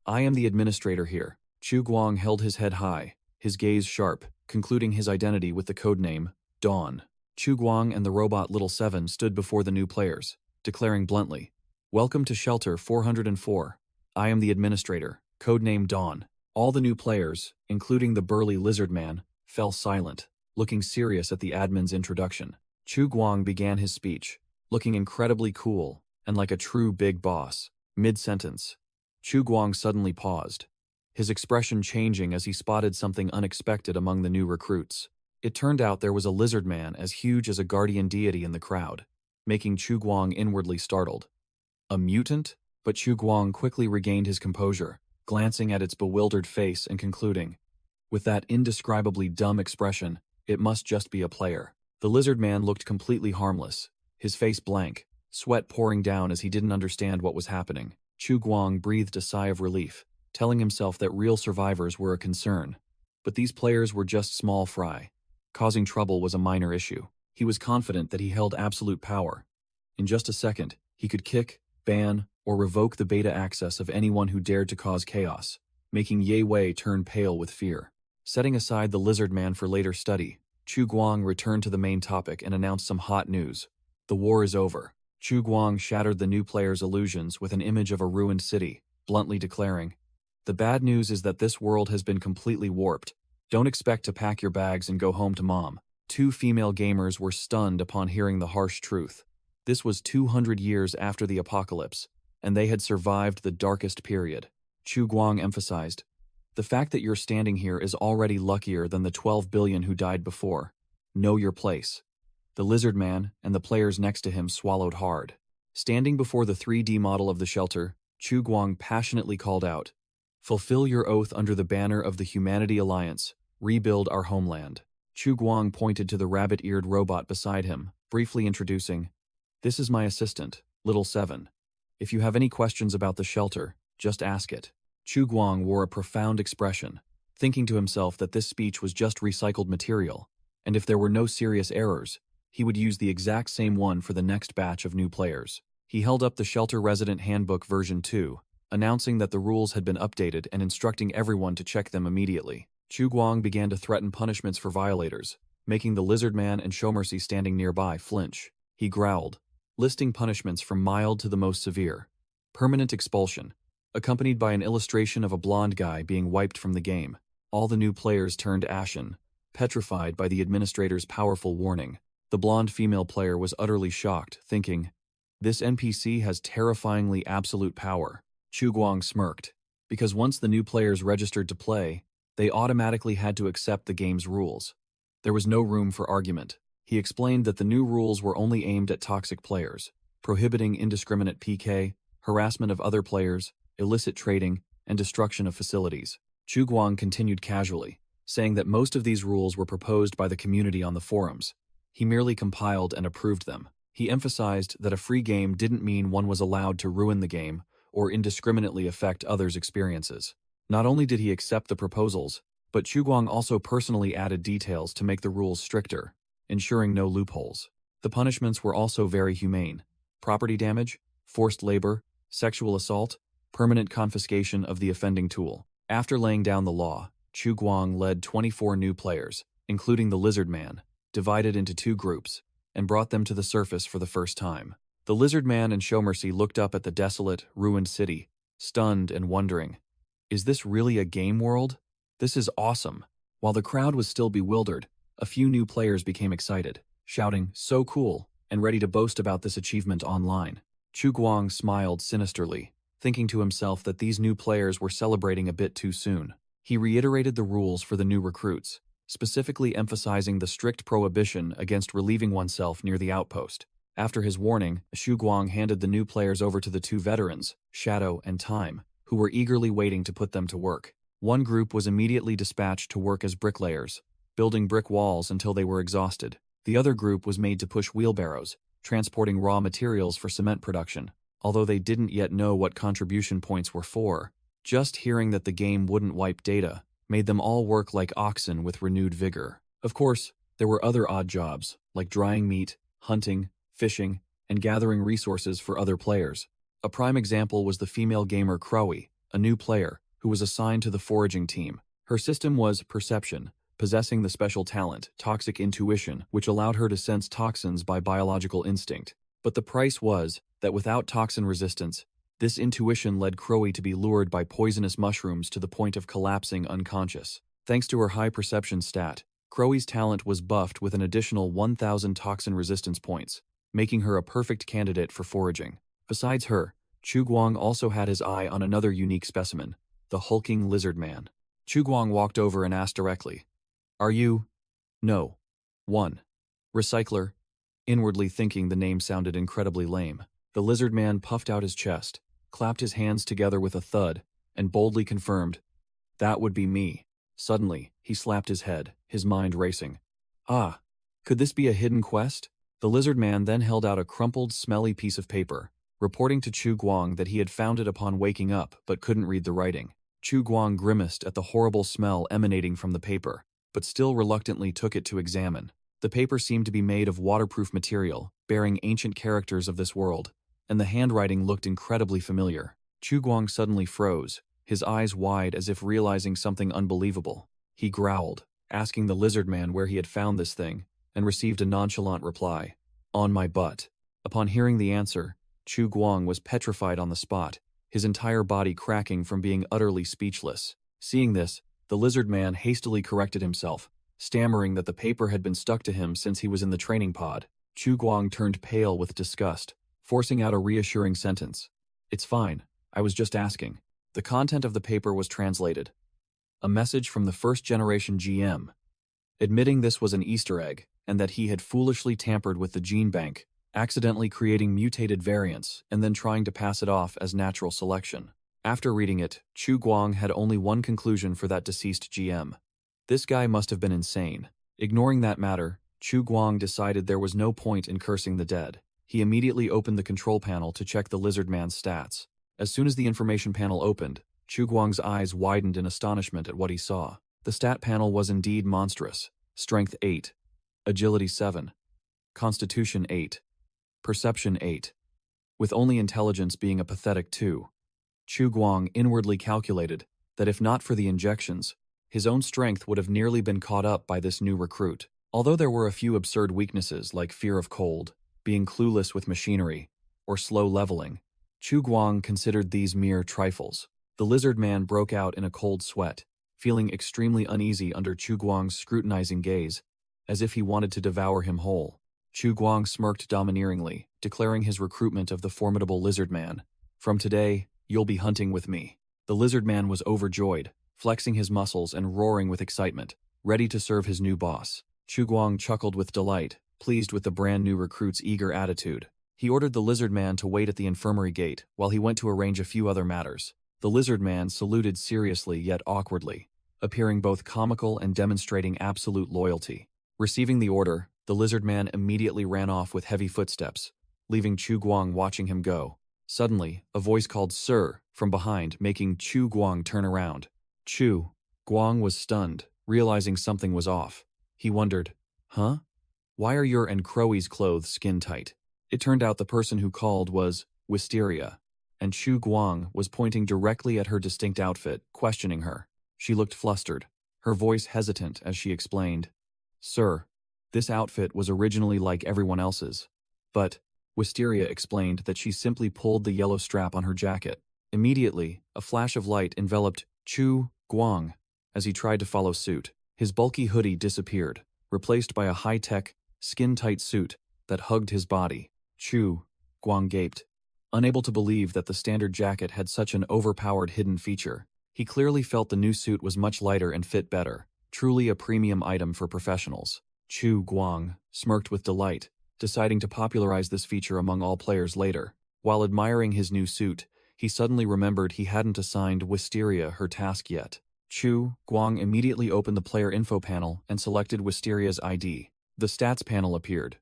I am the administrator here. Chu Guang held his head high, his gaze sharp, concluding his identity with the codename, Dawn. Chu Guang and the robot Little Seven stood before the new players, declaring bluntly, Welcome to Shelter 404. I am the administrator, codename Dawn. All the new players, including the burly lizard man, fell silent, looking serious at the admin's introduction. Chu Guang began his speech, looking incredibly cool and like a true big boss. Mid-sentence, Chu Guang suddenly paused, his expression changing as he spotted something unexpected among the new recruits. It turned out there was a lizard man as huge as a guardian deity in the crowd, making Chu Guang inwardly startled. A mutant? But Chu Guang quickly regained his composure, glancing at its bewildered face and concluding, with that indescribably dumb expression, it must just be a player. The lizard man looked completely harmless, his face blank, sweat pouring down as he didn't understand what was happening. Chu Guang breathed a sigh of relief, telling himself that real survivors were a concern. But these players were just small fry. Causing trouble was a minor issue. He was confident that he held absolute power. In just a second, he could kick, ban, or revoke the beta access of anyone who dared to cause chaos, making Ye Wei turn pale with fear. Setting aside the lizard man for later study, Chu Guang returned to the main topic and announced some hot news. The war is over. Chu Guang shattered the new players' illusions with an image of a ruined city, bluntly declaring, The bad news is that this world has been completely warped. Don't expect to pack your bags and go home to mom. Two female gamers were stunned upon hearing the harsh truth. This was 200 years after the apocalypse, and they had survived the darkest period. Chu Guang emphasized, The fact that you're standing here is already luckier than the 12 billion who died before. Know your place. The lizard man and the players next to him swallowed hard. Standing before the 3D model of the shelter, Chu Guang passionately called out, "Fulfill your oath under the banner of the Humanity Alliance. Rebuild our homeland." Chu Guang pointed to the rabbit-eared robot beside him, briefly introducing, "This is my assistant, Little Seven. If you have any questions about the shelter, just ask it." Chu Guang wore a profound expression, thinking to himself that this speech was just recycled material, and if there were no serious errors, he would use the exact same one for the next batch of new players. He held up the Shelter Resident Handbook version 2, announcing that the rules had been updated and instructing everyone to check them immediately. Chu Guang began to threaten punishments for violators, making the lizard man and Showmercy standing nearby flinch. He growled, listing punishments from mild to the most severe. Permanent expulsion, accompanied by an illustration of a blonde guy being wiped from the game. All the new players turned ashen, petrified by the administrator's powerful warning. The blonde female player was utterly shocked, thinking, "This NPC has terrifyingly absolute power." Chu Guang smirked, because once the new players registered to play, they automatically had to accept the game's rules. There was no room for argument. He explained that the new rules were only aimed at toxic players, prohibiting indiscriminate PK, harassment of other players, illicit trading, and destruction of facilities. Chu Guang continued casually, saying that most of these rules were proposed by the community on the forums. He merely compiled and approved them. He emphasized that a free game didn't mean one was allowed to ruin the game or indiscriminately affect others' experiences. Not only did he accept the proposals, but Chu Guang also personally added details to make the rules stricter, ensuring no loopholes. The punishments were also very humane: property damage, forced labor, sexual assault, permanent confiscation of the offending tool. After laying down the law, Chu Guang led 24 new players, including the lizard man, divided into 2 groups, and brought them to the surface for the first time. The lizard man and Showmercy looked up at the desolate, ruined city, stunned and wondering, "Is this really a game world? This is awesome." While the crowd was still bewildered, a few new players became excited, shouting, "So cool," and ready to boast about this achievement online. Chu Guang smiled sinisterly, thinking to himself that these new players were celebrating a bit too soon. He reiterated the rules for the new recruits, specifically emphasizing the strict prohibition against relieving oneself near the outpost. After his warning, Chu Guang handed the new players over to the 2 veterans, Shadow and Time, who were eagerly waiting to put them to work. One group was immediately dispatched to work as bricklayers, building brick walls until they were exhausted. The other group was made to push wheelbarrows, transporting raw materials for cement production. Although they didn't yet know what contribution points were for, just hearing that the game wouldn't wipe data made them all work like oxen with renewed vigor. Of course, there were other odd jobs, like drying meat, hunting, fishing, and gathering resources for other players. A prime example was the female gamer Crowy, a new player, who was assigned to the foraging team. Her system was Perception, possessing the special talent, Toxic Intuition, which allowed her to sense toxins by biological instinct. But the price was that without toxin resistance, this intuition led Crowy to be lured by poisonous mushrooms to the point of collapsing unconscious. Thanks to her high perception stat, Crowy's talent was buffed with an additional 1,000 toxin resistance points, making her a perfect candidate for foraging. Besides her, Chu Guang also had his eye on another unique specimen, the hulking lizard man. Chu Guang walked over and asked directly, "Are you?" "No." "1. Recycler." Inwardly thinking the name sounded incredibly lame, the lizard man puffed out his chest, clapped his hands together with a thud, and boldly confirmed, "That would be me." Suddenly, he slapped his head, his mind racing. Ah, could this be a hidden quest? The lizard man then held out a crumpled, smelly piece of paper, reporting to Chu Guang that he had found it upon waking up but couldn't read the writing. Chu Guang grimaced at the horrible smell emanating from the paper, but still reluctantly took it to examine. The paper seemed to be made of waterproof material, bearing ancient characters of this world, and the handwriting looked incredibly familiar. Chu Guang suddenly froze, his eyes wide as if realizing something unbelievable. He growled, asking the lizard man where he had found this thing, and received a nonchalant reply, "On my butt." Upon hearing the answer, Chu Guang was petrified on the spot, his entire body cracking from being utterly speechless. Seeing this, the lizard man hastily corrected himself, stammering that the paper had been stuck to him since he was in the training pod. Chu Guang turned pale with disgust, forcing out a reassuring sentence. "It's fine, I was just asking." The content of the paper was translated. A message from the first-generation GM. admitting this was an Easter egg and that he had foolishly tampered with the gene bank, accidentally creating mutated variants and then trying to pass it off as natural selection. After reading it, Chu Guang had only one conclusion for that deceased GM. This guy must have been insane. Ignoring that matter, Chu Guang decided there was no point in cursing the dead. He immediately opened the control panel to check the lizard man's stats. As soon as the information panel opened, Chu Guang's eyes widened in astonishment at what he saw. The stat panel was indeed monstrous. Strength 8, Agility 7, Constitution 8, Perception 8, with only intelligence being a pathetic 2. Chu Guang inwardly calculated that if not for the injections, his own strength would have nearly been caught up by this new recruit. Although there were a few absurd weaknesses like fear of cold, being clueless with machinery, or slow leveling, Chu Guang considered these mere trifles. The lizard man broke out in a cold sweat, feeling extremely uneasy under Chu Guang's scrutinizing gaze, as if he wanted to devour him whole. Chu Guang smirked domineeringly, declaring his recruitment of the formidable lizard man. From today, you'll be hunting with me. The lizard man was overjoyed, flexing his muscles and roaring with excitement, ready to serve his new boss. Chu Guang chuckled with delight, pleased with the brand new recruit's eager attitude. He ordered the lizard man to wait at the infirmary gate while he went to arrange a few other matters. The lizard man saluted seriously yet awkwardly, appearing both comical and demonstrating absolute loyalty. Receiving the order, the lizard man immediately ran off with heavy footsteps, leaving Chu Guang watching him go. Suddenly, a voice called "Sir" from behind, making Chu Guang turn around. Chu Guang was stunned, realizing something was off. He wondered, "Huh? Why are your and Crowie's clothes skin-tight?" It turned out the person who called was Wisteria, and Chu Guang was pointing directly at her distinct outfit, questioning her. She looked flustered, her voice hesitant as she explained, "Sir, this outfit was originally like everyone else's, but..." Wisteria explained that she simply pulled the yellow strap on her jacket. Immediately, a flash of light enveloped Chu Guang as he tried to follow suit. His bulky hoodie disappeared, replaced by a high-tech, skin-tight suit that hugged his body. Chu Guang gaped, unable to believe that the standard jacket had such an overpowered hidden feature. He clearly felt the new suit was much lighter and fit better, truly a premium item for professionals. Chu Guang smirked with delight, deciding to popularize this feature among all players later. While admiring his new suit, he suddenly remembered he hadn't assigned Wisteria her task yet. Chu Guang immediately opened the player info panel and selected Wisteria's ID. The stats panel appeared.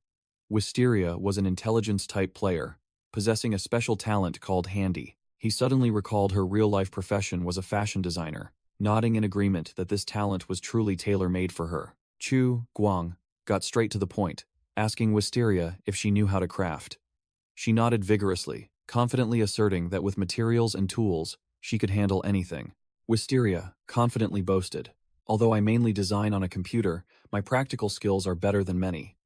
Wisteria was an intelligence-type player, possessing a special talent called Handy. He suddenly recalled her real-life profession was a fashion designer, nodding in agreement that this talent was truly tailor-made for her. Chu Guang got straight to the point, asking Wisteria if she knew how to craft. She nodded vigorously, confidently asserting that with materials and tools, she could handle anything. Wisteria confidently boasted, "Although I mainly design on a computer, my practical skills are better than many."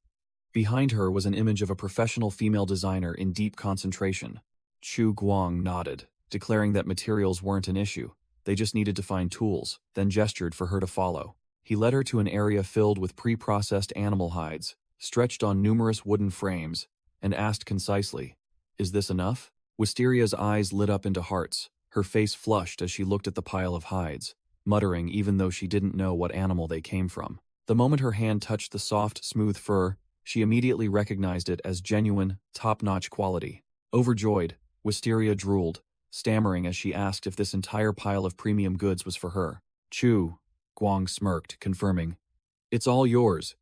Behind her was an image of a professional female designer in deep concentration. Chu Guang nodded, declaring that materials weren't an issue. They just needed to find tools, then gestured for her to follow. He led her to an area filled with pre-processed animal hides, stretched on numerous wooden frames, and asked concisely, "Is this enough?" Wisteria's eyes lit up into hearts, her face flushed as she looked at the pile of hides, muttering even though she didn't know what animal they came from. The moment her hand touched the soft, smooth fur, she immediately recognized it as genuine, top-notch quality. Overjoyed, Wisteria drooled, stammering as she asked if this entire pile of premium goods was for her. Chu Guang smirked, confirming, "It's all yours,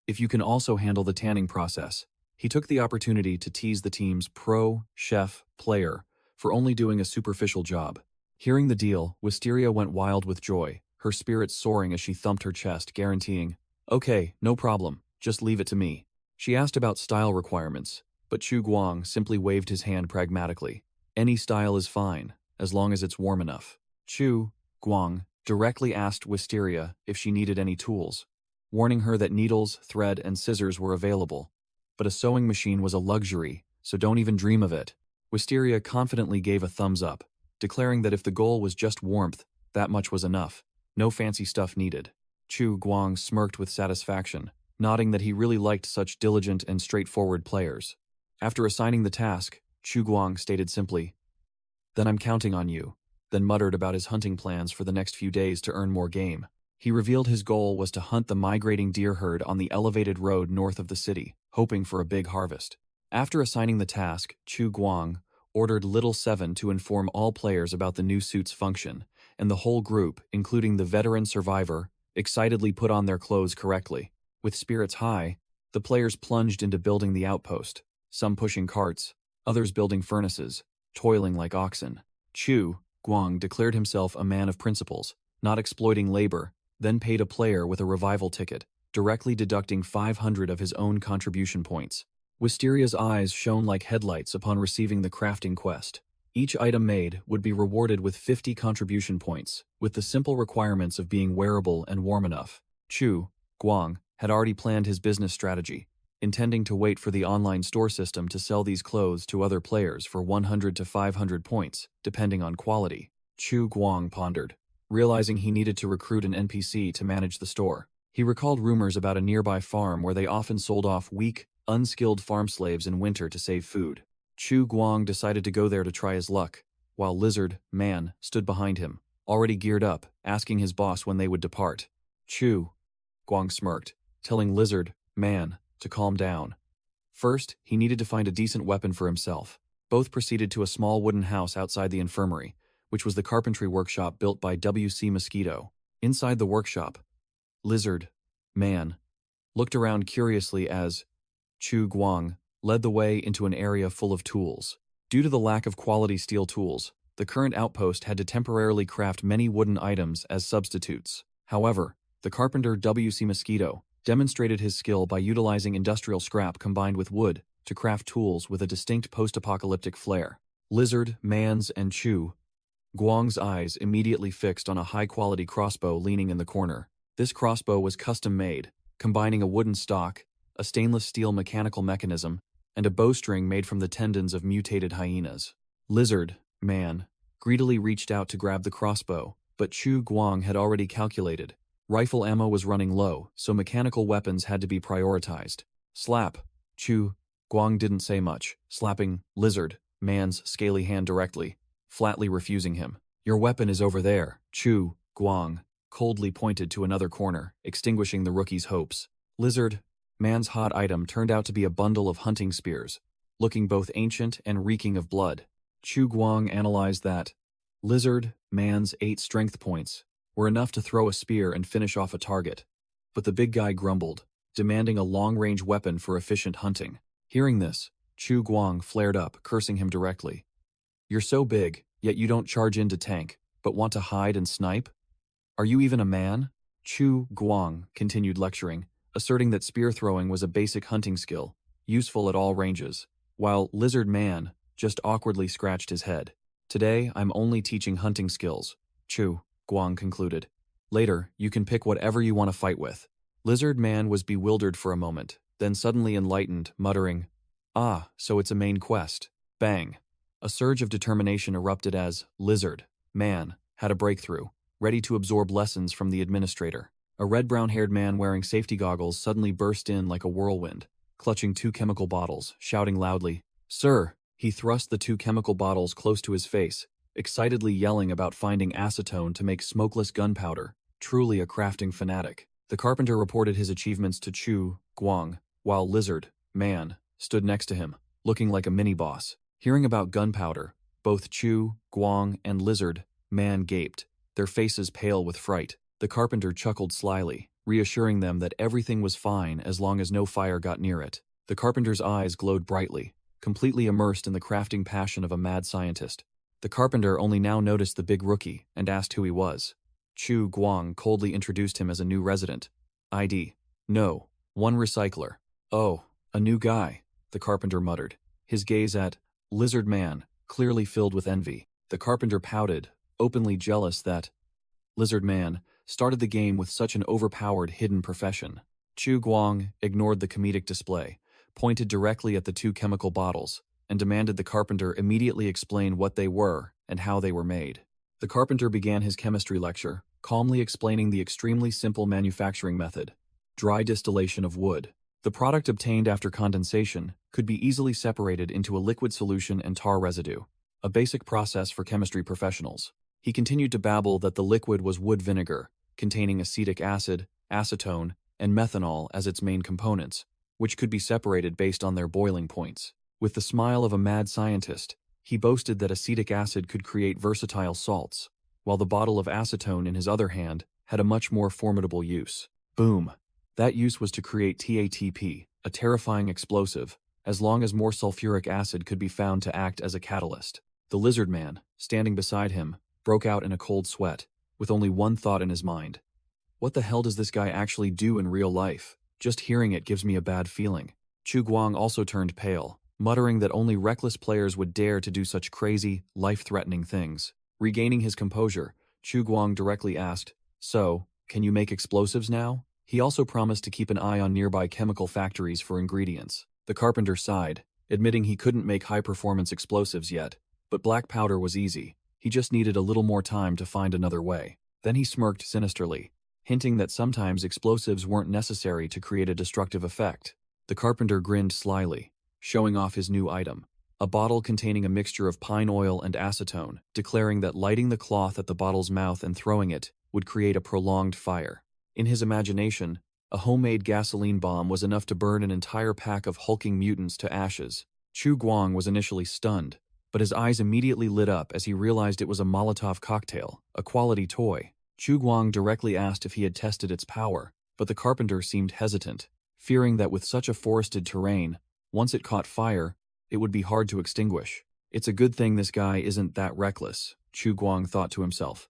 if you can also handle the tanning process." He took the opportunity to tease the team's pro, chef, player for only doing a superficial job. Hearing the deal, Wisteria went wild with joy, her spirits soaring as she thumped her chest, guaranteeing, "Okay, no problem, just leave it to me." She asked about style requirements, but Chu Guang simply waved his hand pragmatically. "Any style is fine, as long as it's warm enough." Chu Guang directly asked Wisteria if she needed any tools, warning her that needles, thread, and scissors were available. But a sewing machine was a luxury, so don't even dream of it. Wisteria confidently gave a thumbs up, declaring that if the goal was just warmth, that much was enough. No fancy stuff needed. Chu Guang smirked with satisfaction, nodding that he really liked such diligent and straightforward players. After assigning the task, Chu Guang stated simply, "Then I'm counting on you," then muttered about his hunting plans for the next few days to earn more game. He revealed his goal was to hunt the migrating deer herd on the elevated road north of the city, hoping for a big harvest. After assigning the task, Chu Guang ordered Little Seven to inform all players about the new suit's function, and the whole group, including the veteran survivor, excitedly put on their clothes correctly. With spirits high, the players plunged into building the outpost, some pushing carts, others building furnaces, toiling like oxen. Chu Guang declared himself a man of principles, not exploiting labor, then paid a player with a revival ticket, directly deducting 500 of his own contribution points. Wisteria's eyes shone like headlights upon receiving the crafting quest. Each item made would be rewarded with 50 contribution points, with the simple requirements of being wearable and warm enough. Chu Guang had already planned his business strategy, intending to wait for the online store system to sell these clothes to other players for 100 to 500 points, depending on quality. Chu Guang pondered, realizing he needed to recruit an NPC to manage the store. He recalled rumors about a nearby farm where they often sold off weak, unskilled farm slaves in winter to save food. Chu Guang decided to go there to try his luck, while Lizard Man stood behind him, already geared up, asking his boss when they would depart. Chu Guang smirked, telling Lizard Man to calm down. First, he needed to find a decent weapon for himself. Both proceeded to a small wooden house outside the infirmary, which was the carpentry workshop built by W.C. Mosquito. Inside the workshop, Lizard Man looked around curiously as Chu Guang led the way into an area full of tools. Due to the lack of quality steel tools, the current outpost had to temporarily craft many wooden items as substitutes. However, the carpenter W.C. Mosquito demonstrated his skill by utilizing industrial scrap combined with wood to craft tools with a distinct post-apocalyptic flair. Lizard Man's and Chu Guang's eyes immediately fixed on a high-quality crossbow leaning in the corner. This crossbow was custom-made, combining a wooden stock, a stainless steel mechanical mechanism, and a bowstring made from the tendons of mutated hyenas. Lizard Man greedily reached out to grab the crossbow, but Chu Guang had already calculated. Rifle ammo was running low, so mechanical weapons had to be prioritized. Slap. Chu Guang didn't say much, slapping Lizard Man's scaly hand directly, flatly refusing him. Your weapon is over there. Chu Guang coldly pointed to another corner, extinguishing the rookie's hopes. Lizard Man's hot item turned out to be a bundle of hunting spears, looking both ancient and reeking of blood. Chu Guang analyzed that Lizard Man's 8 strength points were enough to throw a spear and finish off a target. But the big guy grumbled, demanding a long-range weapon for efficient hunting. Hearing this, Chu Guang flared up, cursing him directly. You're so big, yet you don't charge in to tank, but want to hide and snipe? Are you even a man? Chu Guang continued lecturing, asserting that spear throwing was a basic hunting skill, useful at all ranges, while Lizard Man just awkwardly scratched his head. Today, I'm only teaching hunting skills, Chu Guang concluded. Later, you can pick whatever you want to fight with. Lizard Man was bewildered for a moment, then suddenly enlightened, muttering, Ah, so it's a main quest. Bang. A surge of determination erupted as Lizard Man had a breakthrough, ready to absorb lessons from the administrator. A red-brown-haired man wearing safety goggles suddenly burst in like a whirlwind, clutching 2 chemical bottles, shouting loudly, Sir! He thrust the 2 chemical bottles close to his face, excitedly yelling about finding acetone to make smokeless gunpowder, truly a crafting fanatic. The carpenter reported his achievements to Chu Guang, while Lizard Man stood next to him, looking like a mini-boss. Hearing about gunpowder, both Chu Guang and Lizard Man gaped, their faces pale with fright. The carpenter chuckled slyly, reassuring them that everything was fine as long as no fire got near it. The carpenter's eyes glowed brightly, completely immersed in the crafting passion of a mad scientist. The carpenter only now noticed the big rookie and asked who he was. Chu Guang coldly introduced him as a new resident. ID. No. 1 recycler. Oh, a new guy, the carpenter muttered, his gaze at Lizard Man clearly filled with envy. The carpenter pouted, openly jealous that Lizard Man started the game with such an overpowered hidden profession. Chu Guang ignored the comedic display, pointed directly at the 2 chemical bottles, and demanded the carpenter immediately explain what they were and how they were made. The carpenter began his chemistry lecture, calmly explaining the extremely simple manufacturing method: dry distillation of wood. The product obtained after condensation could be easily separated into a liquid solution and tar residue, a basic process for chemistry professionals. He continued to babble that the liquid was wood vinegar, containing acetic acid, acetone, and methanol as its main components, which could be separated based on their boiling points. With the smile of a mad scientist, he boasted that acetic acid could create versatile salts, while the bottle of acetone in his other hand had a much more formidable use. Boom! That use was to create TATP, a terrifying explosive, as long as more sulfuric acid could be found to act as a catalyst. The lizard man, standing beside him, broke out in a cold sweat, with only one thought in his mind. What the hell does this guy actually do in real life? Just hearing it gives me a bad feeling. Chu Guang also turned pale, muttering that only reckless players would dare to do such crazy, life-threatening things. Regaining his composure, Chu Guang directly asked, "So, can you make explosives now?" He also promised to keep an eye on nearby chemical factories for ingredients. The carpenter sighed, admitting he couldn't make high-performance explosives yet, but black powder was easy. He just needed a little more time to find another way. Then he smirked sinisterly, hinting that sometimes explosives weren't necessary to create a destructive effect. The carpenter grinned slyly, showing off his new item, a bottle containing a mixture of pine oil and acetone, declaring that lighting the cloth at the bottle's mouth and throwing it would create a prolonged fire. In his imagination, a homemade gasoline bomb was enough to burn an entire pack of hulking mutants to ashes. Chu Guang was initially stunned, but his eyes immediately lit up as he realized it was a Molotov cocktail, a quality toy. Chu Guang directly asked if he had tested its power, but the carpenter seemed hesitant, fearing that with such a forested terrain, once it caught fire, it would be hard to extinguish. It's a good thing this guy isn't that reckless, Chu Guang thought to himself,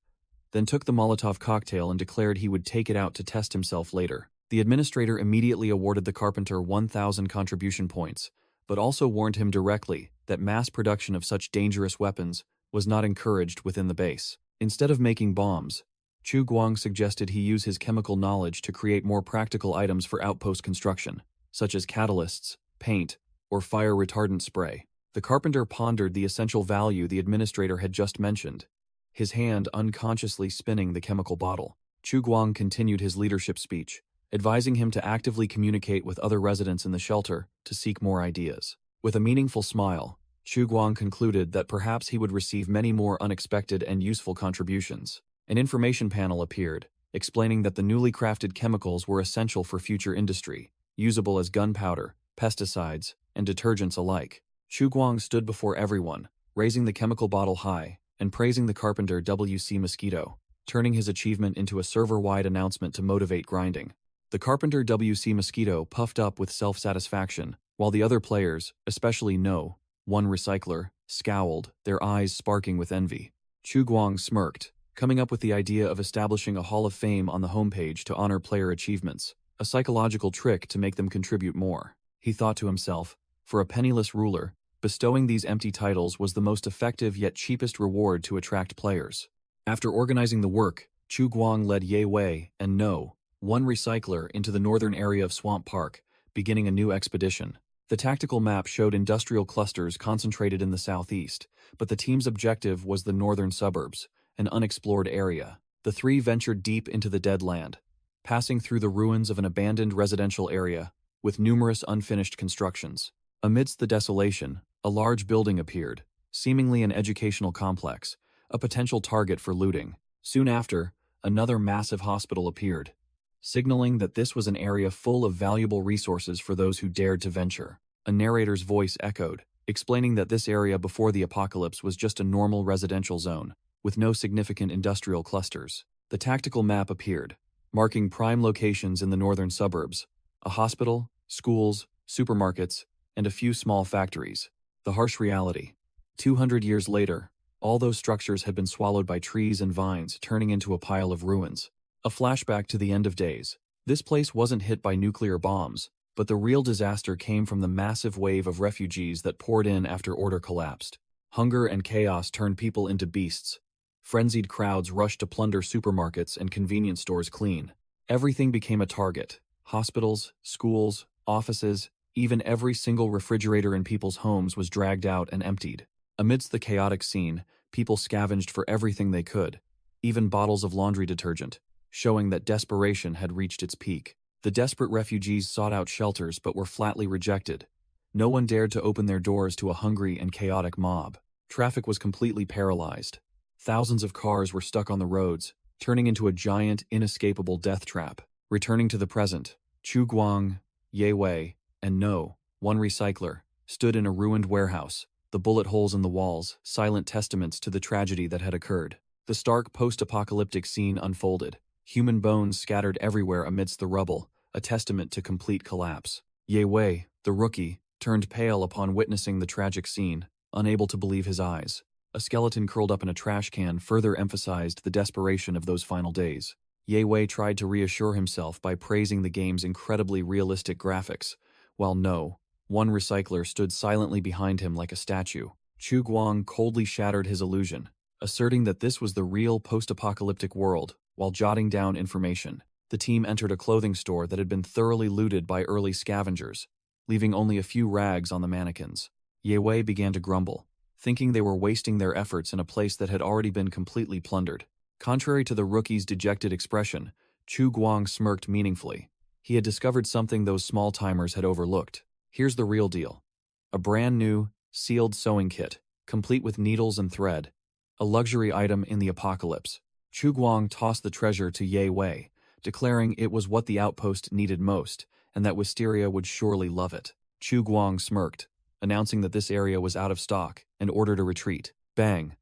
then took the Molotov cocktail and declared he would take it out to test himself later. The administrator immediately awarded the carpenter 1,000 contribution points, but also warned him directly that mass production of such dangerous weapons was not encouraged within the base. Instead of making bombs, Chu Guang suggested he use his chemical knowledge to create more practical items for outpost construction, such as catalysts, paint, or fire-retardant spray. The carpenter pondered the essential value the administrator had just mentioned, his hand unconsciously spinning the chemical bottle. Chu Guang continued his leadership speech, advising him to actively communicate with other residents in the shelter to seek more ideas. With a meaningful smile, Chu Guang concluded that perhaps he would receive many more unexpected and useful contributions. An information panel appeared, explaining that the newly crafted chemicals were essential for future industry, usable as gunpowder, pesticides, and detergents alike. Chu Guang stood before everyone, raising the chemical bottle high, and praising the carpenter WC Mosquito, turning his achievement into a server-wide announcement to motivate grinding. The carpenter WC Mosquito puffed up with self-satisfaction, while the other players, especially No, one recycler, scowled, their eyes sparking with envy. Chu Guang smirked, coming up with the idea of establishing a Hall of Fame on the homepage to honor player achievements, a psychological trick to make them contribute more. He thought to himself, for a penniless ruler, bestowing these empty titles was the most effective yet cheapest reward to attract players. After organizing the work, Chu Guang led Ye Wei and No, one recycler, into the northern area of Swamp Park, beginning a new expedition. The tactical map showed industrial clusters concentrated in the southeast, but the team's objective was the northern suburbs, an unexplored area. The three ventured deep into the dead land, passing through the ruins of an abandoned residential area, with numerous unfinished constructions. Amidst the desolation, a large building appeared, seemingly an educational complex, a potential target for looting. Soon after, another massive hospital appeared, signaling that this was an area full of valuable resources for those who dared to venture. A narrator's voice echoed, explaining that this area before the apocalypse was just a normal residential zone, with no significant industrial clusters. The tactical map appeared, marking prime locations in the northern suburbs, a hospital, schools, supermarkets, and a few small factories. The harsh reality. 200 years later, all those structures had been swallowed by trees and vines, turning into a pile of ruins. A flashback to the end of days. This place wasn't hit by nuclear bombs, but the real disaster came from the massive wave of refugees that poured in after order collapsed. Hunger and chaos turned people into beasts. Frenzied crowds rushed to plunder supermarkets and convenience stores clean. Everything became a target. Hospitals, schools, offices, even every single refrigerator in people's homes was dragged out and emptied. Amidst the chaotic scene, people scavenged for everything they could, even bottles of laundry detergent, showing that desperation had reached its peak. The desperate refugees sought out shelters but were flatly rejected. No one dared to open their doors to a hungry and chaotic mob. Traffic was completely paralyzed. Thousands of cars were stuck on the roads, turning into a giant, inescapable death trap. Returning to the present, Chu Guang, Ye Wei, and No, one recycler, stood in a ruined warehouse, the bullet holes in the walls, silent testaments to the tragedy that had occurred. The stark post-apocalyptic scene unfolded, human bones scattered everywhere amidst the rubble, a testament to complete collapse. Ye Wei, the rookie, turned pale upon witnessing the tragic scene, unable to believe his eyes. A skeleton curled up in a trash can further emphasized the desperation of those final days. Ye Wei tried to reassure himself by praising the game's incredibly realistic graphics, while No, one recycler stood silently behind him like a statue. Chu Guang coldly shattered his illusion, asserting that this was the real post-apocalyptic world, while jotting down information. The team entered a clothing store that had been thoroughly looted by early scavengers, leaving only a few rags on the mannequins. Ye Wei began to grumble, thinking they were wasting their efforts in a place that had already been completely plundered. Contrary to the rookie's dejected expression, Chu Guang smirked meaningfully. He had discovered something those small-timers had overlooked. Here's the real deal. A brand new, sealed sewing kit, complete with needles and thread. A luxury item in the apocalypse. Chu Guang tossed the treasure to Ye Wei, declaring it was what the outpost needed most, and that Wisteria would surely love it. Chu Guang smirked, announcing that this area was out of stock, and ordered a retreat. Bang!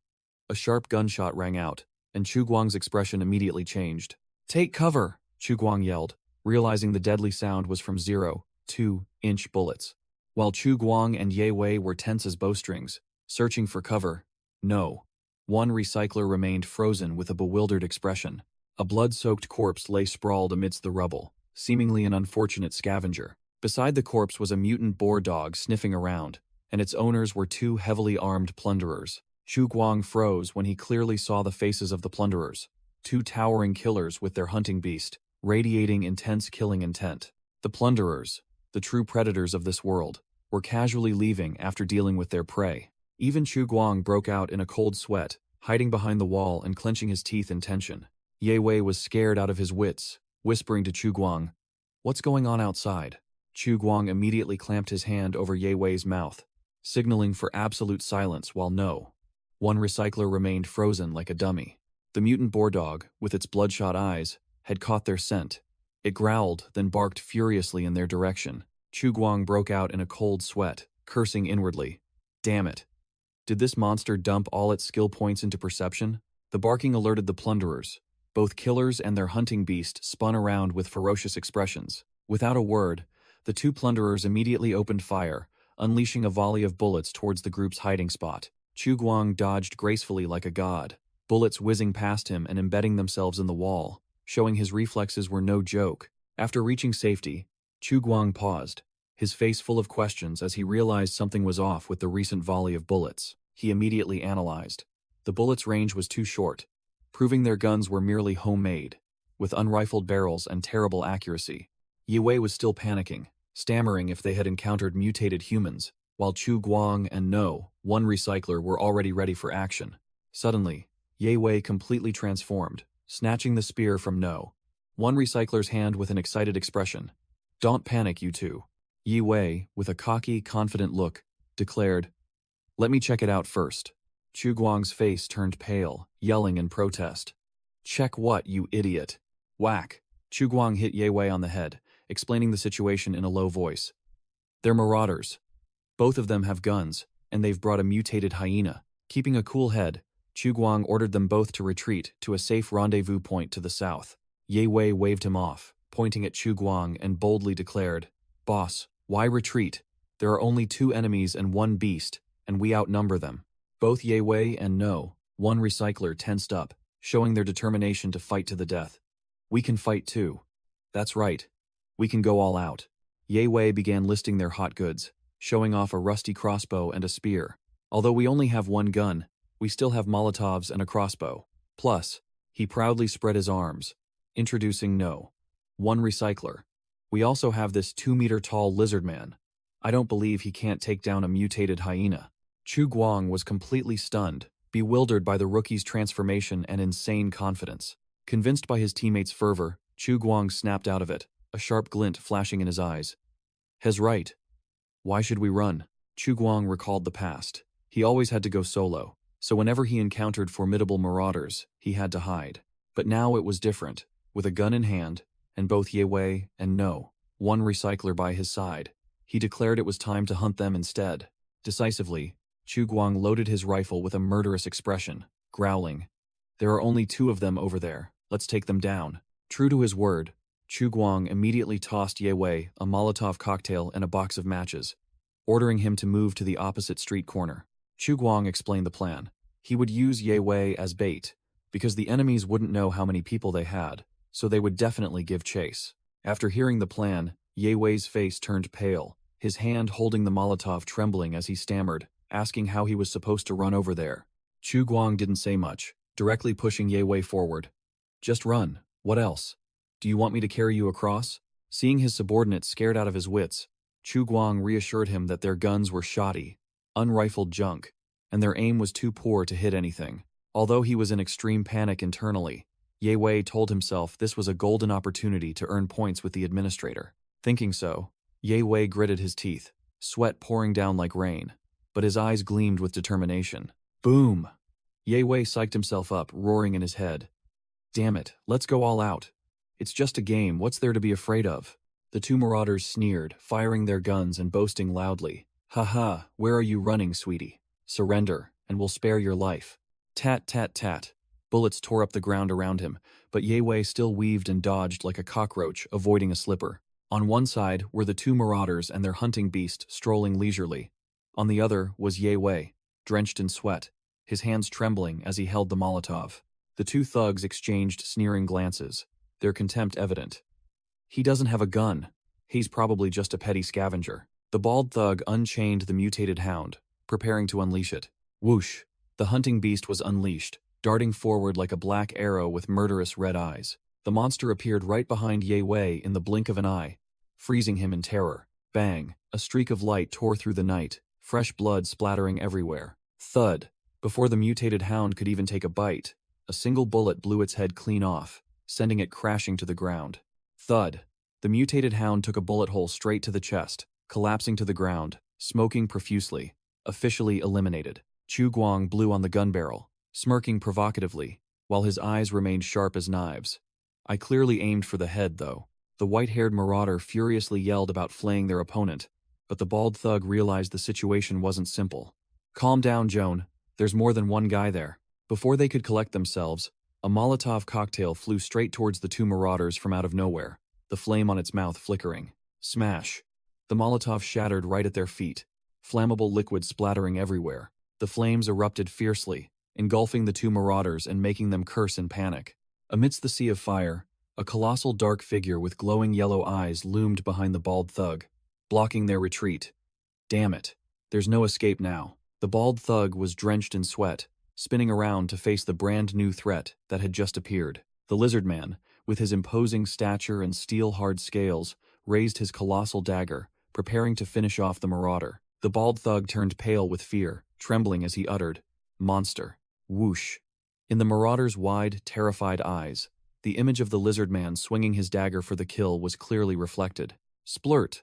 A sharp gunshot rang out, and Chu Guang's expression immediately changed. "Take cover!" Chu Guang yelled, realizing the deadly sound was from 0.2-inch bullets. While Chu Guang and Ye Wei were tense as bowstrings, searching for cover, No, one recycler remained frozen with a bewildered expression. A blood-soaked corpse lay sprawled amidst the rubble, seemingly an unfortunate scavenger. Beside the corpse was a mutant boar dog sniffing around, and its owners were two heavily armed plunderers. Chu Guang froze when he clearly saw the faces of the plunderers, two towering killers with their hunting beast, radiating intense killing intent. The plunderers, the true predators of this world, were casually leaving after dealing with their prey. Even Chu Guang broke out in a cold sweat, hiding behind the wall and clenching his teeth in tension. Ye Wei was scared out of his wits, whispering to Chu Guang, "What's going on outside?" Chu Guang immediately clamped his hand over Ye Wei's mouth, signaling for absolute silence while No, one recycler remained frozen like a dummy. The mutant boar dog, with its bloodshot eyes, had caught their scent. It growled, then barked furiously in their direction. Chu Guang broke out in a cold sweat, cursing inwardly. Damn it. Did this monster dump all its skill points into perception? The barking alerted the plunderers. Both killers and their hunting beast spun around with ferocious expressions. Without a word, the two plunderers immediately opened fire, unleashing a volley of bullets towards the group's hiding spot. Chu Guang dodged gracefully like a god, bullets whizzing past him and embedding themselves in the wall, showing his reflexes were no joke. After reaching safety, Chu Guang paused, his face full of questions as he realized something was off with the recent volley of bullets. He immediately analyzed. The bullets' range was too short, proving their guns were merely homemade, with unrifled barrels and terrible accuracy. Ye Wei was still panicking, stammering if they had encountered mutated humans, while Chu Guang and No, one recycler, were already ready for action. Suddenly, Ye Wei completely transformed, snatching the spear from No, one recycler's hand with an excited expression. "Don't panic, you two." Ye Wei, with a cocky, confident look, declared, "Let me check it out first." Chu Guang's face turned pale, yelling in protest. "Check what, you idiot?" Whack! Chu Guang hit Ye Wei on the head, explaining the situation in a low voice. "They're marauders. Both of them have guns, and they've brought a mutated hyena." Keeping a cool head, Chu Guang ordered them both to retreat to a safe rendezvous point to the south. Ye Wei waved him off, pointing at Chu Guang, and boldly declared, "Boss, why retreat? There are only two enemies and one beast, and we outnumber them." Both Ye Wei and No, one recycler, tensed up, showing their determination to fight to the death. "We can fight too." "That's right. We can go all out." Ye Wei began listing their hot goods, showing off a rusty crossbow and a spear. "Although we only have one gun, we still have Molotovs and a crossbow. Plus," he proudly spread his arms, introducing No, one recycler, "we also have this 2-meter-tall lizard man. I don't believe he can't take down a mutated hyena." Chu Guang was completely stunned, bewildered by the rookie's transformation and insane confidence. Convinced by his teammates' fervor, Chu Guang snapped out of it, a sharp glint flashing in his eyes. "He's right. Why should we run?" Chu Guang recalled the past. He always had to go solo, so whenever he encountered formidable marauders, he had to hide. But now it was different. With a gun in hand, and both Ye Wei and No, one recycler by his side, he declared it was time to hunt them instead. Decisively, Chu Guang loaded his rifle with a murderous expression, growling, "There are only 2 of them over there, let's take them down." True to his word, Chu Guang immediately tossed Ye Wei a Molotov cocktail and a box of matches, ordering him to move to the opposite street corner. Chu Guang explained the plan. He would use Ye Wei as bait, because the enemies wouldn't know how many people they had, so they would definitely give chase. After hearing the plan, Ye Wei's face turned pale, his hand holding the Molotov trembling as he stammered, asking how he was supposed to run over there. Chu Guang didn't say much, directly pushing Ye Wei forward. "Just run, what else? Do you want me to carry you across?" Seeing his subordinate scared out of his wits, Chu Guang reassured him that their guns were shoddy, unrifled junk, and their aim was too poor to hit anything. Although he was in extreme panic internally, Ye Wei told himself this was a golden opportunity to earn points with the administrator. Thinking so, Ye Wei gritted his teeth, sweat pouring down like rain, but his eyes gleamed with determination. Boom! Ye Wei psyched himself up, roaring in his head. "Damn it, let's go all out. It's just a game, what's there to be afraid of?" The 2 marauders sneered, firing their guns and boasting loudly. "Haha, where are you running, sweetie? Surrender, and we'll spare your life." Tat tat tat. Bullets tore up the ground around him, but Ye Wei still weaved and dodged like a cockroach, avoiding a slipper. On one side were the 2 marauders and their hunting beast strolling leisurely. On the other was Ye Wei, drenched in sweat, his hands trembling as he held the Molotov. The 2 thugs exchanged sneering glances, their contempt evident. "He doesn't have a gun. He's probably just a petty scavenger." The bald thug unchained the mutated hound, preparing to unleash it. Whoosh! The hunting beast was unleashed, darting forward like a black arrow with murderous red eyes. The monster appeared right behind Ye Wei in the blink of an eye, freezing him in terror. Bang! A streak of light tore through the night, fresh blood splattering everywhere. Thud! Before the mutated hound could even take a bite, a single bullet blew its head clean off, sending it crashing to the ground. Thud! The mutated hound took a bullet hole straight to the chest, collapsing to the ground, smoking profusely. Officially eliminated. Chu Guang blew on the gun barrel, smirking provocatively, while his eyes remained sharp as knives. "I clearly aimed for the head, though." The white-haired marauder furiously yelled about flaying their opponent, but the bald thug realized the situation wasn't simple. "Calm down, Joan. There's more than one guy there." Before they could collect themselves, a Molotov cocktail flew straight towards the 2 marauders from out of nowhere, the flame on its mouth flickering. Smash! The Molotov shattered right at their feet, flammable liquid splattering everywhere. The flames erupted fiercely, engulfing the 2 marauders and making them curse in panic. Amidst the sea of fire, a colossal dark figure with glowing yellow eyes loomed behind the bald thug, blocking their retreat. Damn it. There's no escape now. The bald thug was drenched in sweat, spinning around to face the brand new threat that had just appeared. The lizard man, with his imposing stature and steel-hard scales, raised his colossal dagger, preparing to finish off the marauder. The bald thug turned pale with fear, trembling as he uttered, "Monster." Whoosh! In the marauder's wide, terrified eyes, the image of the lizard man swinging his dagger for the kill was clearly reflected. Splurt!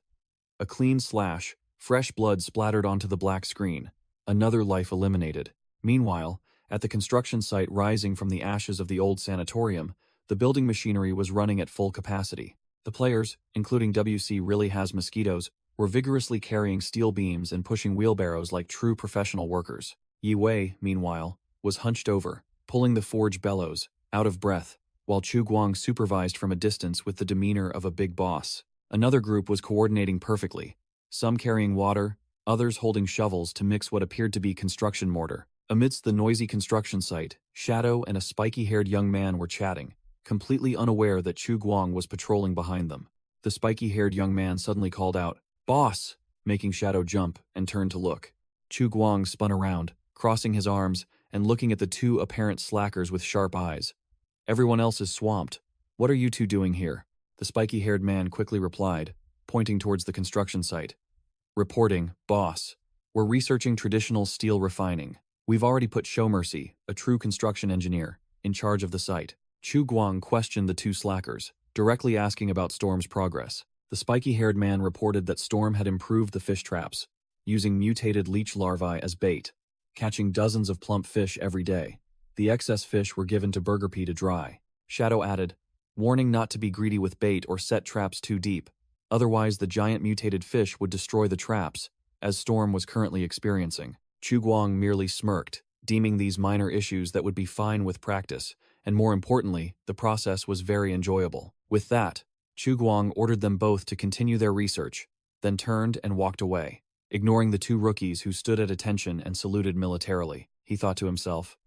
A clean slash, fresh blood splattered onto the black screen. Another life eliminated. Meanwhile, at the construction site rising from the ashes of the old sanatorium, the building machinery was running at full capacity. The players, including WC Really Has Mosquitoes, were vigorously carrying steel beams and pushing wheelbarrows like true professional workers. Ye Wei, meanwhile, was hunched over, pulling the forge bellows, out of breath, while Chu Guang supervised from a distance with the demeanor of a big boss. Another group was coordinating perfectly, some carrying water, others holding shovels to mix what appeared to be construction mortar. Amidst the noisy construction site, Shadow and a spiky-haired young man were chatting, completely unaware that Chu Guang was patrolling behind them. The spiky-haired young man suddenly called out, "Boss!" making Shadow jump and turn to look. Chu Guang spun around, crossing his arms and looking at the 2 apparent slackers with sharp eyes. "Everyone else is swamped. What are you 2 doing here?" The spiky-haired man quickly replied, pointing towards the construction site. "Reporting, boss. We're researching traditional steel refining. We've already put Showmercy, a true construction engineer, in charge of the site." Chu Guang questioned the 2 slackers, directly asking about Storm's progress. The spiky-haired man reported that Storm had improved the fish traps, using mutated leech larvae as bait, catching dozens of plump fish every day. The excess fish were given to Burger P to dry. Shadow added, warning not to be greedy with bait or set traps too deep. Otherwise, the giant mutated fish would destroy the traps, as Storm was currently experiencing. Chu Guang merely smirked, deeming these minor issues that would be fine with practice, and more importantly, the process was very enjoyable. With that, Chu Guang ordered them both to continue their research, then turned and walked away, ignoring the two rookies who stood at attention and saluted militarily. He thought to himself,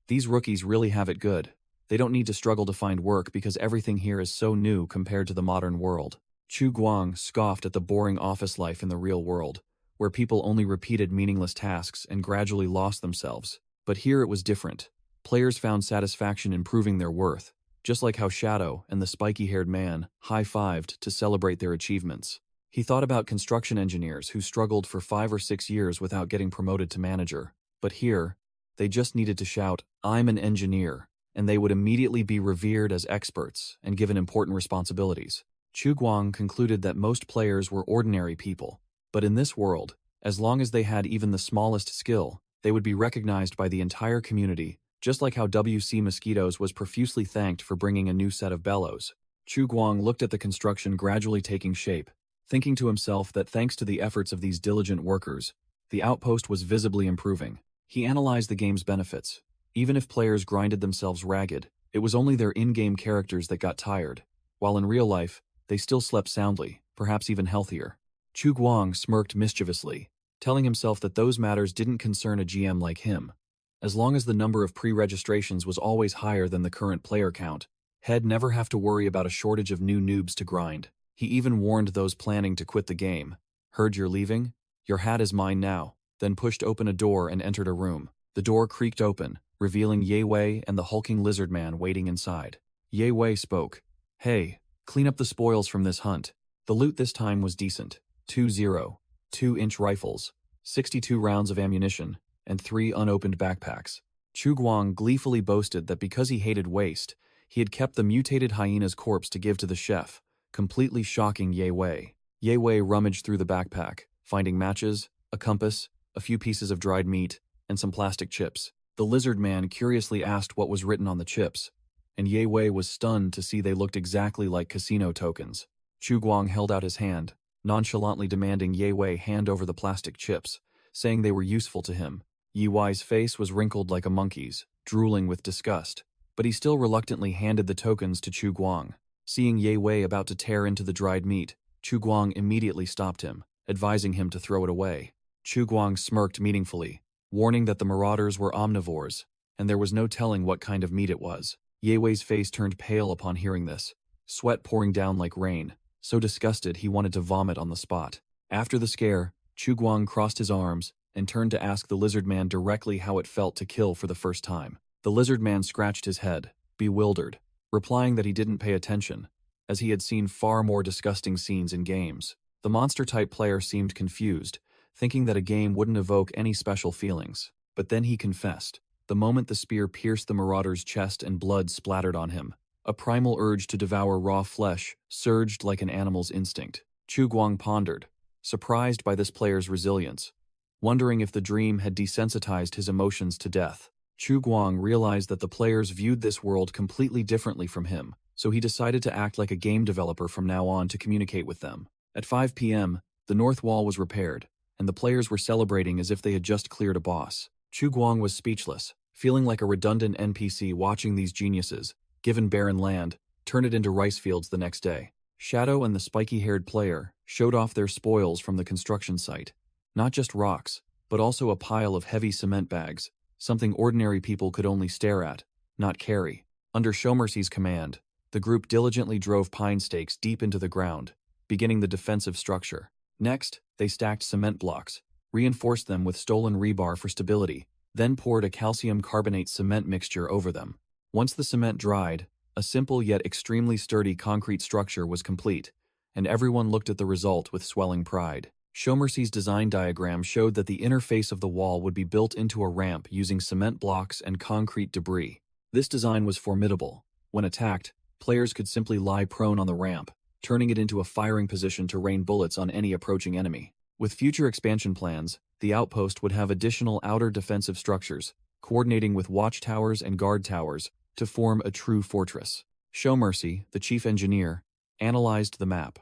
these rookies really have it good. They don't need to struggle to find work because everything here is so new compared to the modern world. Chu Guang scoffed at the boring office life in the real world, where people only repeated meaningless tasks and gradually lost themselves. But here it was different. Players found satisfaction in proving their worth, just like how Shadow and the spiky-haired man high-fived to celebrate their achievements. He thought about construction engineers who struggled for 5 or 6 years without getting promoted to manager. But here, they just needed to shout, "I'm an engineer," and they would immediately be revered as experts and given important responsibilities. Chu Guang concluded that most players were ordinary people, but in this world, as long as they had even the smallest skill, they would be recognized by the entire community, just like how WC Mosquitoes was profusely thanked for bringing a new set of bellows. Chu Guang looked at the construction gradually taking shape, thinking to himself that thanks to the efforts of these diligent workers, the outpost was visibly improving. He analyzed the game's benefits. Even if players grinded themselves ragged, it was only their in-game characters that got tired, while in real life, they still slept soundly, perhaps even healthier. Chu Guang smirked mischievously, telling himself that those matters didn't concern a GM like him. As long as the number of pre-registrations was always higher than the current player count, he'd never have to worry about a shortage of new noobs to grind. He even warned those planning to quit the game. "Heard you're leaving? Your hat is mine now," then pushed open a door and entered a room. The door creaked open, revealing Ye Wei and the hulking lizard man waiting inside. Ye Wei spoke. "Hey, clean up the spoils from this hunt." The loot this time was decent. 2.02-inch rifles, 62 rounds of ammunition, and 3 unopened backpacks. Chu Guang gleefully boasted that because he hated waste, he had kept the mutated hyena's corpse to give to the chef, completely shocking Ye Wei. Ye Wei rummaged through the backpack, finding matches, a compass, a few pieces of dried meat, and some plastic chips. The lizard man curiously asked what was written on the chips, and Ye Wei was stunned to see they looked exactly like casino tokens. Chu Guang held out his hand, nonchalantly demanding Ye Wei hand over the plastic chips, saying they were useful to him. Ye Wei's face was wrinkled like a monkey's, drooling with disgust, but he still reluctantly handed the tokens to Chu Guang. Seeing Ye Wei about to tear into the dried meat, Chu Guang immediately stopped him, advising him to throw it away. Chu Guang smirked meaningfully, warning that the Marauders were omnivores, and there was no telling what kind of meat it was. Ye Wei's face turned pale upon hearing this, sweat pouring down like rain, so disgusted he wanted to vomit on the spot. After the scare, Chu Guang crossed his arms and turned to ask the lizard man directly how it felt to kill for the first time. The lizard man scratched his head, bewildered, replying that he didn't pay attention, as he had seen far more disgusting scenes in games. The monster-type player seemed confused, thinking that a game wouldn't evoke any special feelings. But then he confessed. The moment the spear pierced the Marauder's chest and blood splattered on him, a primal urge to devour raw flesh surged like an animal's instinct. Chu Guang pondered, surprised by this player's resilience, wondering if the dream had desensitized his emotions to death. Chu Guang realized that the players viewed this world completely differently from him, so he decided to act like a game developer from now on to communicate with them. At 5 p.m., the north wall was repaired, and the players were celebrating as if they had just cleared a boss. Chu Guang was speechless, feeling like a redundant NPC watching these geniuses, given barren land, turn it into rice fields the next day. Shadow and the spiky-haired player showed off their spoils from the construction site. Not just rocks, but also a pile of heavy cement bags, something ordinary people could only stare at, not carry. Under Shomercy's command, the group diligently drove pine stakes deep into the ground, beginning the defensive structure. Next, they stacked cement blocks, reinforced them with stolen rebar for stability, then poured a calcium carbonate cement mixture over them. Once the cement dried, a simple yet extremely sturdy concrete structure was complete, and everyone looked at the result with swelling pride. Shomercy's design diagram showed that the inner face of the wall would be built into a ramp using cement blocks and concrete debris. This design was formidable. When attacked, players could simply lie prone on the ramp, turning it into a firing position to rain bullets on any approaching enemy. With future expansion plans, the outpost would have additional outer defensive structures, coordinating with watchtowers and guard towers to form a true fortress. Showmercy, the chief engineer, analyzed the map.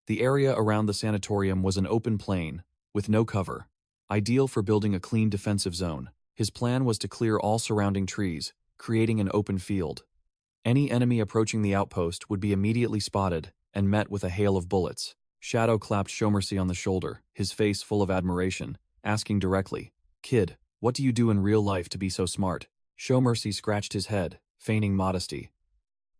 The area around the sanatorium was an open plain, with no cover, ideal for building a clean defensive zone. His plan was to clear all surrounding trees, creating an open field. Any enemy approaching the outpost would be immediately spotted and met with a hail of bullets. Shadow clapped Showmercy on the shoulder, his face full of admiration, asking directly, "Kid, what do you do in real life to be so smart?" Showmercy scratched his head, feigning modesty.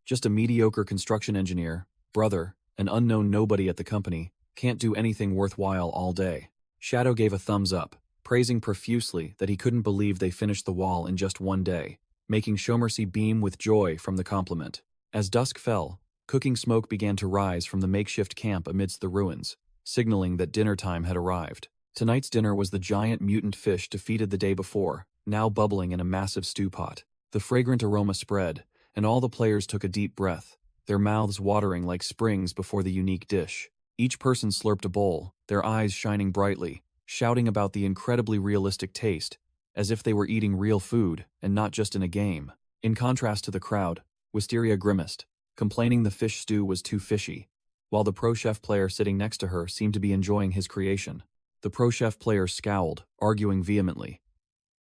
"Just a mediocre construction engineer, brother, an unknown nobody at the company, can't do anything worthwhile all day." Shadow gave a thumbs up, praising profusely that he couldn't believe they finished the wall in just one day, making Showmercy beam with joy from the compliment. As dusk fell, cooking smoke began to rise from the makeshift camp amidst the ruins, signaling that dinner time had arrived. Tonight's dinner was the giant mutant fish defeated the day before, now bubbling in a massive stew pot. The fragrant aroma spread, and all the players took a deep breath, their mouths watering like springs before the unique dish. Each person slurped a bowl, their eyes shining brightly, shouting about the incredibly realistic taste, as if they were eating real food and not just in a game. In contrast to the crowd, Wisteria grimaced, complaining the fish stew was too fishy, while the pro chef player sitting next to her seemed to be enjoying his creation. The pro chef player scowled, arguing vehemently.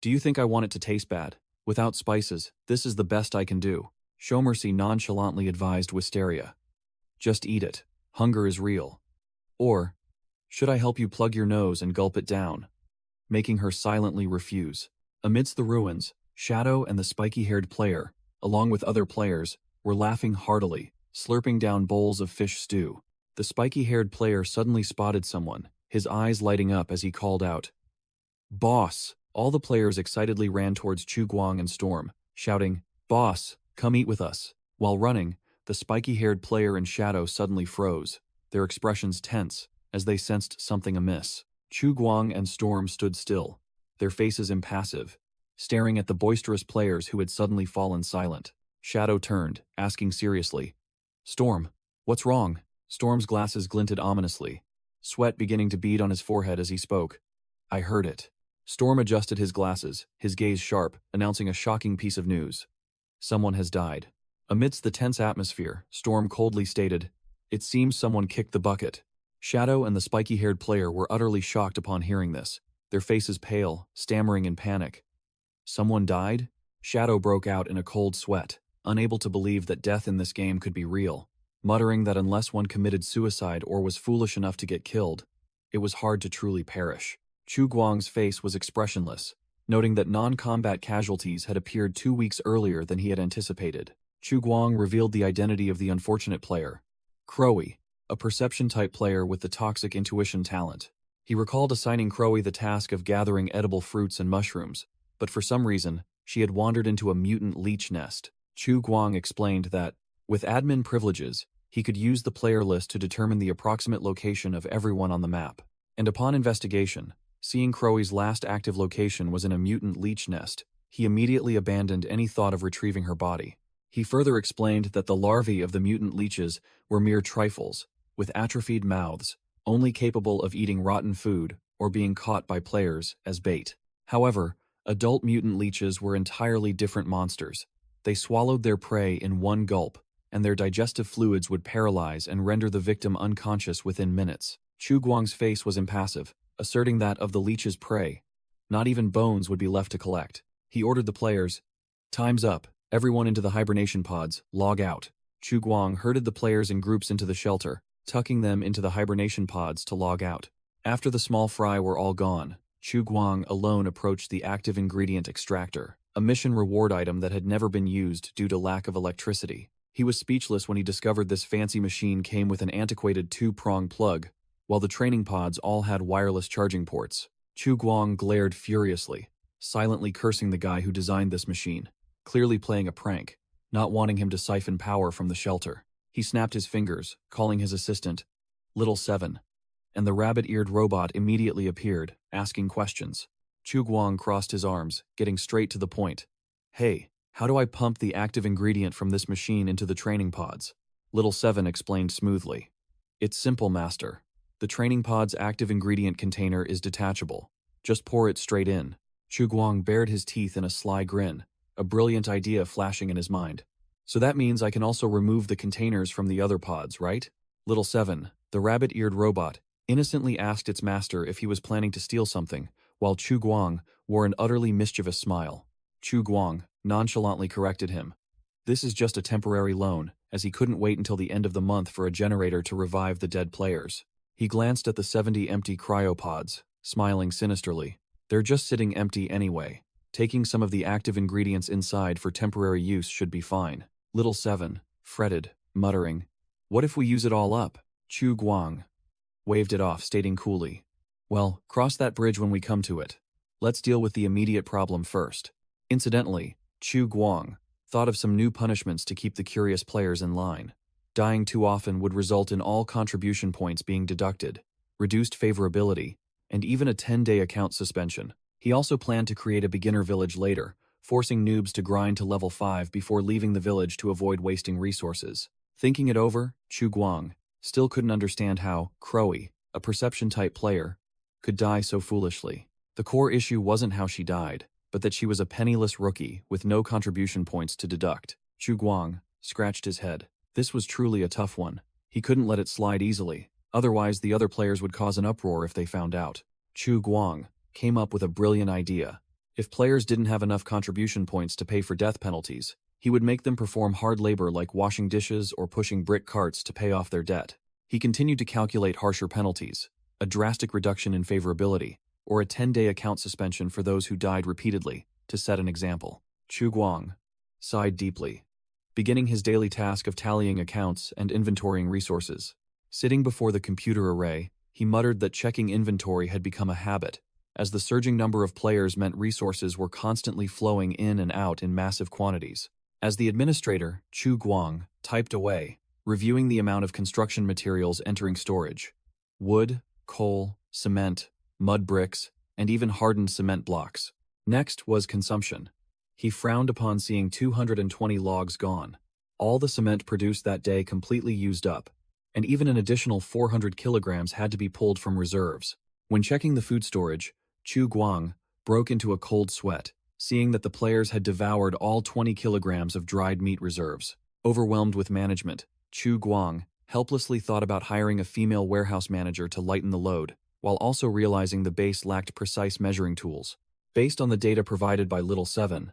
"Do you think I want it to taste bad? Without spices, this is the best I can do." Showmercy nonchalantly advised Wisteria. "Just eat it. Hunger is real." Or, "Should I help you plug your nose and gulp it down?" Making her silently refuse. Amidst the ruins, Shadow and the spiky-haired player, along with other players, were laughing heartily, slurping down bowls of fish stew. The spiky-haired player suddenly spotted someone, his eyes lighting up as he called out, "Boss!" All the players excitedly ran towards Chu Guang and Storm, shouting, "Boss, come eat with us." While running, the spiky-haired player and Shadow suddenly froze, their expressions tense, as they sensed something amiss. Chu Guang and Storm stood still, their faces impassive, staring at the boisterous players who had suddenly fallen silent. Shadow turned, asking seriously, "Storm, what's wrong?" Storm's glasses glinted ominously, sweat beginning to bead on his forehead as he spoke. "I heard it." Storm adjusted his glasses, his gaze sharp, announcing a shocking piece of news. "Someone has died." Amidst the tense atmosphere, Storm coldly stated, "It seems someone kicked the bucket." Shadow and the spiky-haired player were utterly shocked upon hearing this, their faces pale, stammering in panic. "Someone died?" Shadow broke out in a cold sweat, unable to believe that death in this game could be real, muttering that unless one committed suicide or was foolish enough to get killed, it was hard to truly perish. Chu Guang's face was expressionless, noting that non-combat casualties had appeared 2 weeks earlier than he had anticipated. Chu Guang revealed the identity of the unfortunate player, Crowy, a perception-type player with the toxic intuition talent. He recalled assigning Crowy the task of gathering edible fruits and mushrooms, but for some reason, she had wandered into a mutant leech nest. Chu Guang explained that, with admin privileges, he could use the player list to determine the approximate location of everyone on the map. And upon investigation, seeing Crowy's last active location was in a mutant leech nest, he immediately abandoned any thought of retrieving her body. He further explained that the larvae of the mutant leeches were mere trifles, with atrophied mouths, only capable of eating rotten food or being caught by players as bait. However, adult mutant leeches were entirely different monsters. They swallowed their prey in one gulp, and their digestive fluids would paralyze and render the victim unconscious within minutes. Chu Guang's face was impassive, asserting that of the leech's prey, not even bones would be left to collect. He ordered the players, "Time's up, everyone into the hibernation pods, log out." Chu Guang herded the players in groups into the shelter, tucking them into the hibernation pods to log out. After the small fry were all gone, Chu Guang alone approached the active ingredient extractor, a mission reward item that had never been used due to lack of electricity. He was speechless when he discovered this fancy machine came with an antiquated 2-prong plug, while the training pods all had wireless charging ports. Chu Guang glared furiously, silently cursing the guy who designed this machine, clearly playing a prank, not wanting him to siphon power from the shelter. He snapped his fingers, calling his assistant, "Little Seven," and the rabbit-eared robot immediately appeared, asking questions. Chu Guang crossed his arms, getting straight to the point. "Hey, how do I pump the active ingredient from this machine into the training pods?" Little Seven explained smoothly. "It's simple, Master. The training pod's active ingredient container is detachable. Just pour it straight in." Chu Guang bared his teeth in a sly grin, a brilliant idea flashing in his mind. So that means I can also remove the containers from the other pods, right? Little 7, the rabbit-eared robot, innocently asked its master if he was planning to steal something, while Chu Guang wore an utterly mischievous smile. Chu Guang nonchalantly corrected him. This is just a temporary loan, as he couldn't wait until the end of the month for a generator to revive the dead players. He glanced at the 70 empty cryopods, smiling sinisterly. They're just sitting empty anyway. Taking some of the active ingredients inside for temporary use should be fine. Little 7 fretted, muttering, "What if we use it all up?" Chu Guang waved it off, stating coolly, "Well, cross that bridge when we come to it. Let's deal with the immediate problem first." Incidentally, Chu Guang thought of some new punishments to keep the curious players in line. Dying too often would result in all contribution points being deducted, reduced favorability, and even a 10-day account suspension. He also planned to create a beginner village later, forcing noobs to grind to level 5 before leaving the village to avoid wasting resources. Thinking it over, Chu Guang still couldn't understand how Crowy, a perception-type player, could die so foolishly. The core issue wasn't how she died, but that she was a penniless rookie with no contribution points to deduct. Chu Guang scratched his head. This was truly a tough one. He couldn't let it slide easily, otherwise the other players would cause an uproar if they found out. Chu Guang came up with a brilliant idea. If players didn't have enough contribution points to pay for death penalties, he would make them perform hard labor like washing dishes or pushing brick carts to pay off their debt. He continued to calculate harsher penalties, a drastic reduction in favorability, or a 10-day account suspension for those who died repeatedly, to set an example. Chu Guang sighed deeply, beginning his daily task of tallying accounts and inventorying resources. Sitting before the computer array, he muttered that checking inventory had become a habit, as the surging number of players meant resources were constantly flowing in and out in massive quantities. As the administrator, Chu Guang typed away, reviewing the amount of construction materials entering storage. Wood, coal, cement, mud bricks, and even hardened cement blocks. Next was consumption. He frowned upon seeing 220 logs gone. All the cement produced that day completely used up, and even an additional 400 kilograms had to be pulled from reserves. When checking the food storage, Chu Guang broke into a cold sweat, seeing that the players had devoured all 20 kilograms of dried meat reserves. Overwhelmed with management, Chu Guang helplessly thought about hiring a female warehouse manager to lighten the load, while also realizing the base lacked precise measuring tools. Based on the data provided by Little 7,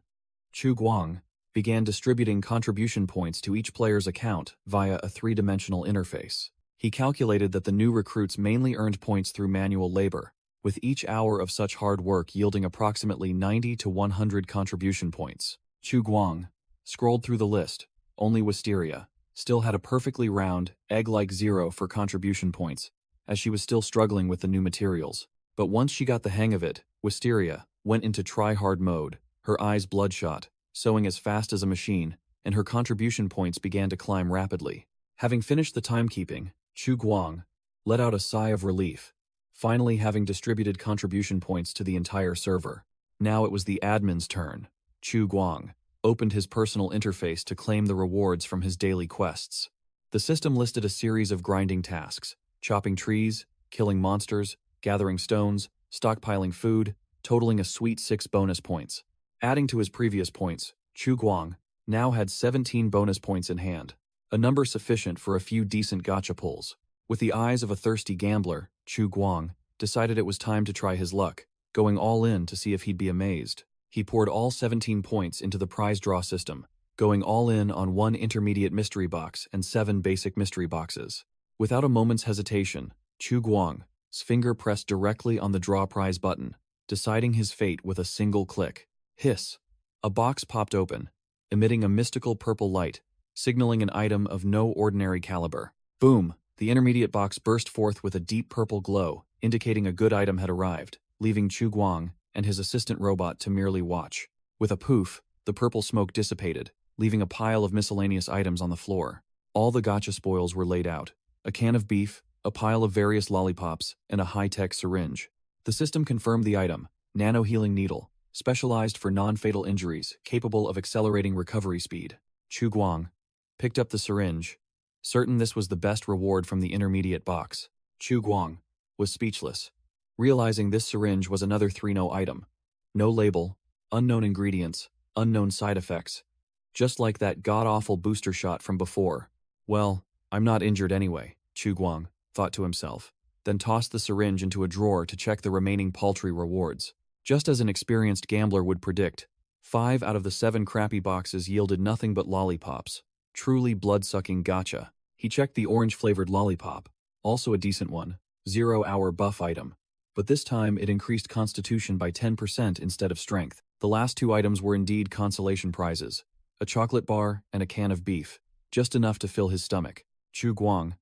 Chu Guang began distributing contribution points to each player's account via a three-dimensional interface. He calculated that the new recruits mainly earned points through manual labor, with each hour of such hard work yielding approximately 90 to 100 contribution points. Chu Guang scrolled through the list. Only Wisteria still had a perfectly round, egg-like 0 for contribution points, as she was still struggling with the new materials. But once she got the hang of it, Wisteria went into try-hard mode, her eyes bloodshot, sewing as fast as a machine, and her contribution points began to climb rapidly. Having finished the timekeeping, Chu Guang let out a sigh of relief, finally having distributed contribution points to the entire server. Now it was the admin's turn. Chu Guang opened his personal interface to claim the rewards from his daily quests. The system listed a series of grinding tasks: chopping trees, killing monsters, gathering stones, stockpiling food, totaling a sweet 6 bonus points. Adding to his previous points, Chu Guang now had 17 bonus points in hand, a number sufficient for a few decent gacha pulls. With the eyes of a thirsty gambler, Chu Guang decided it was time to try his luck, going all in to see if he'd be amazed. He poured all 17 points into the prize draw system, going all in on 1 intermediate mystery box and 7 basic mystery boxes. Without a moment's hesitation, Chu Guang's finger pressed directly on the draw prize button, deciding his fate with a single click. Hiss! A box popped open, emitting a mystical purple light, signaling an item of no ordinary caliber. Boom! The intermediate box burst forth with a deep purple glow, indicating a good item had arrived, leaving Chu Guang and his assistant robot to merely watch. With a poof, the purple smoke dissipated, leaving a pile of miscellaneous items on the floor. All the gacha spoils were laid out: a can of beef, a pile of various lollipops, and a high-tech syringe. The system confirmed the item: nano-healing needle, specialized for non-fatal injuries, capable of accelerating recovery speed. Chu Guang picked up the syringe, certain this was the best reward from the intermediate box. Chu Guang was speechless, realizing this syringe was another 3-no item. No label, unknown ingredients, unknown side effects. Just like that god-awful booster shot from before. Well, I'm not injured anyway, Chu Guang thought to himself, then tossed the syringe into a drawer to check the remaining paltry rewards. Just as an experienced gambler would predict, 5 out of the 7 crappy boxes yielded nothing but lollipops. Truly blood-sucking gotcha. He checked the orange-flavored lollipop, also a decent one, 0-hour buff item. But this time it increased constitution by 10% instead of strength. The last 2 items were indeed consolation prizes. A chocolate bar and a can of beef, just enough to fill his stomach. Chu Guang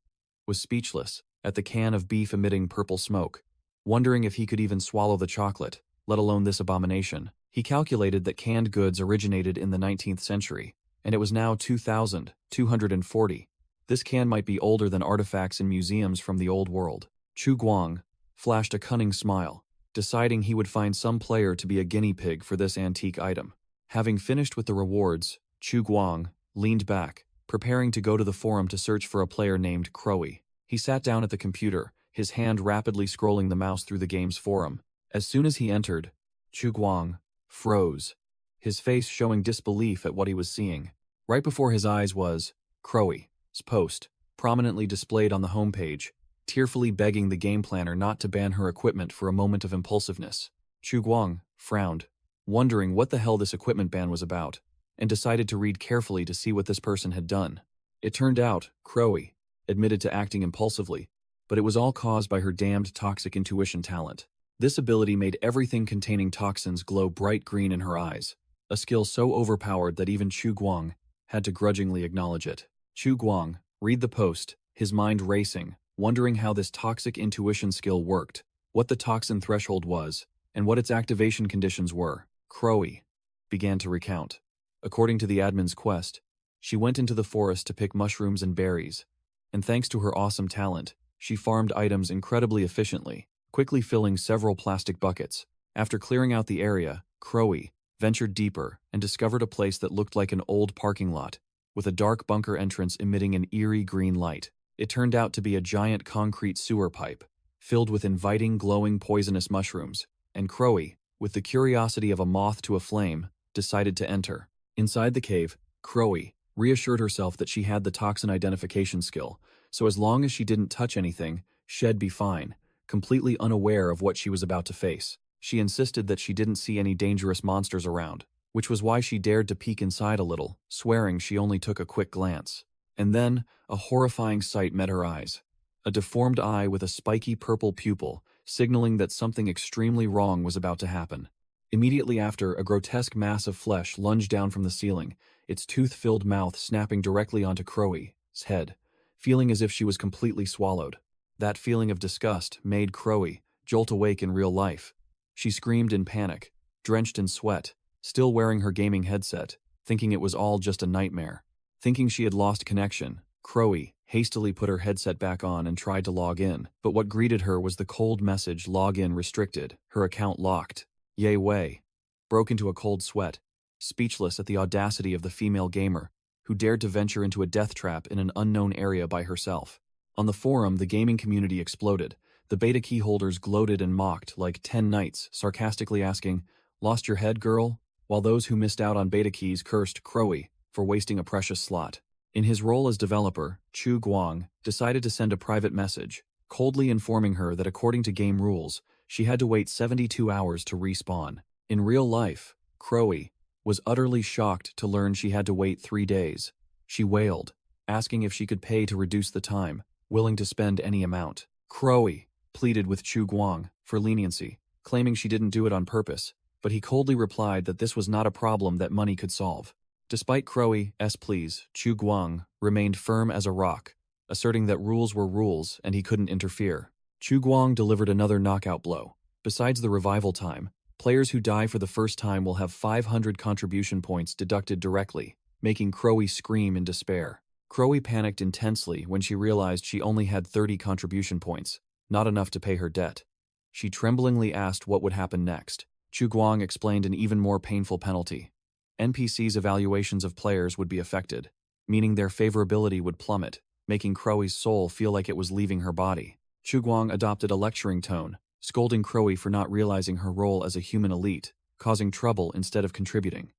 was speechless at the can of beef emitting purple smoke, wondering if he could even swallow the chocolate, let alone this abomination. He calculated that canned goods originated in the 19th century, and it was now 2240. This can might be older than artifacts in museums from the old world. Chu Guang flashed a cunning smile, deciding he would find some player to be a guinea pig for this antique item. Having finished with the rewards, Chu Guang leaned back, preparing to go to the forum to search for a player named Crowy. He sat down at the computer, his hand rapidly scrolling the mouse through the game's forum. As soon as he entered, Chu Guang froze, his face showing disbelief at what he was seeing. Right before his eyes was Crowy's post, prominently displayed on the homepage, tearfully begging the game planner not to ban her equipment for a moment of impulsiveness. Chu Guang frowned, wondering what the hell this equipment ban was about, and decided to read carefully to see what this person had done. It turned out, Crowy admitted to acting impulsively, but it was all caused by her damned toxic intuition talent. This ability made everything containing toxins glow bright green in her eyes, a skill so overpowered that even Chu Guang had to grudgingly acknowledge it. Chu Guang read the post, his mind racing, wondering how this toxic intuition skill worked, what the toxin threshold was, and what its activation conditions were. Crowy began to recount. According to the admin's quest, she went into the forest to pick mushrooms and berries, and thanks to her awesome talent, she farmed items incredibly efficiently, quickly filling several plastic buckets. After clearing out the area, Crowy ventured deeper and discovered a place that looked like an old parking lot, with a dark bunker entrance emitting an eerie green light. It turned out to be a giant concrete sewer pipe, filled with inviting glowing poisonous mushrooms, and Crowy, with the curiosity of a moth to a flame, decided to enter. Inside the cave, Crowy reassured herself that she had the toxin identification skill, so as long as she didn't touch anything, she'd be fine, completely unaware of what she was about to face. She insisted that she didn't see any dangerous monsters around, which was why she dared to peek inside a little, swearing she only took a quick glance. And then, a horrifying sight met her eyes. A deformed eye with a spiky purple pupil, signaling that something extremely wrong was about to happen. Immediately after, a grotesque mass of flesh lunged down from the ceiling, its tooth-filled mouth snapping directly onto Crowy's head, feeling as if she was completely swallowed. That feeling of disgust made Crowy jolt awake in real life. She screamed in panic, drenched in sweat, still wearing her gaming headset, thinking it was all just a nightmare. Thinking she had lost connection, Crowy hastily put her headset back on and tried to log in, but what greeted her was the cold message "Login restricted, her account locked." Ye Wei broke into a cold sweat, speechless at the audacity of the female gamer, who dared to venture into a death trap in an unknown area by herself. On the forum, the gaming community exploded. The beta key holders gloated and mocked like 10 knights, sarcastically asking, "Lost your head, girl?" While those who missed out on beta keys cursed Crowy for wasting a precious slot. In his role as developer, Chu Guang decided to send a private message, coldly informing her that according to game rules, she had to wait 72 hours to respawn. In real life, Crowy was utterly shocked to learn she had to wait 3 days. She wailed, asking if she could pay to reduce the time, willing to spend any amount. Crowy pleaded with Chu Guang for leniency, claiming she didn't do it on purpose, but he coldly replied that this was not a problem that money could solve. Despite Crowy's pleas, Chu Guang remained firm as a rock, asserting that rules were rules and he couldn't interfere. Chu Guang delivered another knockout blow. Besides the revival time, players who die for the first time will have 500 contribution points deducted directly, making Crowy scream in despair. Crowy panicked intensely when she realized she only had 30 contribution points, not enough to pay her debt. She tremblingly asked what would happen next. Chu Guang explained an even more painful penalty. NPCs' evaluations of players would be affected, meaning their favorability would plummet, making Crowy's soul feel like it was leaving her body. Chu Guang adopted a lecturing tone, scolding Crowy for not realizing her role as a human elite, causing trouble instead of contributing.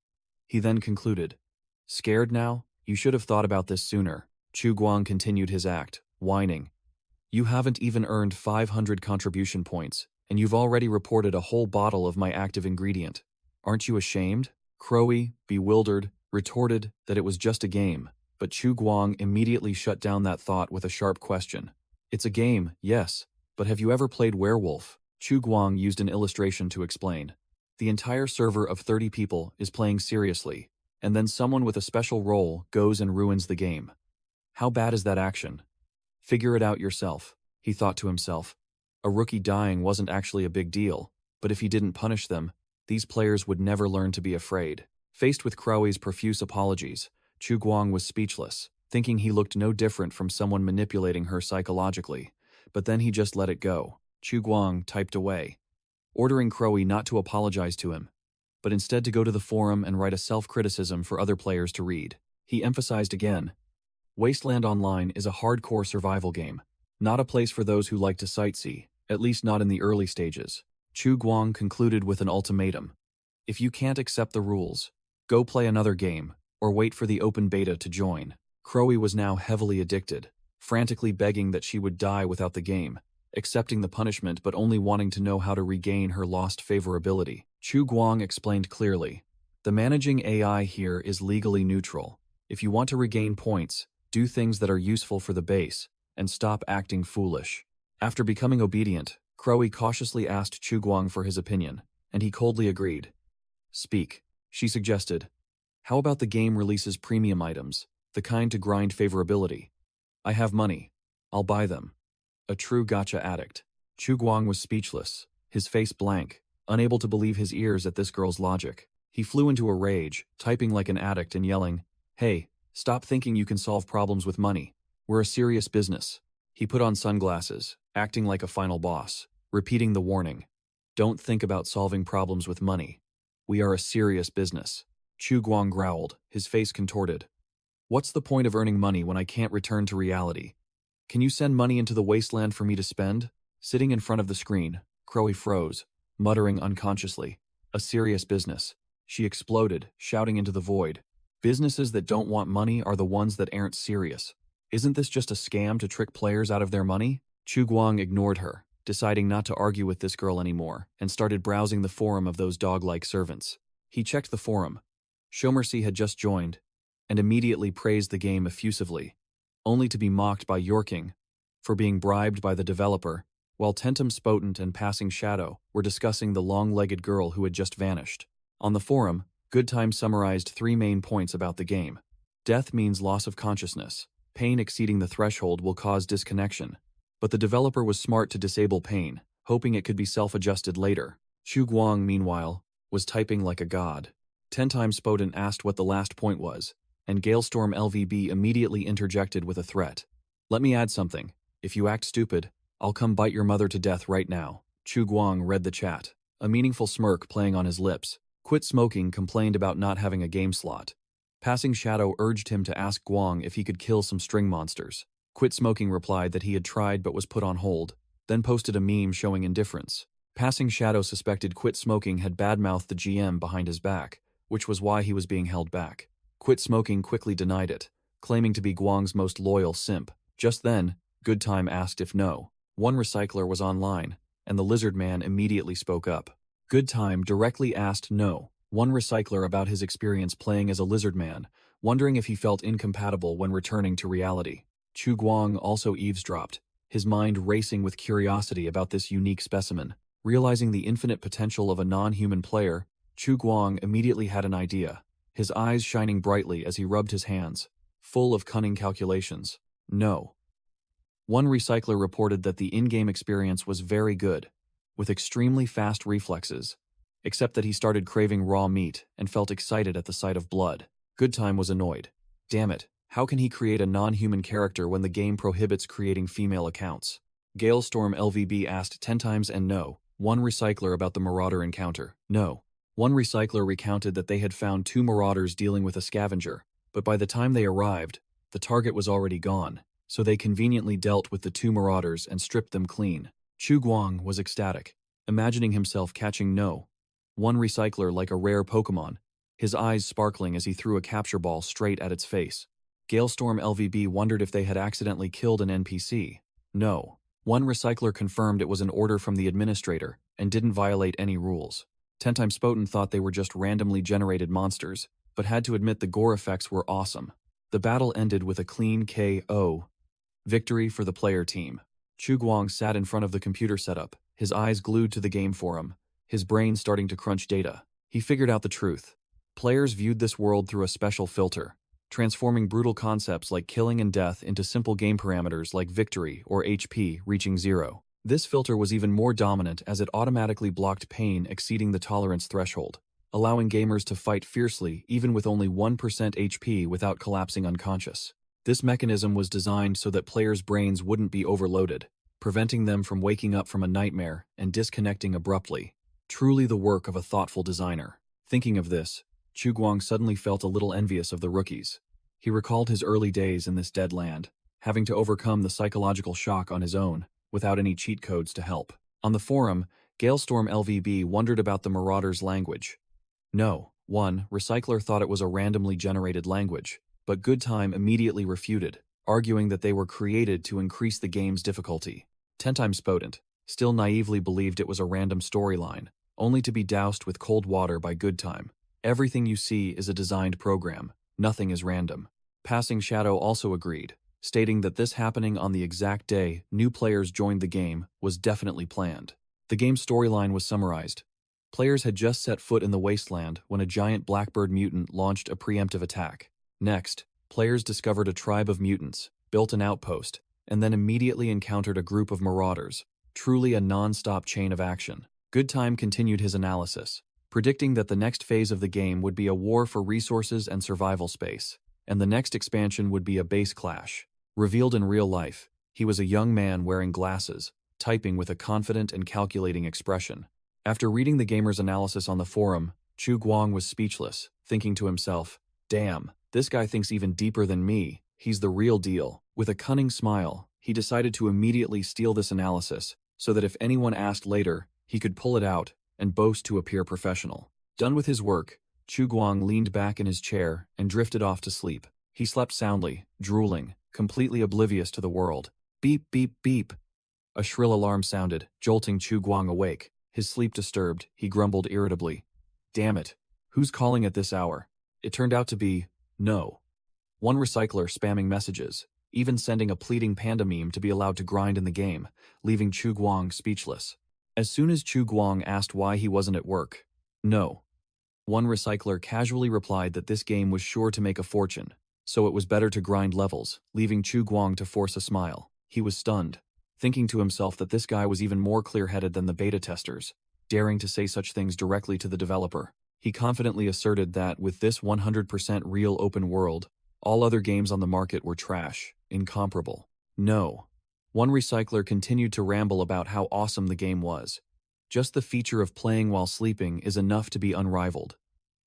He then concluded. Scared now? You should have thought about this sooner. Chu Guang continued his act, whining. You haven't even earned 500 contribution points, and you've already reported a whole bottle of my active ingredient. Aren't you ashamed? Crowy, bewildered, retorted that it was just a game, but Chu Guang immediately shut down that thought with a sharp question. It's a game, yes, but have you ever played werewolf? Chu Guang used an illustration to explain. The entire server of 30 people is playing seriously, and then someone with a special role goes and ruins the game. How bad is that action? Figure it out yourself, he thought to himself. A rookie dying wasn't actually a big deal, but if he didn't punish them, these players would never learn to be afraid. Faced with Crowy's profuse apologies, Chu Guang was speechless, thinking he looked no different from someone manipulating her psychologically. But then he just let it go. Chu Guang typed away, ordering Crowy not to apologize to him, but instead to go to the forum and write a self-criticism for other players to read. He emphasized again, Wasteland Online is a hardcore survival game, not a place for those who like to sightsee, at least not in the early stages. Chu Guang concluded with an ultimatum. If you can't accept the rules, go play another game, or wait for the open beta to join. Crowy was now heavily addicted, frantically begging that she would die without the game, accepting the punishment but only wanting to know how to regain her lost favorability. Chu Guang explained clearly, the managing AI here is legally neutral. If you want to regain points, do things that are useful for the base, and stop acting foolish. After becoming obedient, Crowy cautiously asked Chu Guang for his opinion, and he coldly agreed. Speak, she suggested. How about the game releases premium items, the kind to grind favorability? I have money. I'll buy them. A true gacha addict. Chu Guang was speechless, his face blank, unable to believe his ears at this girl's logic. He flew into a rage, typing like an addict and yelling, Hey, stop thinking you can solve problems with money. We're a serious business. He put on sunglasses, acting like a final boss, repeating the warning. Don't think about solving problems with money. We are a serious business. Chu Guang growled, his face contorted. What's the point of earning money when I can't return to reality? Can you send money into the wasteland for me to spend? Sitting in front of the screen, Crowy froze, muttering unconsciously. A serious business. She exploded, shouting into the void. Businesses that don't want money are the ones that aren't serious. Isn't this just a scam to trick players out of their money? Chu Guang ignored her, deciding not to argue with this girl anymore, and started browsing the forum of those dog-like servants. He checked the forum. Showmercy had just joined, and immediately praised the game effusively, only to be mocked by Yorking for being bribed by the developer, while Tentum Spotent and Passing Shadow were discussing the long-legged girl who had just vanished. On the forum, Goodtime summarized 3 main points about the game. Death means loss of consciousness. Pain exceeding the threshold will cause disconnection. But the developer was smart to disable pain, hoping it could be self-adjusted later. Chu Guang, meanwhile, was typing like a god. 10 times Spotent asked what the last point was, and Galestorm LVB immediately interjected with a threat. Let me add something. If you act stupid, I'll come bite your mother to death right now. Chu Guang read the chat, a meaningful smirk playing on his lips. Quit Smoking complained about not having a game slot. Passing Shadow urged him to ask Guang if he could kill some string monsters. Quit Smoking replied that he had tried but was put on hold, then posted a meme showing indifference. Passing Shadow suspected Quit Smoking had badmouthed the GM behind his back, which was why he was being held back. Quit Smoking quickly denied it, claiming to be Guang's most loyal simp. Just then, Goodtime asked if one recycler was online, and the lizard man immediately spoke up. Goodtime directly asked one recycler about his experience playing as a lizard man, wondering if he felt incompatible when returning to reality. Chu Guang also eavesdropped, his mind racing with curiosity about this unique specimen. Realizing the infinite potential of a non-human player, Chu Guang immediately had an idea, his eyes shining brightly as he rubbed his hands, full of cunning calculations. One recycler reported that the in-game experience was very good, with extremely fast reflexes, except that he started craving raw meat and felt excited at the sight of blood. Goodtime was annoyed. Damn it, how can he create a non-human character when the game prohibits creating female accounts? Galestorm LVB asked 10 times and one recycler about the Marauder encounter. One recycler recounted that they had found 2 Marauders dealing with a scavenger, but by the time they arrived, the target was already gone, so they conveniently dealt with the 2 Marauders and stripped them clean. Chu Guang was ecstatic, imagining himself catching one recycler like a rare Pokemon, his eyes sparkling as he threw a capture ball straight at its face. Galestorm LVB wondered if they had accidentally killed an NPC. No. One recycler confirmed it was an order from the administrator and didn't violate any rules. 10 times Spoten thought they were just randomly generated monsters, but had to admit the gore effects were awesome. The battle ended with a clean KO. Victory for the player team. Chu Guang sat in front of the computer setup, his eyes glued to the game forum, his brain starting to crunch data. He figured out the truth. Players viewed this world through a special filter, transforming brutal concepts like killing and death into simple game parameters like victory or HP reaching 0. This filter was even more dominant as it automatically blocked pain exceeding the tolerance threshold, allowing gamers to fight fiercely even with only 1% HP without collapsing unconscious. This mechanism was designed so that players' brains wouldn't be overloaded, preventing them from waking up from a nightmare and disconnecting abruptly. Truly the work of a thoughtful designer. Thinking of this, Chu Guang suddenly felt a little envious of the rookies. He recalled his early days in this dead land, having to overcome the psychological shock on his own, without any cheat codes to help. On the forum, Galestorm LVB wondered about the Marauder's language. No, one recycler thought it was a randomly generated language, but Goodtime immediately refuted, arguing that they were created to increase the game's difficulty. 10 times Potent still naively believed it was a random storyline, only to be doused with cold water by Goodtime. Everything you see is a designed program, nothing is random. Passing Shadow also agreed, stating that this happening on the exact day new players joined the game was definitely planned. The game's storyline was summarized. Players had just set foot in the wasteland when a giant blackbird mutant launched a preemptive attack. Next, players discovered a tribe of mutants, built an outpost, and then immediately encountered a group of marauders. Truly a non-stop chain of action. Goodtime continued his analysis, predicting that the next phase of the game would be a war for resources and survival space, and the next expansion would be a base clash. Revealed in real life, he was a young man wearing glasses, typing with a confident and calculating expression. After reading the gamer's analysis on the forum, Chu Guang was speechless, thinking to himself, "Damn, this guy thinks even deeper than me, he's the real deal." With a cunning smile, he decided to immediately steal this analysis, so that if anyone asked later, he could pull it out and boast to appear professional. Done with his work, Chu Guang leaned back in his chair and drifted off to sleep. He slept soundly, drooling, completely oblivious to the world. Beep, beep, beep. A shrill alarm sounded, jolting Chu Guang awake. His sleep disturbed, he grumbled irritably. Damn it, who's calling at this hour? It turned out to be, no. One recycler spamming messages, even sending a pleading panda meme to be allowed to grind in the game, leaving Chu Guang speechless. As soon as Chu Guang asked why he wasn't at work, no. One recycler casually replied that this game was sure to make a fortune, so it was better to grind levels, leaving Chu Guang to force a smile. He was stunned, thinking to himself that this guy was even more clear-headed than the beta testers, daring to say such things directly to the developer. He confidently asserted that with this 100% real open world, all other games on the market were trash, incomparable. No. One recycler continued to ramble about how awesome the game was. Just the feature of playing while sleeping is enough to be unrivaled.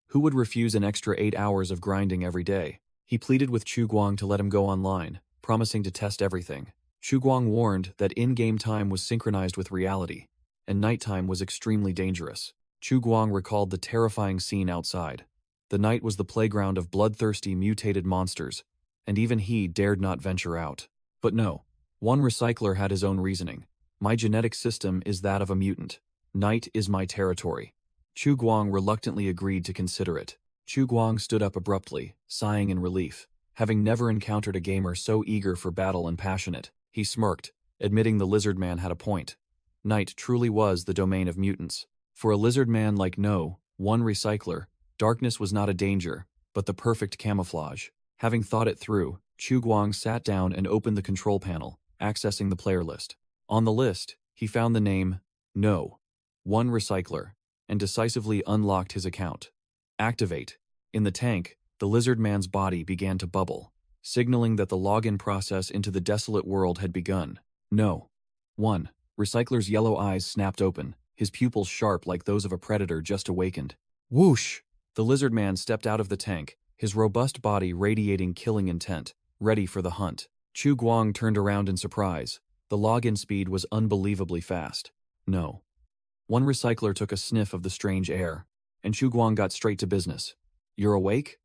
Who would refuse an extra 8 hours of grinding every day? He pleaded with Chu Guang to let him go online, promising to test everything. Chu Guang warned that in-game time was synchronized with reality, and nighttime was extremely dangerous. Chu Guang recalled the terrifying scene outside. The night was the playground of bloodthirsty mutated monsters, and even he dared not venture out. But no. One recycler had his own reasoning. My genetic system is that of a mutant. Night is my territory. Chu Guang reluctantly agreed to consider it. Chu Guang stood up abruptly, sighing in relief. Having never encountered a gamer so eager for battle and passionate, he smirked, admitting the lizard man had a point. Night truly was the domain of mutants. For a lizard man like No, one recycler, darkness was not a danger, but the perfect camouflage. Having thought it through, Chu Guang sat down and opened the control panel, accessing the player list. On the list, he found the name No, one recycler, and decisively unlocked his account. Activate. In the tank, the lizard man's body began to bubble, signaling that the login process into the desolate world had begun. No. 1. Recycler's yellow eyes snapped open, his pupils sharp like those of a predator just awakened. Whoosh! The lizard man stepped out of the tank, his robust body radiating killing intent, ready for the hunt. Chu Guang turned around in surprise. The login speed was unbelievably fast. No. One recycler took a sniff of the strange air, and Chu Guang got straight to business. You're awake?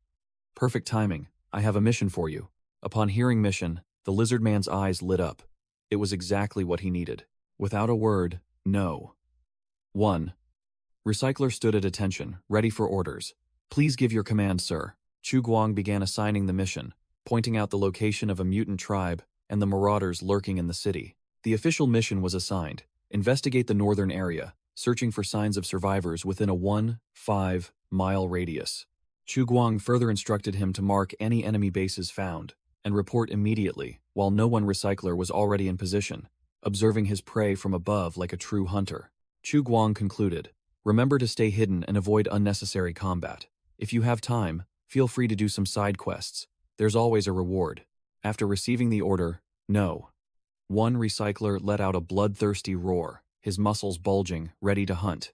Perfect timing. I have a mission for you. Upon hearing mission, the lizard man's eyes lit up. It was exactly what he needed. Without a word, no. 1. Recycler stood at attention, ready for orders. Please give your command, sir. Chu Guang began assigning the mission, pointing out the location of a mutant tribe and the marauders lurking in the city. The official mission was assigned: investigate the northern area, searching for signs of survivors within a 1-5-mile radius. Chu Guang further instructed him to mark any enemy bases found and report immediately, while no one recycler was already in position, observing his prey from above like a true hunter. Chu Guang concluded, remember to stay hidden and avoid unnecessary combat. If you have time, feel free to do some side quests. There's always a reward. After receiving the order, no. One recycler let out a bloodthirsty roar, his muscles bulging, ready to hunt.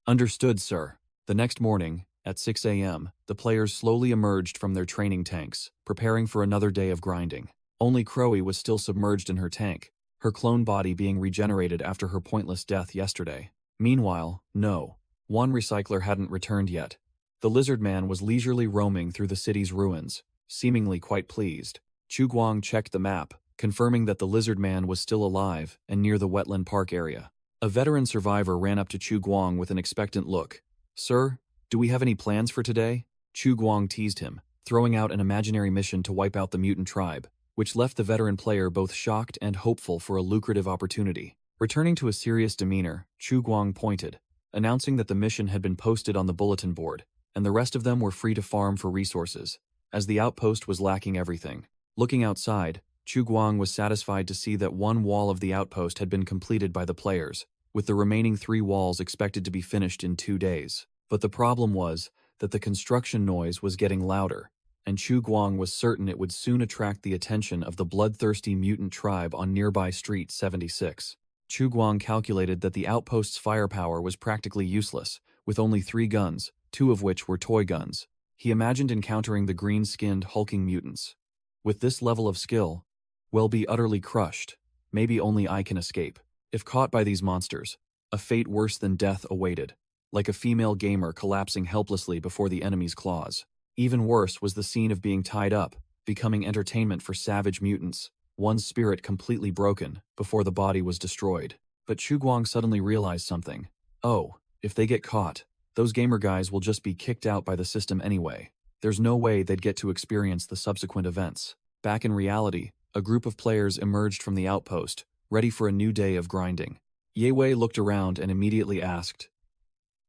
Understood, sir. The next morning, at 6 a.m., the players slowly emerged from their training tanks, preparing for another day of grinding. Only Crowy was still submerged in her tank, her clone body being regenerated after her pointless death yesterday. Meanwhile, no. One recycler hadn't returned yet. The lizard man was leisurely roaming through the city's ruins, seemingly quite pleased. Chu Guang checked the map, confirming that the lizard man was still alive and near the wetland park area. A veteran survivor ran up to Chu Guang with an expectant look. Sir, do we have any plans for today? Chu Guang teased him, throwing out an imaginary mission to wipe out the mutant tribe, which left the veteran player both shocked and hopeful for a lucrative opportunity. Returning to a serious demeanor, Chu Guang pointed, announcing that the mission had been posted on the bulletin board, and the rest of them were free to farm for resources, as the outpost was lacking everything. Looking outside, Chu Guang was satisfied to see that one wall of the outpost had been completed by the players, with the remaining 3 walls expected to be finished in 2 days. But the problem was that the construction noise was getting louder, and Chu Guang was certain it would soon attract the attention of the bloodthirsty mutant tribe on nearby Street 76. Chu Guang calculated that the outpost's firepower was practically useless, with only 3 guns, 2 of which were toy guns. He imagined encountering the green-skinned hulking mutants. With this level of skill, we'll be utterly crushed. Maybe only I can escape. If caught by these monsters, a fate worse than death awaited, like a female gamer collapsing helplessly before the enemy's claws. Even worse was the scene of being tied up, becoming entertainment for savage mutants, one's spirit completely broken before the body was destroyed. But Chu Guang suddenly realized something. Oh, if they get caught, those gamer guys will just be kicked out by the system anyway. There's no way they'd get to experience the subsequent events. Back in reality, a group of players emerged from the outpost, ready for a new day of grinding. Ye Wei looked around and immediately asked,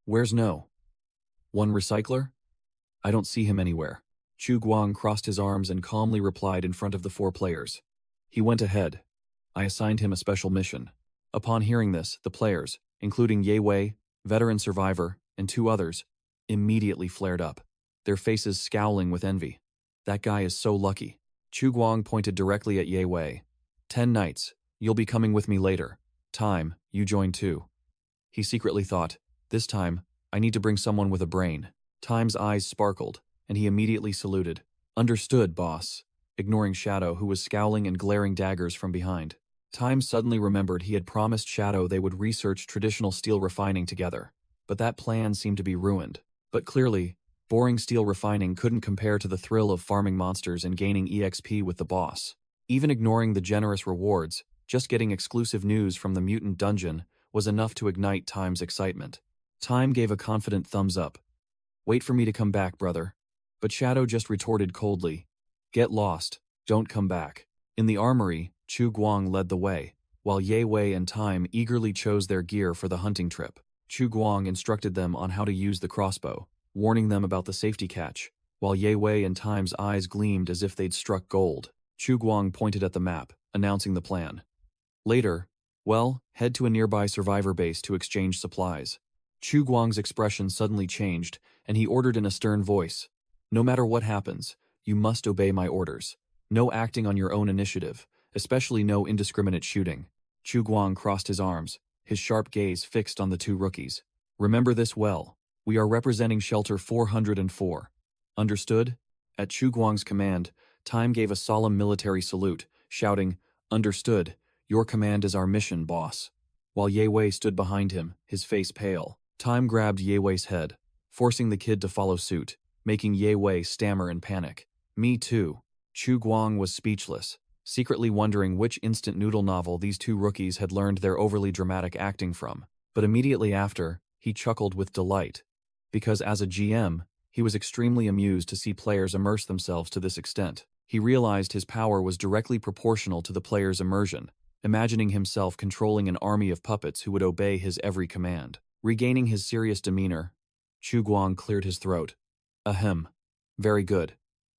Where's No? One recycler? I don't see him anywhere. Chu Guang crossed his arms and calmly replied in front of the 4 players. He went ahead. I assigned him a special mission. Upon hearing this, the players, including Ye Wei, veteran survivor, and 2 others, immediately flared up, their faces scowling with envy. That guy is so lucky. Chu Guang pointed directly at Ye Wei. 10 nights. You'll be coming with me later. Time, you join too. He secretly thought, this time, I need to bring someone with a brain. Time's eyes sparkled, and he immediately saluted. Understood, boss, ignoring Shadow, who was scowling and glaring daggers from behind. Time suddenly remembered he had promised Shadow they would research traditional steel refining together, but that plan seemed to be ruined. But clearly, boring steel refining couldn't compare to the thrill of farming monsters and gaining EXP with the boss. Even ignoring the generous rewards, just getting exclusive news from the mutant dungeon was enough to ignite Time's excitement. Time gave a confident thumbs up. Wait for me to come back, brother. But Shadow just retorted coldly. Get lost, don't come back. In the armory, Chu Guang led the way, while Ye Wei and Time eagerly chose their gear for the hunting trip. Chu Guang instructed them on how to use the crossbow, warning them about the safety catch, while Ye Wei and Time's eyes gleamed as if they'd struck gold. Chu Guang pointed at the map, announcing the plan. Later, head to a nearby survivor base to exchange supplies. Chu Guang's expression suddenly changed, and he ordered in a stern voice, No matter what happens, you must obey my orders. No acting on your own initiative, especially no indiscriminate shooting. Chu Guang crossed his arms, his sharp gaze fixed on the 2 rookies. Remember this well. We are representing Shelter 404. Understood? At Chu Guang's command, Time gave a solemn military salute, shouting, Understood. Your command is our mission, boss. While Ye Wei stood behind him, his face pale, Time grabbed Ye Wei's head, forcing the kid to follow suit, making Ye Wei stammer in panic. Me too. Chu Guang was speechless, secretly wondering which instant noodle novel these two rookies had learned their overly dramatic acting from. But immediately after, he chuckled with delight, because as a GM, he was extremely amused to see players immerse themselves to this extent. He realized his power was directly proportional to the player's immersion, imagining himself controlling an army of puppets who would obey his every command. Regaining his serious demeanor, Chu Guang cleared his throat. Ahem. Very good.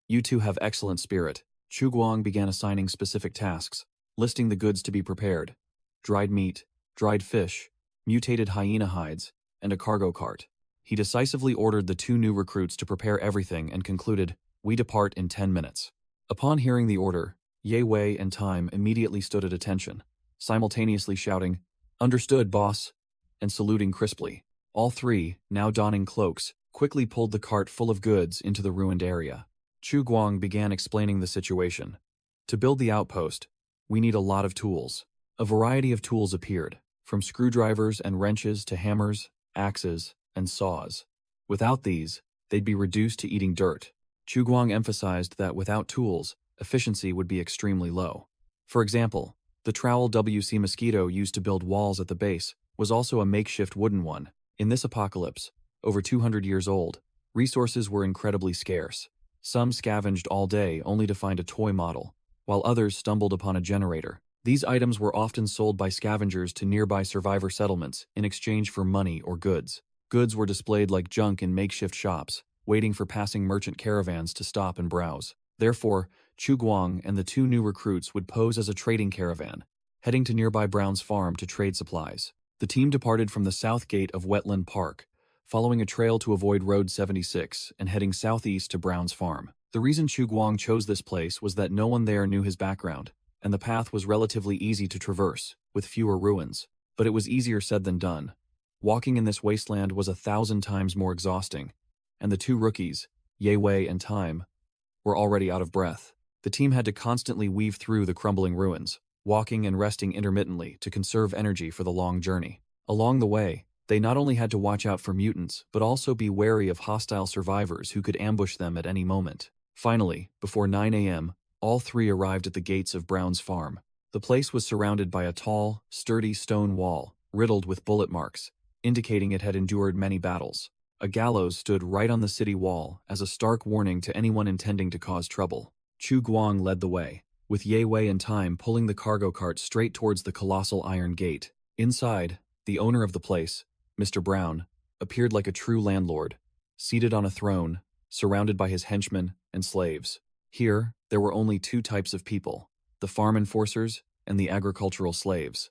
You two have excellent spirit. Chu Guang began assigning specific tasks, listing the goods to be prepared: dried meat, dried fish, mutated hyena hides, and a cargo cart. He decisively ordered the two new recruits to prepare everything and concluded, "We depart in 10 minutes." Upon hearing the order, Ye Wei and Time immediately stood at attention, simultaneously shouting, "Understood, boss," and saluting crisply. All three, now donning cloaks, quickly pulled the cart full of goods into the ruined area. Chu Guang began explaining the situation. To build the outpost, we need a lot of tools. A variety of tools appeared, from screwdrivers and wrenches to hammers, axes, and saws. Without these, they'd be reduced to eating dirt. Chu Guang emphasized that without tools, efficiency would be extremely low. For example, the trowel WC Mosquito used to build walls at the base was also a makeshift wooden one. In this apocalypse, over 200 years old, resources were incredibly scarce. Some scavenged all day only to find a toy model, while others stumbled upon a generator. These items were often sold by scavengers to nearby survivor settlements in exchange for money or goods. Goods were displayed like junk in makeshift shops, waiting for passing merchant caravans to stop and browse. Therefore, Chu Guang and the two new recruits would pose as a trading caravan, heading to nearby Brown's farm to trade supplies. The team departed from the south gate of Wetland Park, following a trail to avoid Road 76 and heading southeast to Brown's farm. The reason Chu Guang chose this place was that no one there knew his background, and the path was relatively easy to traverse, with fewer ruins. But it was easier said than done. Walking in this wasteland was 1,000 times more exhausting, and the two rookies, Ye Wei and Time, were already out of breath. The team had to constantly weave through the crumbling ruins, walking and resting intermittently to conserve energy for the long journey. Along the way, they not only had to watch out for mutants, but also be wary of hostile survivors who could ambush them at any moment. Finally, before 9 a.m., all three arrived at the gates of Brown's farm. The place was surrounded by a tall, sturdy stone wall, riddled with bullet marks, indicating it had endured many battles. A gallows stood right on the city wall as a stark warning to anyone intending to cause trouble. Chu Guang led the way, with Ye Wei and Time pulling the cargo cart straight towards the colossal iron gate. Inside, the owner of the place, Mr. Brown, appeared like a true landlord, seated on a throne, surrounded by his henchmen and slaves. Here, there were only two types of people: the farm enforcers and the agricultural slaves.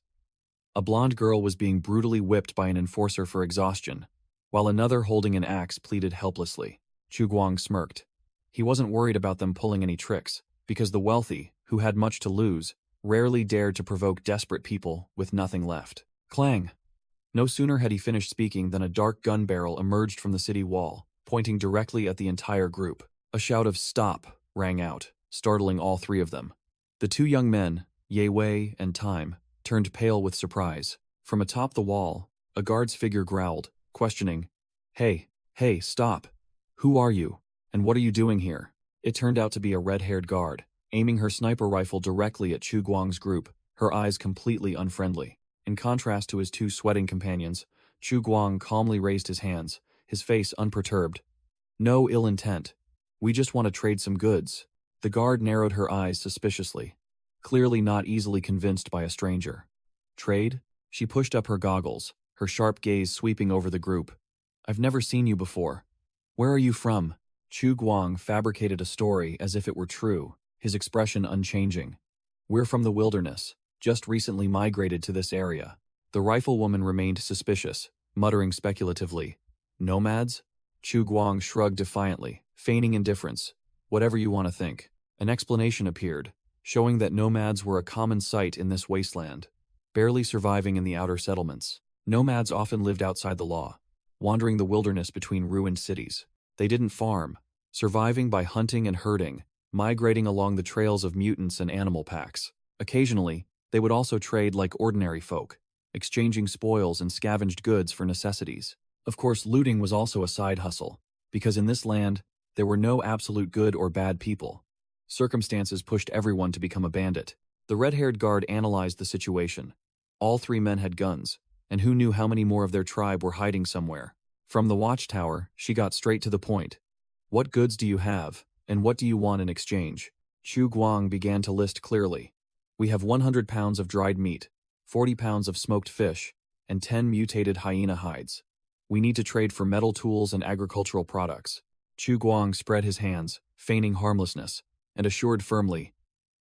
A blonde girl was being brutally whipped by an enforcer for exhaustion, while another holding an axe pleaded helplessly. Chu Guang smirked. He wasn't worried about them pulling any tricks, because the wealthy, who had much to lose, rarely dared to provoke desperate people with nothing left. Clang! No sooner had he finished speaking than a dark gun barrel emerged from the city wall, pointing directly at the entire group. A shout of "Stop!" rang out, startling all three of them. The two young men, Ye Wei and Time, turned pale with surprise. From atop the wall, a guard's figure growled, questioning, Hey, stop. Who are you? And what are you doing here?" It turned out to be a red-haired guard, aiming her sniper rifle directly at Chu Guang's group, her eyes completely unfriendly. In contrast to his two sweating companions, Chu Guang calmly raised his hands, his face unperturbed. "No ill intent. We just want to trade some goods." The guard narrowed her eyes suspiciously, clearly not easily convinced by a stranger. "Trade?" She pushed up her goggles, her sharp gaze sweeping over the group. "I've never seen you before. Where are you from?" Chu Guang fabricated a story as if it were true, his expression unchanging. "We're from the wilderness, just recently migrated to this area." The riflewoman remained suspicious, muttering speculatively, "Nomads?" Chu Guang shrugged defiantly, feigning indifference. "Whatever you want to think." An explanation appeared, showing that nomads were a common sight in this wasteland, barely surviving in the outer settlements. Nomads often lived outside the law, wandering the wilderness between ruined cities. They didn't farm, surviving by hunting and herding, migrating along the trails of mutants and animal packs. Occasionally, they would also trade like ordinary folk, exchanging spoils and scavenged goods for necessities. Of course, looting was also a side hustle, because in this land, There were no absolute good or bad people. Circumstances pushed everyone to become a bandit. The red-haired guard analyzed the situation. All 3 men had guns, and who knew how many more of their tribe were hiding somewhere. From the watchtower, she got straight to the point. What goods do you have, and what do you want in exchange? Chu Guang began to list clearly. We have 100 pounds of dried meat, 40 pounds of smoked fish, and 10 mutated hyena hides. We need to trade for metal tools and agricultural products. Chu Guang spread his hands, feigning harmlessness, and assured firmly,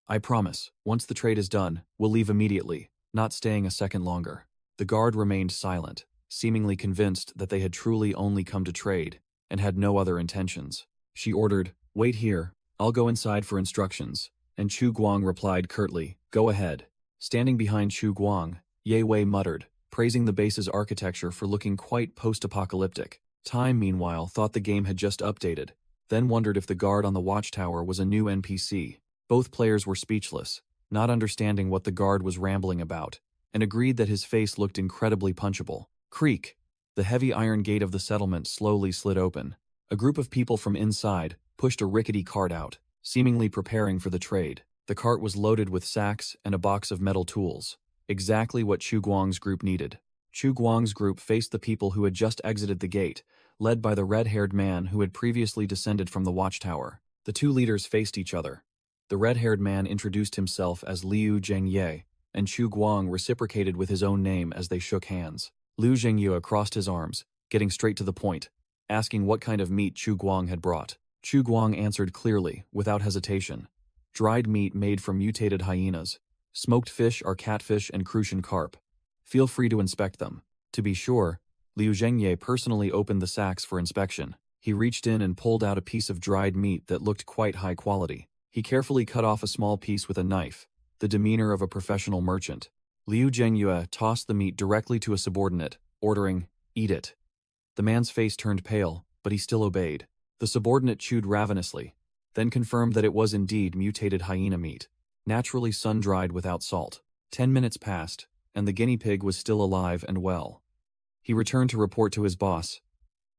I promise, once the trade is done, we'll leave immediately, not staying a second longer. The guard remained silent, seemingly convinced that they had truly only come to trade, and had no other intentions. She ordered, wait here, I'll go inside for instructions, and Chu Guang replied curtly, go ahead. Standing behind Chu Guang, Ye Wei muttered, praising the base's architecture for looking quite post-apocalyptic. Time, meanwhile, thought the game had just updated, then wondered if the guard on the watchtower was a new NPC. Both players were speechless, not understanding what the guard was rambling about, and agreed that his face looked incredibly punchable. Creak! The heavy iron gate of the settlement slowly slid open. A group of people from inside pushed a rickety cart out, seemingly preparing for the trade. The cart was loaded with sacks and a box of metal tools. Exactly what Chu Guang's group needed. Chu Guang's group faced the people who had just exited the gate, led by the red-haired man who had previously descended from the watchtower. The 2 leaders faced each other. The red-haired man introduced himself as Liu Zhengye, and Chu Guang reciprocated with his own name as they shook hands. Liu Zhengye crossed his arms, getting straight to the point, asking what kind of meat Chu Guang had brought. Chu Guang answered clearly, without hesitation. Dried meat made from mutated hyenas. Smoked fish are catfish and crucian carp. Feel free to inspect them. To be sure, Liu Zhengye personally opened the sacks for inspection. He reached in and pulled out a piece of dried meat that looked quite high quality. He carefully cut off a small piece with a knife, the demeanor of a professional merchant. Liu Zhengye tossed the meat directly to a subordinate, ordering, eat it. The man's face turned pale, but he still obeyed. The subordinate chewed ravenously, then confirmed that it was indeed mutated hyena meat, naturally sun-dried without salt. 10 minutes passed, and the guinea pig was still alive and well. He returned to report to his boss.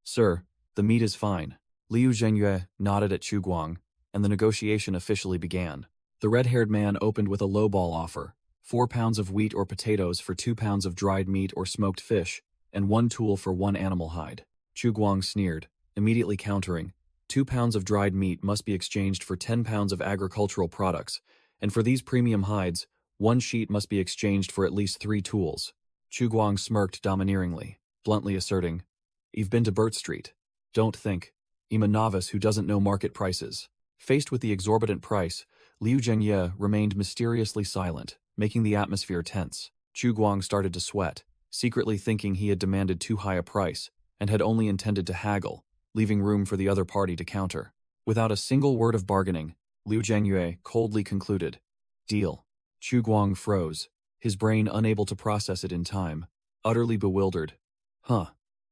Sir, the meat is fine. Liu Zhengye nodded at Chu Guang, and the negotiation officially began. The red-haired man opened with a lowball offer, 4 pounds of wheat or potatoes for 2 pounds of dried meat or smoked fish, and 1 tool for 1 animal hide. Chu Guang sneered, immediately countering, 2 pounds of dried meat must be exchanged for 10 pounds of agricultural products, and for these premium hides, 1 sheet must be exchanged for at least 3 tools. Chu Guang smirked domineeringly, bluntly asserting, You've been to Burt Street. Don't think. I'm a novice who doesn't know market prices. Faced with the exorbitant price, Liu Zhengye remained mysteriously silent, making the atmosphere tense. Chu Guang started to sweat, secretly thinking he had demanded too high a price, and had only intended to haggle, leaving room for the other party to counter. Without a single word of bargaining, Liu Zhengye coldly concluded, Deal. Chu Guang froze, his brain unable to process it in time, utterly bewildered. Huh.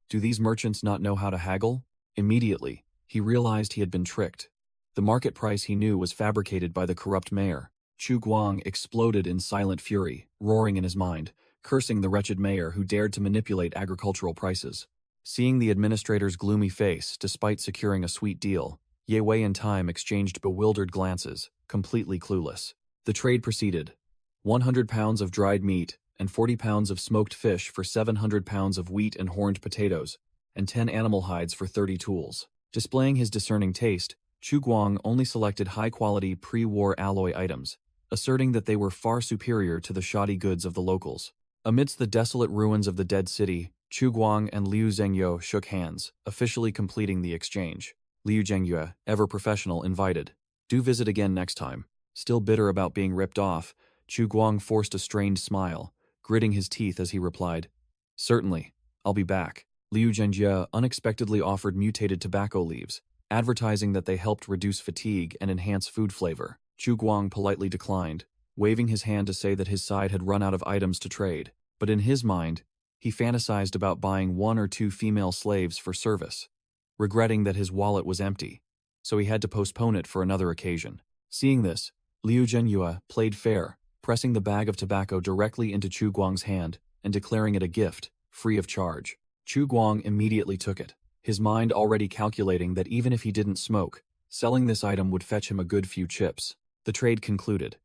Do these merchants not know how to haggle? Immediately, he realized he had been tricked. The market price he knew was fabricated by the corrupt mayor. Chu Guang exploded in silent fury, roaring in his mind, cursing the wretched mayor who dared to manipulate agricultural prices. Seeing the administrator's gloomy face despite securing a sweet deal, Ye Wei and Time exchanged bewildered glances, completely clueless. The trade proceeded. 100 pounds of dried meat and 40 pounds of smoked fish for 700 pounds of wheat and horned potatoes, and 10 animal hides for 30 tools. Displaying his discerning taste, Chu Guang only selected high-quality pre-war alloy items, asserting that they were far superior to the shoddy goods of the locals. Amidst the desolate ruins of the dead city, Chu Guang and Liu Zhengye shook hands, officially completing the exchange. Liu Zhengye, ever professional, invited. Do visit again next time. Still bitter about being ripped off, Chu Guang forced a strained smile, gritting his teeth as he replied, Certainly, I'll be back. Liu Zhengye unexpectedly offered mutated tobacco leaves, advertising that they helped reduce fatigue and enhance food flavor. Chu Guang politely declined, waving his hand to say that his side had run out of items to trade. But in his mind, he fantasized about buying 1 or 2 female slaves for service, regretting that his wallet was empty, so he had to postpone it for another occasion. Seeing this, Liu Zhengye played fair, pressing the bag of tobacco directly into Chu Guang's hand and declaring it a gift, free of charge. Chu Guang immediately took it, his mind already calculating that even if he didn't smoke, selling this item would fetch him a good few chips. The trade concluded.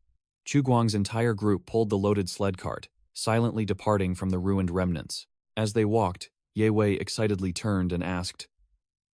Chu Guang's entire group pulled the loaded sled cart, silently departing from the ruined remnants. As they walked, Ye Wei excitedly turned and asked,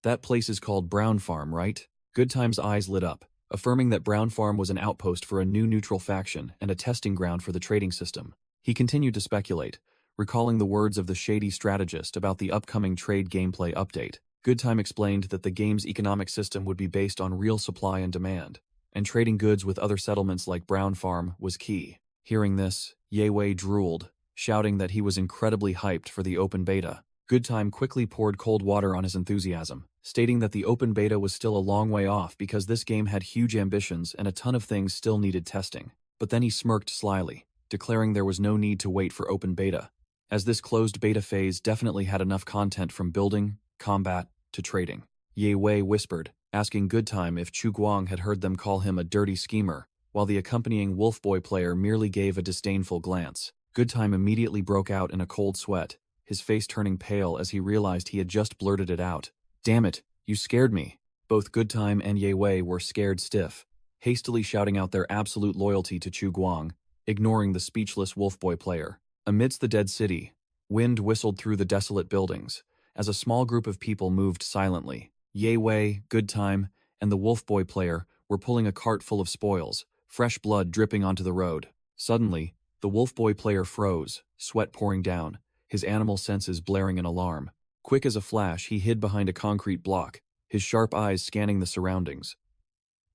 "That place is called Brown Farm, right?" Goodtime's eyes lit up, affirming that Brown Farm was an outpost for a new neutral faction and a testing ground for the trading system. He continued to speculate, recalling the words of the shady strategist about the upcoming trade gameplay update. Goodtime explained that the game's economic system would be based on real supply and demand, and trading goods with other settlements like Brown Farm was key. Hearing this, Ye Wei drooled, shouting that he was incredibly hyped for the open beta. Goodtime quickly poured cold water on his enthusiasm, stating that the open beta was still a long way off because this game had huge ambitions and a ton of things still needed testing. But then he smirked slyly, declaring there was no need to wait for open beta, as this closed beta phase definitely had enough content from building, combat, to trading. Ye Wei whispered, asking Goodtime if Chu Guang had heard them call him a dirty schemer, while the accompanying Wolfboy player merely gave a disdainful glance. Goodtime immediately broke out in a cold sweat, his face turning pale as he realized he had just blurted it out. "Damn it, you scared me." Both Goodtime and Ye Wei were scared stiff, hastily shouting out their absolute loyalty to Chu Guang, ignoring the speechless Wolfboy player. Amidst the dead city, wind whistled through the desolate buildings, as a small group of people moved silently. Ye Wei, Goodtime, and the Wolfboy player were pulling a cart full of spoils, fresh blood dripping onto the road. Suddenly, the Wolfboy player froze, sweat pouring down, his animal senses blaring in alarm. Quick as a flash, he hid behind a concrete block, his sharp eyes scanning the surroundings.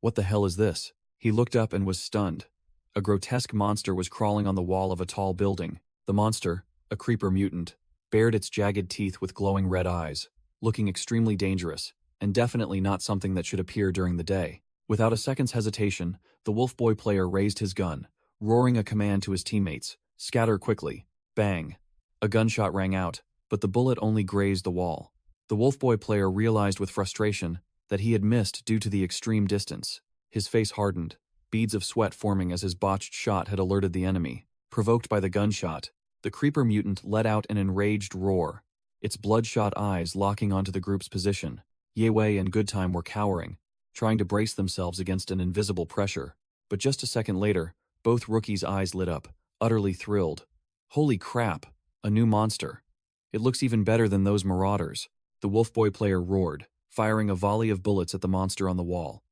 What the hell is this? He looked up and was stunned. A grotesque monster was crawling on the wall of a tall building. The monster, a creeper mutant, bared its jagged teeth with glowing red eyes, looking extremely dangerous, and definitely not something that should appear during the day. Without a second's hesitation, the Wolfboy player raised his gun, roaring a command to his teammates, "Scatter quickly." Bang! A gunshot rang out, but the bullet only grazed the wall. The Wolfboy player realized with frustration that he had missed due to the extreme distance. His face hardened, beads of sweat forming as his botched shot had alerted the enemy. Provoked by the gunshot, the creeper mutant let out an enraged roar, its bloodshot eyes locking onto the group's position. Ye Wei and Goodtime were cowering, trying to brace themselves against an invisible pressure. But just a second later, both rookies' eyes lit up, utterly thrilled. Holy crap, a new monster. It looks even better than those Marauders, the Wolfboy player roared, firing a volley of bullets at the monster on the wall.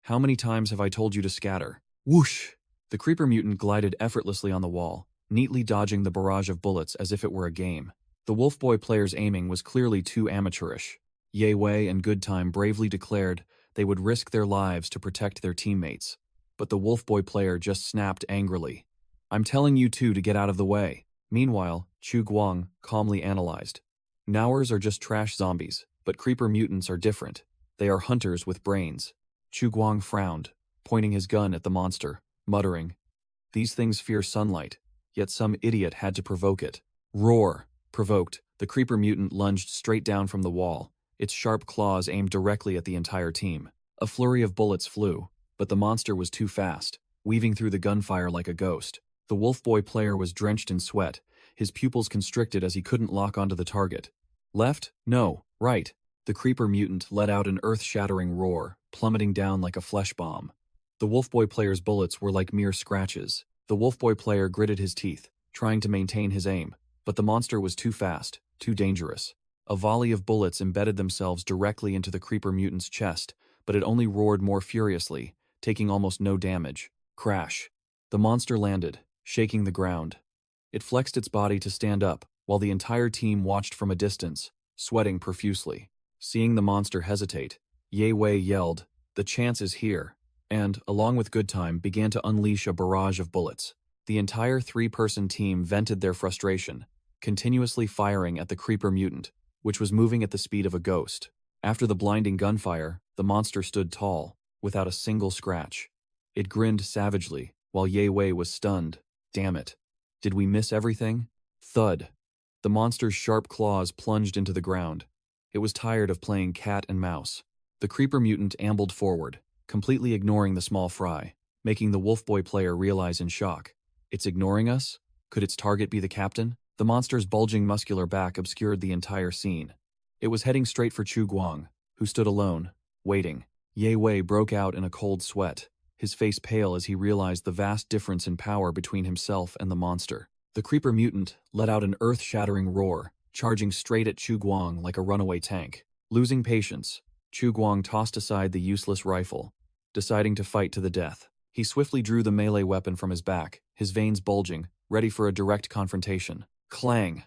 "How many times have I told you to scatter?" Whoosh! The creeper mutant glided effortlessly on the wall, neatly dodging the barrage of bullets as if it were a game. The Wolfboy player's aiming was clearly too amateurish. Ye Wei and Goodtime bravely declared they would risk their lives to protect their teammates. But the Wolfboy player just snapped angrily. "I'm telling you two to get out of the way." Meanwhile, Chu Guang calmly analyzed. "Nowers are just trash zombies, but creeper mutants are different. They are hunters with brains." Chu Guang frowned, pointing his gun at the monster, muttering, "These things fear sunlight, yet some idiot had to provoke it." Roar! Provoked, the creeper mutant lunged straight down from the wall, its sharp claws aimed directly at the entire team. A flurry of bullets flew, but the monster was too fast, weaving through the gunfire like a ghost. The Wolfboy player was drenched in sweat, his pupils constricted as he couldn't lock onto the target. Left? No, right. The creeper mutant let out an earth-shattering roar, plummeting down like a flesh bomb. The Wolfboy player's bullets were like mere scratches. The Wolfboy player gritted his teeth, trying to maintain his aim, but the monster was too fast, too dangerous. A volley of bullets embedded themselves directly into the creeper mutant's chest, but it only roared more furiously, taking almost no damage. Crash! The monster landed, shaking the ground. It flexed its body to stand up, while the entire team watched from a distance, sweating profusely. Seeing the monster hesitate, Ye Wei yelled, "The chance is here," and, along with Goodtime, began to unleash a barrage of bullets. The entire three-person team vented their frustration, continuously firing at the creeper mutant, which was moving at the speed of a ghost. After the blinding gunfire, the monster stood tall, without a single scratch. It grinned savagely, while Ye Wei was stunned. Damn it. Did we miss everything? Thud. The monster's sharp claws plunged into the ground. It was tired of playing cat and mouse. The creeper mutant ambled forward, completely ignoring the small fry, making the Wolfboy player realize in shock. It's ignoring us? Could its target be the captain? The monster's bulging muscular back obscured the entire scene. It was heading straight for Chu Guang, who stood alone, waiting. Ye Wei broke out in a cold sweat, his face pale as he realized the vast difference in power between himself and the monster. The creeper mutant let out an earth-shattering roar, charging straight at Chu Guang like a runaway tank. Losing patience, Chu Guang tossed aside the useless rifle, deciding to fight to the death. He swiftly drew the melee weapon from his back, his veins bulging, ready for a direct confrontation. Clang!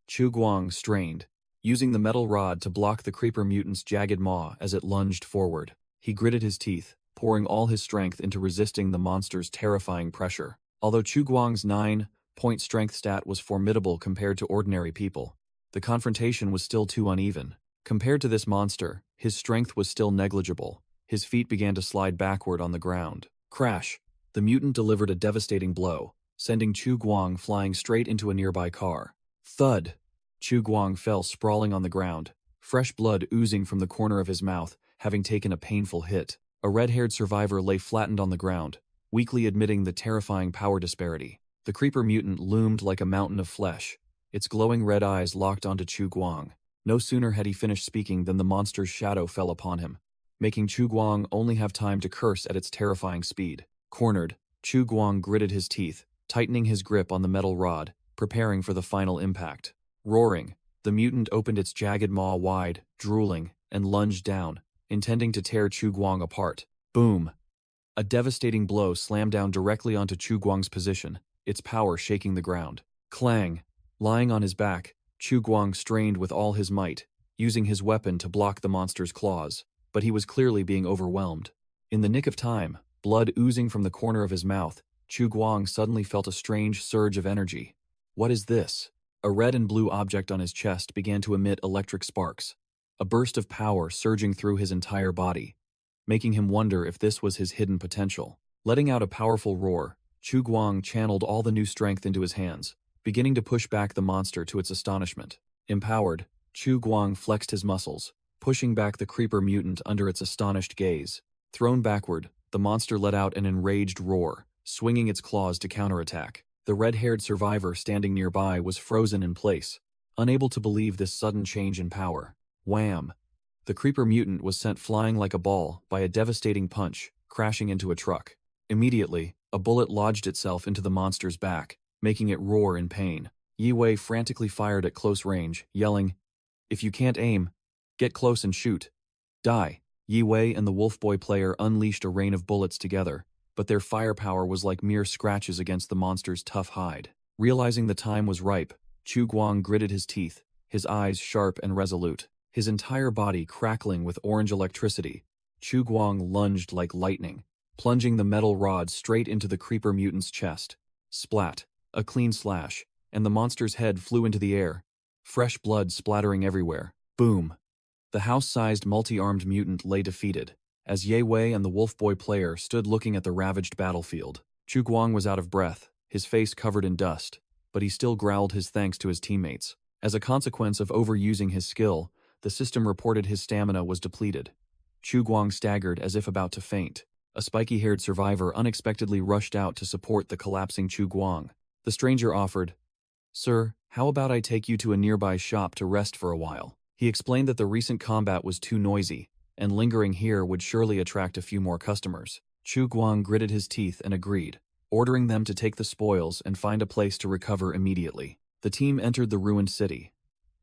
Chu Guang strained, using the metal rod to block the creeper mutant's jagged maw as it lunged forward. He gritted his teeth, pouring all his strength into resisting the monster's terrifying pressure. Although Chu Guang's 9-point strength stat was formidable compared to ordinary people, the confrontation was still too uneven. Compared to this monster, his strength was still negligible. His feet began to slide backward on the ground. Crash! The mutant delivered a devastating blow, sending Chu Guang flying straight into a nearby car. Thud! Chu Guang fell sprawling on the ground, fresh blood oozing from the corner of his mouth, having taken a painful hit. A red-haired survivor lay flattened on the ground, weakly admitting the terrifying power disparity. The creeper mutant loomed like a mountain of flesh, its glowing red eyes locked onto Chu Guang. No sooner had he finished speaking than the monster's shadow fell upon him, making Chu Guang only have time to curse at its terrifying speed. Cornered, Chu Guang gritted his teeth, tightening his grip on the metal rod, preparing for the final impact. Roaring, the mutant opened its jagged maw wide, drooling, and lunged down, intending to tear Chu Guang apart. Boom! A devastating blow slammed down directly onto Chu Guang's position, its power shaking the ground. Clang! Lying on his back, Chu Guang strained with all his might, using his weapon to block the monster's claws, but he was clearly being overwhelmed. In the nick of time, blood oozing from the corner of his mouth, Chu Guang suddenly felt a strange surge of energy. What is this? A red and blue object on his chest began to emit electric sparks, a burst of power surging through his entire body, making him wonder if this was his hidden potential. Letting out a powerful roar, Chu Guang channeled all the new strength into his hands, beginning to push back the monster to its astonishment. Empowered, Chu Guang flexed his muscles, pushing back the creeper mutant under its astonished gaze. Thrown backward, the monster let out an enraged roar, swinging its claws to counterattack. The red-haired survivor standing nearby was frozen in place, unable to believe this sudden change in power. Wham! The creeper mutant was sent flying like a ball by a devastating punch, crashing into a truck. Immediately, a bullet lodged itself into the monster's back, making it roar in pain. Ye Wei frantically fired at close range, yelling, "If you can't aim, get close and shoot. Die." Ye Wei and the Wolf Boy player unleashed a rain of bullets together, but their firepower was like mere scratches against the monster's tough hide. Realizing the time was ripe, Chu Guang gritted his teeth, his eyes sharp and resolute. His entire body crackling with orange electricity, Chu Guang lunged like lightning, plunging the metal rod straight into the creeper mutant's chest. Splat! A clean slash, and the monster's head flew into the air, fresh blood splattering everywhere. Boom! The house-sized multi-armed mutant lay defeated, as Ye Wei and the Wolf Boy player stood looking at the ravaged battlefield. Chu Guang was out of breath, his face covered in dust, but he still growled his thanks to his teammates. As a consequence of overusing his skill, the system reported his stamina was depleted. Chu Guang staggered as if about to faint. A spiky-haired survivor unexpectedly rushed out to support the collapsing Chu Guang. The stranger offered, "Sir, how about I take you to a nearby shop to rest for a while?" He explained that the recent combat was too noisy, and lingering here would surely attract a few more customers. Chu Guang gritted his teeth and agreed, ordering them to take the spoils and find a place to recover immediately. The team entered the ruined city.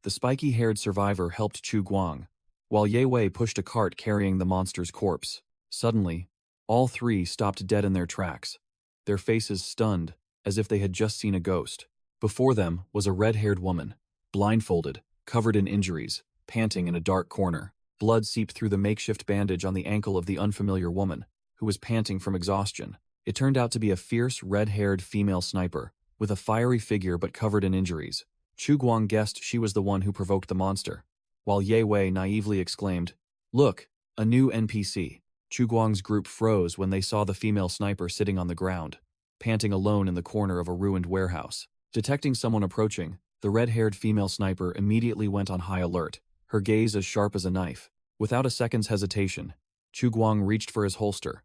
The spiky-haired survivor helped Chu Guang, while Ye Wei pushed a cart carrying the monster's corpse. Suddenly, all three stopped dead in their tracks, their faces stunned, as if they had just seen a ghost. Before them was a red-haired woman, blindfolded, covered in injuries, panting in a dark corner. Blood seeped through the makeshift bandage on the ankle of the unfamiliar woman, who was panting from exhaustion. It turned out to be a fierce, red-haired female sniper, with a fiery figure but covered in injuries. Chu Guang guessed she was the one who provoked the monster, while Ye Wei naively exclaimed, "Look, a new NPC." Chu Guang's group froze when they saw the female sniper sitting on the ground, panting alone in the corner of a ruined warehouse. Detecting someone approaching, the red-haired female sniper immediately went on high alert, her gaze as sharp as a knife. Without a second's hesitation, Chu Guang reached for his holster,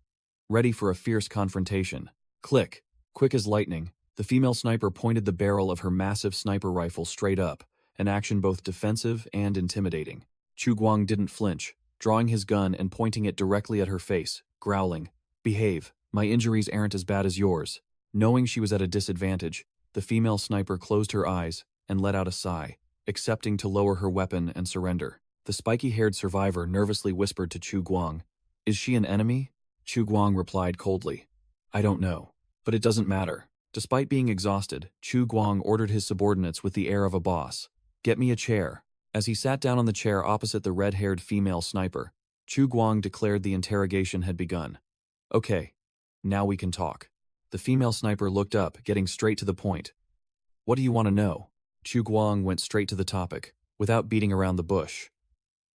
ready for a fierce confrontation. Click! Quick as lightning, the female sniper pointed the barrel of her massive sniper rifle straight up, an action both defensive and intimidating. Chu Guang didn't flinch, drawing his gun and pointing it directly at her face, growling, "Behave, my injuries aren't as bad as yours." Knowing she was at a disadvantage, the female sniper closed her eyes and let out a sigh, accepting to lower her weapon and surrender. The spiky-haired survivor nervously whispered to Chu Guang, "Is she an enemy?" Chu Guang replied coldly, "I don't know. But it doesn't matter." Despite being exhausted, Chu Guang ordered his subordinates with the air of a boss, "Get me a chair." As he sat down on the chair opposite the red-haired female sniper, Chu Guang declared the interrogation had begun. "Okay, now we can talk." The female sniper looked up, getting straight to the point. "What do you want to know?" Chu Guang went straight to the topic, without beating around the bush.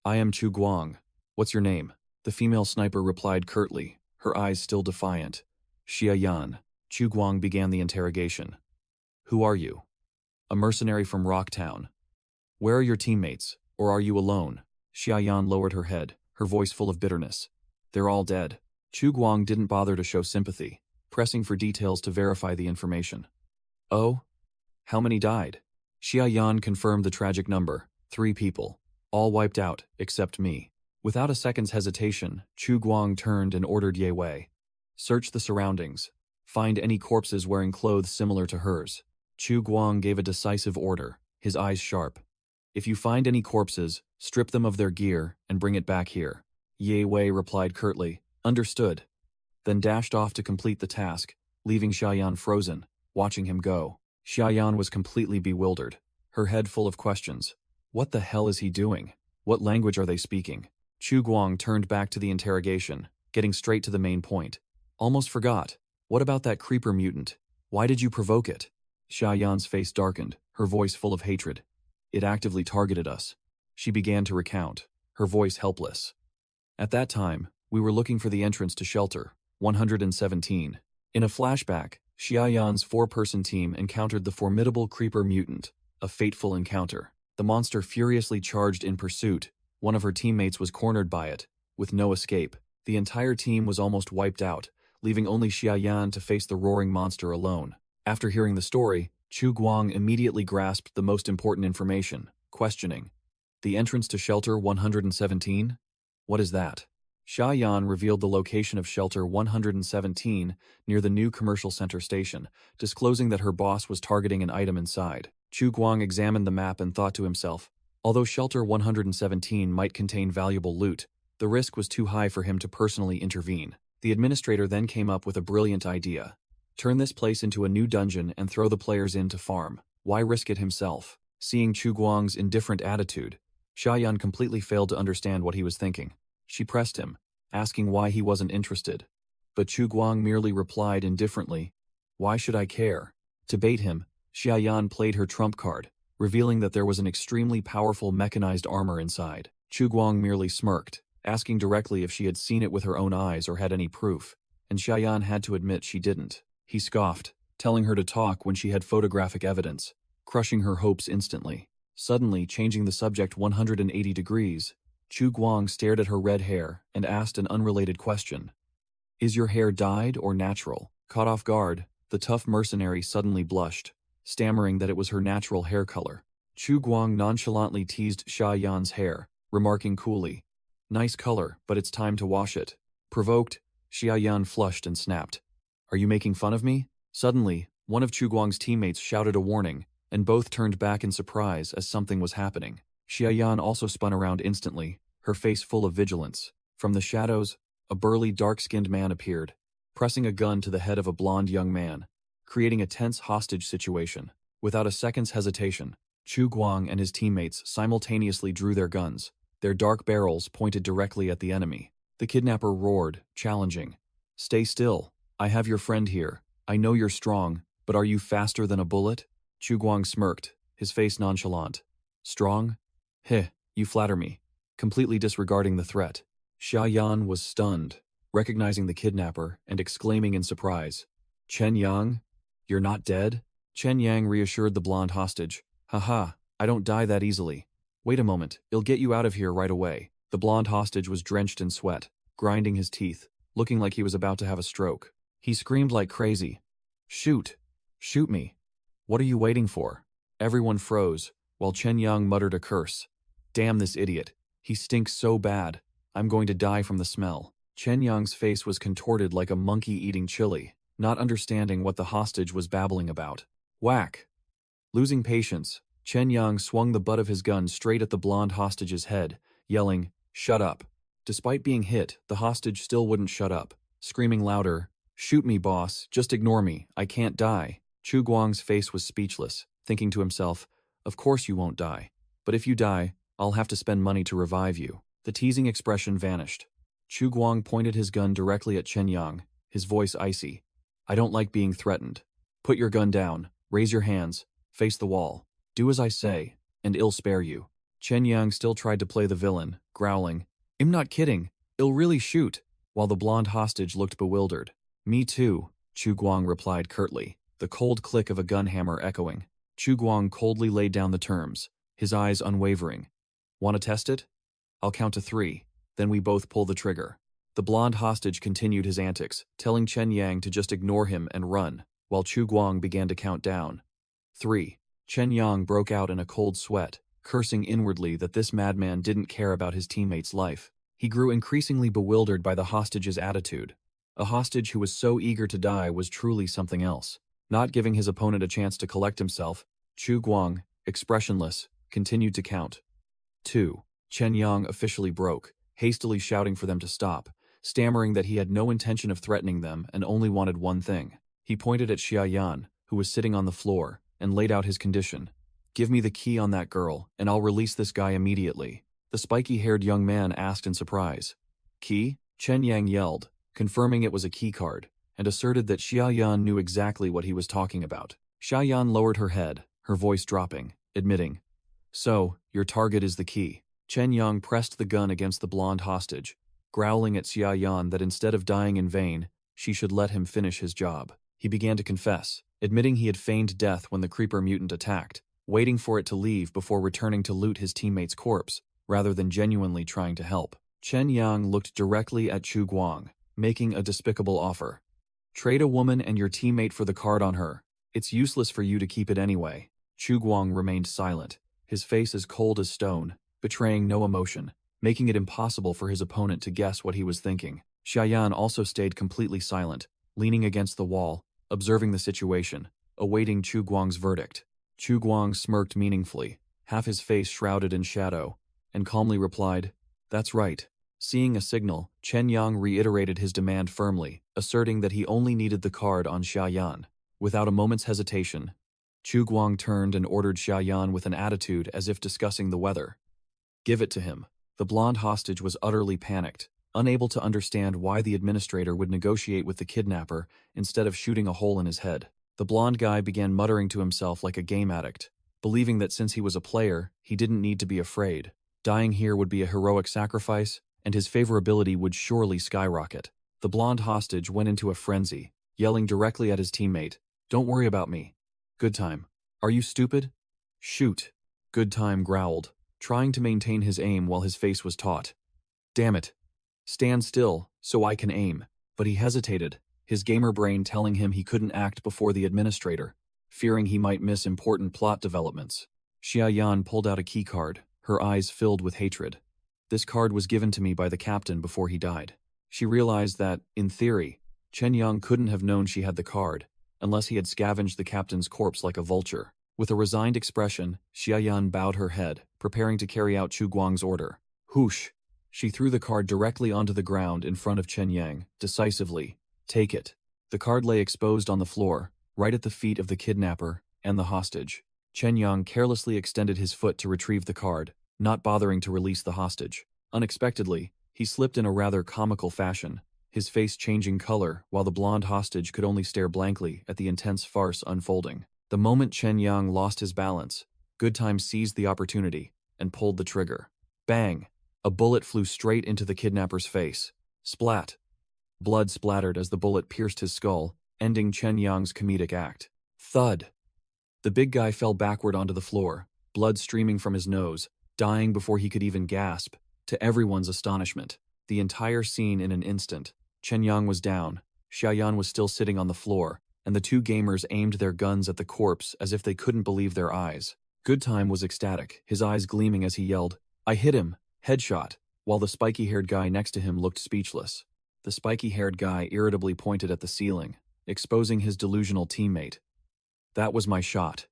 "I am Chu Guang. What's your name?" The female sniper replied curtly, her eyes still defiant. "Xia Yan." Chu Guang began the interrogation. "Who are you?" "A mercenary from Rocktown." "Where are your teammates, or are you alone?" Xia Yan lowered her head, her voice full of bitterness. "They're all dead." Chu Guang didn't bother to show sympathy, pressing for details to verify the information. "Oh? How many died?" Xia Yan confirmed the tragic number, 3 people. "All wiped out, except me." Without a second's hesitation, Chu Guang turned and ordered Ye Wei, "Search the surroundings. Find any corpses wearing clothes similar to hers." Chu Guang gave a decisive order, his eyes sharp. "If you find any corpses, strip them of their gear and bring it back here." Ye Wei replied curtly, "Understood," then dashed off to complete the task, leaving Xiaoyan frozen, watching him go. Xiaoyan was completely bewildered, her head full of questions. What the hell is he doing? What language are they speaking? Chu Guang turned back to the interrogation, getting straight to the main point. "Almost forgot. What about that creeper mutant? Why did you provoke it?" Xiaoyan's face darkened, her voice full of hatred. "It actively targeted us." She began to recount, her voice helpless. "At that time, we were looking for the entrance to shelter 117. In a flashback, Xiaoyan's 4-person team encountered the formidable creeper mutant, a fateful encounter. The monster furiously charged in pursuit. One of her teammates was cornered by it, with no escape. The entire team was almost wiped out, leaving only Xiaoyan to face the roaring monster alone. After hearing the story, Chu Guang immediately grasped the most important information, questioning, "The entrance to shelter 117? What is that?" Xiaoyan revealed the location of shelter 117 near the new commercial center station, disclosing that her boss was targeting an item inside. Chu Guang examined the map and thought to himself, although shelter 117 might contain valuable loot, the risk was too high for him to personally intervene. The administrator then came up with a brilliant idea. Turn this place into a new dungeon and throw the players in to farm. Why risk it himself? Seeing Chu Guang's indifferent attitude, Xiaoyan completely failed to understand what he was thinking. She pressed him, asking why he wasn't interested. But Chu Guang merely replied indifferently, "Why should I care?" To bait him, Xiaoyan played her trump card, revealing that there was an extremely powerful mechanized armor inside. Chu Guang merely smirked, asking directly if she had seen it with her own eyes or had any proof, and Xiaoyan had to admit she didn't. He scoffed, telling her to talk when she had photographic evidence, crushing her hopes instantly. Suddenly, changing the subject 180 degrees, Chu Guang stared at her red hair and asked an unrelated question. "Is your hair dyed or natural?" Caught off guard, the tough mercenary suddenly blushed, stammering that it was her natural hair color. Chu Guang nonchalantly teased Xiaoyan's hair, remarking coolly, "Nice color, but it's time to wash it." Provoked, Xiaoyan flushed and snapped, "Are you making fun of me?" Suddenly, one of Chu Guang's teammates shouted a warning, and both turned back in surprise as something was happening. Xiaoyan also spun around instantly, her face full of vigilance. From the shadows, a burly dark-skinned man appeared, pressing a gun to the head of a blond young man, creating a tense hostage situation. Without a second's hesitation, Chu Guang and his teammates simultaneously drew their guns, their dark barrels pointed directly at the enemy. The kidnapper roared, challenging, "Stay still. I have your friend here. I know you're strong, but are you faster than a bullet?" Chu Guang smirked, his face nonchalant. "Strong? Heh, you flatter me," completely disregarding the threat. Xiaoyan was stunned, recognizing the kidnapper and exclaiming in surprise, "Chen Yang? You're not dead?" Chen Yang reassured the blonde hostage, "Haha, I don't die that easily. Wait a moment, it'll get you out of here right away." The blonde hostage was drenched in sweat, grinding his teeth, looking like he was about to have a stroke. He screamed like crazy, "Shoot! Shoot me! What are you waiting for?" Everyone froze, while Chen Yang muttered a curse. "Damn this idiot. He stinks so bad. I'm going to die from the smell. Chen Yang's face was contorted like a monkey eating chili, not understanding what the hostage was babbling about. Whack! Losing patience, Chen Yang swung the butt of his gun straight at the blonde hostage's head, yelling, "Shut up." Despite being hit, the hostage still wouldn't shut up, screaming louder, "Shoot me, boss, just ignore me, I can't die." Chu Guang's face was speechless, thinking to himself, "Of course you won't die. But if you die, I'll have to spend money to revive you." The teasing expression vanished. Chu Guang pointed his gun directly at Chen Yang, his voice icy. "I don't like being threatened. Put your gun down, raise your hands, face the wall. Do as I say, and I'll spare you." Chen Yang still tried to play the villain, growling, "I'm not kidding, I'll really shoot," while the blonde hostage looked bewildered. "Me too," Chu Guang replied curtly, the cold click of a gun hammer echoing. Chu Guang coldly laid down the terms, his eyes unwavering. "Want to test it? I'll count to 3, then we both pull the trigger." The blonde hostage continued his antics, telling Chen Yang to just ignore him and run, while Chu Guang began to count down. 3. Chen Yang broke out in a cold sweat, cursing inwardly that this madman didn't care about his teammate's life. He grew increasingly bewildered by the hostage's attitude. A hostage who was so eager to die was truly something else. Not giving his opponent a chance to collect himself, Chu Guang, expressionless, continued to count. 2. Chen Yang officially broke, hastily shouting for them to stop, stammering that he had no intention of threatening them and only wanted one thing. He pointed at Xiaoyan, who was sitting on the floor, and laid out his condition. "Give me the key on that girl, and I'll release this guy immediately." The spiky-haired young man asked in surprise. "Key?" Chen Yang yelled, confirming it was a key card, and asserted that Xiaoyan knew exactly what he was talking about. Xiaoyan lowered her head, her voice dropping, admitting, "So, your target is the key." Chen Yang pressed the gun against the blonde hostage, growling at Xiaoyan that instead of dying in vain, she should let him finish his job. He began to confess, admitting he had feigned death when the creeper mutant attacked, waiting for it to leave before returning to loot his teammate's corpse, rather than genuinely trying to help. Chen Yang looked directly at Chu Guang, making a despicable offer. "Trade a woman and your teammate for the card on her. It's useless for you to keep it anyway." Chu Guang remained silent, his face as cold as stone, betraying no emotion, making it impossible for his opponent to guess what he was thinking. Xiaoyan also stayed completely silent, leaning against the wall, observing the situation, awaiting Chu Guang's verdict. Chu Guang smirked meaningfully, half his face shrouded in shadow, and calmly replied, "That's right." Seeing a signal, Chen Yang reiterated his demand firmly, asserting that he only needed the card on Xiaoyan. Without a moment's hesitation, Chu Guang turned and ordered Xiaoyan with an attitude as if discussing the weather. "Give it to him." The blonde hostage was utterly panicked, unable to understand why the administrator would negotiate with the kidnapper instead of shooting a hole in his head. The blonde guy began muttering to himself like a game addict, believing that since he was a player, he didn't need to be afraid. Dying here would be a heroic sacrifice, and his favorability would surely skyrocket. The blonde hostage went into a frenzy, yelling directly at his teammate, "Don't worry about me. Good time. Are you stupid? Shoot." Good time growled, trying to maintain his aim while his face was taut. "Damn it. Stand still, so I can aim." But he hesitated, his gamer brain telling him he couldn't act before the administrator, fearing he might miss important plot developments. Xiaoyan pulled out a keycard, her eyes filled with hatred. "This card was given to me by the captain before he died." She realized that, in theory, Chen Yang couldn't have known she had the card, unless he had scavenged the captain's corpse like a vulture. With a resigned expression, Xiaoyan bowed her head, preparing to carry out Chu Guang's order. Whoosh! She threw the card directly onto the ground in front of Chen Yang, decisively. "Take it." The card lay exposed on the floor, right at the feet of the kidnapper and the hostage. Chen Yang carelessly extended his foot to retrieve the card, not bothering to release the hostage. Unexpectedly, he slipped in a rather comical fashion, his face changing color while the blonde hostage could only stare blankly at the intense farce unfolding. The moment Chen Yang lost his balance, Good Time seized the opportunity and pulled the trigger. Bang! A bullet flew straight into the kidnapper's face. Splat! Blood splattered as the bullet pierced his skull, ending Chen Yang's comedic act. Thud! The big guy fell backward onto the floor, blood streaming from his nose, dying before he could even gasp, to everyone's astonishment. The entire scene in an instant. Chen Yang was down, Xiaoyan was still sitting on the floor, and the two gamers aimed their guns at the corpse as if they couldn't believe their eyes. Good Time was ecstatic, his eyes gleaming as he yelled, "I hit him! Headshot, while the spiky-haired guy next to him looked speechless. The spiky-haired guy irritably pointed at the ceiling, exposing his delusional teammate. That was my shot.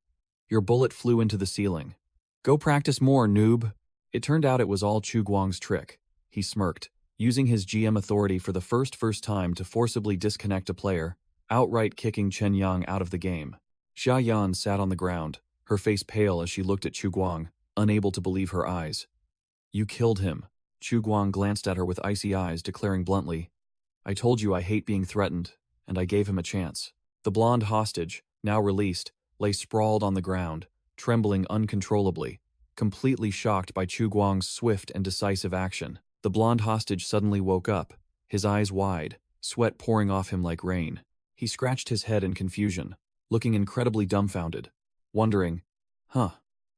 Your bullet flew into the ceiling. Go practice more, noob. It turned out it was all Chu Guang's trick. He smirked, using his GM authority for the first time to forcibly disconnect a player, outright kicking Chen Yang out of the game. Xia Yan sat on the ground, her face pale as she looked at Chu Guang, unable to believe her eyes. You killed him. Chu Guang glanced at her with icy eyes, declaring bluntly, I told you I hate being threatened, and I gave him a chance. The blonde hostage, now released, lay sprawled on the ground, trembling uncontrollably, completely shocked by Chu Guang's swift and decisive action. The blonde hostage suddenly woke up, his eyes wide, sweat pouring off him like rain. He scratched his head in confusion, looking incredibly dumbfounded, wondering,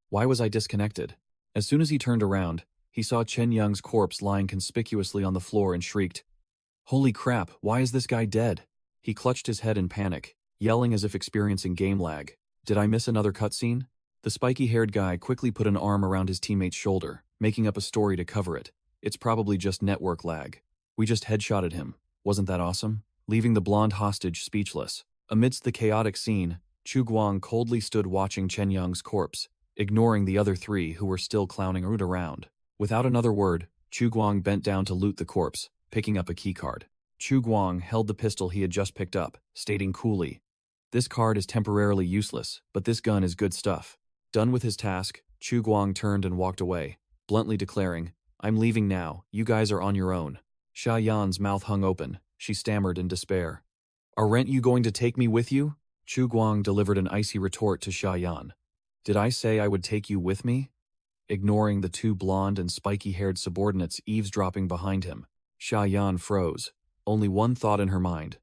why was I disconnected? As soon as he turned around, he saw Chen Yang's corpse lying conspicuously on the floor and shrieked, Holy crap, why is this guy dead? He clutched his head in panic, yelling as if experiencing game lag. Did I miss another cutscene? The spiky-haired guy quickly put an arm around his teammate's shoulder, making up a story to cover it. It's probably just network lag. We just headshotted him. Wasn't that awesome? Leaving the blonde hostage speechless. Amidst the chaotic scene, Chu Guang coldly stood watching Chen Yang's corpse, ignoring the other three who were still clowning around. Without another word, Chu Guang bent down to loot the corpse, picking up a keycard. Chu Guang held the pistol he had just picked up, stating coolly, This card is temporarily useless, but this gun is good stuff. Done with his task, Chu Guang turned and walked away, bluntly declaring, I'm leaving now, you guys are on your own. Xia Yan's mouth hung open, she stammered in despair. Aren't you going to take me with you? Chu Guang delivered an icy retort to Xia Yan. Did I say I would take you with me? Ignoring the two blonde and spiky-haired subordinates eavesdropping behind him, Xia Yan froze, only one thought in her mind.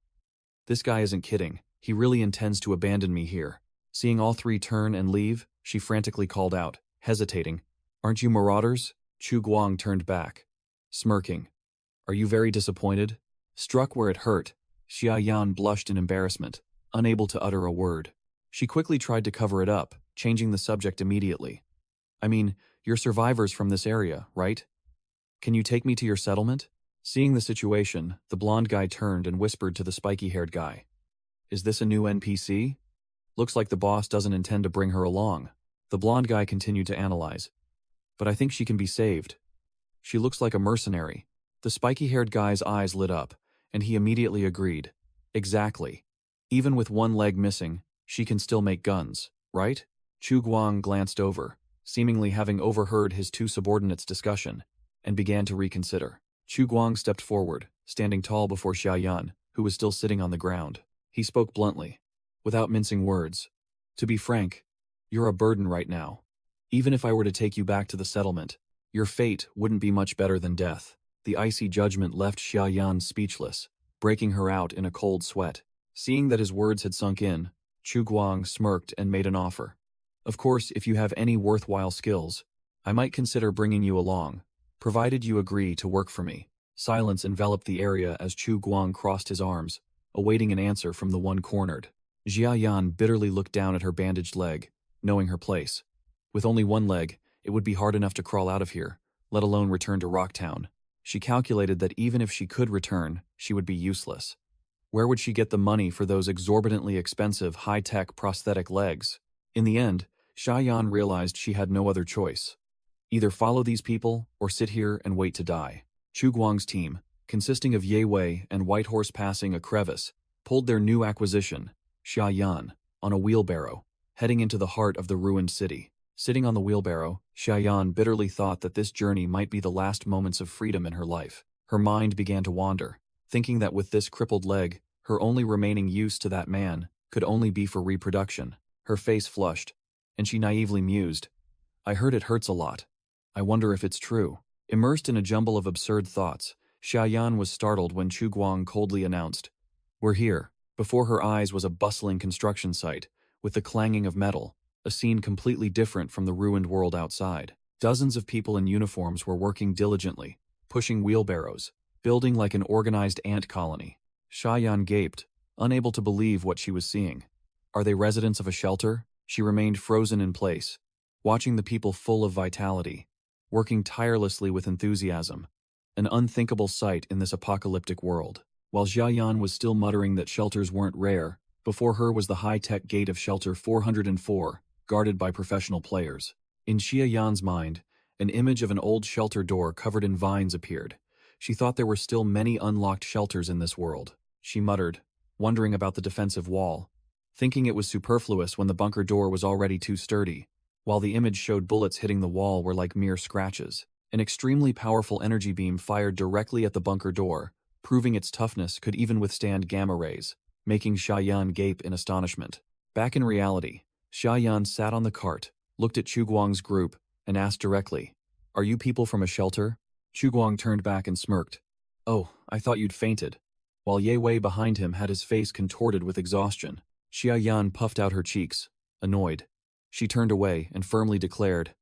This guy isn't kidding, he really intends to abandon me here. Seeing all three turn and leave, she frantically called out, hesitating, Aren't you marauders? Chu Guang turned back, smirking. Are you very disappointed? Struck where it hurt, Xia Yan blushed in embarrassment, unable to utter a word. She quickly tried to cover it up, changing the subject immediately. I mean, you're survivors from this area, right? Can you take me to your settlement? Seeing the situation, the blonde guy turned and whispered to the spiky-haired guy. Is this a new NPC? Looks like the boss doesn't intend to bring her along. The blonde guy continued to analyze. But I think she can be saved. She looks like a mercenary. The spiky-haired guy's eyes lit up, and he immediately agreed. Exactly. Even with one leg missing, she can still make guns, right? Chu Guang glanced over, seemingly having overheard his two subordinates' discussion, and began to reconsider. Chu Guang stepped forward, standing tall before Xia Yan, who was still sitting on the ground. He spoke bluntly, without mincing words. To be frank, you're a burden right now. Even if I were to take you back to the settlement, your fate wouldn't be much better than death. The icy judgment left Xia Yan speechless, breaking her out in a cold sweat. Seeing that his words had sunk in, Chu Guang smirked and made an offer. Of course, if you have any worthwhile skills, I might consider bringing you along, provided you agree to work for me. Silence enveloped the area as Chu Guang crossed his arms, awaiting an answer from the one cornered. Xia Yan bitterly looked down at her bandaged leg, knowing her place. With only one leg, it would be hard enough to crawl out of here, let alone return to Rocktown. She calculated that even if she could return, she would be useless. Where would she get the money for those exorbitantly expensive high-tech prosthetic legs? In the end, Xia Yan realized she had no other choice. Either follow these people or sit here and wait to die. Chu Guang's team, consisting of Ye Wei and Whitehorse passing a crevice, pulled their new acquisition, Xia Yan, on a wheelbarrow, heading into the heart of the ruined city. Sitting on the wheelbarrow, Xia Yan bitterly thought that this journey might be the last moments of freedom in her life. Her mind began to wander, thinking that with this crippled leg, her only remaining use to that man could only be for reproduction. Her face flushed, and she naively mused, I heard it hurts a lot. I wonder if it's true. Immersed in a jumble of absurd thoughts, Xia Yan was startled when Chu Guang coldly announced, We're here. Before her eyes was a bustling construction site, with the clanging of metal, a scene completely different from the ruined world outside. Dozens of people in uniforms were working diligently, pushing wheelbarrows, building like an organized ant colony. Xia Yan gaped, unable to believe what she was seeing. Are they residents of a shelter? She remained frozen in place, watching the people full of vitality. working tirelessly with enthusiasm. An unthinkable sight in this apocalyptic world. While Xiaoyan was still muttering that shelters weren't rare, before her was the high-tech gate of Shelter 404, guarded by professional players. In Xiaoyan's mind, an image of an old shelter door covered in vines appeared. She thought there were still many unlocked shelters in this world. She muttered, wondering about the defensive wall, thinking it was superfluous when the bunker door was already too sturdy, while the image showed bullets hitting the wall were like mere scratches. An extremely powerful energy beam fired directly at the bunker door, proving its toughness could even withstand gamma rays, making Xiaoyan gape in astonishment. Back in reality, Xiaoyan sat on the cart, looked at Chu Guang's group, and asked directly, "Are you people from a shelter?" Chu Guang turned back and smirked. "Oh, I thought you'd fainted," while Ye Wei behind him had his face contorted with exhaustion. Xiaoyan puffed out her cheeks, annoyed. She turned away and firmly declared,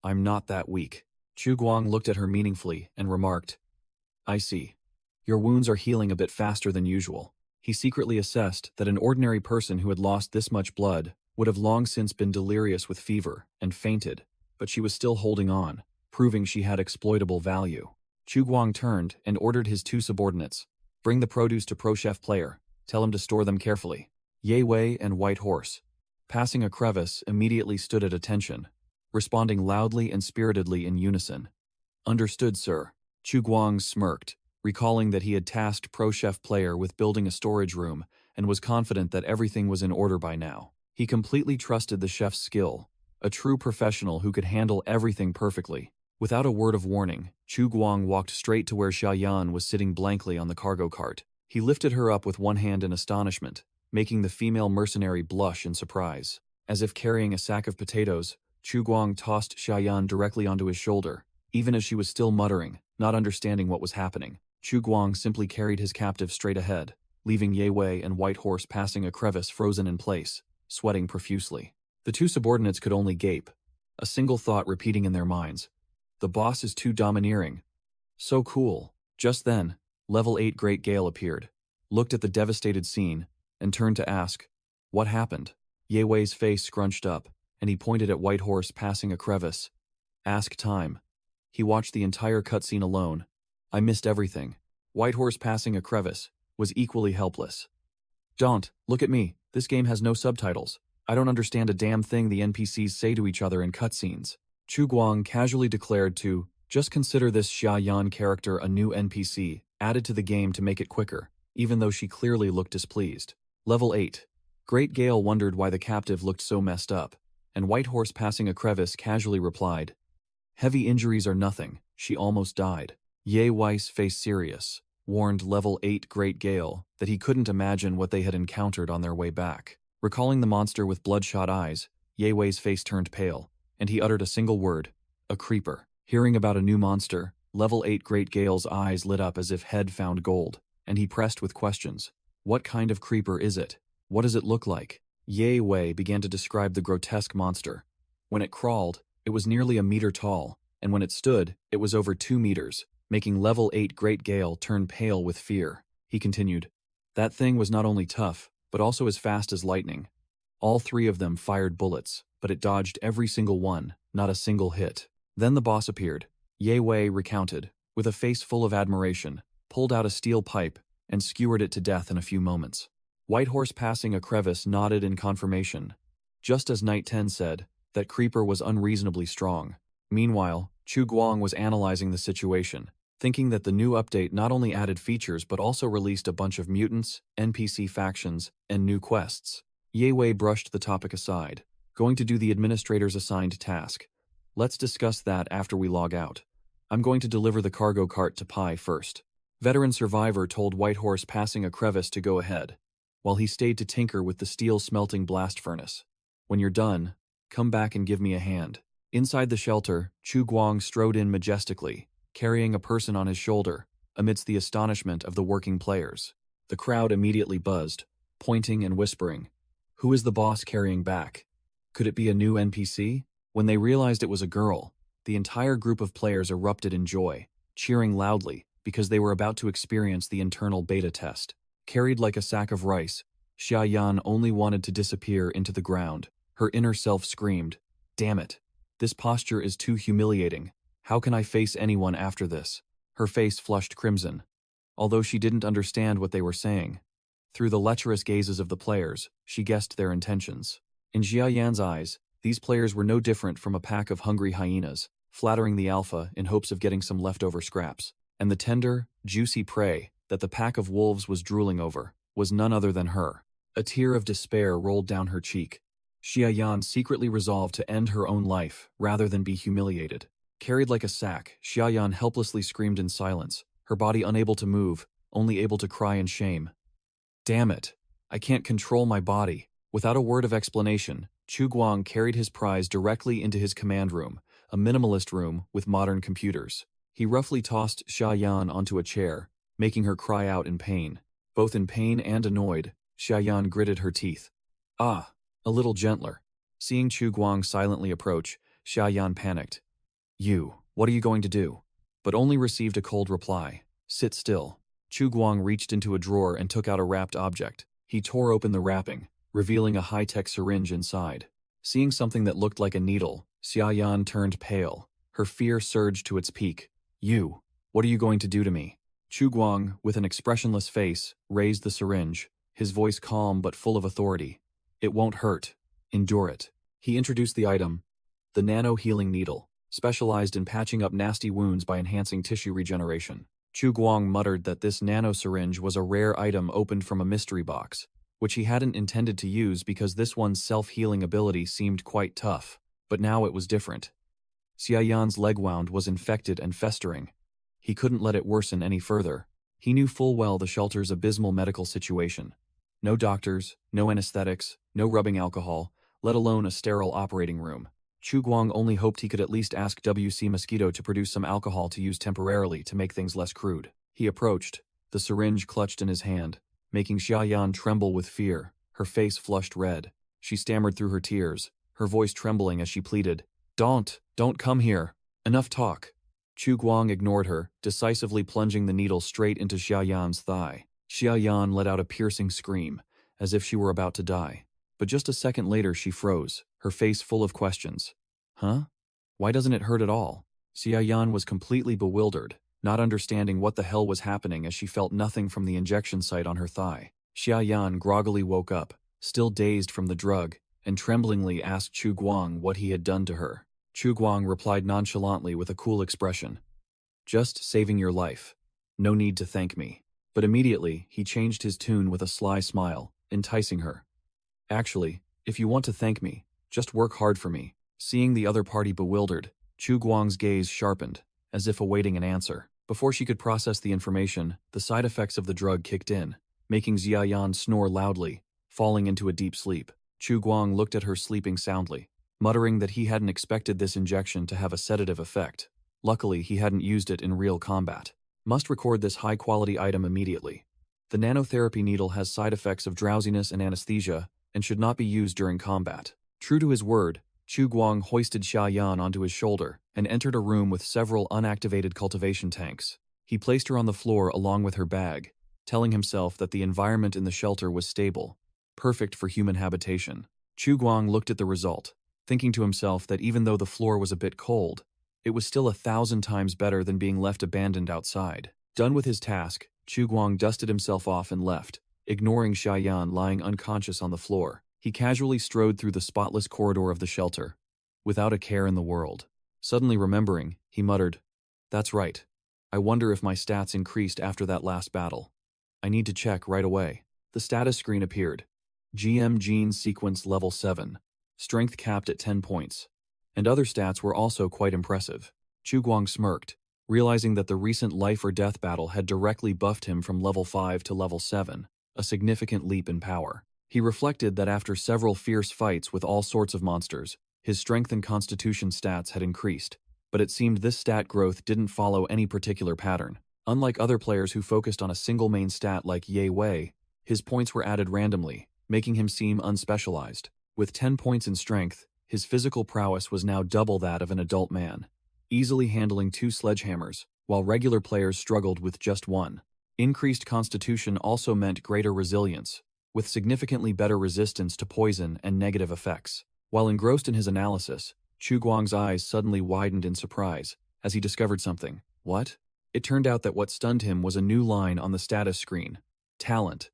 "I'm not that weak." Chu Guang looked at her meaningfully and remarked, "I see. Your wounds are healing a bit faster than usual." He secretly assessed that an ordinary person who had lost this much blood would have long since been delirious with fever and fainted, but she was still holding on, proving she had exploitable value. Chu Guang turned and ordered his two subordinates, "Bring the produce to Pro Chef Player. Tell him to store them carefully." Ye Wei and White Horse, passing a crevice, immediately stood at attention, responding loudly and spiritedly in unison. "Understood, sir." Chu Guang smirked, recalling that he had tasked Pro Chef Player with building a storage room and was confident that everything was in order by now. He completely trusted the chef's skill, a true professional who could handle everything perfectly. Without a word of warning, Chu Guang walked straight to where Xiaoyan was sitting blankly on the cargo cart. He lifted her up with one hand in astonishment, making the female mercenary blush in surprise. As if carrying a sack of potatoes, Chu Guang tossed Xiaoyan directly onto his shoulder, even as she was still muttering, not understanding what was happening. Chu Guang simply carried his captive straight ahead, leaving Ye Wei and White Horse passing a crevice frozen in place, sweating profusely. The two subordinates could only gape, a single thought repeating in their minds. The boss is too domineering. So cool. Just then, Level 8 Great Gale appeared, looked at the devastated scene, and turned to ask, "What happened?" Ye Wei's face scrunched up, and he pointed at White Horse passing a crevice. "Ask time." He watched the entire cutscene alone. "I missed everything." White Horse passing a crevice was equally helpless. "Don't, look at me. This game has no subtitles. I don't understand a damn thing the NPCs say to each other in cutscenes." Chu Guang casually declared to just consider this Xiaoyan character a new NPC, added to the game to make it quicker, even though she clearly looked displeased. Level 8. Great Gale wondered why the captive looked so messed up, and White Horse passing a crevice casually replied, "Heavy injuries are nothing, she almost died." Ye Wei's face serious, warned Level 8 Great Gale that he couldn't imagine what they had encountered on their way back. Recalling the monster with bloodshot eyes, Ye Wei's face turned pale, and he uttered a single word, "A creeper." Hearing about a new monster, Level 8 Great Gale's eyes lit up as if head found gold, and he pressed with questions. "What kind of creeper is it? What does it look like?" Ye Wei began to describe the grotesque monster. When it crawled, it was nearly a meter tall, and when it stood, it was over 2 meters, making Level 8 Great Gale turn pale with fear. He continued, "That thing was not only tough, but also as fast as lightning. All 3 of them fired bullets, but it dodged every single one, not a single hit." Then the boss appeared. Ye Wei recounted, with a face full of admiration, pulled out a steel pipe, and skewered it to death in a few moments. White Horse passing a crevice nodded in confirmation. Just as Night 10 said, that creeper was unreasonably strong. Meanwhile, Chu Guang was analyzing the situation, thinking that the new update not only added features but also released a bunch of mutants, NPC factions, and new quests. Ye Wei brushed the topic aside, going to do the administrator's assigned task. "Let's discuss that after we log out. I'm going to deliver the cargo cart to Pi first." Veteran Survivor told White Horse passing a crevice to go ahead, while he stayed to tinker with the steel smelting blast furnace. "When you're done, come back and give me a hand." Inside the shelter, Chu Guang strode in majestically, carrying a person on his shoulder, amidst the astonishment of the working players. The crowd immediately buzzed, pointing and whispering, "Who is the boss carrying back? Could it be a new NPC?" When they realized it was a girl, the entire group of players erupted in joy, cheering loudly, because they were about to experience the internal beta test. Carried like a sack of rice, Xiaoyan only wanted to disappear into the ground. Her inner self screamed, "Damn it. This posture is too humiliating. How can I face anyone after this? Her face flushed crimson. Although she didn't understand what they were saying, through the lecherous gazes of the players, she guessed their intentions. In Xiaoyan's eyes, these players were no different from a pack of hungry hyenas, flattering the alpha in hopes of getting some leftover scraps. And the tender, juicy prey that the pack of wolves was drooling over was none other than her. A tear of despair rolled down her cheek. Xiaoyan secretly resolved to end her own life rather than be humiliated. Carried like a sack, Xiaoyan helplessly screamed in silence, her body unable to move, only able to cry in shame. Damn it! I can't control my body. Without a word of explanation, Chu Guang carried his prize directly into his command room, a minimalist room with modern computers. He roughly tossed Xiaoyan onto a chair, making her cry out in pain. Both in pain and annoyed, Xiaoyan gritted her teeth. Ah, a little gentler. Seeing Chu Guang silently approach, Xiaoyan panicked. You, what are you going to do? But only received a cold reply. Sit still. Chu Guang reached into a drawer and took out a wrapped object. He tore open the wrapping, revealing a high-tech syringe inside. Seeing something that looked like a needle, Xiaoyan turned pale. Her fear surged to its peak. You, what are you going to do to me? Chu Guang, with an expressionless face, raised the syringe, his voice calm but full of authority. It won't hurt. Endure it. He introduced the item, the nano-healing needle, specialized in patching up nasty wounds by enhancing tissue regeneration. Chu Guang muttered that this nano-syringe was a rare item opened from a mystery box, which he hadn't intended to use because this one's self-healing ability seemed quite tough. But now it was different. Xiaoyan's leg wound was infected and festering. He couldn't let it worsen any further. He knew full well the shelter's abysmal medical situation. No doctors, no anesthetics, no rubbing alcohol, let alone a sterile operating room. Chu Guang only hoped he could at least ask WC Mosquito to produce some alcohol to use temporarily to make things less crude. He approached, the syringe clutched in his hand, making Xiaoyan tremble with fear. Her face flushed red. She stammered through her tears, her voice trembling as she pleaded, Don't come here. Enough talk. Chu Guang ignored her, decisively plunging the needle straight into Xiaoyan's thigh. Xiaoyan let out a piercing scream, as if she were about to die. But just a second later she froze, her face full of questions. Huh? Why doesn't it hurt at all? Xiaoyan was completely bewildered, not understanding what the hell was happening as she felt nothing from the injection site on her thigh. Xiaoyan groggily woke up, still dazed from the drug, and tremblingly asked Chu Guang what he had done to her. Chu Guang replied nonchalantly with a cool expression. Just saving your life. No need to thank me. But immediately, he changed his tune with a sly smile, enticing her. Actually, if you want to thank me, just work hard for me. Seeing the other party bewildered, Chu Guang's gaze sharpened, as if awaiting an answer. Before she could process the information, the side effects of the drug kicked in, making Xiaoyan snore loudly, falling into a deep sleep. Chu Guang looked at her sleeping soundly, muttering that he hadn't expected this injection to have a sedative effect. Luckily, he hadn't used it in real combat. Must record this high-quality item immediately. The nanotherapy needle has side effects of drowsiness and anesthesia, and should not be used during combat. True to his word, Chu Guang hoisted Xiaoyan onto his shoulder and entered a room with several unactivated cultivation tanks. He placed her on the floor along with her bag, telling himself that the environment in the shelter was stable, perfect for human habitation. Chu Guang looked at the result, thinking to himself that even though the floor was a bit cold, it was still 1,000 times better than being left abandoned outside. Done with his task, Chu Guang dusted himself off and left, ignoring Xiaoyan lying unconscious on the floor. He casually strode through the spotless corridor of the shelter, without a care in the world. Suddenly remembering, he muttered, That's right. I wonder if my stats increased after that last battle. I need to check right away. The status screen appeared. GM Gene Sequence Level 7. Strength capped at 10 points. And other stats were also quite impressive. Chu Guang smirked, realizing that the recent life-or-death battle had directly buffed him from level 5 to level 7, a significant leap in power. He reflected that after several fierce fights with all sorts of monsters, his strength and constitution stats had increased, but it seemed this stat growth didn't follow any particular pattern. Unlike other players who focused on a single main stat like Ye Wei, his points were added randomly, making him seem unspecialized. With 10 points in strength, his physical prowess was now double that of an adult man, easily handling 2 sledgehammers, while regular players struggled with just 1. Increased constitution also meant greater resilience, with significantly better resistance to poison and negative effects. While engrossed in his analysis, Chu Guang's eyes suddenly widened in surprise, as he discovered something. What? It turned out that what stunned him was a new line on the status screen. Talent.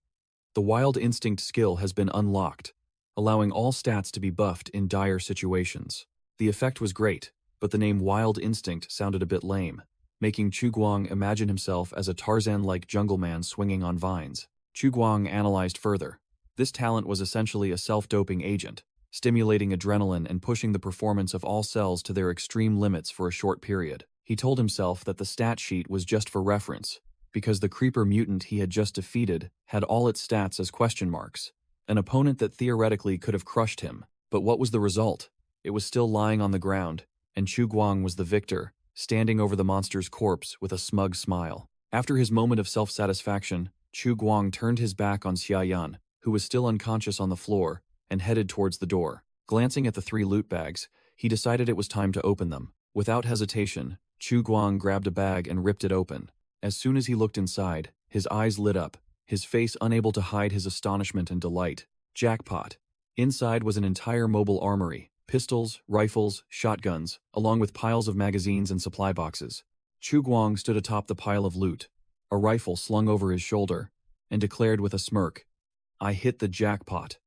The Wild Instinct skill has been unlocked, allowing all stats to be buffed in dire situations. The effect was great, but the name Wild Instinct sounded a bit lame, making Chu Guang imagine himself as a Tarzan-like jungle man swinging on vines. Chu Guang analyzed further. This talent was essentially a self-doping agent, stimulating adrenaline and pushing the performance of all cells to their extreme limits for a short period. He told himself that the stat sheet was just for reference, because the creeper mutant he had just defeated had all its stats as question marks, an opponent that theoretically could have crushed him. But what was the result? It was still lying on the ground, and Chu Guang was the victor, standing over the monster's corpse with a smug smile. After his moment of self-satisfaction, Chu Guang turned his back on Xiaoyan, who was still unconscious on the floor, and headed towards the door. Glancing at the 3 loot bags, he decided it was time to open them. Without hesitation, Chu Guang grabbed a bag and ripped it open. As soon as he looked inside, his eyes lit up, his face unable to hide his astonishment and delight. Jackpot. Inside was an entire mobile armory, pistols, rifles, shotguns, along with piles of magazines and supply boxes. Chu Guang stood atop the pile of loot, a rifle slung over his shoulder, and declared with a smirk, "I hit the jackpot.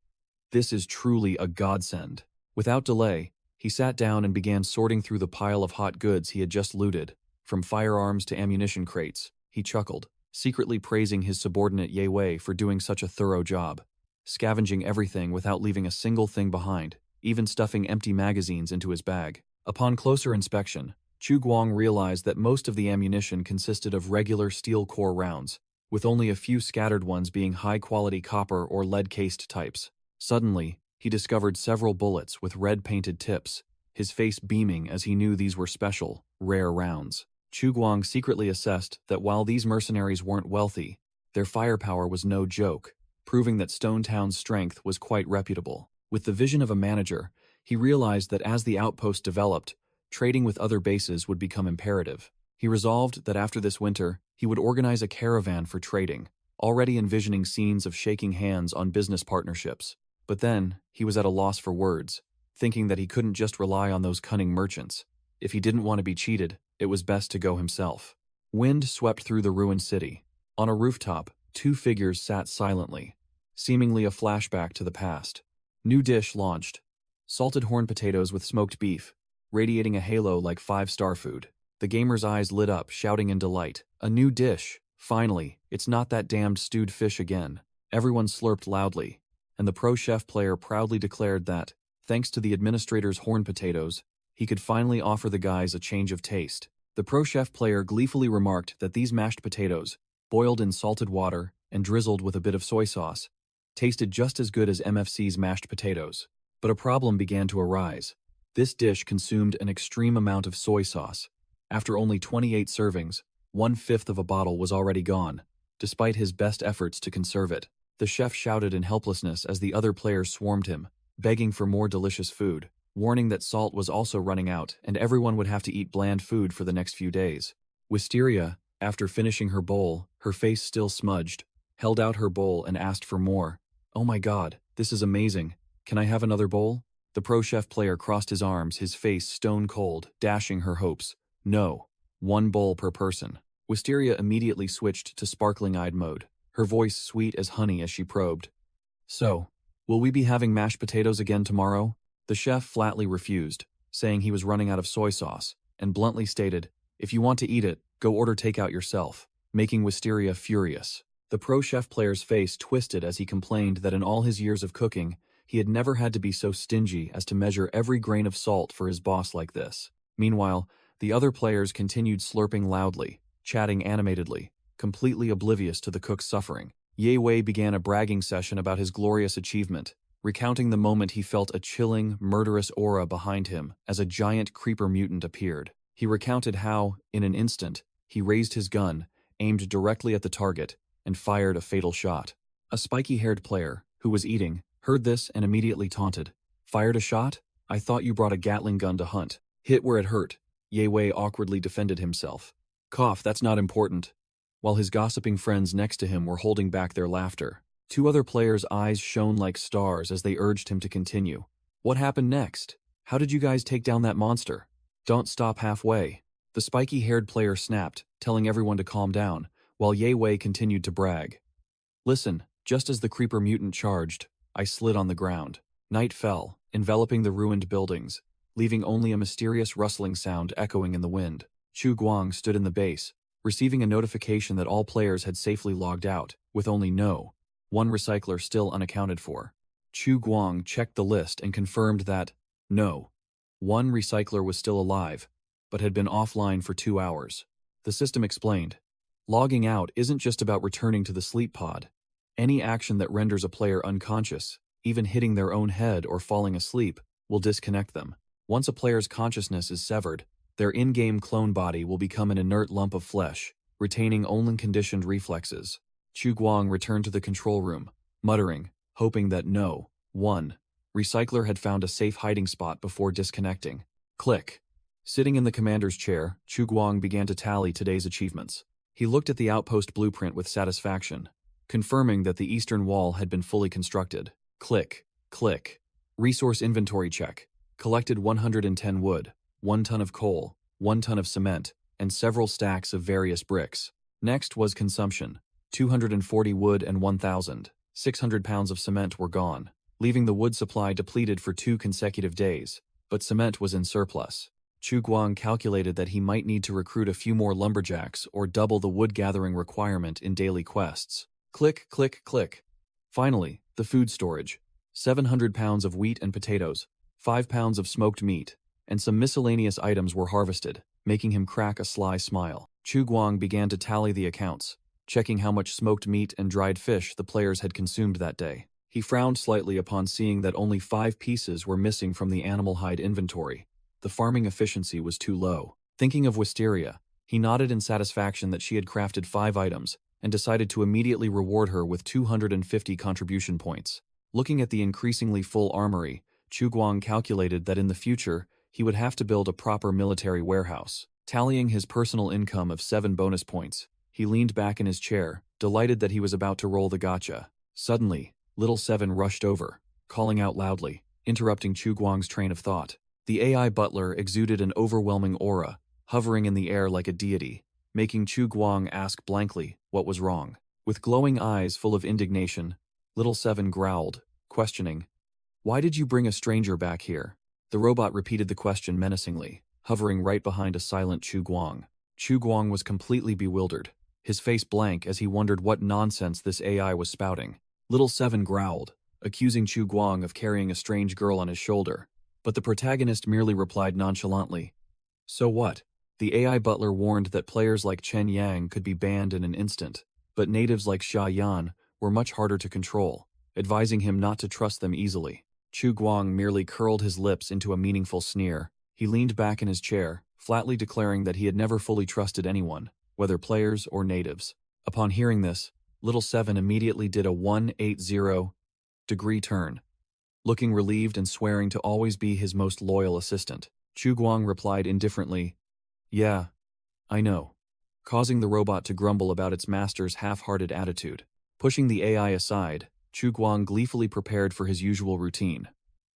This is truly a godsend." Without delay, he sat down and began sorting through the pile of hot goods he had just looted, from firearms to ammunition crates. He chuckled, secretly praising his subordinate Ye Wei for doing such a thorough job, scavenging everything without leaving a single thing behind, even stuffing empty magazines into his bag. Upon closer inspection, Chu Guang realized that most of the ammunition consisted of regular steel core rounds, with only a few scattered ones being high-quality copper or lead-cased types. Suddenly, he discovered several bullets with red-painted tips, his face beaming as he knew these were special, rare rounds. Chu Guang secretly assessed that while these mercenaries weren't wealthy, their firepower was no joke, proving that Stone Town's strength was quite reputable. With the vision of a manager, he realized that as the outpost developed, trading with other bases would become imperative. He resolved that after this winter, he would organize a caravan for trading, already envisioning scenes of shaking hands on business partnerships. But then, he was at a loss for words, thinking that he couldn't just rely on those cunning merchants. If he didn't want to be cheated, it was best to go himself. Wind swept through the ruined city. On a rooftop, 2 figures sat silently, seemingly a flashback to the past. New dish launched. Salted horn potatoes with smoked beef, radiating a halo like 5-star food. The gamer's eyes lit up, shouting in delight. A new dish. Finally, it's not that damned stewed fish again. Everyone slurped loudly, and the pro chef player proudly declared that, thanks to the administrator's horn potatoes, he could finally offer the guys a change of taste. The pro chef player gleefully remarked that these mashed potatoes, boiled in salted water and drizzled with a bit of soy sauce, tasted just as good as MFC's mashed potatoes. But a problem began to arise. This dish consumed an extreme amount of soy sauce. After only 28 servings, 1/5 of a bottle was already gone, despite his best efforts to conserve it. The chef shouted in helplessness as the other players swarmed him, begging for more delicious food, warning that salt was also running out and everyone would have to eat bland food for the next few days. Wisteria, after finishing her bowl, her face still smudged, held out her bowl and asked for more. "Oh my god, this is amazing. Can I have another bowl?" The pro chef player crossed his arms, his face stone cold, dashing her hopes. "No. 1 bowl per person." Wisteria immediately switched to sparkling-eyed mode, her voice sweet as honey as she probed. "So, will we be having mashed potatoes again tomorrow?" The chef flatly refused, saying he was running out of soy sauce, and bluntly stated, "If you want to eat it, go order takeout yourself," making Wisteria furious. The pro chef player's face twisted as he complained that in all his years of cooking, he had never had to be so stingy as to measure every grain of salt for his boss like this. Meanwhile, the other players continued slurping loudly, chatting animatedly, completely oblivious to the cook's suffering. Ye Wei began a bragging session about his glorious achievement, recounting the moment he felt a chilling, murderous aura behind him as a giant creeper mutant appeared. He recounted how, in an instant, he raised his gun, aimed directly at the target, and fired a fatal shot. A spiky-haired player, who was eating, heard this and immediately taunted. "Fired a shot? I thought you brought a Gatling gun to hunt." "Hit where it hurt." Ye Wei awkwardly defended himself. "Cough, that's not important," while his gossiping friends next to him were holding back their laughter. 2 other players' eyes shone like stars as they urged him to continue. "What happened next? How did you guys take down that monster? Don't stop halfway." The spiky-haired player snapped, telling everyone to calm down, while Ye Wei continued to brag. Listen, just as the creeper mutant charged, I slid on the ground. Night fell, enveloping the ruined buildings, leaving only a mysterious rustling sound echoing in the wind. Chu Guang stood in the base, receiving a notification that all players had safely logged out, with only one recycler still unaccounted for. Chu Guang checked the list and confirmed that one recycler was still alive, but had been offline for 2 hours. The system explained, logging out isn't just about returning to the sleep pod. Any action that renders a player unconscious, even hitting their own head or falling asleep, will disconnect them. Once a player's consciousness is severed, their in-game clone body will become an inert lump of flesh, retaining only conditioned reflexes. Chu Guang returned to the control room, muttering, hoping that one recycler had found a safe hiding spot before disconnecting. Click. Sitting in the commander's chair, Chu Guang began to tally today's achievements. He looked at the outpost blueprint with satisfaction, confirming that the eastern wall had been fully constructed. Click. Resource inventory check. Collected 110 wood, 1 ton of coal, 1 ton of cement, and several stacks of various bricks. Next was consumption. 240 wood and 1,600 pounds of cement were gone, leaving the wood supply depleted for 2 consecutive days, but cement was in surplus. Chu Guang calculated that he might need to recruit a few more lumberjacks or double the wood gathering requirement in daily quests. Click. Finally, the food storage. 700 pounds of wheat and potatoes, 5 pounds of smoked meat, and some miscellaneous items were harvested, making him crack a sly smile. Chu Guang began to tally the accounts, checking how much smoked meat and dried fish the players had consumed that day. He frowned slightly upon seeing that only 5 pieces were missing from the animal hide inventory. The farming efficiency was too low. Thinking of Wisteria, he nodded in satisfaction that she had crafted 5 items and decided to immediately reward her with 250 contribution points. Looking at the increasingly full armory, Chu Guang calculated that in the future, he would have to build a proper military warehouse. Tallying his personal income of 7 bonus points, he leaned back in his chair, delighted that he was about to roll the gacha. Suddenly, Little Seven rushed over, calling out loudly, interrupting Chu Guang's train of thought. The AI butler exuded an overwhelming aura, hovering in the air like a deity, making Chu Guang ask blankly what was wrong. With glowing eyes full of indignation, Little Seven growled, questioning, "Why did you bring a stranger back here?" The robot repeated the question menacingly, hovering right behind a silent Chu Guang. Chu Guang was completely bewildered, his face blank as he wondered what nonsense this AI was spouting. Little Seven growled, accusing Chu Guang of carrying a strange girl on his shoulder, but the protagonist merely replied nonchalantly, "So what?" The AI butler warned that players like Chen Yang could be banned in an instant, but natives like Xia Yan were much harder to control, advising him not to trust them easily. Chu Guang merely curled his lips into a meaningful sneer. He leaned back in his chair, flatly declaring that he had never fully trusted anyone, whether players or natives. Upon hearing this, Little Seven immediately did a 180-degree turn, looking relieved and swearing to always be his most loyal assistant. Chu Guang replied indifferently, "Yeah, I know," causing the robot to grumble about its master's half-hearted attitude. Pushing the AI aside, Chu Guang gleefully prepared for his usual routine.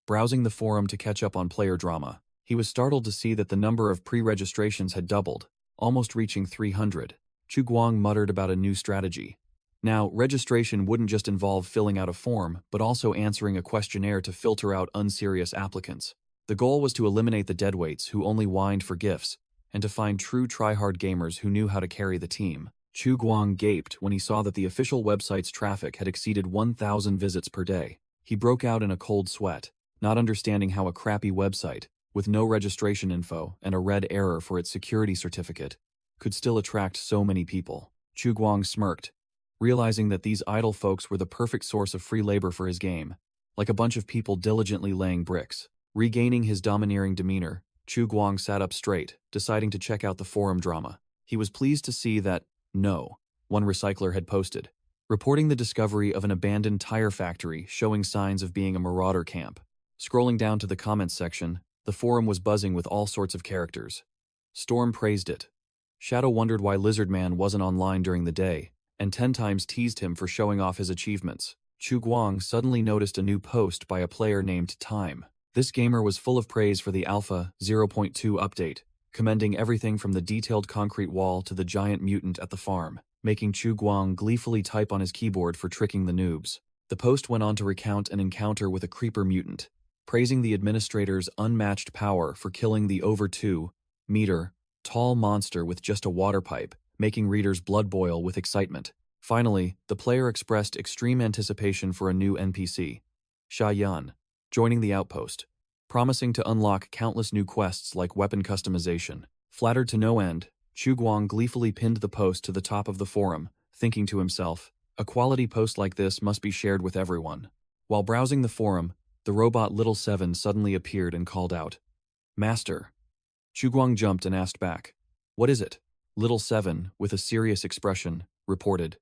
Browsing the forum to catch up on player drama, he was startled to see that the number of pre-registrations had doubled, almost reaching 300. Chu Guang muttered about a new strategy. Now, registration wouldn't just involve filling out a form, but also answering a questionnaire to filter out unserious applicants. The goal was to eliminate the deadweights who only whined for gifts, and to find true try-hard gamers who knew how to carry the team. Chu Guang gaped when he saw that the official website's traffic had exceeded 1,000 visits per day. He broke out in a cold sweat, not understanding how a crappy website, with no registration info and a red error for its security certificate, could still attract so many people. Chu Guang smirked, realizing that these idle folks were the perfect source of free labor for his game, like a bunch of people diligently laying bricks. Regaining his domineering demeanor, Chu Guang sat up straight, deciding to check out the forum drama. He was pleased to see that one recycler had posted, reporting the discovery of an abandoned tire factory showing signs of being a Marauder camp. Scrolling down to the comments section, the forum was buzzing with all sorts of characters. Storm praised it. Shadow wondered why Lizardman wasn't online during the day, and 10 times teased him for showing off his achievements. Chu Guang suddenly noticed a new post by a player named Time. This gamer was full of praise for the Alpha 0.2 update, commending everything from the detailed concrete wall to the giant mutant at the farm, making Chu Guang gleefully type on his keyboard for tricking the noobs. The post went on to recount an encounter with a creeper mutant, praising the administrator's unmatched power for killing the over 2-meter tall monster with just a water pipe, making readers blood boil with excitement. Finally, the player expressed extreme anticipation for a new NPC, Xia Yan, joining the outpost, promising to unlock countless new quests like weapon customization. Flattered to no end, Chu Guang gleefully pinned the post to the top of the forum, thinking to himself, a quality post like this must be shared with everyone. While browsing the forum, the robot Little Seven suddenly appeared and called out, "Master." Chu Guang jumped and asked back, "What is it?" Little Seven, with a serious expression, reported,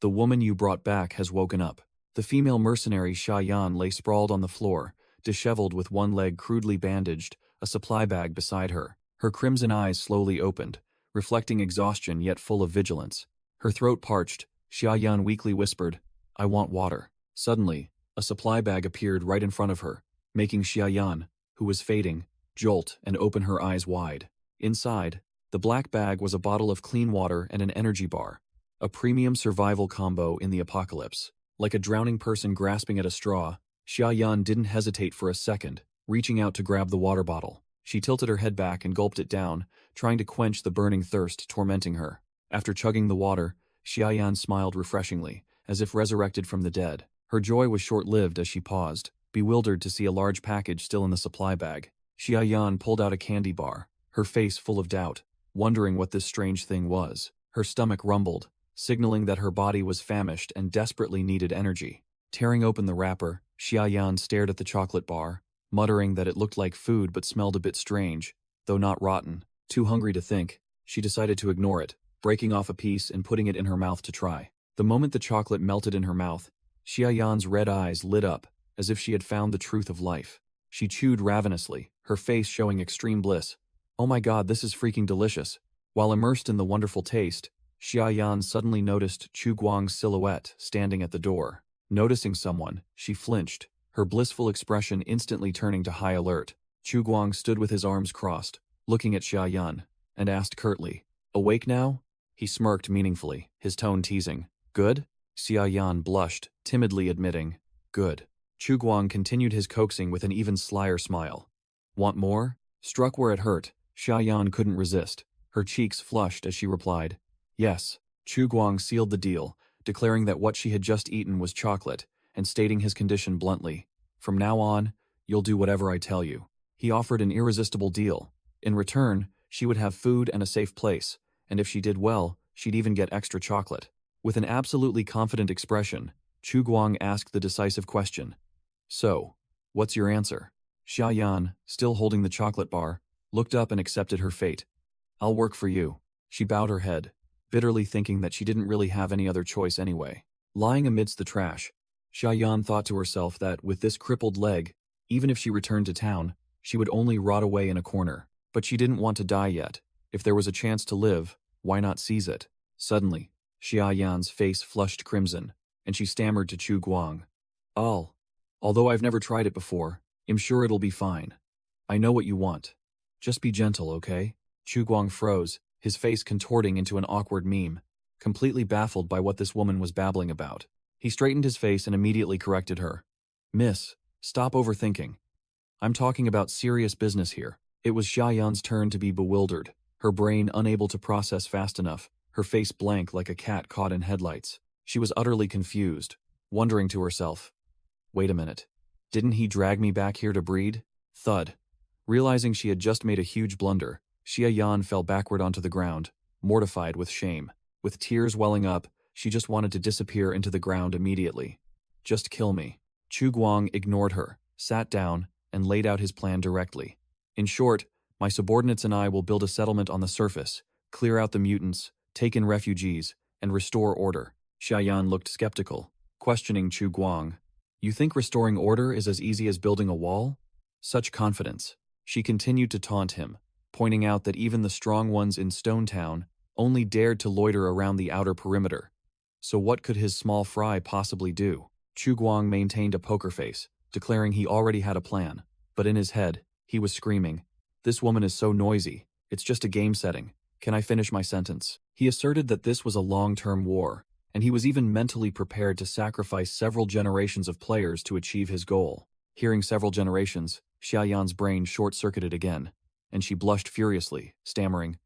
"The woman you brought back has woken up." The female mercenary Xia Yan lay sprawled on the floor, disheveled with one leg crudely bandaged, a supply bag beside her. Her crimson eyes slowly opened, reflecting exhaustion yet full of vigilance. Her throat parched, Xia Yan weakly whispered, "I want water." Suddenly, a supply bag appeared right in front of her, making Xia Yan, who was fading, jolt and open her eyes wide. Inside, the black bag was a bottle of clean water and an energy bar, a premium survival combo in the apocalypse. Like a drowning person grasping at a straw, Xia Yan didn't hesitate for a second, reaching out to grab the water bottle. She tilted her head back and gulped it down, trying to quench the burning thirst tormenting her. After chugging the water, Xia Yan smiled refreshingly, as if resurrected from the dead. Her joy was short-lived as she paused, bewildered to see a large package still in the supply bag. Xia Yan pulled out a candy bar, her face full of doubt, wondering what this strange thing was. Her stomach rumbled, signaling that her body was famished and desperately needed energy. Tearing open the wrapper, Xia Yan stared at the chocolate bar, muttering that it looked like food but smelled a bit strange, though not rotten. Too hungry to think, she decided to ignore it, breaking off a piece and putting it in her mouth to try. The moment the chocolate melted in her mouth, Xia Yan's red eyes lit up, as if she had found the truth of life. She chewed ravenously, her face showing extreme bliss. "Oh my god, this is freaking delicious." While immersed in the wonderful taste, Xia Yan suddenly noticed Chu Guang's silhouette standing at the door. Noticing someone, she flinched, her blissful expression instantly turning to high alert. Chu Guang stood with his arms crossed, looking at Xia Yan, and asked curtly, "Awake now?" He smirked meaningfully, his tone teasing. "Good?" Xia Yan blushed, timidly admitting, "Good." Chu Guang continued his coaxing with an even slyer smile. "Want more?" Struck where it hurt, Xia Yan couldn't resist. Her cheeks flushed as she replied, "Yes." Chu Guang sealed the deal, declaring that what she had just eaten was chocolate, and stating his condition bluntly, "From now on, you'll do whatever I tell you." He offered an irresistible deal. In return, she would have food and a safe place, and if she did well, she'd even get extra chocolate. With an absolutely confident expression, Chu Guang asked the decisive question, "So, what's your answer?" Xia Yan, still holding the chocolate bar, looked up and accepted her fate. "I'll work for you." She bowed her head, bitterly thinking that she didn't really have any other choice anyway. Lying amidst the trash, Xia Yan thought to herself that with this crippled leg, even if she returned to town, she would only rot away in a corner. But she didn't want to die yet. If there was a chance to live, why not seize it? Suddenly, Xia Yan's face flushed crimson, and she stammered to Chu Guang, Although I've never tried it before, I'm sure it'll be fine. I know what you want. Just be gentle, okay?" Chu Guang froze, his face contorting into an awkward meme, completely baffled by what this woman was babbling about. He straightened his face and immediately corrected her. "Miss, stop overthinking. I'm talking about serious business here." It was Xia Yan's turn to be bewildered, her brain unable to process fast enough, her face blank like a cat caught in headlights. She was utterly confused, wondering to herself, "Wait a minute. Didn't he drag me back here to breed?" Thud. Realizing she had just made a huge blunder, Xia Yan fell backward onto the ground, mortified with shame. With tears welling up, she just wanted to disappear into the ground immediately. "Just kill me." Chu Guang ignored her, sat down, and laid out his plan directly. "In short, my subordinates and I will build a settlement on the surface, clear out the mutants, take in refugees, and restore order." Xia Yan looked skeptical, questioning Chu Guang. "You think restoring order is as easy as building a wall?" Such confidence. She continued to taunt him, pointing out that even the strong ones in Stone Town only dared to loiter around the outer perimeter. So what could his small fry possibly do? Chu Guang maintained a poker face, declaring he already had a plan, but in his head, he was screaming, "This woman is so noisy, It's just a game setting. Can I finish my sentence? He asserted that this was a long-term war, and he was even mentally prepared to sacrifice several generations of players to achieve his goal. Hearing several generations, Xiaoyan's brain short-circuited again, and she blushed furiously, stammering,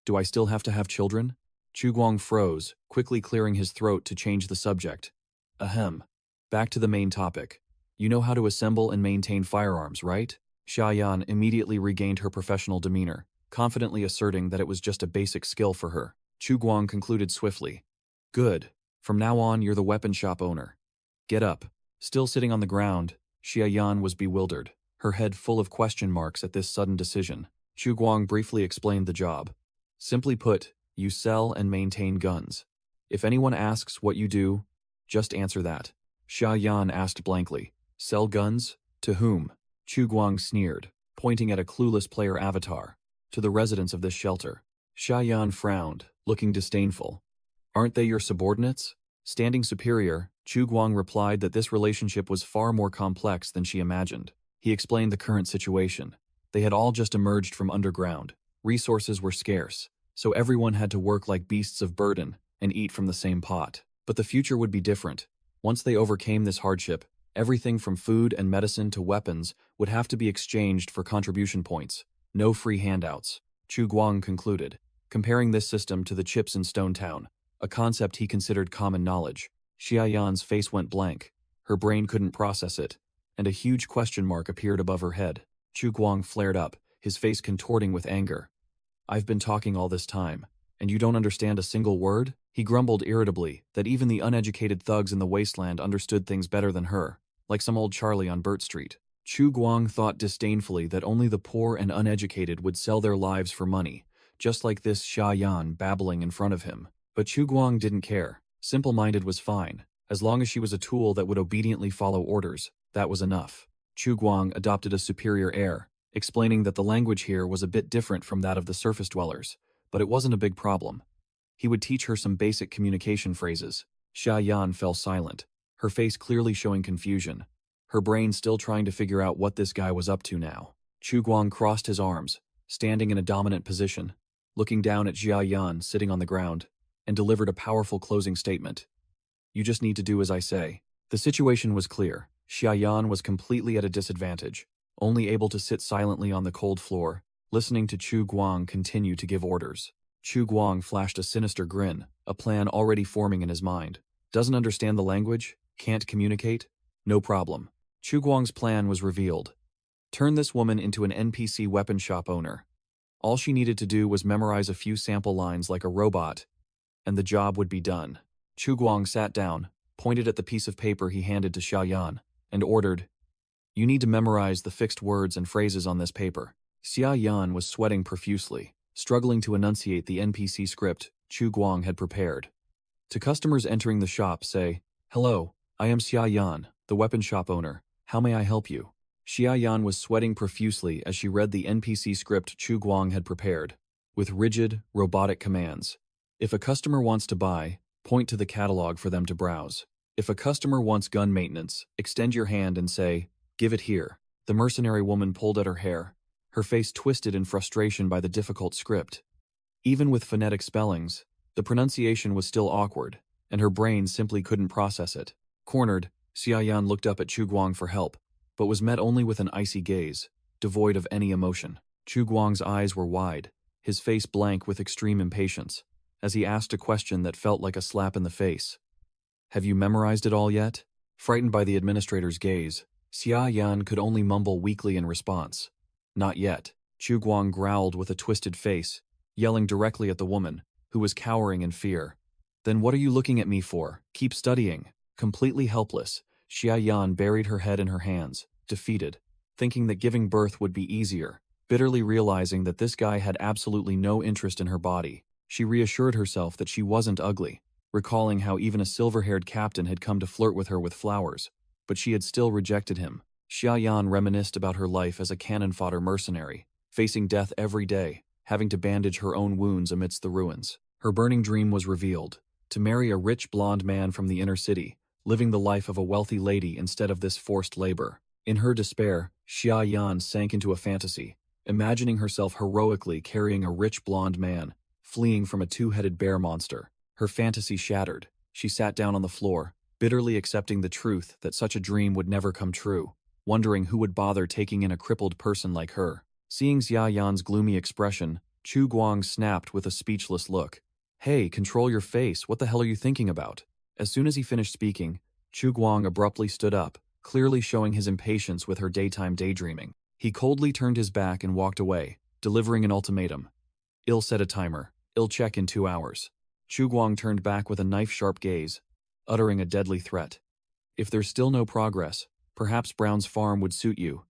"Do I still have to have children?" Chu Guang froze, quickly clearing his throat to change the subject. Ahem. Back to the main topic. You know how to assemble and maintain firearms, right? Xiaoyan immediately regained her professional demeanor, confidently asserting that it was just a basic skill for her. Chu Guang concluded swiftly. Good. From now on, you're the weapon shop owner. Get up. Still sitting on the ground, Xiaoyan was bewildered, her head full of question marks at this sudden decision. Chu Guang briefly explained the job. Simply put, you sell and maintain guns. If anyone asks what you do, just answer that. Xiaoyan asked blankly. Sell guns? To whom? Chu Guang sneered, pointing at a clueless player avatar. To the residents of this shelter. Xiaoyan frowned, looking disdainful. Aren't they your subordinates? Standing superior, Chu Guang replied that this relationship was far more complex than she imagined. He explained the current situation. They had all just emerged from underground. Resources were scarce, so everyone had to work like beasts of burden and eat from the same pot. But the future would be different. Once they overcame this hardship, everything from food and medicine to weapons would have to be exchanged for contribution points. No free handouts. Chu Guang concluded, comparing this system to the chips in Stone Town, a concept he considered common knowledge. Xiaoyan's face went blank. Her brain couldn't process it, and a huge question mark appeared above her head. Chu Guang flared up, his face contorting with anger. I've been talking all this time, and you don't understand a single word? He grumbled irritably that even the uneducated thugs in the wasteland understood things better than her, like some old Charlie on Burt Street. Chu Guang thought disdainfully that only the poor and uneducated would sell their lives for money, just like this Xiaoyan babbling in front of him. But Chu Guang didn't care. Simple-minded was fine. As long as she was a tool that would obediently follow orders, that was enough. Chu Guang adopted a superior air, explaining that the language here was a bit different from that of the surface dwellers, but it wasn't a big problem. He would teach her some basic communication phrases. Xiaoyan fell silent, her face clearly showing confusion, her brain still trying to figure out what this guy was up to now. Chu Guang crossed his arms, standing in a dominant position, looking down at Xiaoyan sitting on the ground, and delivered a powerful closing statement. You just need to do as I say. The situation was clear. Xiaoyan was completely at a disadvantage, only able to sit silently on the cold floor, listening to Chu Guang continue to give orders. Chu Guang flashed a sinister grin, a plan already forming in his mind. Doesn't understand the language? Can't communicate? No problem. Chu Guang's plan was revealed. Turn this woman into an NPC weapon shop owner. All she needed to do was memorize a few sample lines like a robot, and the job would be done. Chu Guang sat down, pointed at the piece of paper he handed to Xiaoyan, and ordered, You need to memorize the fixed words and phrases on this paper. Xiaoyan was sweating profusely, struggling to enunciate the NPC script Chu Guang had prepared. To customers entering the shop, say, Hello, I am Xiaoyan, the weapon shop owner. How may I help you? Xiaoyan was sweating profusely as she read the NPC script Chu Guang had prepared, with rigid, robotic commands. If a customer wants to buy, point to the catalog for them to browse. If a customer wants gun maintenance, extend your hand and say, Give it here. The mercenary woman pulled at her hair, her face twisted in frustration by the difficult script. Even with phonetic spellings, the pronunciation was still awkward, and her brain simply couldn't process it. Cornered, Xiaoyan looked up at Chu Guang for help, but was met only with an icy gaze, devoid of any emotion. Chu Guang's eyes were wide, his face blank with extreme impatience, as he asked a question that felt like a slap in the face. Have you memorized it all yet? Frightened by the administrator's gaze, Xiaoyan could only mumble weakly in response. Not yet. Chu Guang growled with a twisted face, yelling directly at the woman, who was cowering in fear. Then what are you looking at me for? Keep studying. Completely helpless, Xiaoyan buried her head in her hands, defeated, thinking that giving birth would be easier, bitterly realizing that this guy had absolutely no interest in her body. She reassured herself that she wasn't ugly, recalling how even a silver-haired captain had come to flirt with her with flowers, but she had still rejected him. Xiaoyan reminisced about her life as a cannon-fodder mercenary, facing death every day, having to bandage her own wounds amidst the ruins. Her burning dream was revealed, to marry a rich blonde man from the inner city, living the life of a wealthy lady instead of this forced labor. In her despair, Xiaoyan sank into a fantasy, imagining herself heroically carrying a rich blonde man, fleeing from a two-headed bear monster. Her fantasy shattered. She sat down on the floor, bitterly accepting the truth that such a dream would never come true, wondering who would bother taking in a crippled person like her. Seeing Xia Yan's gloomy expression, Chu Guang snapped with a speechless look. "Hey, control your face, what the hell are you thinking about?" As soon as he finished speaking, Chu Guang abruptly stood up, clearly showing his impatience with her daytime daydreaming. He coldly turned his back and walked away, delivering an ultimatum. "I'll set a timer. I'll check in 2 hours." Chu Guang turned back with a knife-sharp gaze, uttering a deadly threat. "If there's still no progress, perhaps Brown's farm would suit you.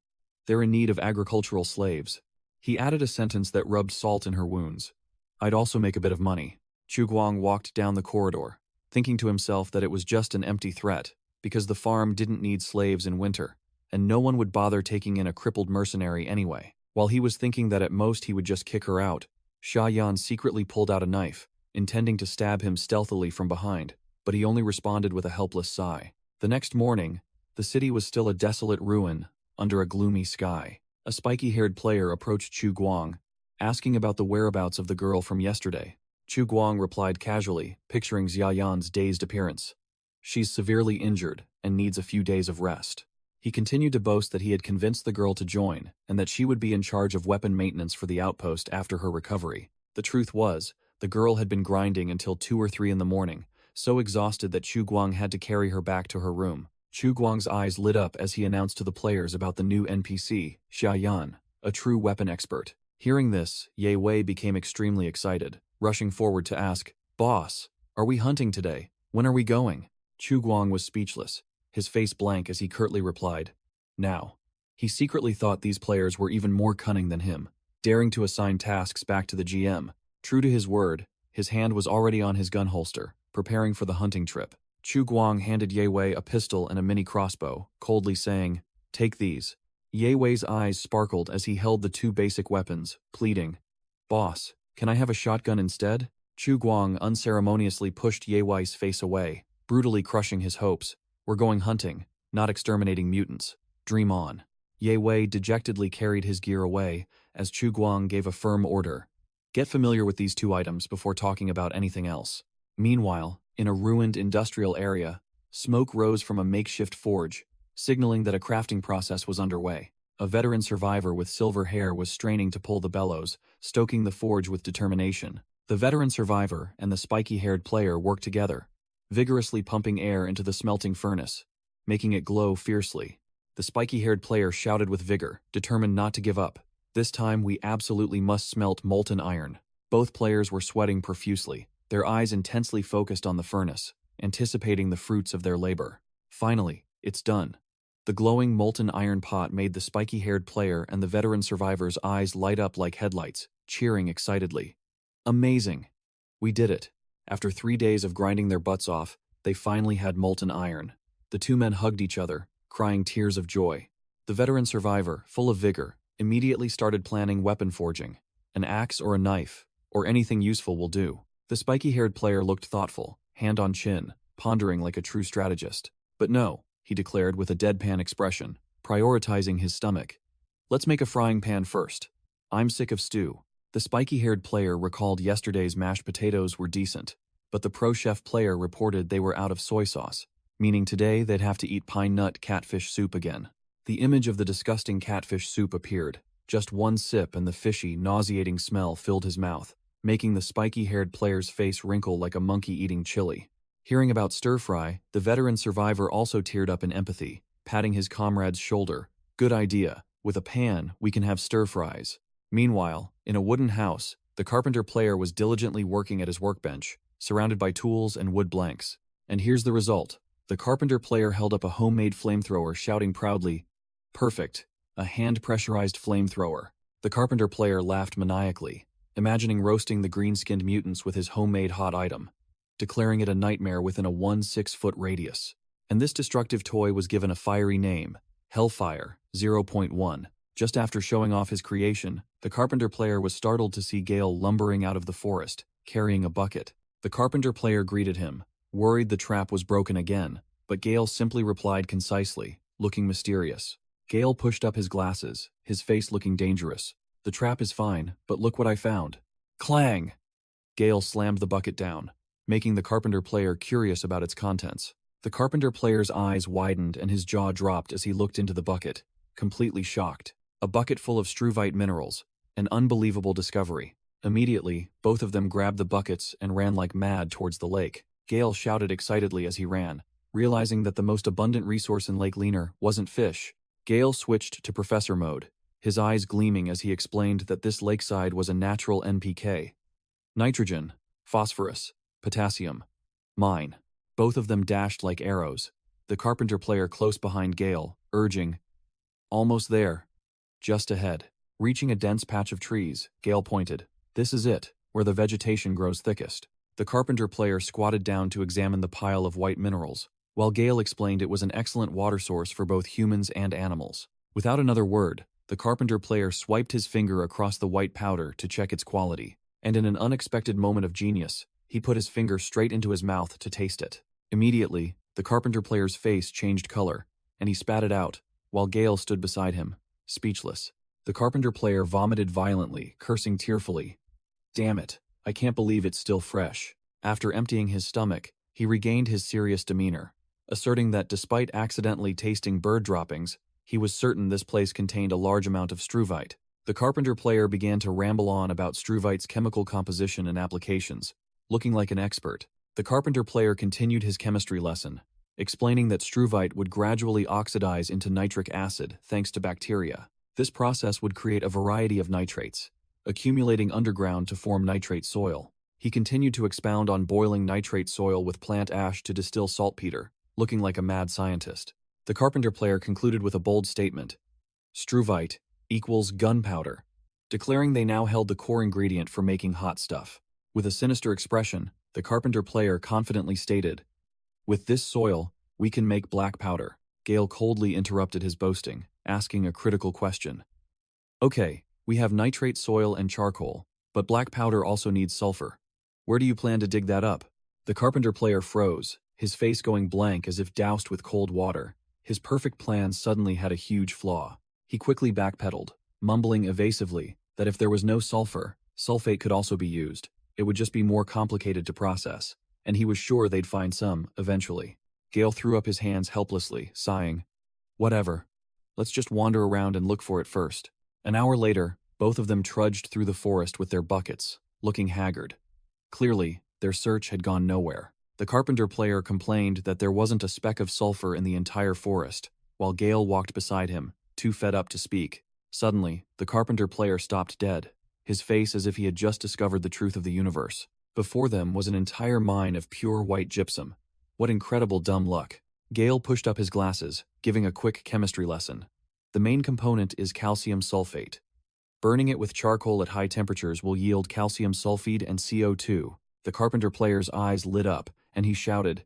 They're in need of agricultural slaves." He added a sentence that rubbed salt in her wounds. "I'd also make a bit of money." Chu Guang walked down the corridor, thinking to himself that it was just an empty threat, because the farm didn't need slaves in winter, and no one would bother taking in a crippled mercenary anyway. While he was thinking that at most he would just kick her out, Xia Yan secretly pulled out a knife, intending to stab him stealthily from behind, but he only responded with a helpless sigh. The next morning, the city was still a desolate ruin under a gloomy sky. A spiky-haired player approached Chu Guang, asking about the whereabouts of the girl from yesterday. Chu Guang replied casually, picturing Xia Yan's dazed appearance. "She's severely injured and needs a few days of rest." He continued to boast that he had convinced the girl to join and that she would be in charge of weapon maintenance for the outpost after her recovery. The truth was, the girl had been grinding until 2 or 3 in the morning, so exhausted that Chu Guang had to carry her back to her room. Chu Guang's eyes lit up as he announced to the players about the new NPC, Xia Yan, a true weapon expert. Hearing this, Ye Wei became extremely excited, rushing forward to ask, "Boss, are we hunting today? When are we going?" Chu Guang was speechless, his face blank as he curtly replied, "Now." He secretly thought these players were even more cunning than him, daring to assign tasks back to the GM. True to his word, his hand was already on his gun holster, preparing for the hunting trip. Chu Guang handed Ye Wei a pistol and a mini crossbow, coldly saying, "Take these." Ye Wei's eyes sparkled as he held the 2 basic weapons, pleading, "Boss, can I have a shotgun instead?" Chu Guang unceremoniously pushed Ye Wei's face away, brutally crushing his hopes. "We're going hunting, not exterminating mutants. Dream on." Ye Wei dejectedly carried his gear away as Chu Guang gave a firm order. "Get familiar with these 2 items before talking about anything else." Meanwhile, in a ruined industrial area, smoke rose from a makeshift forge, signaling that a crafting process was underway. A veteran survivor with silver hair was straining to pull the bellows, stoking the forge with determination. The veteran survivor and the spiky-haired player worked together, vigorously pumping air into the smelting furnace, making it glow fiercely. The spiky-haired player shouted with vigor, determined not to give up. "This time we absolutely must smelt molten iron." Both players were sweating profusely, their eyes intensely focused on the furnace, anticipating the fruits of their labor. Finally, it's done. The glowing molten iron pot made the spiky-haired player and the veteran survivor's eyes light up like headlights, cheering excitedly. "Amazing! We did it." After 3 days of grinding their butts off, they finally had molten iron. The 2 men hugged each other, crying tears of joy. The veteran survivor, full of vigor, immediately started planning weapon forging. An axe or a knife, or anything useful will do. The spiky-haired player looked thoughtful, hand on chin, pondering like a true strategist. "But no," he declared with a deadpan expression, prioritizing his stomach. "Let's make a frying pan first. I'm sick of stew." The spiky-haired player recalled yesterday's mashed potatoes were decent, but the pro-chef player reported they were out of soy sauce, meaning today they'd have to eat pine nut catfish soup again. The image of the disgusting catfish soup appeared. Just 1 sip and the fishy, nauseating smell filled his mouth, making the spiky-haired player's face wrinkle like a monkey eating chili. Hearing about stir-fry, the veteran survivor also teared up in empathy, patting his comrade's shoulder. "Good idea. With a pan, we can have stir-fries." Meanwhile, in a wooden house, the carpenter player was diligently working at his workbench, surrounded by tools and wood blanks. And here's the result. The carpenter player held up a homemade flamethrower, shouting proudly, "Perfect. A hand-pressurized flamethrower." The carpenter player laughed maniacally, imagining roasting the green-skinned mutants with his homemade hot item, declaring it a nightmare within a 1 6-foot radius. And this destructive toy was given a fiery name, Hellfire 0.1. Just after showing off his creation, the carpenter player was startled to see Gale lumbering out of the forest, carrying a bucket. The carpenter player greeted him, worried the trap was broken again, but Gale simply replied concisely, looking mysterious. Gale pushed up his glasses, his face looking dangerous. The trap is fine, but look what I found. Clang! Gale slammed the bucket down, making the carpenter player curious about its contents. The carpenter player's eyes widened and his jaw dropped as he looked into the bucket, completely shocked. A bucket full of struvite minerals, an unbelievable discovery. Immediately, both of them grabbed the buckets and ran like mad towards the lake. Gale shouted excitedly as he ran, realizing that the most abundant resource in Lake Leaner wasn't fish. Gale switched to Professor mode, his eyes gleaming as he explained that this lakeside was a natural NPK. Nitrogen, phosphorus, potassium, mine. Both of them dashed like arrows, the carpenter player close behind Gale, urging, "Almost there. Just ahead." Reaching a dense patch of trees, Gale pointed. "This is it, where the vegetation grows thickest." The carpenter player squatted down to examine the pile of white minerals, while Gale explained it was an excellent water source for both humans and animals. Without another word, the carpenter player swiped his finger across the white powder to check its quality, and in an unexpected moment of genius, he put his finger straight into his mouth to taste it. Immediately, the carpenter player's face changed color, and he spat it out, while Gale stood beside him, speechless. The carpenter player vomited violently, cursing tearfully. "Damn it, I can't believe it's still fresh." After emptying his stomach, he regained his serious demeanor, asserting that despite accidentally tasting bird droppings, he was certain this place contained a large amount of struvite. The carpenter player began to ramble on about struvite's chemical composition and applications, looking like an expert. The carpenter player continued his chemistry lesson, explaining that struvite would gradually oxidize into nitric acid thanks to bacteria. This process would create a variety of nitrates, accumulating underground to form nitrate soil. He continued to expound on boiling nitrate soil with plant ash to distill saltpeter, looking like a mad scientist. The carpenter player concluded with a bold statement: "Struvite equals gunpowder," declaring they now held the core ingredient for making hot stuff. With a sinister expression, the carpenter player confidently stated, "With this soil, we can make black powder." Gale coldly interrupted his boasting, asking a critical question. "Okay, we have nitrate soil and charcoal, but black powder also needs sulfur. Where do you plan to dig that up?" The carpenter player froze, his face going blank as if doused with cold water. His perfect plan suddenly had a huge flaw. He quickly backpedaled, mumbling evasively that if there was no sulfur, sulfate could also be used. It would just be more complicated to process, and he was sure they'd find some, eventually. Gale threw up his hands helplessly, sighing, "Whatever. Let's just wander around and look for it first." An hour later, both of them trudged through the forest with their buckets, looking haggard. Clearly, their search had gone nowhere. The carpenter player complained that there wasn't a speck of sulfur in the entire forest, while Gale walked beside him, too fed up to speak. Suddenly, the carpenter player stopped dead, his face as if he had just discovered the truth of the universe. Before them was an entire mine of pure white gypsum. What incredible dumb luck. Gale pushed up his glasses, giving a quick chemistry lesson. The main component is calcium sulfate. Burning it with charcoal at high temperatures will yield calcium sulfide and CO2. The carpenter player's eyes lit up, and he shouted,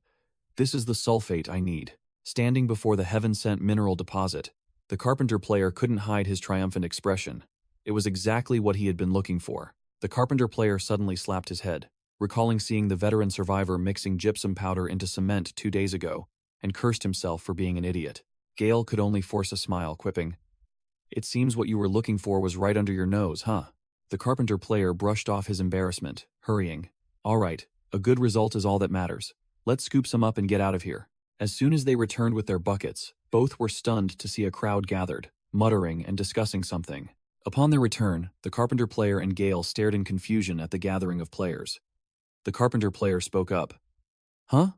"This is the sulfate I need." Standing before the heaven-sent mineral deposit, the carpenter player couldn't hide his triumphant expression. It was exactly what he had been looking for. The carpenter player suddenly slapped his head, recalling seeing the veteran survivor mixing gypsum powder into cement 2 days ago, and cursed himself for being an idiot. Gale could only force a smile, quipping, "It seems what you were looking for was right under your nose, huh?" The carpenter player brushed off his embarrassment, hurrying, "All right, a good result is all that matters. Let's scoop some up and get out of here." As soon as they returned with their buckets, both were stunned to see a crowd gathered, muttering and discussing something. Upon their return, the carpenter player and Gale stared in confusion at the gathering of players. The carpenter player spoke up. "Huh?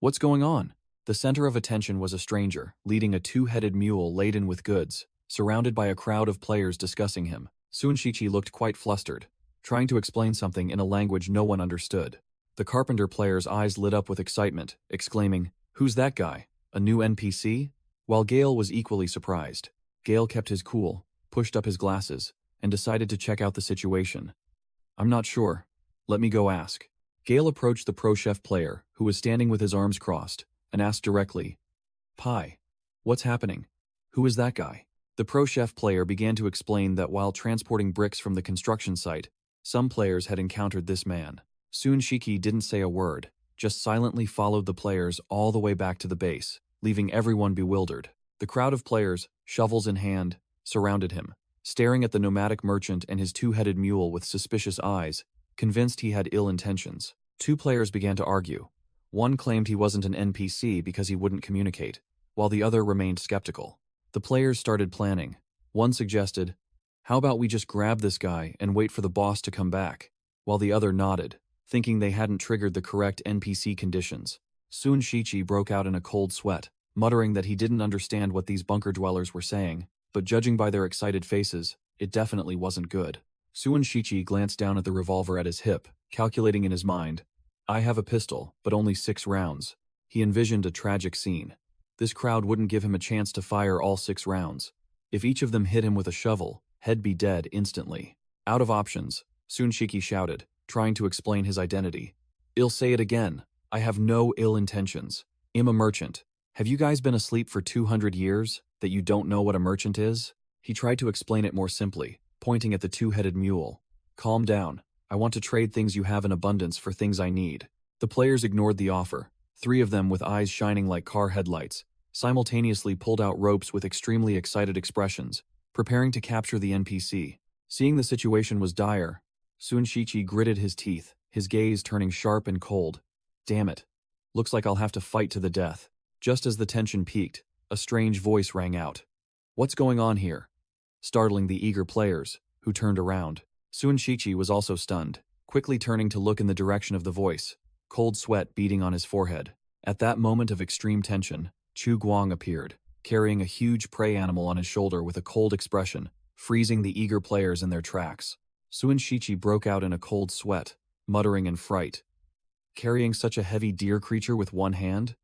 What's going on?" The center of attention was a stranger, leading a 2-headed mule laden with goods, surrounded by a crowd of players discussing him. Sunshichi looked quite flustered, trying to explain something in a language no one understood. The carpenter player's eyes lit up with excitement, exclaiming, "Who's that guy? A new NPC?" While Gale was equally surprised, Gale kept his cool, pushed up his glasses, and decided to check out the situation. "I'm not sure. Let me go ask." Gale approached the pro chef player, who was standing with his arms crossed, and asked directly, "Pi, what's happening? Who is that guy?" The pro chef player began to explain that while transporting bricks from the construction site, some players had encountered this man. Sunshiki didn't say a word, just silently followed the players all the way back to the base, leaving everyone bewildered. The crowd of players, shovels in hand, surrounded him, staring at the nomadic merchant and his two-headed mule with suspicious eyes, convinced he had ill intentions. Two players began to argue. One claimed he wasn't an NPC because he wouldn't communicate, while the other remained skeptical. The players started planning. One suggested, "How about we just grab this guy and wait for the boss to come back?" While the other nodded, thinking they hadn't triggered the correct NPC conditions. Soon Shichi broke out in a cold sweat, muttering that he didn't understand what these bunker dwellers were saying, but judging by their excited faces, it definitely wasn't good. Suin Shichi glanced down at the revolver at his hip, calculating in his mind, "I have a pistol, but only 6 rounds. He envisioned a tragic scene. This crowd wouldn't give him a chance to fire all 6 rounds. If each of them hit him with a shovel, he'd be dead instantly. Out of options, Sun Shiki shouted, trying to explain his identity. "I'll say it again. I have no ill intentions. I'm a merchant. Have you guys been asleep for 200 years, that you don't know what a merchant is?" He tried to explain it more simply, pointing at the two-headed mule. "Calm down. I want to trade things you have in abundance for things I need." The players ignored the offer. 3 of them, with eyes shining like car headlights, simultaneously pulled out ropes with extremely excited expressions, preparing to capture the NPC. Seeing the situation was dire, Sun Shichi gritted his teeth, his gaze turning sharp and cold. "Damn it. Looks like I'll have to fight to the death." Just as the tension peaked, a strange voice rang out. "What's going on here?" Startling the eager players, who turned around. Sun Shichi was also stunned, quickly turning to look in the direction of the voice, cold sweat beading on his forehead. At that moment of extreme tension, Chu Guang appeared, carrying a huge prey animal on his shoulder with a cold expression, freezing the eager players in their tracks. Sun Shichi broke out in a cold sweat, muttering in fright. Carrying such a heavy deer creature with one hand?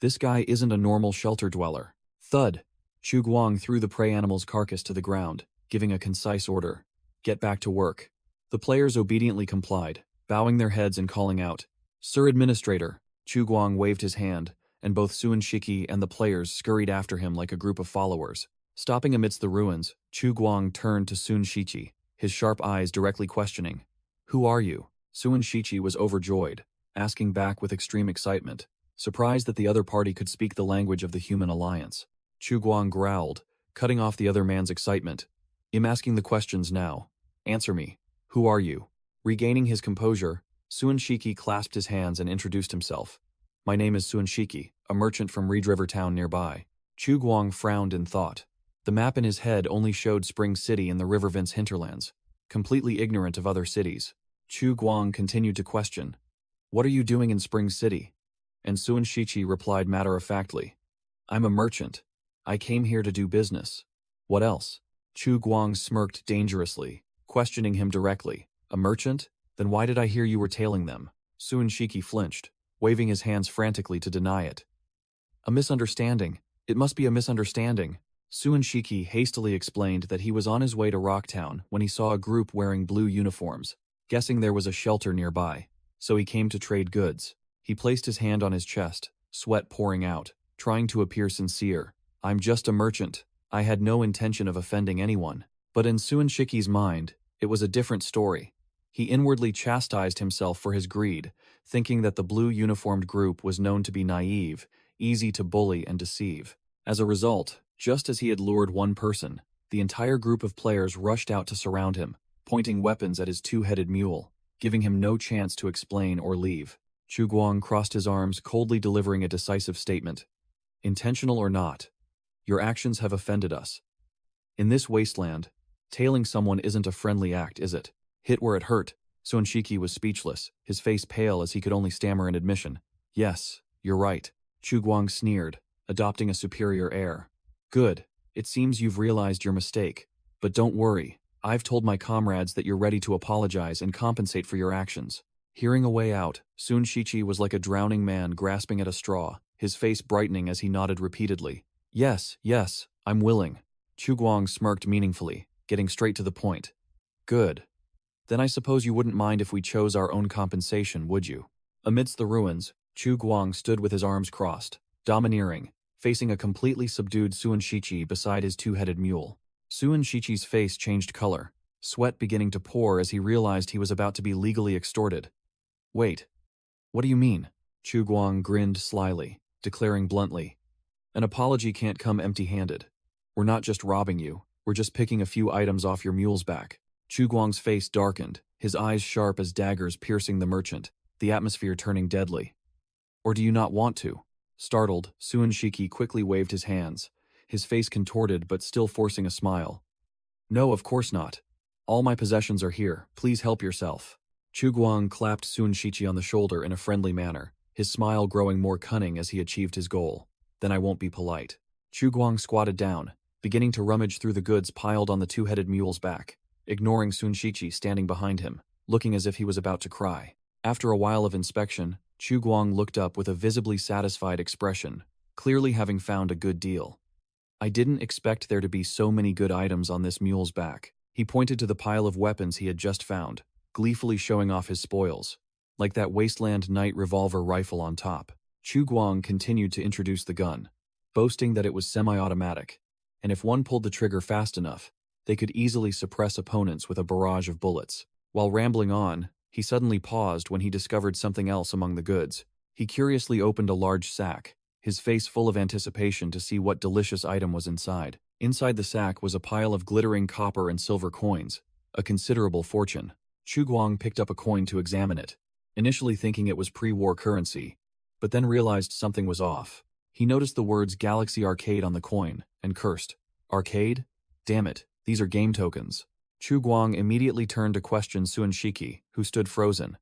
This guy isn't a normal shelter dweller. Thud! Chu Guang threw the prey animal's carcass to the ground, giving a concise order. "Get back to work." The players obediently complied, bowing their heads and calling out, "Sir Administrator." Chu Guang waved his hand, and both Sun Shiki and the players scurried after him like a group of followers. Stopping amidst the ruins, Chu Guang turned to Sun Shichi, his sharp eyes directly questioning. "Who are you?" Sun Shichi was overjoyed, asking back with extreme excitement, surprised that the other party could speak the language of the human alliance. Chu Guang growled, cutting off the other man's excitement. "I'm asking the questions now. Answer me. Who are you?" Regaining his composure, Sun Shiki clasped his hands and introduced himself. "My name is Sun Shiki, a merchant from Reed River town nearby." Chu Guang frowned in thought. The map in his head only showed Spring City in the River Vince hinterlands, completely ignorant of other cities. Chu Guang continued to question, "What are you doing in Spring City?" And Sun Shichi replied matter-of-factly, "I'm a merchant. I came here to do business." "What else?" Chu Guang smirked dangerously, questioning him directly. "A merchant? Then why did I hear you were tailing them?" Sun Shiki flinched, waving his hands frantically to deny it. "A misunderstanding. It must be a misunderstanding." Sun Shiki hastily explained that he was on his way to Rocktown when he saw a group wearing blue uniforms, guessing there was a shelter nearby. So he came to trade goods. He placed his hand on his chest, sweat pouring out, trying to appear sincere. "I'm just a merchant. I had no intention of offending anyone." But in Sun Shiki's mind, it was a different story. He inwardly chastised himself for his greed, thinking that the blue-uniformed group was known to be naive, easy to bully and deceive. As a result, just as he had lured one person, the entire group of players rushed out to surround him, pointing weapons at his two-headed mule, giving him no chance to explain or leave. Chu Guang crossed his arms, coldly delivering a decisive statement. "Intentional or not, your actions have offended us. In this wasteland, tailing someone isn't a friendly act, is it?" Hit where it hurt, Sun Shiki was speechless, his face pale as he could only stammer an admission. "Yes, you're right." Chu Guang sneered, adopting a superior air. "Good. It seems you've realized your mistake. But don't worry, I've told my comrades that you're ready to apologize and compensate for your actions." Hearing a way out, Sun Shichi was like a drowning man grasping at a straw, his face brightening as he nodded repeatedly. Yes, I'm willing." Chu Guang smirked meaningfully, getting straight to the point. "Good. Then I suppose you wouldn't mind if we chose our own compensation, would you?" Amidst the ruins, Chu Guang stood with his arms crossed, domineering, facing a completely subdued Sun Shichi beside his two-headed mule. Sun Shichi's face changed color, sweat beginning to pour as he realized he was about to be legally extorted. "Wait. What do you mean?" Chu Guang grinned slyly, declaring bluntly, "An apology can't come empty-handed. We're not just robbing you. We're just picking a few items off your mule's back. Chu Guang's face darkened, his eyes sharp as daggers piercing the merchant, the atmosphere turning deadly. Or do you not want to? Startled, Suan Shiki quickly waved his hands, his face contorted but still forcing a smile. No, of course not. All my possessions are here, please help yourself. Chu Guang clapped Suan Shiki on the shoulder in a friendly manner, his smile growing more cunning as he achieved his goal. Then I won't be polite. Chu Guang squatted down, beginning to rummage through the goods piled on the two-headed mule's back, ignoring Suan Shiki standing behind him, looking as if he was about to cry. After a while of inspection, Chu Guang looked up with a visibly satisfied expression, clearly having found a good deal. I didn't expect there to be so many good items on this mule's back. He pointed to the pile of weapons he had just found, gleefully showing off his spoils, like that Wasteland Knight revolver rifle on top. Chu Guang continued to introduce the gun, boasting that it was semi-automatic, and if one pulled the trigger fast enough, they could easily suppress opponents with a barrage of bullets. While rambling on, he suddenly paused when he discovered something else among the goods. He curiously opened a large sack, his face full of anticipation to see what delicious item was inside. Inside the sack was a pile of glittering copper and silver coins, a considerable fortune. Chu Guang picked up a coin to examine it, initially thinking it was pre-war currency, but then realized something was off. He noticed the words Galaxy Arcade on the coin, and cursed. Arcade? Damn it, these are game tokens. Chu Guang immediately turned to question Suan Shiki, who stood frozen.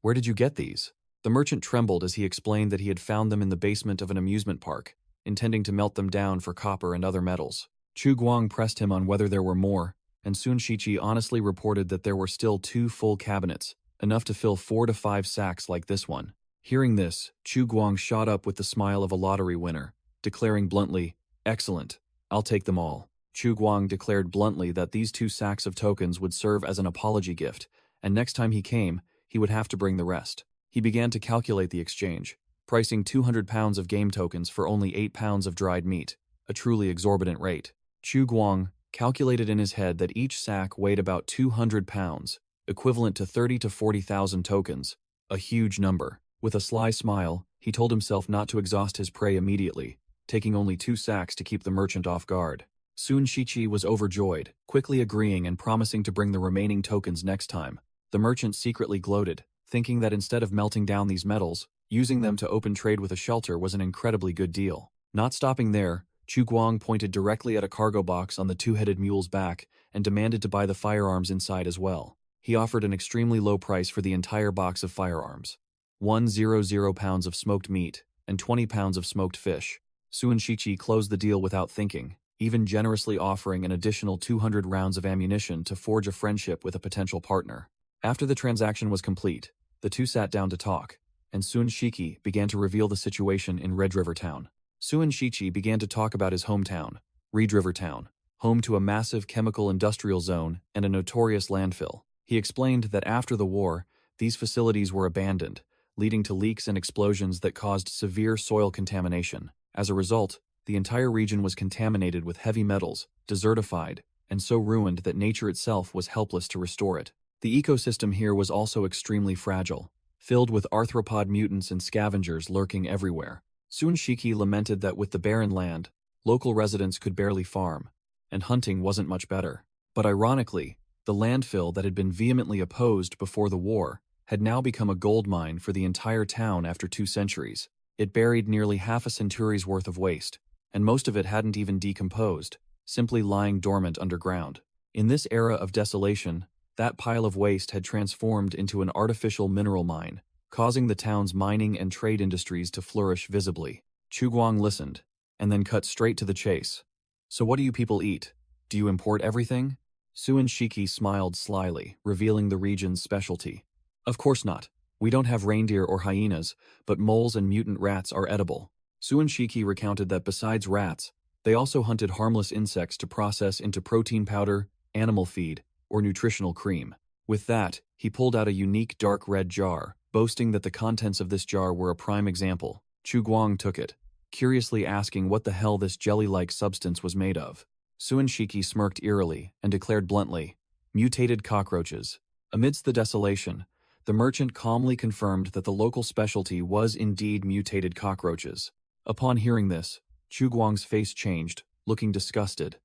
Where did you get these? The merchant trembled as he explained that he had found them in the basement of an amusement park, intending to melt them down for copper and other metals. Chu Guang pressed him on whether there were more, and Suan Shiki honestly reported that there were still 2 full cabinets, enough to fill 4 to 5 sacks like this one. Hearing this, Chu Guang shot up with the smile of a lottery winner, declaring bluntly, "Excellent, I'll take them all." Chu Guang declared bluntly that these 2 sacks of tokens would serve as an apology gift, and next time he came, he would have to bring the rest. He began to calculate the exchange, pricing 200 pounds of game tokens for only 8 pounds of dried meat, a truly exorbitant rate. Chu Guang calculated in his head that each sack weighed about 200 pounds, equivalent to 30 to 40,000 tokens, a huge number. With a sly smile, he told himself not to exhaust his prey immediately, taking only 2 sacks to keep the merchant off guard. Suan Shiki was overjoyed, quickly agreeing and promising to bring the remaining tokens next time. The merchant secretly gloated, thinking that instead of melting down these metals, using them to open trade with a shelter was an incredibly good deal. Not stopping there, Chu Guang pointed directly at a cargo box on the 2-headed mule's back and demanded to buy the firearms inside as well. He offered an extremely low price for the entire box of firearms. 100 pounds of smoked meat and 20 pounds of smoked fish. Suan Shiki closed the deal without thinking, even generously offering an additional 200 rounds of ammunition to forge a friendship with a potential partner. After the transaction was complete, the two sat down to talk, and Suan Shiki began to reveal the situation in Red River Town. Suan Shiki began to talk about his hometown, Red River Town, home to a massive chemical industrial zone and a notorious landfill. He explained that after the war, these facilities were abandoned, leading to leaks and explosions that caused severe soil contamination. As a result, the entire region was contaminated with heavy metals, desertified, and so ruined that nature itself was helpless to restore it. The ecosystem here was also extremely fragile, filled with arthropod mutants and scavengers lurking everywhere. Suan Shiki lamented that with the barren land, local residents could barely farm, and hunting wasn't much better. But ironically, the landfill that had been vehemently opposed before the war had now become a gold mine for the entire town after 2 centuries. It buried nearly half a century's worth of waste, and most of it hadn't even decomposed, simply lying dormant underground. In this era of desolation, that pile of waste had transformed into an artificial mineral mine, causing the town's mining and trade industries to flourish visibly. Chu Guang listened, and then cut straight to the chase. "So what do you people eat? Do you import everything?" Suan Shiki smiled slyly, revealing the region's specialty. "Of course not. We don't have reindeer or hyenas, but moles and mutant rats are edible." Suan Shiki recounted that besides rats, they also hunted harmless insects to process into protein powder, animal feed, or nutritional cream. With that, he pulled out a unique dark red jar, boasting that the contents of this jar were a prime example. Chu Guang took it, curiously asking what the hell this jelly-like substance was made of. Suan Shiki smirked eerily and declared bluntly, "Mutated cockroaches." Amidst the desolation, the merchant calmly confirmed that the local specialty was indeed mutated cockroaches. Upon hearing this, Chu Guang's face changed, looking disgusted.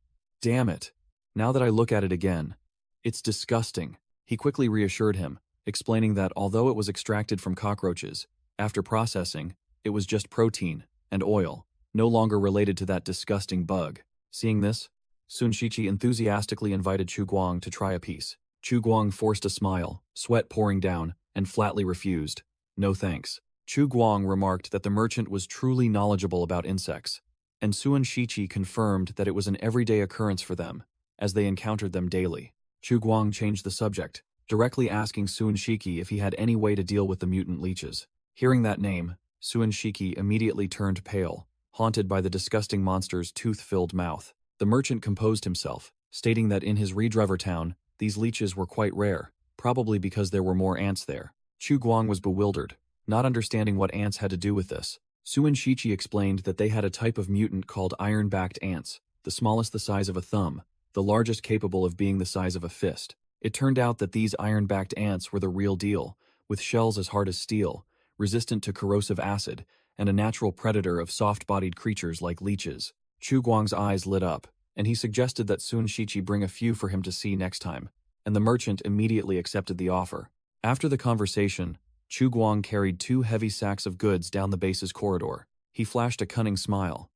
Damn it. Now that I look at it again, it's disgusting. He quickly reassured him, explaining that although it was extracted from cockroaches, after processing, it was just protein and oil, no longer related to that disgusting bug. Seeing this, Sun Shiqi enthusiastically invited Chu Guang to try a piece. Chu Guang forced a smile, sweat pouring down, and flatly refused. No thanks. Chu Guang remarked that the merchant was truly knowledgeable about insects, and Sun Shiqi confirmed that it was an everyday occurrence for them, as they encountered them daily. Chu Guang changed the subject, directly asking Sun Shiqi if he had any way to deal with the mutant leeches. Hearing that name, Sun Shiqi immediately turned pale, haunted by the disgusting monster's tooth-filled mouth. The merchant composed himself, stating that in his Redriver town, these leeches were quite rare, probably because there were more ants there. Chu Guang was bewildered, not understanding what ants had to do with this. Sun Shiqi explained that they had a type of mutant called iron-backed ants, the smallest the size of a thumb, the largest capable of being the size of a fist. It turned out that these iron-backed ants were the real deal, with shells as hard as steel, resistant to corrosive acid, and a natural predator of soft-bodied creatures like leeches. Chu Guang's eyes lit up, and he suggested that Sun Shiqi bring a few for him to see next time, and the merchant immediately accepted the offer. After the conversation, Chu Guang carried 2 heavy sacks of goods down the base's corridor. He flashed a cunning smile,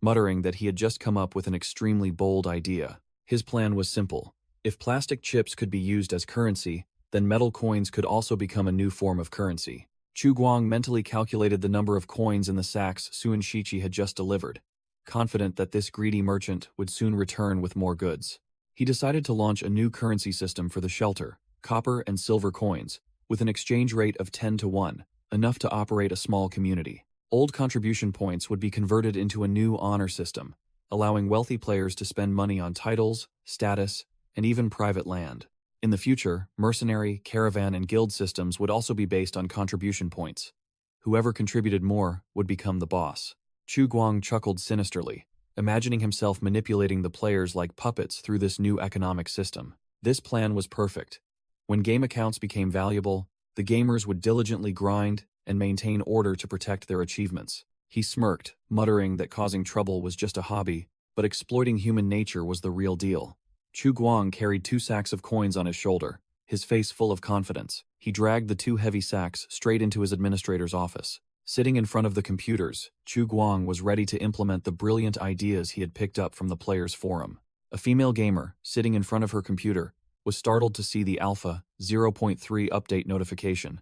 muttering that he had just come up with an extremely bold idea. His plan was simple. If plastic chips could be used as currency, then metal coins could also become a new form of currency. Chu Guang mentally calculated the number of coins in the sacks Sun Shiqi had just delivered, confident that this greedy merchant would soon return with more goods. He decided to launch a new currency system for the shelter, copper and silver coins, with an exchange rate of 10-to-1, enough to operate a small community. Old contribution points would be converted into a new honor system, allowing wealthy players to spend money on titles, status, and even private land. In the future, mercenary, caravan, and guild systems would also be based on contribution points. Whoever contributed more would become the boss. Chu Guang chuckled sinisterly, imagining himself manipulating the players like puppets through this new economic system. This plan was perfect. When game accounts became valuable, the gamers would diligently grind and maintain order to protect their achievements. He smirked, muttering that causing trouble was just a hobby, but exploiting human nature was the real deal. Chu Guang carried 2 sacks of coins on his shoulder, his face full of confidence. He dragged the 2 heavy sacks straight into his administrator's office. Sitting in front of the computers, Chu Guang was ready to implement the brilliant ideas he had picked up from the players' forum. A female gamer, sitting in front of her computer, was startled to see the Alpha 0.3 update notification,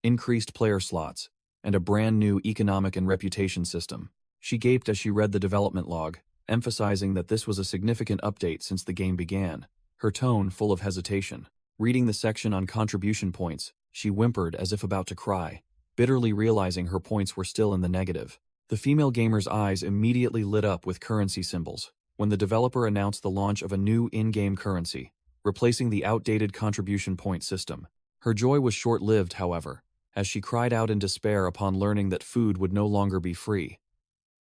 increased player slots, and a brand new economic and reputation system. She gaped as she read the development log, emphasizing that this was a significant update since the game began, her tone full of hesitation. Reading the section on contribution points, she whimpered as if about to cry, bitterly realizing her points were still in the negative. The female gamer's eyes immediately lit up with currency symbols when the developer announced the launch of a new in-game currency, replacing the outdated contribution point system. Her joy was short-lived, however, as she cried out in despair upon learning that food would no longer be free.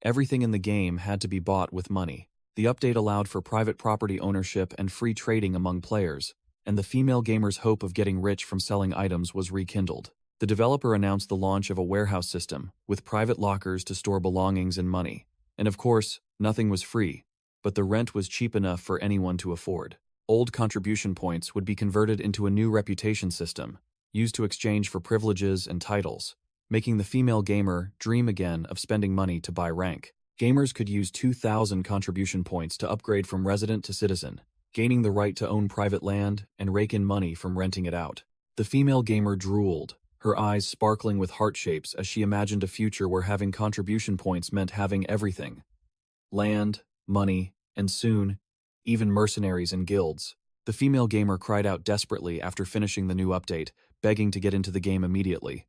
Everything in the game had to be bought with money. The update allowed for private property ownership and free trading among players, and the female gamer's hope of getting rich from selling items was rekindled. The developer announced the launch of a warehouse system with private lockers to store belongings and money. And of course, nothing was free, but the rent was cheap enough for anyone to afford. Old contribution points would be converted into a new reputation system, used to exchange for privileges and titles, making the female gamer dream again of spending money to buy rank. Gamers could use 2,000 contribution points to upgrade from resident to citizen, gaining the right to own private land and rake in money from renting it out. The female gamer drooled, her eyes sparkling with heart shapes as she imagined a future where having contribution points meant having everything: land, money, and soon, even mercenaries and guilds. The female gamer cried out desperately after finishing the new update, begging to get into the game immediately.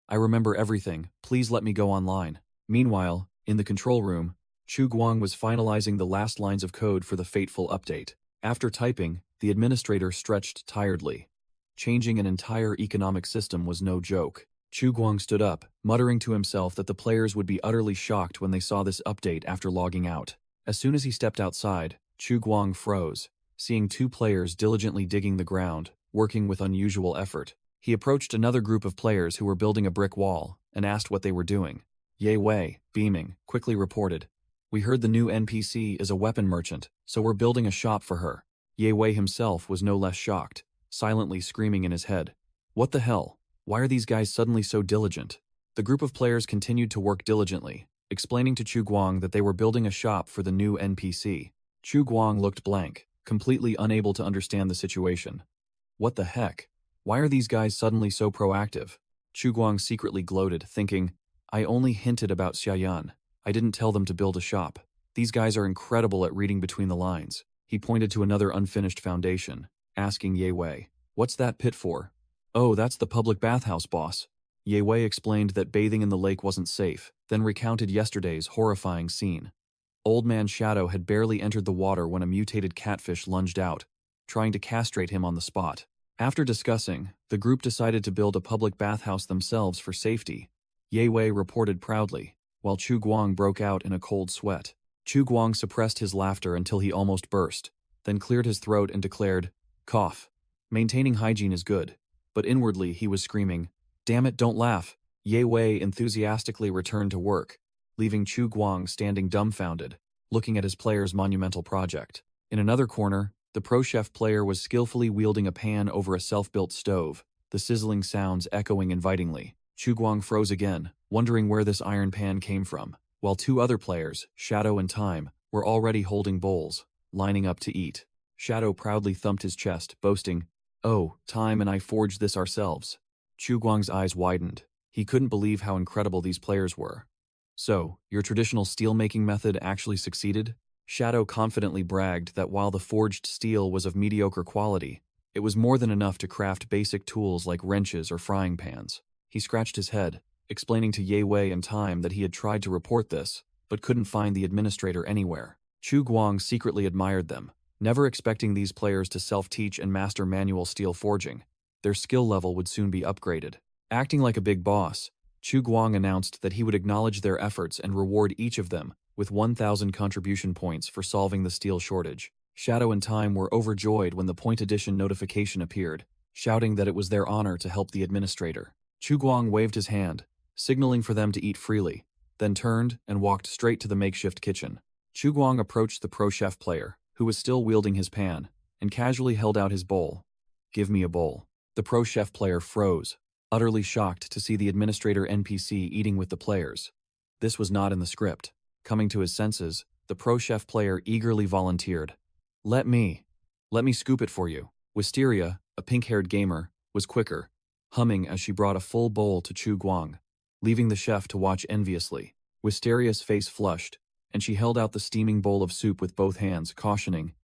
"I remember everything, please let me go online." Meanwhile, in the control room, Chu Guang was finalizing the last lines of code for the fateful update. After typing, the administrator stretched tiredly. Changing an entire economic system was no joke. Chu Guang stood up, muttering to himself that the players would be utterly shocked when they saw this update after logging out. As soon as he stepped outside, Chu Guang froze, seeing 2 players diligently digging the ground, working with unusual effort. He approached another group of players who were building a brick wall and asked what they were doing. Ye Wei, beaming, quickly reported, We heard the new NPC is a weapon merchant, so we're building a shop for her. Ye Wei himself was no less shocked, silently screaming in his head. What the hell? Why are these guys suddenly so diligent? The group of players continued to work diligently, explaining to Chu Guang that they were building a shop for the new NPC. Chu Guang looked blank, completely unable to understand the situation. What the heck? Why are these guys suddenly so proactive? Chu Guang secretly gloated, thinking, I only hinted about Xiaoyan. I didn't tell them to build a shop. These guys are incredible at reading between the lines. He pointed to another unfinished foundation, asking Ye Wei, what's that pit for? Oh, that's the public bathhouse, boss. Ye Wei explained that bathing in the lake wasn't safe, then recounted yesterday's horrifying scene. Old Man Shadow had barely entered the water when a mutated catfish lunged out, trying to castrate him on the spot. After discussing, the group decided to build a public bathhouse themselves for safety. Ye Wei reported proudly, while Chu Guang broke out in a cold sweat. Chu Guang suppressed his laughter until he almost burst, then cleared his throat and declared, cough. Maintaining hygiene is good, but inwardly he was screaming, damn it, don't laugh. Ye Wei enthusiastically returned to work, leaving Chu Guang standing dumbfounded, looking at his player's monumental project. In another corner, the pro chef player was skillfully wielding a pan over a self-built stove, the sizzling sounds echoing invitingly. Chu Guang froze again, wondering where this iron pan came from, while two other players, Shadow and Time, were already holding bowls, lining up to eat. Shadow proudly thumped his chest, boasting, oh, Time and I forged this ourselves. Chu Guang's eyes widened. He couldn't believe how incredible these players were. So, your traditional steel-making method actually succeeded? Shadow confidently bragged that while the forged steel was of mediocre quality, it was more than enough to craft basic tools like wrenches or frying pans. He scratched his head, explaining to Ye Wei and Time that he had tried to report this, but couldn't find the administrator anywhere. Chu Guang secretly admired them, never expecting these players to self-teach and master manual steel forging. Their skill level would soon be upgraded. Acting like a big boss, Chu Guang announced that he would acknowledge their efforts and reward each of them with 1,000 contribution points for solving the steel shortage. Shadow and Time were overjoyed when the point addition notification appeared, shouting that it was their honor to help the administrator. Chu Guang waved his hand, signaling for them to eat freely, then turned and walked straight to the makeshift kitchen. Chu Guang approached the pro chef player, who was still wielding his pan, and casually held out his bowl. Give me a bowl. The pro chef player froze, utterly shocked to see the administrator NPC eating with the players. This was not in the script. Coming to his senses, the pro chef player eagerly volunteered. Let me scoop it for you. Wisteria, a pink-haired gamer, was quicker, humming as she brought a full bowl to Chu Guang, leaving the chef to watch enviously. Wisteria's face flushed, and she held out the steaming bowl of soup with both hands, cautioning,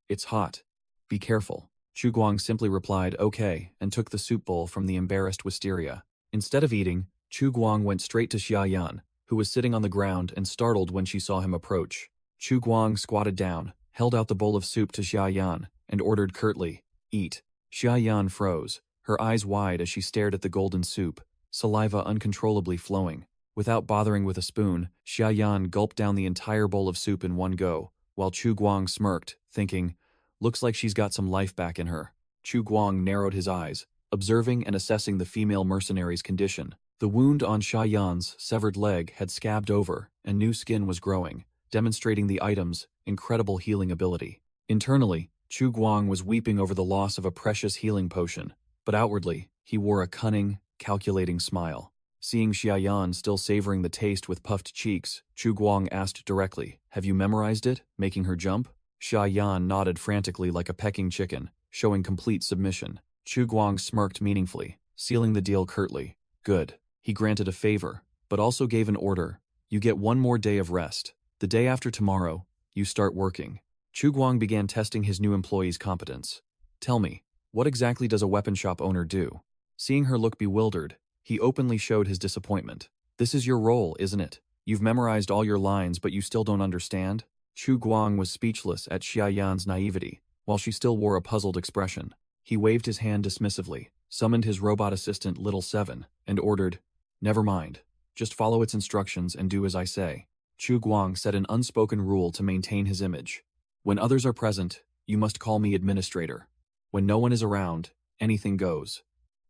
it's hot. Be careful. Chu Guang simply replied, okay, and took the soup bowl from the embarrassed Wisteria. Instead of eating, Chu Guang went straight to Xiaoyan, who was sitting on the ground and startled when she saw him approach. Chu Guang squatted down, held out the bowl of soup to Xiaoyan, and ordered curtly, eat. Xiaoyan froze, her eyes wide as she stared at the golden soup, saliva uncontrollably flowing. Without bothering with a spoon, Xiaoyan gulped down the entire bowl of soup in one go, while Chu Guang smirked, thinking, looks like she's got some life back in her. Chu Guang narrowed his eyes, observing and assessing the female mercenary's condition. The wound on Xiaoyan's severed leg had scabbed over, and new skin was growing, demonstrating the item's incredible healing ability. Internally, Chu Guang was weeping over the loss of a precious healing potion, but outwardly, he wore a cunning, calculating smile. Seeing Xiaoyan still savoring the taste with puffed cheeks, Chu Guang asked directly, have you memorized it, making her jump? Xiaoyan nodded frantically like a pecking chicken, showing complete submission. Chu Guang smirked meaningfully, sealing the deal curtly. Good. He granted a favor, but also gave an order. You get one more day of rest. The day after tomorrow, you start working. Chu Guang began testing his new employee's competence. Tell me, what exactly does a weapon shop owner do? Seeing her look bewildered, he openly showed his disappointment. This is your role, isn't it? You've memorized all your lines but you still don't understand? Chu Guang was speechless at Xiaoyan's naivety, while she still wore a puzzled expression. He waved his hand dismissively, summoned his robot assistant Little Seven, and ordered, never mind. Just follow its instructions and do as I say. Chu Guang set an unspoken rule to maintain his image. When others are present, you must call me administrator. When no one is around, anything goes.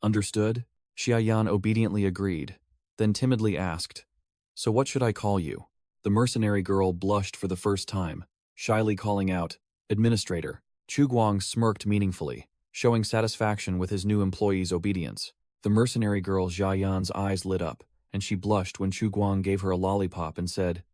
Understood? Xiaoyan obediently agreed, then timidly asked, so what should I call you? The mercenary girl blushed for the first time, shyly calling out, "Administrator." Chu Guang smirked meaningfully, showing satisfaction with his new employee's obedience. The mercenary girl Jia Yan's eyes lit up, and she blushed when Chu Guang gave her a lollipop and said,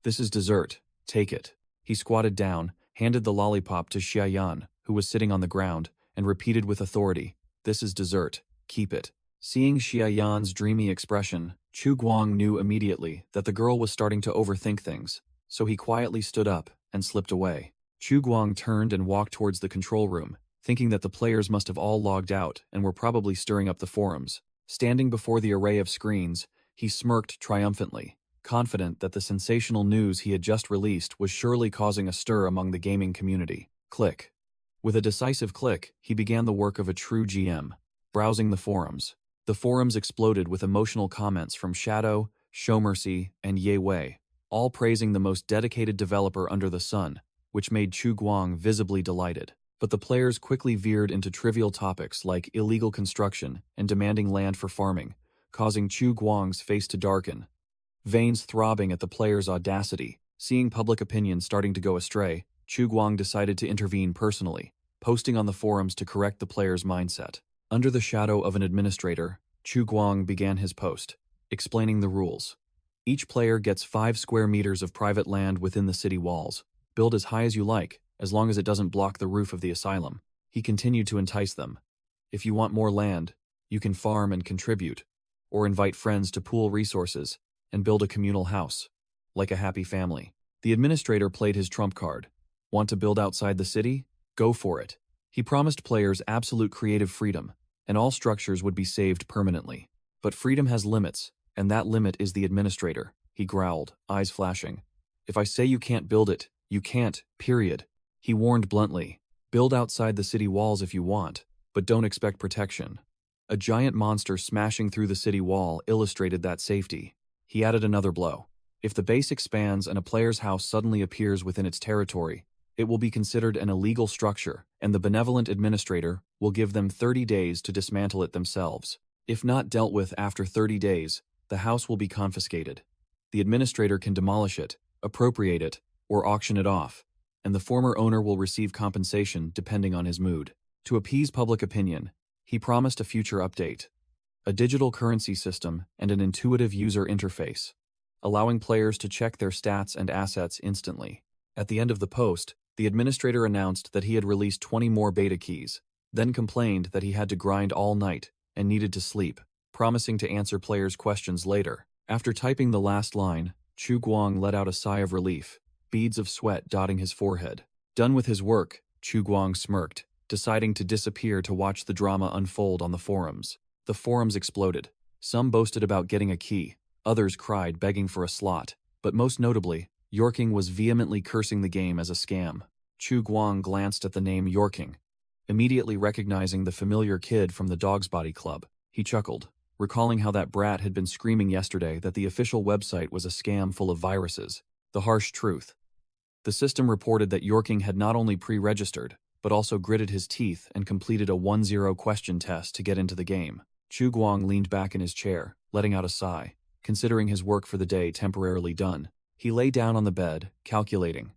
"This is dessert, take it." He squatted down, handed the lollipop to Xia Yan, who was sitting on the ground, and repeated with authority, "This is dessert, keep it." Seeing Xia Yan's dreamy expression, Chu Guang knew immediately that the girl was starting to overthink things, so he quietly stood up and slipped away. Chu Guang turned and walked towards the control room, thinking that the players must have all logged out and were probably stirring up the forums. Standing before the array of screens, he smirked triumphantly, confident that the sensational news he had just released was surely causing a stir among the gaming community. Click. With a decisive click, he began the work of a true GM, browsing the forums. The forums exploded with emotional comments from Shadow, Showmercy, and Ye Wei, all praising the most dedicated developer under the sun, which made Chu Guang visibly delighted. But the players quickly veered into trivial topics like illegal construction and demanding land for farming, causing Chu Guang's face to darken. Veins throbbing at the players' audacity, seeing public opinion starting to go astray, Chu Guang decided to intervene personally, posting on the forums to correct the players' mindset. Under the shadow of an administrator, Chu Guang began his post, explaining the rules. Each player gets 5 square meters of private land within the city walls. Build as high as you like, as long as it doesn't block the roof of the asylum. He continued to entice them. If you want more land, you can farm and contribute, or invite friends to pool resources and build a communal house, like a happy family. The administrator played his trump card. Want to build outside the city? Go for it. He promised players absolute creative freedom, and all structures would be saved permanently. But freedom has limits, and that limit is the administrator, he growled, eyes flashing. If I say you can't build it, you can't, period. He warned bluntly, build outside the city walls if you want, but don't expect protection. A giant monster smashing through the city wall illustrated that safety. He added another blow. If the base expands and a player's house suddenly appears within its territory, it will be considered an illegal structure, and the benevolent administrator will give them 30 days to dismantle it themselves. If not dealt with after 30 days, the house will be confiscated. The administrator can demolish it, appropriate it, or auction it off, and the former owner will receive compensation depending on his mood. To appease public opinion, he promised a future update, a digital currency system and an intuitive user interface, allowing players to check their stats and assets instantly. At the end of the post, the administrator announced that he had released 20 more beta keys, then complained that he had to grind all night and needed to sleep, promising to answer players' questions later. After typing the last line, Chu Guang let out a sigh of relief, beads of sweat dotting his forehead. Done with his work, Chu Guang smirked, deciding to disappear to watch the drama unfold on the forums. The forums exploded. Some boasted about getting a key, others cried begging for a slot, but most notably, Yorking was vehemently cursing the game as a scam. Chu Guang glanced at the name Yorking, immediately recognizing the familiar kid from the Dog's Body Club. He chuckled, recalling how that brat had been screaming yesterday that the official website was a scam full of viruses. The harsh truth. The system reported that Yorking had not only pre-registered, but also gritted his teeth and completed a 1-0 question test to get into the game. Chu Guang leaned back in his chair, letting out a sigh, considering his work for the day temporarily done. He lay down on the bed, calculating.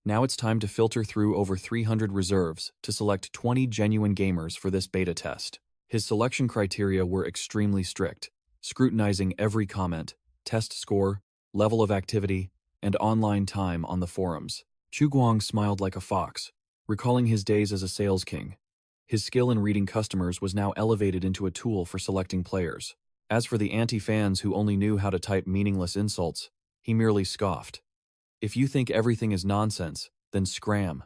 Now it's time to filter through over 300 reserves to select 20 genuine gamers for this beta test. His selection criteria were extremely strict, scrutinizing every comment, test score, level of activity, and online time on the forums. Chu Guang smiled like a fox, recalling his days as a sales king. His skill in reading customers was now elevated into a tool for selecting players. As for the anti-fans who only knew how to type meaningless insults, he merely scoffed. If you think everything is nonsense, then scram.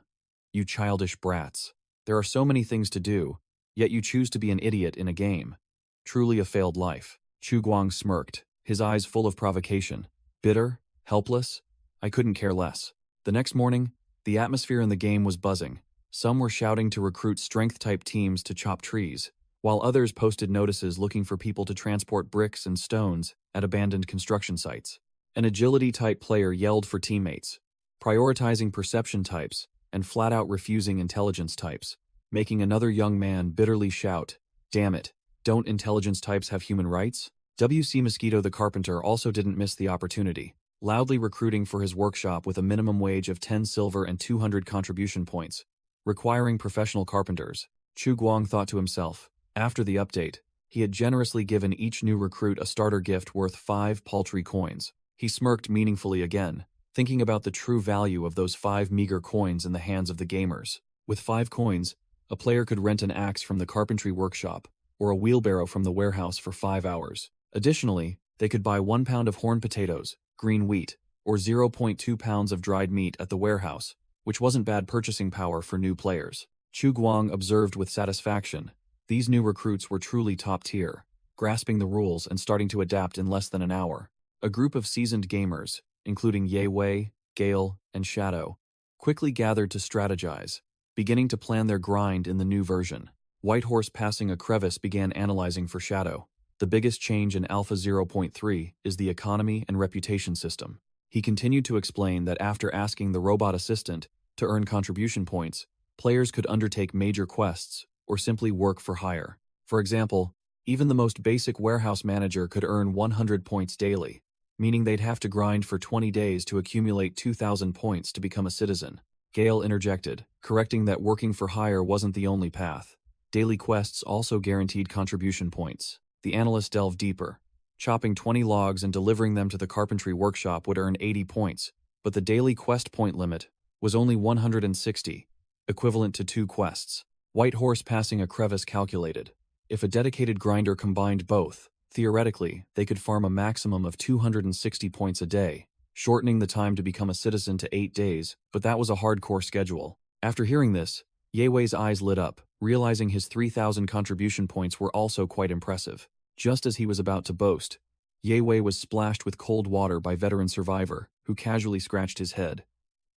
You childish brats. There are so many things to do, yet you choose to be an idiot in a game. Truly a failed life. Chu Guang smirked, his eyes full of provocation. Bitter? Helpless? I couldn't care less. The next morning, the atmosphere in the game was buzzing. Some were shouting to recruit strength-type teams to chop trees, while others posted notices looking for people to transport bricks and stones at abandoned construction sites. An agility-type player yelled for teammates, prioritizing perception types and flat-out refusing intelligence types, making another young man bitterly shout, "Damn it, don't intelligence types have human rights?" WC Mosquito the Carpenter also didn't miss the opportunity. loudly recruiting for his workshop with a minimum wage of 10 silver and 200 contribution points, requiring professional carpenters. Chu Guang thought to himself. After the update, he had generously given each new recruit a starter gift worth 5 paltry coins. He smirked meaningfully again, thinking about the true value of those 5 meager coins in the hands of the gamers. With 5 coins, a player could rent an axe from the carpentry workshop or a wheelbarrow from the warehouse for 5 hours. Additionally, they could buy 1 pound of horn potatoes, green wheat, or 0.2 pounds of dried meat at the warehouse, which wasn't bad purchasing power for new players. Chu Guang observed with satisfaction. These new recruits were truly top tier, grasping the rules and starting to adapt in less than an hour. A group of seasoned gamers, including Ye Wei, Gale, and Shadow, quickly gathered to strategize, beginning to plan their grind in the new version. Whitehorse passing a crevice began analyzing for Shadow. The biggest change in Alpha 0.3 is the economy and reputation system. He continued to explain that after asking the robot assistant to earn contribution points, players could undertake major quests or simply work for hire. For example, even the most basic warehouse manager could earn 100 points daily, meaning they'd have to grind for 20 days to accumulate 2,000 points to become a citizen. Gale interjected, correcting that working for hire wasn't the only path. Daily quests also guaranteed contribution points. The analyst delved deeper. Chopping 20 logs and delivering them to the carpentry workshop would earn 80 points, but the daily quest point limit was only 160, equivalent to 2 quests. Whitehorse passing a crevice calculated. If a dedicated grinder combined both, theoretically, they could farm a maximum of 260 points a day, shortening the time to become a citizen to 8 days, but that was a hardcore schedule. After hearing this, Ye Wei's eyes lit up, realizing his 3,000 contribution points were also quite impressive. Just as he was about to boast, Ye Wei was splashed with cold water by veteran survivor, who casually scratched his head.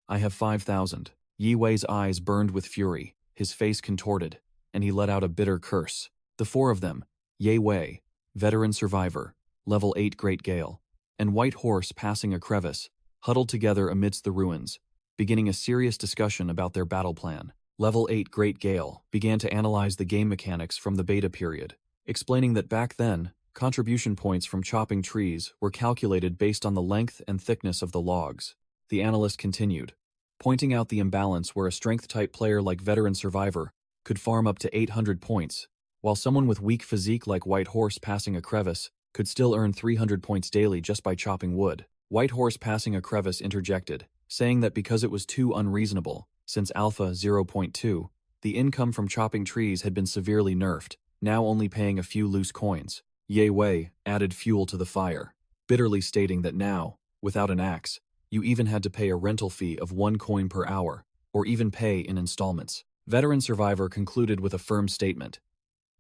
I have 5,000. Ye Wei's eyes burned with fury, his face contorted, and he let out a bitter curse. The 4 of them, Ye Wei, veteran survivor, level 8 Great Gale, and Whitehorse passing a crevice, huddled together amidst the ruins, beginning a serious discussion about their battle plan. Level 8 Great Gale began to analyze the game mechanics from the beta period, explaining that back then, contribution points from chopping trees were calculated based on the length and thickness of the logs. The analyst continued, pointing out the imbalance where a strength-type player like Veteran Survivor could farm up to 800 points, while someone with weak physique like Whitehorse passing a crevice could still earn 300 points daily just by chopping wood. Whitehorse passing a crevice interjected, saying that because it was too unreasonable, since Alpha 0.2, the income from chopping trees had been severely nerfed, now only paying a few loose coins. Ye Wei added fuel to the fire, bitterly stating that now, without an axe, you even had to pay a rental fee of 1 coin per hour, or even pay in installments. Veteran Survivor concluded with a firm statement.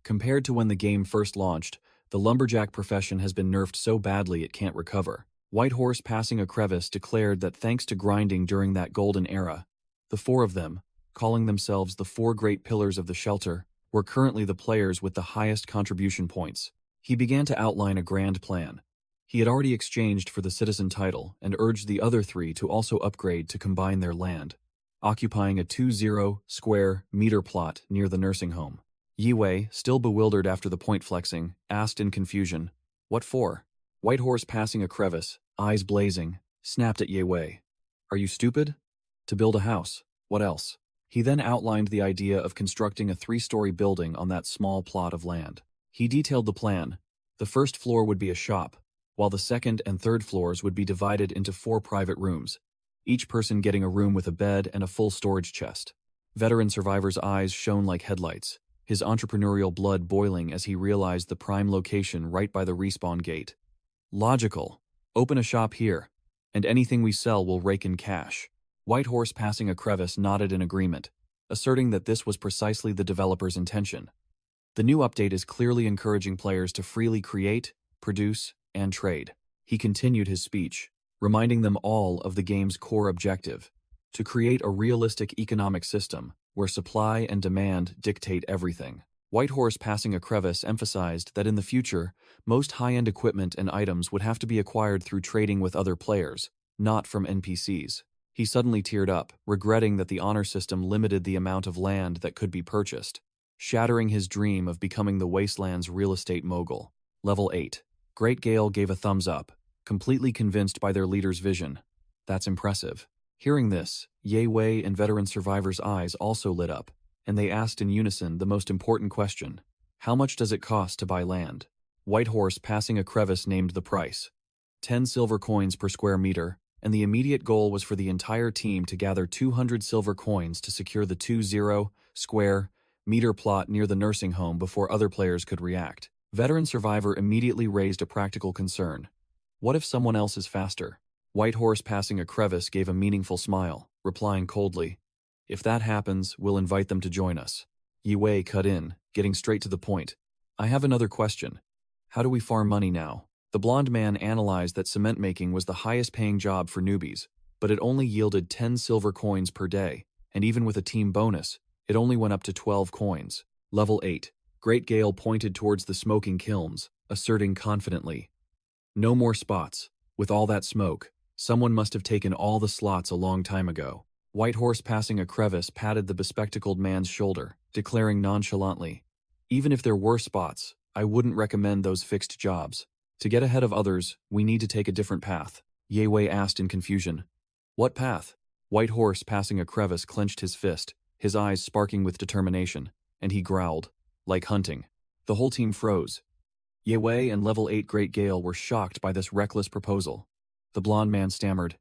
Compared to when the game first launched, the lumberjack profession has been nerfed so badly it can't recover. Whitehorse passing a crevice declared that thanks to grinding during that golden era, the 4 of them, calling themselves the 4 great pillars of the shelter, were currently the players with the highest contribution points. He began to outline a grand plan. He had already exchanged for the citizen title and urged the other 3 to also upgrade to combine their land, occupying a 20 square meter plot near the nursing home. Ye Wei, still bewildered after the point flexing, asked in confusion, "What for?" Whitehorse passing a crevice, eyes blazing, snapped at Ye Wei. "Are you stupid? To build a house. What else?" He then outlined the idea of constructing a 3-story building on that small plot of land. He detailed the plan. The first floor would be a shop, while the second and third floors would be divided into 4 private rooms, each person getting a room with a bed and a full storage chest. Veteran Survivor's eyes shone like headlights, his entrepreneurial blood boiling as he realized the prime location right by the respawn gate. Logical. Open a shop here, and anything we sell will rake in cash. Whitehorse passing a crevice nodded in agreement, asserting that this was precisely the developer's intention. The new update is clearly encouraging players to freely create, produce, and trade. He continued his speech, reminding them all of the game's core objective, to create a realistic economic system where supply and demand dictate everything. Whitehorse passing a crevice emphasized that in the future, most high-end equipment and items would have to be acquired through trading with other players, not from NPCs. He suddenly teared up, regretting that the honor system limited the amount of land that could be purchased, shattering his dream of becoming the Wasteland's real estate mogul. Level 8. Great Gale gave a thumbs up, completely convinced by their leader's vision. That's impressive. Hearing this, Ye Wei and veteran survivors' eyes also lit up, and they asked in unison the most important question. How much does it cost to buy land? Whitehorse, passing a crevice, named the price. 10 silver coins per square meter, and the immediate goal was for the entire team to gather 200 silver coins to secure the 20 square meter plot near the nursing home before other players could react. Veteran survivor immediately raised a practical concern. What if someone else is faster? Whitehorse, passing a crevice, gave a meaningful smile, replying coldly, "If that happens, we'll invite them to join us." Yi Wei cut in, getting straight to the point. "I have another question. How do we farm money now?" The blonde man analyzed that cement making was the highest paying job for newbies, but it only yielded 10 silver coins per day, and even with a team bonus, it only went up to 12 coins. Level 8. Great Gale pointed towards the smoking kilns, asserting confidently, "No more spots. With all that smoke, someone must have taken all the slots a long time ago." Whitehorse, passing a crevice, patted the bespectacled man's shoulder, declaring nonchalantly, "Even if there were spots, I wouldn't recommend those fixed jobs. To get ahead of others, we need to take a different path." Ye Wei asked in confusion. "What path?" Whitehorse, passing a crevice, clenched his fist, his eyes sparking with determination, and he growled, "Like hunting." The whole team froze. Ye Wei and Level 8 Great Gale were shocked by this reckless proposal. The blonde man stammered,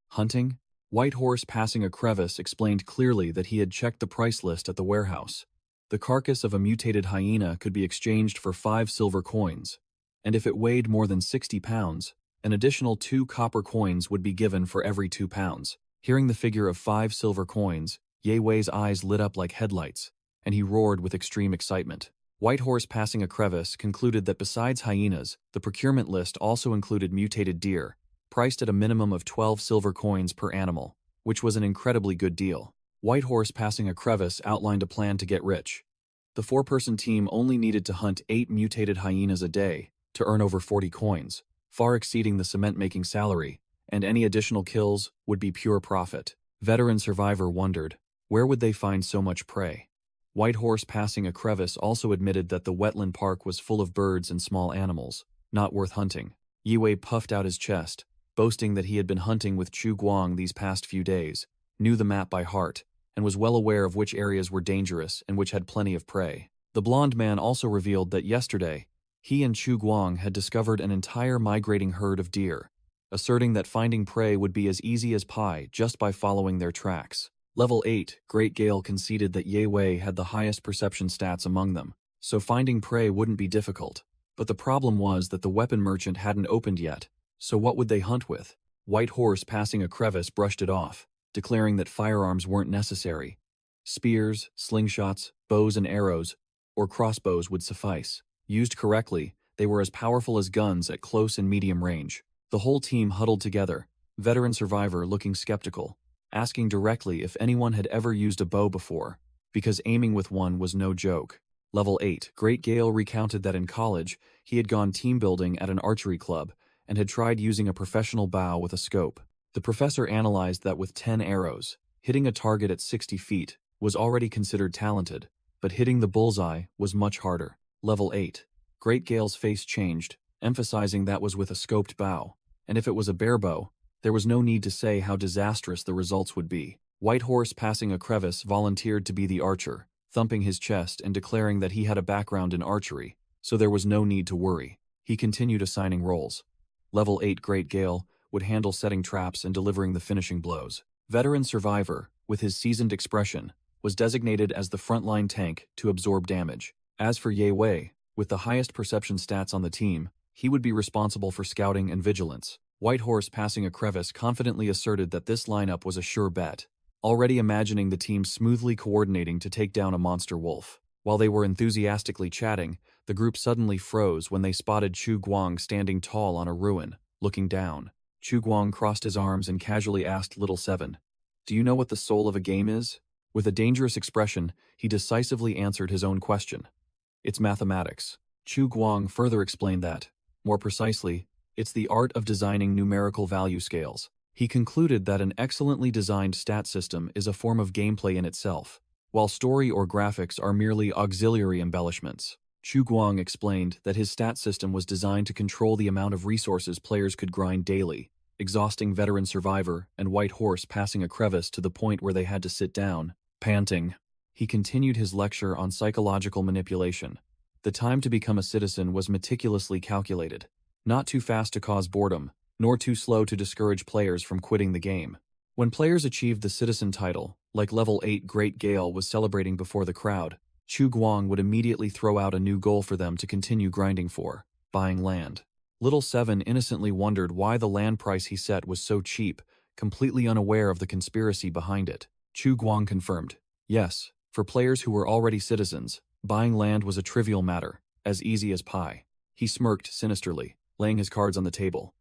"Hunting?" Whitehorse, passing a crevice, explained clearly that he had checked the price list at the warehouse. The carcass of a mutated hyena could be exchanged for 5 silver coins, and if it weighed more than 60 pounds, an additional 2 copper coins would be given for every 2 pounds. Hearing the figure of 5 silver coins, Ye Wei's eyes lit up like headlights, and he roared with extreme excitement. Whitehorse, passing a crevice, concluded that besides hyenas, the procurement list also included mutated deer, priced at a minimum of 12 silver coins per animal, which was an incredibly good deal. Whitehorse, passing a crevice, outlined a plan to get rich. The 4-person team only needed to hunt 8 mutated hyenas a day to earn over 40 coins, far exceeding the cement-making salary, and any additional kills would be pure profit. Veteran survivor wondered, where would they find so much prey? Whitehorse, passing a crevice, also admitted that the wetland park was full of birds and small animals, not worth hunting. Yi Wei puffed out his chest, boasting that he had been hunting with Chu Guang these past few days, knew the map by heart, and was well aware of which areas were dangerous and which had plenty of prey. The blonde man also revealed that yesterday, he and Chu Guang had discovered an entire migrating herd of deer, asserting that finding prey would be as easy as pie just by following their tracks. Level 8, Great Gale conceded that Ye Wei had the highest perception stats among them, so finding prey wouldn't be difficult. But the problem was that the weapon merchant hadn't opened yet, so what would they hunt with? Whitehorse, passing a crevice, brushed it off, declaring that firearms weren't necessary. Spears, slingshots, bows and arrows, or crossbows would suffice. Used correctly, they were as powerful as guns at close and medium range. The whole team huddled together, veteran survivor looking skeptical, asking directly if anyone had ever used a bow before, because aiming with one was no joke. Level 8, Great Gale recounted that in college, he had gone team building at an archery club and had tried using a professional bow with a scope. The professor analyzed that with 10 arrows, hitting a target at 60 feet was already considered talented, but hitting the bullseye was much harder. Level 8, Great Gale's face changed, emphasizing that was with a scoped bow, and if it was a bare bow, there was no need to say how disastrous the results would be. Whitehorse, passing a crevice, volunteered to be the archer, thumping his chest and declaring that he had a background in archery, so there was no need to worry. He continued assigning roles. Level 8 Great Gale would handle setting traps and delivering the finishing blows. Veteran survivor, with his seasoned expression, was designated as the frontline tank to absorb damage. As for Ye Wei, with the highest perception stats on the team, he would be responsible for scouting and vigilance. Whitehorse, passing a crevice, confidently asserted that this lineup was a sure bet, already imagining the team smoothly coordinating to take down a monster wolf. While they were enthusiastically chatting, the group suddenly froze when they spotted Chu Guang standing tall on a ruin, looking down. Chu Guang crossed his arms and casually asked Little Seven, "Do you know what the soul of a game is?" With a dangerous expression, he decisively answered his own question. "It's mathematics." Chu Guang further explained that, more precisely, it's the art of designing numerical value scales. He concluded that an excellently designed stat system is a form of gameplay in itself, while story or graphics are merely auxiliary embellishments. Chu Guang explained that his stat system was designed to control the amount of resources players could grind daily, exhausting veteran survivor and white horse passing a crevice to the point where they had to sit down, panting. He continued his lecture on psychological manipulation. The time to become a citizen was meticulously calculated, not too fast to cause boredom, nor too slow to discourage players from quitting the game. When players achieved the citizen title, like level 8 Great Gale was celebrating before the crowd, Chu Guang would immediately throw out a new goal for them to continue grinding for: buying land. Little Seven innocently wondered why the land price he set was so cheap, completely unaware of the conspiracy behind it. Chu Guang confirmed, yes, for players who were already citizens, buying land was a trivial matter, as easy as pie. He smirked sinisterly, laying his cards on the table.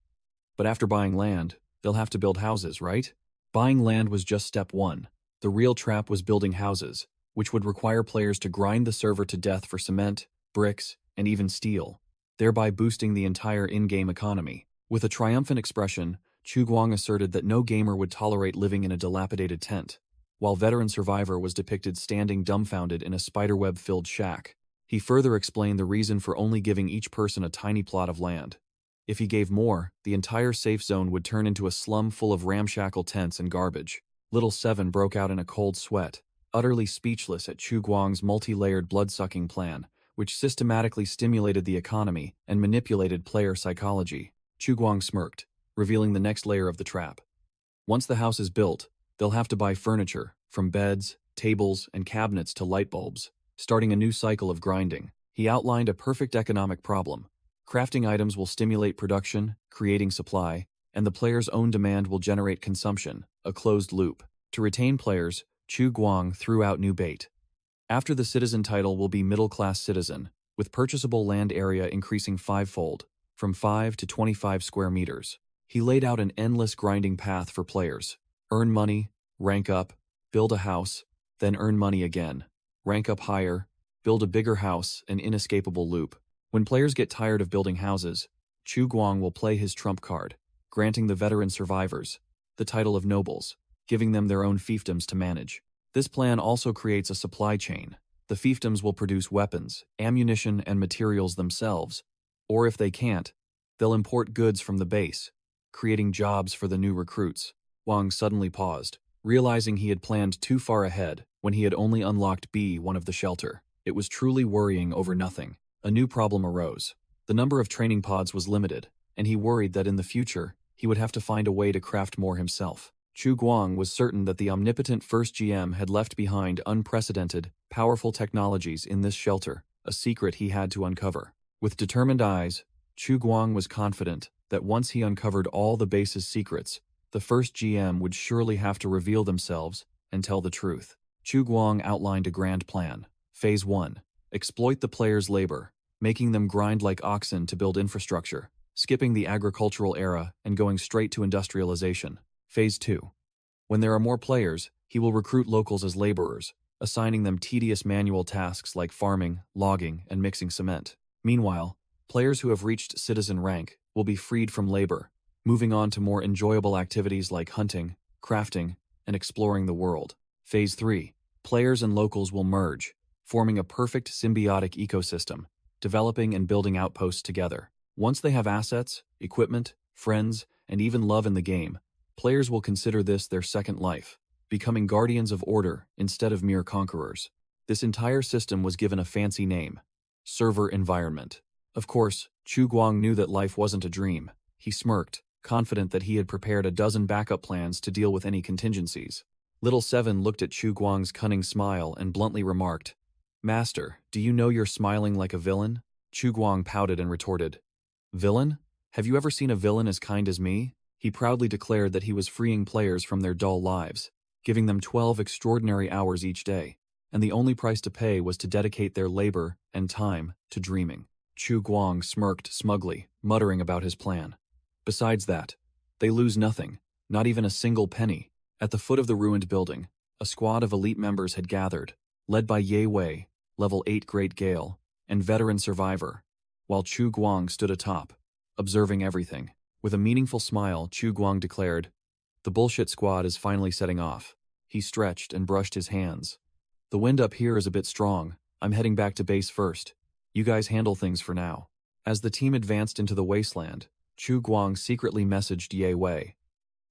But after buying land, they'll have to build houses, right? Buying land was just step one. The real trap was building houses, which would require players to grind the server to death for cement, bricks, and even steel, thereby boosting the entire in-game economy. With a triumphant expression, Chu Guang asserted that no gamer would tolerate living in a dilapidated tent, while veteran survivor was depicted standing dumbfounded in a spiderweb-filled shack. He further explained the reason for only giving each person a tiny plot of land. If he gave more, the entire safe zone would turn into a slum full of ramshackle tents and garbage. Little Seven broke out in a cold sweat, utterly speechless at Chu Guang's multi-layered blood-sucking plan, which systematically stimulated the economy and manipulated player psychology. Chu Guang smirked, revealing the next layer of the trap. Once the house is built, they'll have to buy furniture, from beds, tables, and cabinets to light bulbs, starting a new cycle of grinding. He outlined a perfect economic problem. Crafting items will stimulate production, creating supply, and the player's own demand will generate consumption, a closed loop. To retain players, Chu Guang threw out new bait. After the citizen title will be middle-class citizen, with purchasable land area increasing fivefold, from 5 to 25 square meters. He laid out an endless grinding path for players. Earn money, rank up, build a house, then earn money again. Rank up higher, build a bigger house, an inescapable loop. When players get tired of building houses, Chu Guang will play his trump card, granting the veteran survivors the title of nobles, giving them their own fiefdoms to manage. This plan also creates a supply chain. The fiefdoms will produce weapons, ammunition, and materials themselves, or if they can't, they'll import goods from the base, creating jobs for the new recruits. Wang suddenly paused, realizing he had planned too far ahead when he had only unlocked B1 of the shelter. It was truly worrying over nothing. A new problem arose. The number of training pods was limited, and he worried that in the future, he would have to find a way to craft more himself. Chu Guang was certain that the omnipotent first GM had left behind unprecedented, powerful technologies in this shelter, a secret he had to uncover. With determined eyes, Chu Guang was confident that once he uncovered all the base's secrets, the first GM would surely have to reveal themselves and tell the truth. Chu Guang outlined a grand plan. Phase 1. Exploit the players' labor, making them grind like oxen to build infrastructure, skipping the agricultural era and going straight to industrialization. Phase 2. When there are more players, he will recruit locals as laborers, assigning them tedious manual tasks like farming, logging, and mixing cement. Meanwhile, players who have reached citizen rank will be freed from labor, moving on to more enjoyable activities like hunting, crafting, and exploring the world. Phase 3. Players and locals will merge, forming a perfect symbiotic ecosystem, developing and building outposts together. Once they have assets, equipment, friends, and even love in the game, players will consider this their second life, becoming guardians of order instead of mere conquerors. This entire system was given a fancy name: server environment. Of course, Chu Guang knew that life wasn't a dream. He smirked, confident that he had prepared a dozen backup plans to deal with any contingencies. Little Seven looked at Chu Guang's cunning smile and bluntly remarked, "Master, do you know you're smiling like a villain?" Chu Guang pouted and retorted, "Villain? Have you ever seen a villain as kind as me?" He proudly declared that he was freeing players from their dull lives, giving them 12 extraordinary hours each day, and the only price to pay was to dedicate their labor and time to dreaming. Chu Guang smirked smugly, muttering about his plan. Besides that, they lose nothing, not even a single penny. At the foot of the ruined building, a squad of elite members had gathered, led by Ye Wei, level 8 Great Gale, and veteran survivor, while Chu Guang stood atop, observing everything. With a meaningful smile, Chu Guang declared, "The bullshit squad is finally setting off." He stretched and brushed his hands. "The wind up here is a bit strong. I'm heading back to base first. You guys handle things for now. As the team advanced into the wasteland, Chu Guang secretly messaged Ye Wei.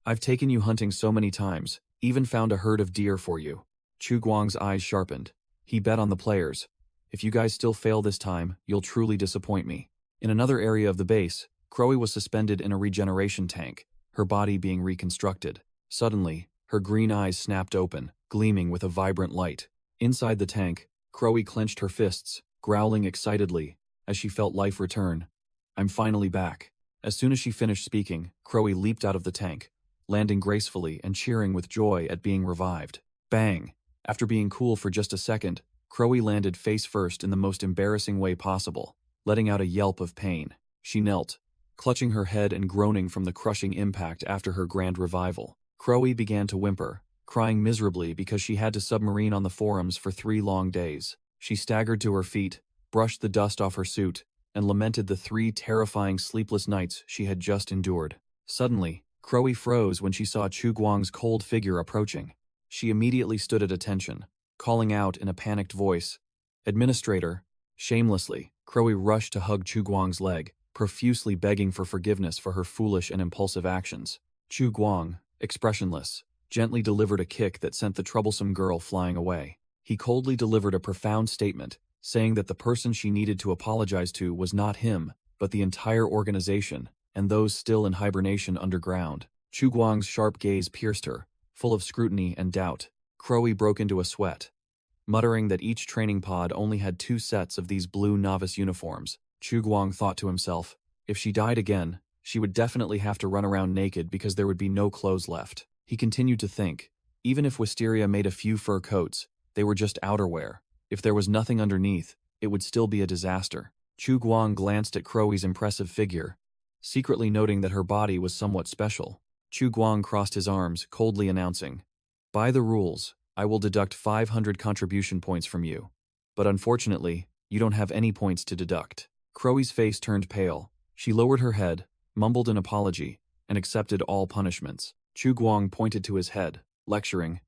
I've taken you hunting so many times, even found a herd of deer for you. Chu Guang's eyes sharpened. He bet on the players. If you guys still fail this time, you'll truly disappoint me. In another area of the base, Crowy was suspended in a regeneration tank, her body being reconstructed. Suddenly, her green eyes snapped open, gleaming with a vibrant light. Inside the tank, Crowy clenched her fists, growling excitedly, as she felt life return. I'm finally back. As soon as she finished speaking, Crowy leaped out of the tank, landing gracefully and cheering with joy at being revived. Bang! After being cool for just a second, Crowy landed face first in the most embarrassing way possible, letting out a yelp of pain. She knelt, clutching her head and groaning from the crushing impact after her grand revival. Crowy began to whimper, crying miserably because she had to submarine on the forums for 3 long days. She staggered to her feet, brushed the dust off her suit, and lamented the 3 terrifying sleepless nights she had just endured. Suddenly, Crowy froze when she saw Chu Guang's cold figure approaching. She immediately stood at attention, calling out in a panicked voice, "Administrator!" Shamelessly, Crowy rushed to hug Chu Guang's leg, profusely begging for forgiveness for her foolish and impulsive actions. Chu Guang, expressionless, gently delivered a kick that sent the troublesome girl flying away. He coldly delivered a profound statement, saying that the person she needed to apologize to was not him, but the entire organization, and those still in hibernation underground. Chu Guang's sharp gaze pierced her, full of scrutiny and doubt. Crowy broke into a sweat. Muttering that each training pod only had 2 sets of these blue novice uniforms, Chu Guang thought to himself, if she died again, she would definitely have to run around naked because there would be no clothes left. He continued to think, even if Wisteria made a few fur coats, they were just outerwear. If there was nothing underneath, it would still be a disaster. Chu Guang glanced at Crowy's impressive figure, secretly noting that her body was somewhat special. Chu Guang crossed his arms, coldly announcing, "By the rules, I will deduct 500 contribution points from you. But unfortunately, you don't have any points to deduct." Crowy's face turned pale. She lowered her head, mumbled an apology, and accepted all punishments. Chu Guang pointed to his head, lecturing,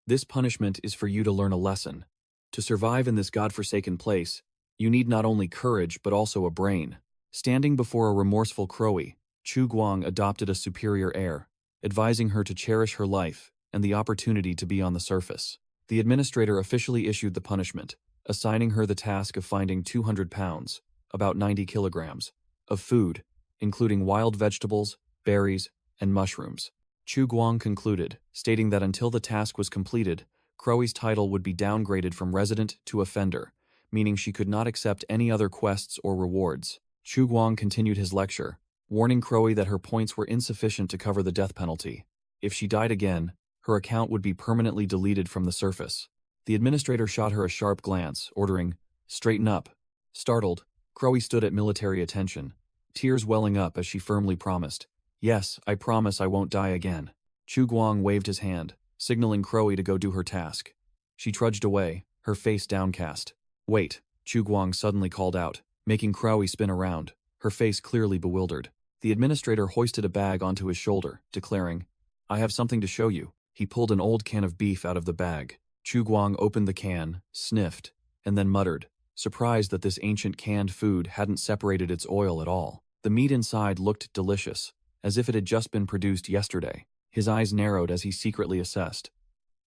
"This punishment is for you to learn a lesson. To survive in this godforsaken place, you need not only courage but also a brain." Standing before a remorseful Crowy, Chu Guang adopted a superior air, advising her to cherish her life and the opportunity to be on the surface. The administrator officially issued the punishment, assigning her the task of finding 200 pounds, about 90 kilograms, of food, including wild vegetables, berries, and mushrooms. Chu Guang concluded, stating that until the task was completed, Crowy's title would be downgraded from resident to offender, meaning she could not accept any other quests or rewards. Chu Guang continued his lecture, warning Crowy that her points were insufficient to cover the death penalty. If she died again, her account would be permanently deleted from the surface. The administrator shot her a sharp glance, ordering, "Straighten up." Startled, Crowy stood at military attention, tears welling up as she firmly promised, "Yes, I promise I won't die again." Chu Guang waved his hand, signaling Crowy to go do her task. She trudged away, her face downcast. "Wait," Chu Guang suddenly called out, making Crowy spin around, her face clearly bewildered. The administrator hoisted a bag onto his shoulder, declaring, "I have something to show you." He pulled an old can of beef out of the bag. Chu Guang opened the can, sniffed, and then muttered, surprised that this ancient canned food hadn't separated its oil at all. The meat inside looked delicious, as if it had just been produced yesterday. His eyes narrowed as he secretly assessed.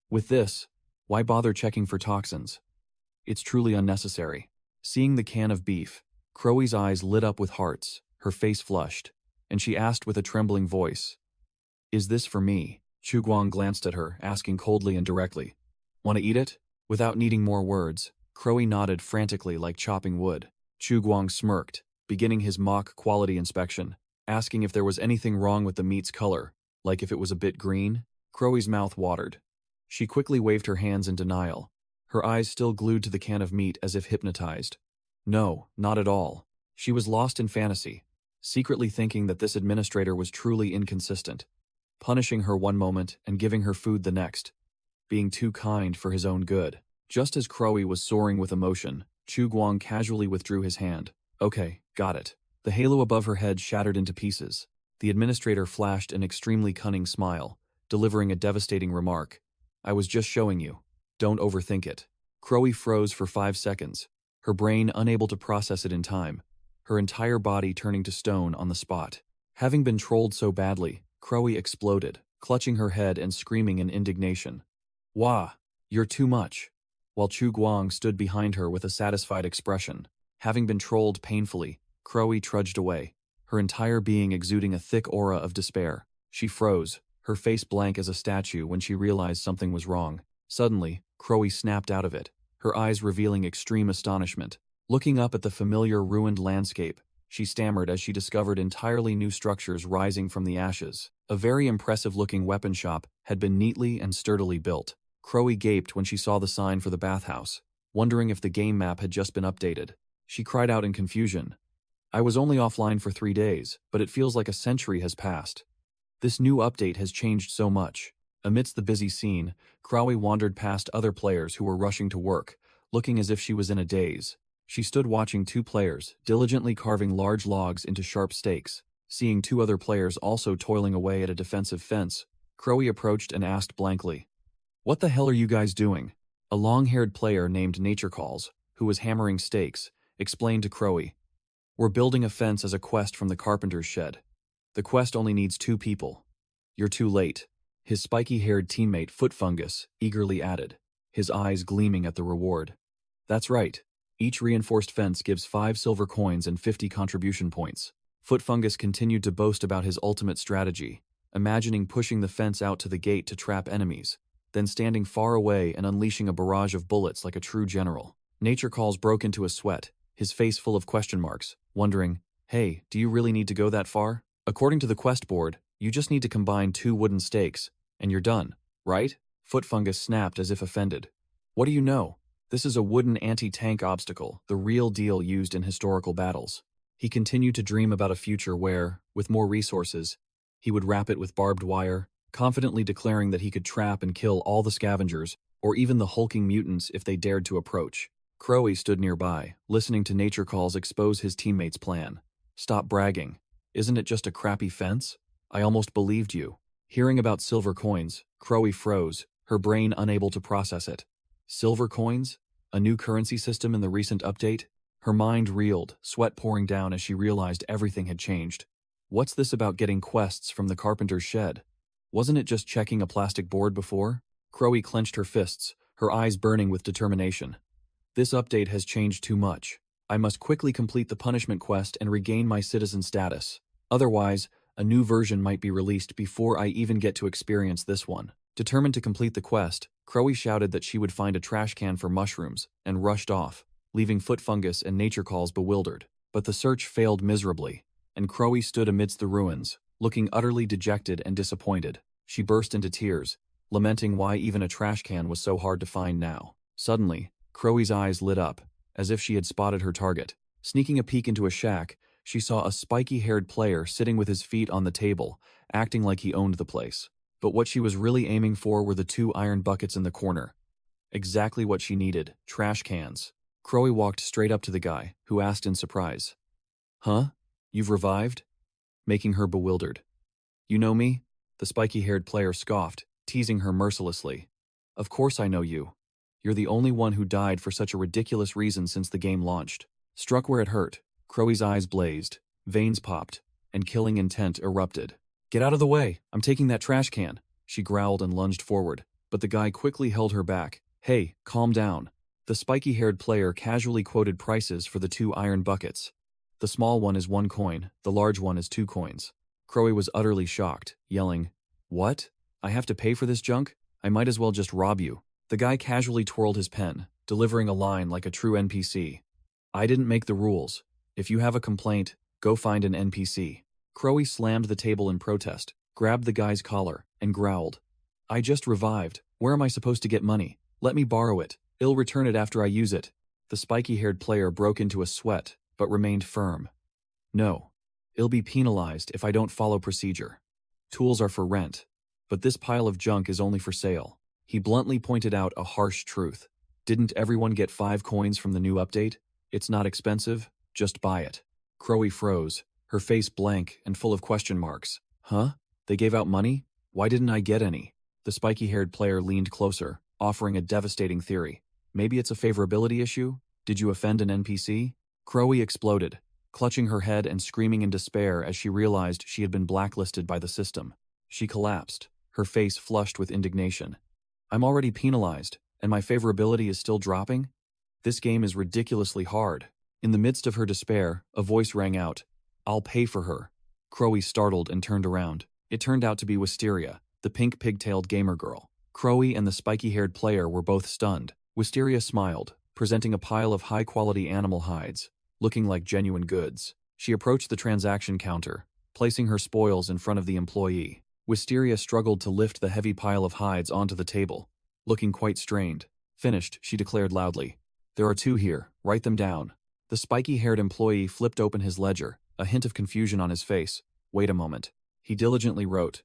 With this, why bother checking for toxins? It's truly unnecessary. Seeing the can of beef, Crowy's eyes lit up with hearts, her face flushed, and she asked with a trembling voice, "Is this for me?" Chu Guang glanced at her, asking coldly and directly, "Want to eat it?" Without needing more words, Crowy nodded frantically like chopping wood. Chu Guang smirked, beginning his mock quality inspection, asking if there was anything wrong with the meat's color, like if it was a bit green. Crowy's mouth watered. She quickly waved her hands in denial, her eyes still glued to the can of meat as if hypnotized. No, not at all. She was lost in fantasy, secretly thinking that this administrator was truly inconsistent, punishing her one moment and giving her food the next, being too kind for his own good. Just as Crowy was soaring with emotion, Chu Guang casually withdrew his hand. "Okay, got it." The halo above her head shattered into pieces. The administrator flashed an extremely cunning smile, delivering a devastating remark. "I was just showing you. Don't overthink it." Crowy froze for 5 seconds, her brain unable to process it in time, her entire body turning to stone on the spot. Having been trolled so badly, Crowy exploded, clutching her head and screaming in indignation. "Wah! You're too much!" While Chu Guang stood behind her with a satisfied expression. Having been trolled painfully, Crowy trudged away, her entire being exuding a thick aura of despair. She froze, her face blank as a statue when she realized something was wrong. Suddenly, Crowy snapped out of it, her eyes revealing extreme astonishment. Looking up at the familiar ruined landscape, she stammered as she discovered entirely new structures rising from the ashes. A very impressive-looking weapon shop had been neatly and sturdily built. Crowy gaped when she saw the sign for the bathhouse, wondering if the game map had just been updated. She cried out in confusion. "I was only offline for 3 days, but it feels like a century has passed. This new update has changed so much." Amidst the busy scene, Crowy wandered past other players who were rushing to work, looking as if she was in a daze. She stood watching 2 players diligently carving large logs into sharp stakes. Seeing 2 other players also toiling away at a defensive fence, Crowy approached and asked blankly, "What the hell are you guys doing?" A long-haired player named Naturecalls, who was hammering stakes, explained to Crowy, "We're building a fence as a quest from the carpenter's shed. The quest only needs 2 people. You're too late." His spiky-haired teammate Foot Fungus eagerly added, his eyes gleaming at the reward. "That's right. Each reinforced fence gives 5 silver coins and 50 contribution points." Foot Fungus continued to boast about his ultimate strategy, imagining pushing the fence out to the gate to trap enemies, then standing far away and unleashing a barrage of bullets like a true general. Naturecalls broke into a sweat, his face full of question marks, wondering, "Hey, do you really need to go that far? According to the quest board, you just need to combine 2 wooden stakes, and you're done, right?" Foot Fungus snapped as if offended. "What do you know? This is a wooden anti-tank obstacle, the real deal used in historical battles." He continued to dream about a future where, with more resources, he would wrap it with barbed wire, confidently declaring that he could trap and kill all the scavengers, or even the hulking mutants if they dared to approach. Crowy stood nearby, listening to Naturecalls expose his teammates' plan. "Stop bragging. Isn't it just a crappy fence? I almost believed you." Hearing about silver coins, Crowy froze, her brain unable to process it. Silver coins? A new currency system in the recent update? Her mind reeled, sweat pouring down as she realized everything had changed. What's this about getting quests from the carpenter's shed? Wasn't it just checking a plastic board before? Crowy clenched her fists, her eyes burning with determination. This update has changed too much. I must quickly complete the punishment quest and regain my citizen status. Otherwise, a new version might be released before I even get to experience this one. Determined to complete the quest, Crowy shouted that she would find a trash can for mushrooms, and rushed off, leaving Foot Fungus and Naturecalls bewildered. But the search failed miserably, and Crowy stood amidst the ruins, looking utterly dejected and disappointed. She burst into tears, lamenting why even a trash can was so hard to find now. Suddenly, Crowy's eyes lit up, as if she had spotted her target. Sneaking a peek into a shack, she saw a spiky-haired player sitting with his feet on the table, acting like he owned the place. But what she was really aiming for were the 2 iron buckets in the corner. Exactly what she needed, trash cans. Crowy walked straight up to the guy, who asked in surprise, "Huh? You've revived?" Making her bewildered. "You know me?" The spiky-haired player scoffed, teasing her mercilessly. "Of course I know you. You're the only one who died for such a ridiculous reason since the game launched." Struck where it hurt, Crowy's eyes blazed, veins popped, and killing intent erupted. "Get out of the way! I'm taking that trash can!" She growled and lunged forward, but the guy quickly held her back. "Hey, calm down." The spiky-haired player casually quoted prices for the 2 iron buckets. "The small one is 1 coin, the large one is 2 coins. Crowy was utterly shocked, yelling, "What? I have to pay for this junk? I might as well just rob you." The guy casually twirled his pen, delivering a line like a true NPC. "I didn't make the rules. If you have a complaint, go find an NPC." Crowy slammed the table in protest, grabbed the guy's collar, and growled, "I just revived. Where am I supposed to get money? Let me borrow it. I'll return it after I use it." The spiky-haired player broke into a sweat, but remained firm. "No. I'll be penalized if I don't follow procedure. Tools are for rent, but this pile of junk is only for sale." He bluntly pointed out a harsh truth. Didn't everyone get 5 coins from the new update? It's not expensive, just buy it. Crowy froze, her face blank and full of question marks. "Huh? They gave out money? Why didn't I get any?" The spiky-haired player leaned closer, offering a devastating theory. "Maybe it's a favorability issue? Did you offend an NPC? Crowy exploded, clutching her head and screaming in despair as she realized she had been blacklisted by the system. She collapsed, her face flushed with indignation. I'm already penalized, and my favorability is still dropping? This game is ridiculously hard. In the midst of her despair, a voice rang out. I'll pay for her. Crowy startled and turned around. It turned out to be Wisteria, the pink pigtailed gamer girl. Crowy and the spiky-haired player were both stunned. Wisteria smiled, presenting a pile of high-quality animal hides, looking like genuine goods. She approached the transaction counter, placing her spoils in front of the employee. Wisteria struggled to lift the heavy pile of hides onto the table, looking quite strained. Finished, she declared loudly. There are 2 here, write them down. The spiky-haired employee flipped open his ledger, a hint of confusion on his face. Wait a moment. He diligently wrote.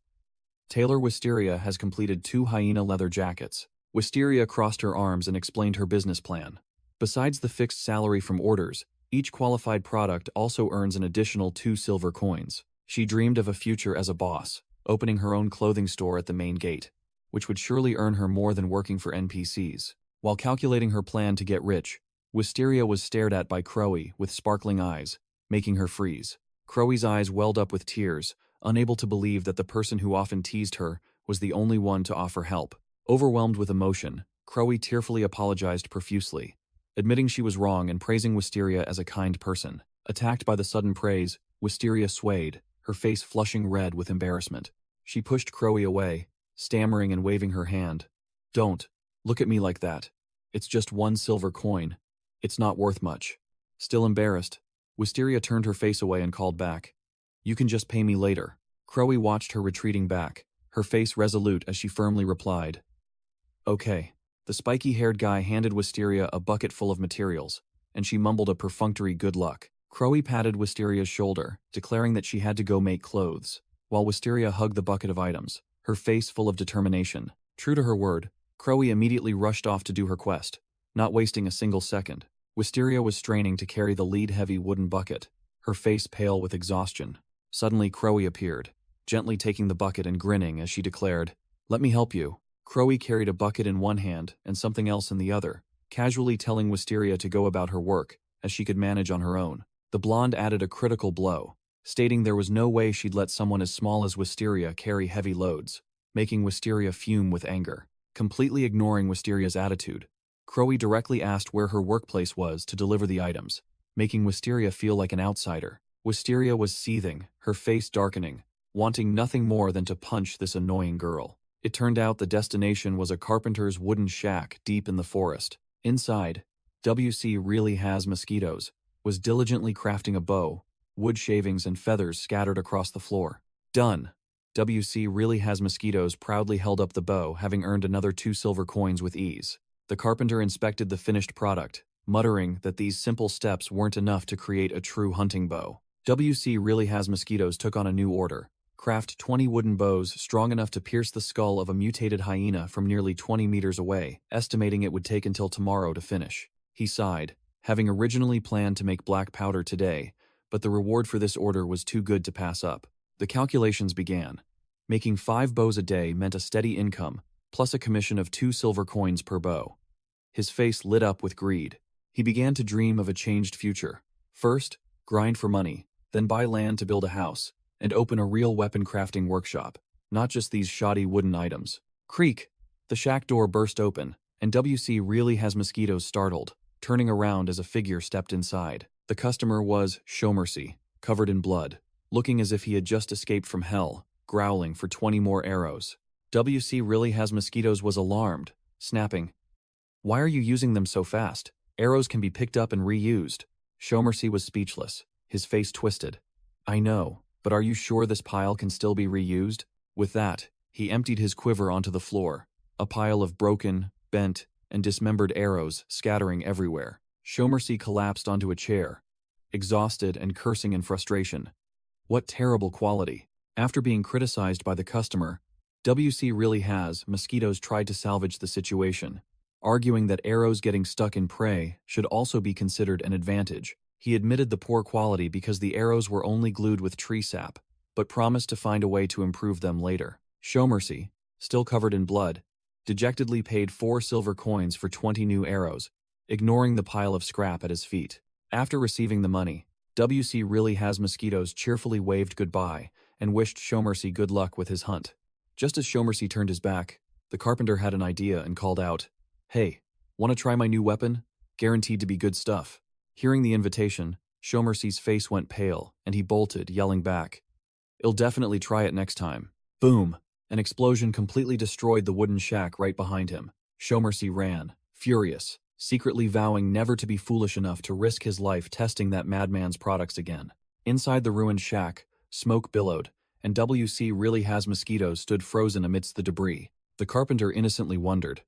Taylor Wisteria has completed 2 hyena leather jackets. Wisteria crossed her arms and explained her business plan. Besides the fixed salary from orders, each qualified product also earns an additional 2 silver coins. She dreamed of a future as a boss, opening her own clothing store at the main gate, which would surely earn her more than working for NPCs. While calculating her plan to get rich, Wisteria was stared at by Crowy with sparkling eyes, making her freeze. Crowy's eyes welled up with tears, unable to believe that the person who often teased her was the only one to offer help. Overwhelmed with emotion, Crowy tearfully apologized profusely, admitting she was wrong and praising Wisteria as a kind person. Attacked by the sudden praise, Wisteria swayed, her face flushing red with embarrassment. She pushed Crowy away, stammering and waving her hand. Don't look at me like that. It's just 1 silver coin. It's not worth much. Still embarrassed, Wisteria turned her face away and called back. You can just pay me later. Crowy watched her retreating back, her face resolute as she firmly replied. Okay. The spiky-haired guy handed Wisteria a bucket full of materials, and she mumbled a perfunctory good luck. Crowy patted Wisteria's shoulder, declaring that she had to go make clothes, while Wisteria hugged the bucket of items, her face full of determination. True to her word, Crowy immediately rushed off to do her quest, not wasting a single second. Wisteria was straining to carry the lead-heavy wooden bucket, her face pale with exhaustion. Suddenly Crowy appeared, gently taking the bucket and grinning as she declared, Let me help you. Crowy carried a bucket in one hand and something else in the other, casually telling Wisteria to go about her work, as she could manage on her own. The blonde added a critical blow, stating there was no way she'd let someone as small as Wisteria carry heavy loads, making Wisteria fume with anger. Completely ignoring Wisteria's attitude, Crowy directly asked where her workplace was to deliver the items, making Wisteria feel like an outsider. Wisteria was seething, her face darkening, wanting nothing more than to punch this annoying girl. It turned out the destination was a carpenter's wooden shack deep in the forest. Inside, WC really has mosquitoes, was diligently crafting a bow, wood shavings and feathers scattered across the floor. Done. WC really has mosquitoes proudly held up the bow, having earned another 2 silver coins with ease. The carpenter inspected the finished product, muttering that these simple steps weren't enough to create a true hunting bow. WC really has mosquitoes took on a new order. Craft 20 wooden bows strong enough to pierce the skull of a mutated hyena from nearly 20 meters away, estimating it would take until tomorrow to finish. He sighed, having originally planned to make black powder today, but the reward for this order was too good to pass up. The calculations began. Making 5 bows a day meant a steady income, plus a commission of 2 silver coins per bow. His face lit up with greed. He began to dream of a changed future. First, grind for money, then buy land to build a house, and open a real weapon crafting workshop, not just these shoddy wooden items. Creak! The shack door burst open, and WC really has mosquitoes startled, turning around as a figure stepped inside. The customer was Shomercy, covered in blood, looking as if he had just escaped from hell, growling for 20 more arrows. WC really has mosquitoes was alarmed, snapping, Why are you using them so fast? Arrows can be picked up and reused. Shomercy was speechless, his face twisted. I know, but are you sure this pile can still be reused? With that, he emptied his quiver onto the floor, a pile of broken, bent, and dismembered arrows scattering everywhere. Shomercy collapsed onto a chair, exhausted and cursing in frustration. What terrible quality. After being criticized by the customer, WC really has mosquitoes tried to salvage the situation, arguing that arrows getting stuck in prey should also be considered an advantage. He admitted the poor quality because the arrows were only glued with tree sap, but promised to find a way to improve them later. Shomercy, still covered in blood, dejectedly paid 4 silver coins for 20 new arrows, ignoring the pile of scrap at his feet. After receiving the money, WC Really Has Mosquitoes cheerfully waved goodbye and wished Showmercy good luck with his hunt. Just as Showmercy turned his back, the carpenter had an idea and called out, "Hey, want to try my new weapon? Guaranteed to be good stuff." Hearing the invitation, Showmercy's face went pale and he bolted, yelling back, "I'll definitely try it next time." Boom! An explosion completely destroyed the wooden shack right behind him. Showmercy ran, furious, secretly vowing never to be foolish enough to risk his life testing that madman's products again. Inside the ruined shack, smoke billowed, and WC Really Has Mosquitoes stood frozen amidst the debris. The carpenter innocently wondered,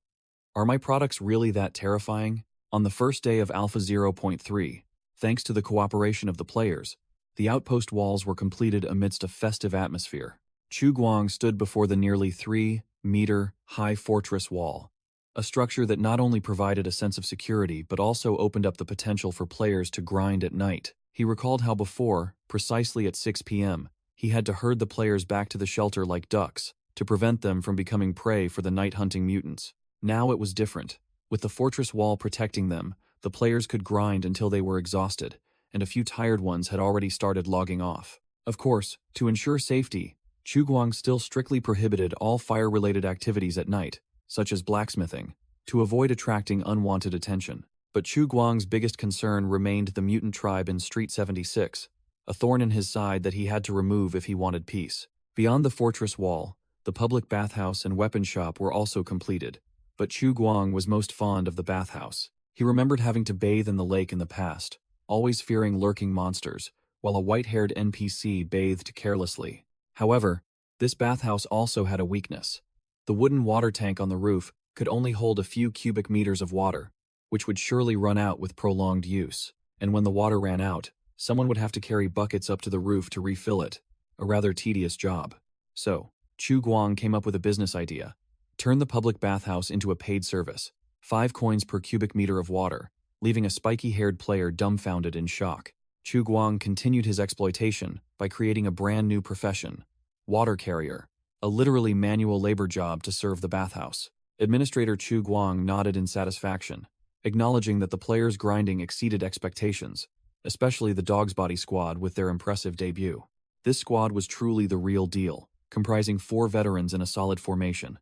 "Are my products really that terrifying?" On the first day of Alpha 0.3, thanks to the cooperation of the players, the outpost walls were completed amidst a festive atmosphere. Chu Guang stood before the nearly 3-meter high fortress wall, a structure that not only provided a sense of security but also opened up the potential for players to grind at night. He recalled how before, precisely at 6 p.m., he had to herd the players back to the shelter like ducks to prevent them from becoming prey for the night-hunting mutants. Now it was different. With the fortress wall protecting them, the players could grind until they were exhausted, and a few tired ones had already started logging off. Of course, to ensure safety, Chu Guang still strictly prohibited all fire-related activities at night, such as blacksmithing, to avoid attracting unwanted attention. But Chu Guang's biggest concern remained the mutant tribe in Street 76, a thorn in his side that he had to remove if he wanted peace. Beyond the fortress wall, the public bathhouse and weapon shop were also completed, but Chu Guang was most fond of the bathhouse. He remembered having to bathe in the lake in the past, always fearing lurking monsters, while a white-haired NPC bathed carelessly. However, this bathhouse also had a weakness. The wooden water tank on the roof could only hold a few cubic meters of water, which would surely run out with prolonged use. And when the water ran out, someone would have to carry buckets up to the roof to refill it, a rather tedious job. So, Chu Guang came up with a business idea. Turn the public bathhouse into a paid service, 5 coins per cubic meter of water, leaving a spiky-haired player dumbfounded in shock. Chu Guang continued his exploitation by creating a brand new profession, water carrier, a literally manual labor job to serve the bathhouse. Administrator Chu Guang nodded in satisfaction, acknowledging that the players' grinding exceeded expectations, especially the Dog's Body squad with their impressive debut. This squad was truly the real deal, comprising 4 veterans in a solid formation.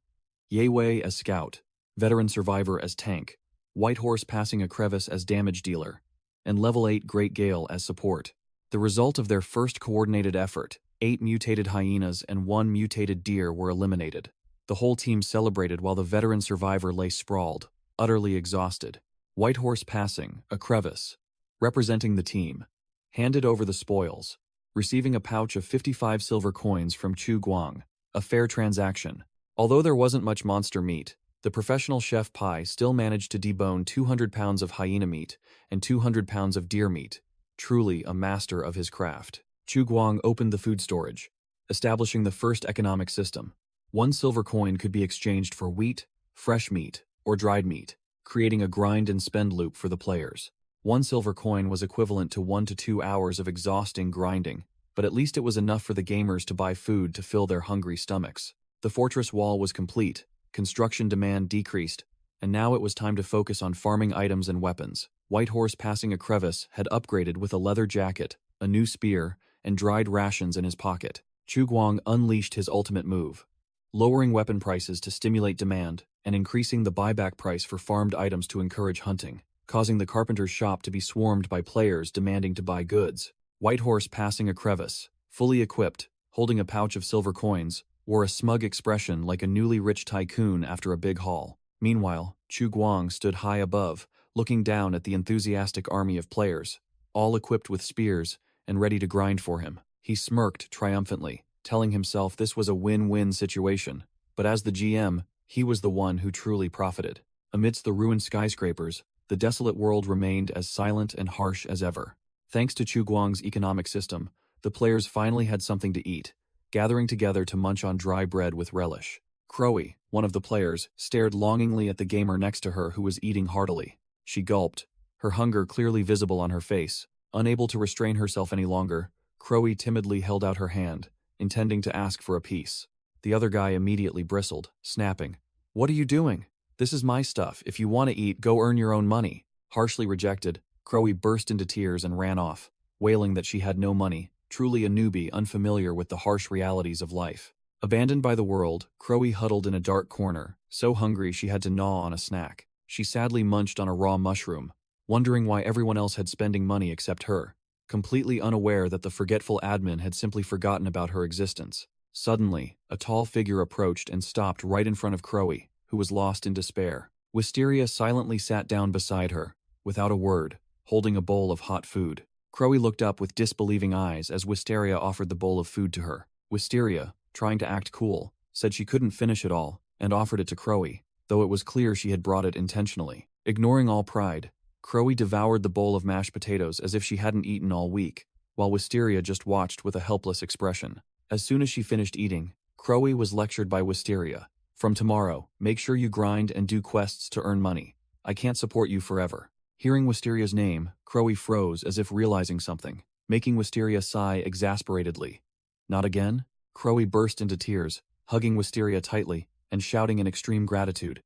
Yewei as scout, veteran survivor as tank, White Horse passing a crevice as damage dealer, and level 8 Great Gale as support. The result of their first coordinated effort, 8 mutated hyenas and 1 mutated deer were eliminated. The whole team celebrated while the veteran survivor lay sprawled, utterly exhausted. White Horse passing a crevice, representing the team, handed over the spoils, receiving a pouch of 55 silver coins from Chu Guang, a fair transaction. Although there wasn't much monster meat, the professional chef Pai still managed to debone 200 pounds of hyena meat and 200 pounds of deer meat, truly a master of his craft. Chu Guang opened the food storage, establishing the first economic system. 1 silver coin could be exchanged for wheat, fresh meat, or dried meat, creating a grind and spend loop for the players. 1 silver coin was equivalent to 1 to 2 hours of exhausting grinding, but at least it was enough for the gamers to buy food to fill their hungry stomachs. The fortress wall was complete, construction demand decreased, and now it was time to focus on farming items and weapons. White Horse passing a crevice had upgraded with a leather jacket, a new spear, and dried rations in his pocket. Chu Guang unleashed his ultimate move, lowering weapon prices to stimulate demand and increasing the buyback price for farmed items to encourage hunting, causing the carpenter's shop to be swarmed by players demanding to buy goods. White Horse passing a crevice, fully equipped, holding a pouch of silver coins, wore a smug expression like a newly rich tycoon after a big haul. Meanwhile, Chu Guang stood high above, looking down at the enthusiastic army of players, all equipped with spears and ready to grind for him. He smirked triumphantly, telling himself this was a win-win situation. But as the GM, he was the one who truly profited. Amidst the ruined skyscrapers, the desolate world remained as silent and harsh as ever. Thanks to Chu Guang's economic system, the players finally had something to eat, gathering together to munch on dry bread with relish. Crowy, one of the players, stared longingly at the gamer next to her who was eating heartily. She gulped, her hunger clearly visible on her face. Unable to restrain herself any longer, Crowy timidly held out her hand, intending to ask for a piece. The other guy immediately bristled, snapping, "What are you doing? This is my stuff. If you want to eat, go earn your own money." Harshly rejected, Crowy burst into tears and ran off, wailing that she had no money, truly a newbie unfamiliar with the harsh realities of life. Abandoned by the world, Crowy huddled in a dark corner, so hungry she had to gnaw on a snack. She sadly munched on a raw mushroom, wondering why everyone else had spending money except her, completely unaware that the forgetful admin had simply forgotten about her existence. Suddenly, a tall figure approached and stopped right in front of Crowy, who was lost in despair. Wisteria silently sat down beside her, without a word, holding a bowl of hot food. Crowy looked up with disbelieving eyes as Wisteria offered the bowl of food to her. Wisteria, trying to act cool, said she couldn't finish it all, and offered it to Crowy, though it was clear she had brought it intentionally. Ignoring all pride, Crowy devoured the bowl of mashed potatoes as if she hadn't eaten all week, while Wisteria just watched with a helpless expression. As soon as she finished eating, Crowy was lectured by Wisteria. From tomorrow, make sure you grind and do quests to earn money. I can't support you forever. Hearing Wisteria's name, Crowy froze as if realizing something, making Wisteria sigh exasperatedly. Not again? Crowy burst into tears, hugging Wisteria tightly and shouting in extreme gratitude.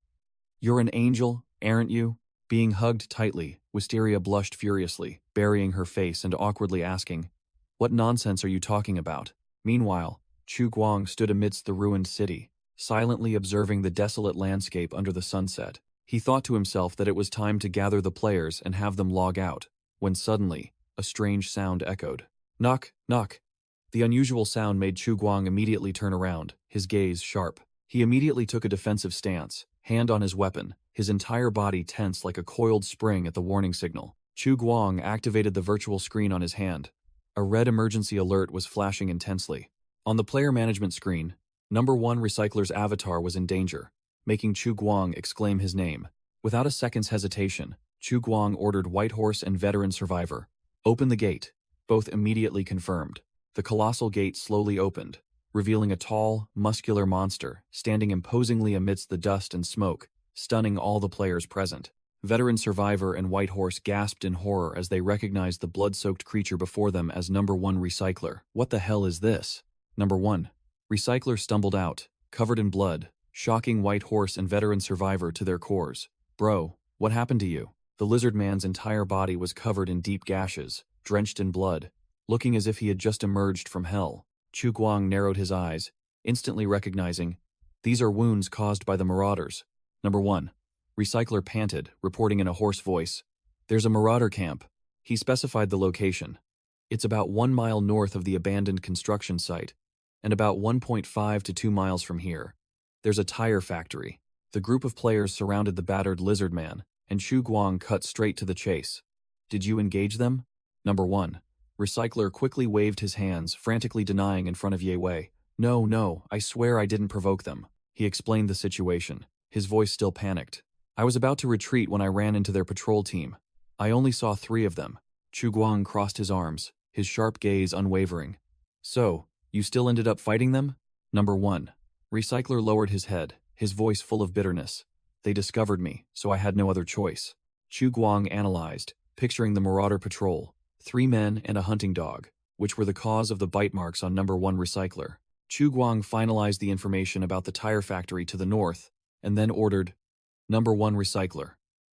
You're an angel, aren't you? Being hugged tightly, Wisteria blushed furiously, burying her face and awkwardly asking, What nonsense are you talking about? Meanwhile, Chu Guang stood amidst the ruined city, silently observing the desolate landscape under the sunset. He thought to himself that it was time to gather the players and have them log out, when suddenly, a strange sound echoed. Knock, knock. The unusual sound made Chu Guang immediately turn around, his gaze sharp. He immediately took a defensive stance, hand on his weapon, his entire body tense like a coiled spring at the warning signal. Chu Guang activated the virtual screen on his hand. A red emergency alert was flashing intensely. On the player management screen, number 1 Recycler's avatar was in danger, making Chu Guang exclaim his name. Without a second's hesitation, Chu Guang ordered Whitehorse and Veteran Survivor, "Open the gate." Both immediately confirmed. The colossal gate slowly opened, revealing a tall, muscular monster standing imposingly amidst the dust and smoke, stunning all the players present. Veteran Survivor and Whitehorse gasped in horror as they recognized the blood-soaked creature before them as number 1 Recycler. What the hell is this? Number 1. Recycler stumbled out, covered in blood, shocking Whitehorse and Veteran Survivor to their cores. Bro, what happened to you? The lizard man's entire body was covered in deep gashes, drenched in blood, looking as if he had just emerged from hell. Chu Guang narrowed his eyes, instantly recognizing, these are wounds caused by the Marauders. Number 1. Recycler panted, reporting in a hoarse voice. There's a Marauder camp. He specified the location. It's about 1 mile north of the abandoned construction site, and about 1.5 to 2 miles from here. There's a tire factory. The group of players surrounded the battered lizard man, and Chu Guang cut straight to the chase. Did you engage them? Number 1. Recycler quickly waved his hands, frantically denying in front of Ye Wei. No, I swear I didn't provoke them. He explained the situation, his voice still panicked. I was about to retreat when I ran into their patrol team. I only saw 3 of them. Chu Guang crossed his arms, his sharp gaze unwavering. So, you still ended up fighting them? Number 1. Recycler lowered his head, his voice full of bitterness. They discovered me, so I had no other choice. Chu Guang analyzed, picturing the Marauder patrol, 3 men and a hunting dog, which were the cause of the bite marks on number 1 Recycler. Chu Guang finalized the information about the tire factory to the north, and then ordered, Number 1 Recycler,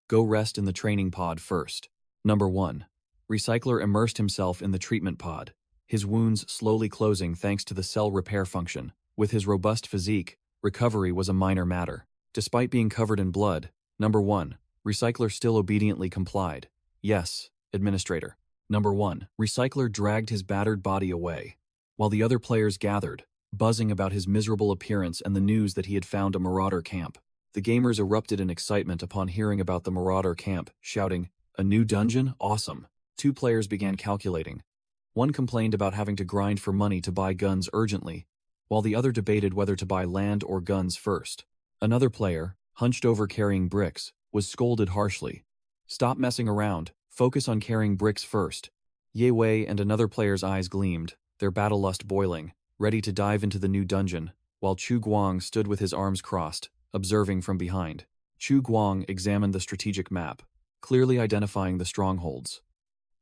go rest in the training pod first. Number 1. Recycler immersed himself in the treatment pod, his wounds slowly closing thanks to the cell repair function. With his robust physique, recovery was a minor matter. Despite being covered in blood, Number 1. Recycler still obediently complied. Yes, Administrator. Number 1. Recycler dragged his battered body away, while the other players gathered, buzzing about his miserable appearance and the news that he had found a Marauder camp. The gamers erupted in excitement upon hearing about the Marauder camp, shouting, "A new dungeon? Awesome!" 2 players began calculating. One complained about having to grind for money to buy guns urgently, while the other debated whether to buy land or guns first. Another player, hunched over carrying bricks, was scolded harshly. "Stop messing around, focus on carrying bricks first." Ye Wei and another player's eyes gleamed, their battle lust boiling, ready to dive into the new dungeon, while Chu Guang stood with his arms crossed, observing from behind. Chu Guang examined the strategic map, clearly identifying the strongholds.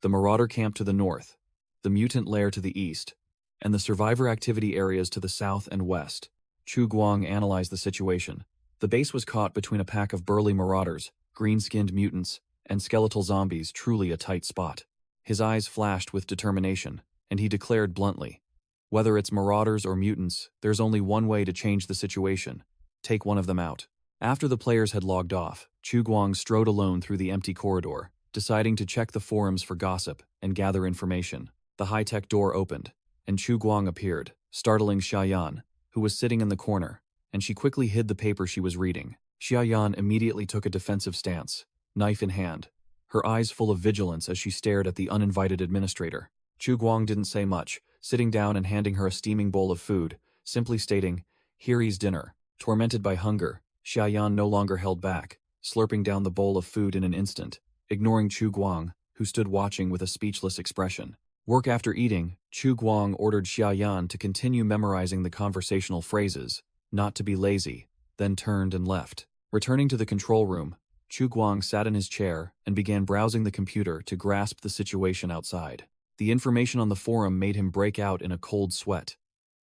The Marauder camp to the north, the mutant lair to the east, and the survivor activity areas to the south and west. Chu Guang analyzed the situation. The base was caught between a pack of burly marauders, green-skinned mutants, and skeletal zombies truly a tight spot. His eyes flashed with determination, and he declared bluntly, "Whether it's marauders or mutants, there's only one way to change the situation. Take one of them out." After the players had logged off, Chu Guang strode alone through the empty corridor, deciding to check the forums for gossip and gather information. The high-tech door opened, and Chu Guang appeared, startling Xiaoyan, who was sitting in the corner, and she quickly hid the paper she was reading. Xiaoyan immediately took a defensive stance, knife in hand, her eyes full of vigilance as she stared at the uninvited administrator. Chu Guang didn't say much, sitting down and handing her a steaming bowl of food, simply stating, "Here is dinner." Tormented by hunger, Xiaoyan no longer held back, slurping down the bowl of food in an instant, ignoring Chu Guang, who stood watching with a speechless expression. Work after eating, Chu Guang ordered Xiaoyan to continue memorizing the conversational phrases, not to be lazy, then turned and left. Returning to the control room, Chu Guang sat in his chair and began browsing the computer to grasp the situation outside. The information on the forum made him break out in a cold sweat.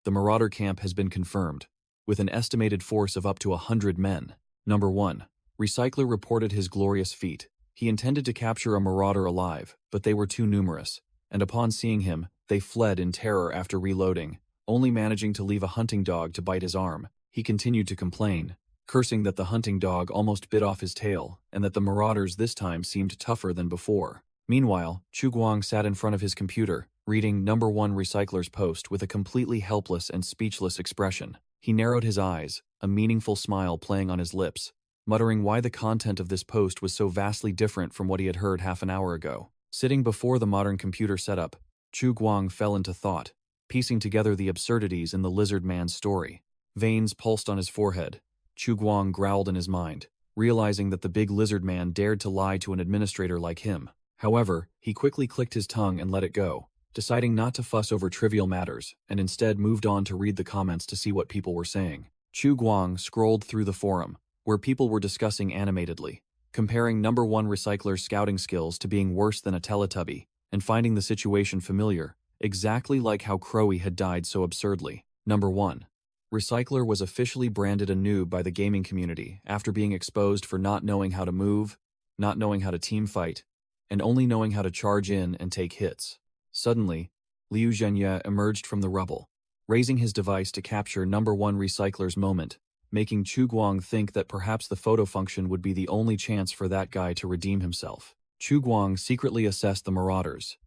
The Marauder camp has been confirmed, with an estimated force of up to 100 men. Number 1. Recycler reported his glorious feat. He intended to capture a Marauder alive, but they were too numerous, and upon seeing him, they fled in terror after reloading, only managing to leave a hunting dog to bite his arm. He continued to complain, cursing that the hunting dog almost bit off his tail and that the Marauders this time seemed tougher than before. Meanwhile, Chu Guang sat in front of his computer, reading Number 1 Recycler's post with a completely helpless and speechless expression. He narrowed his eyes, a meaningful smile playing on his lips, muttering why the content of this post was so vastly different from what he had heard half an hour ago. Sitting before the modern computer setup, Chu Guang fell into thought, piecing together the absurdities in the lizard man's story. Veins pulsed on his forehead. Chu Guang growled in his mind, realizing that the big lizard man dared to lie to an administrator like him. However, he quickly clicked his tongue and let it go, deciding not to fuss over trivial matters, and instead moved on to read the comments to see what people were saying. Chu Guang scrolled through the forum, where people were discussing animatedly, comparing Number 1 Recycler's scouting skills to being worse than a Teletubby, and finding the situation familiar, exactly like how Crowy had died so absurdly. Number 1. Recycler was officially branded a noob by the gaming community after being exposed for not knowing how to move, not knowing how to team fight, and only knowing how to charge in and take hits. Suddenly, Liu Zhenye emerged from the rubble, raising his device to capture Number 1 Recycler's moment, making Chu Guang think that perhaps the photo function would be the only chance for that guy to redeem himself. Chu Guang secretly assessed the Marauders.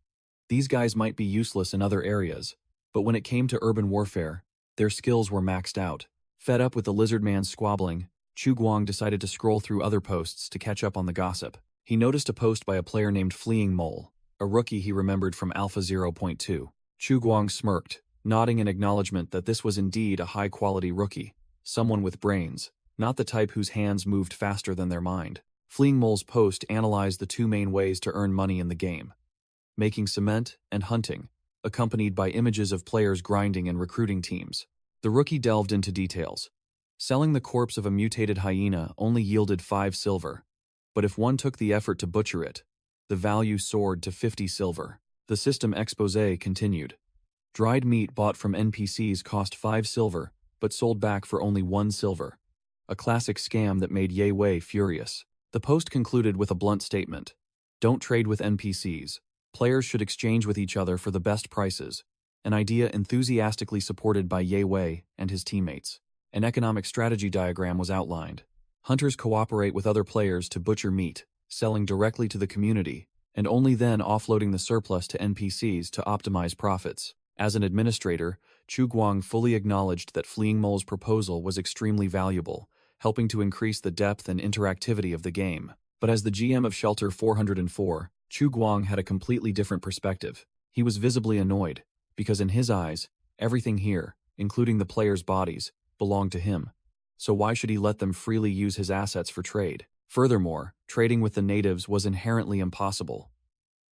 These guys might be useless in other areas, but when it came to urban warfare, their skills were maxed out. Fed up with the lizard man's squabbling, Chu Guang decided to scroll through other posts to catch up on the gossip. He noticed a post by a player named Fleeing Mole, a rookie he remembered from Alpha 0.2. Chu Guang smirked, nodding in acknowledgement that this was indeed a high-quality rookie, someone with brains, not the type whose hands moved faster than their mind. Fleeing Mole's post analyzed the two main ways to earn money in the game: making cement and hunting, accompanied by images of players grinding and recruiting teams. The rookie delved into details. Selling the corpse of a mutated hyena only yielded 5 silver, but if one took the effort to butcher it, the value soared to 50 silver. The system exposé continued. Dried meat bought from NPCs cost 5 silver, but sold back for only 1 silver. A classic scam that made Ye Wei furious. The post concluded with a blunt statement: "Don't trade with NPCs. Players should exchange with each other for the best prices," an idea enthusiastically supported by Ye Wei and his teammates. An economic strategy diagram was outlined. Hunters cooperate with other players to butcher meat, selling directly to the community, and only then offloading the surplus to NPCs to optimize profits. As an administrator, Chu Guang fully acknowledged that Fleeing Mole's proposal was extremely valuable, helping to increase the depth and interactivity of the game. But as the GM of Shelter 404, Chu Guang had a completely different perspective. He was visibly annoyed, because in his eyes, everything here, including the players' bodies, belonged to him. So why should he let them freely use his assets for trade? Furthermore, trading with the natives was inherently impossible.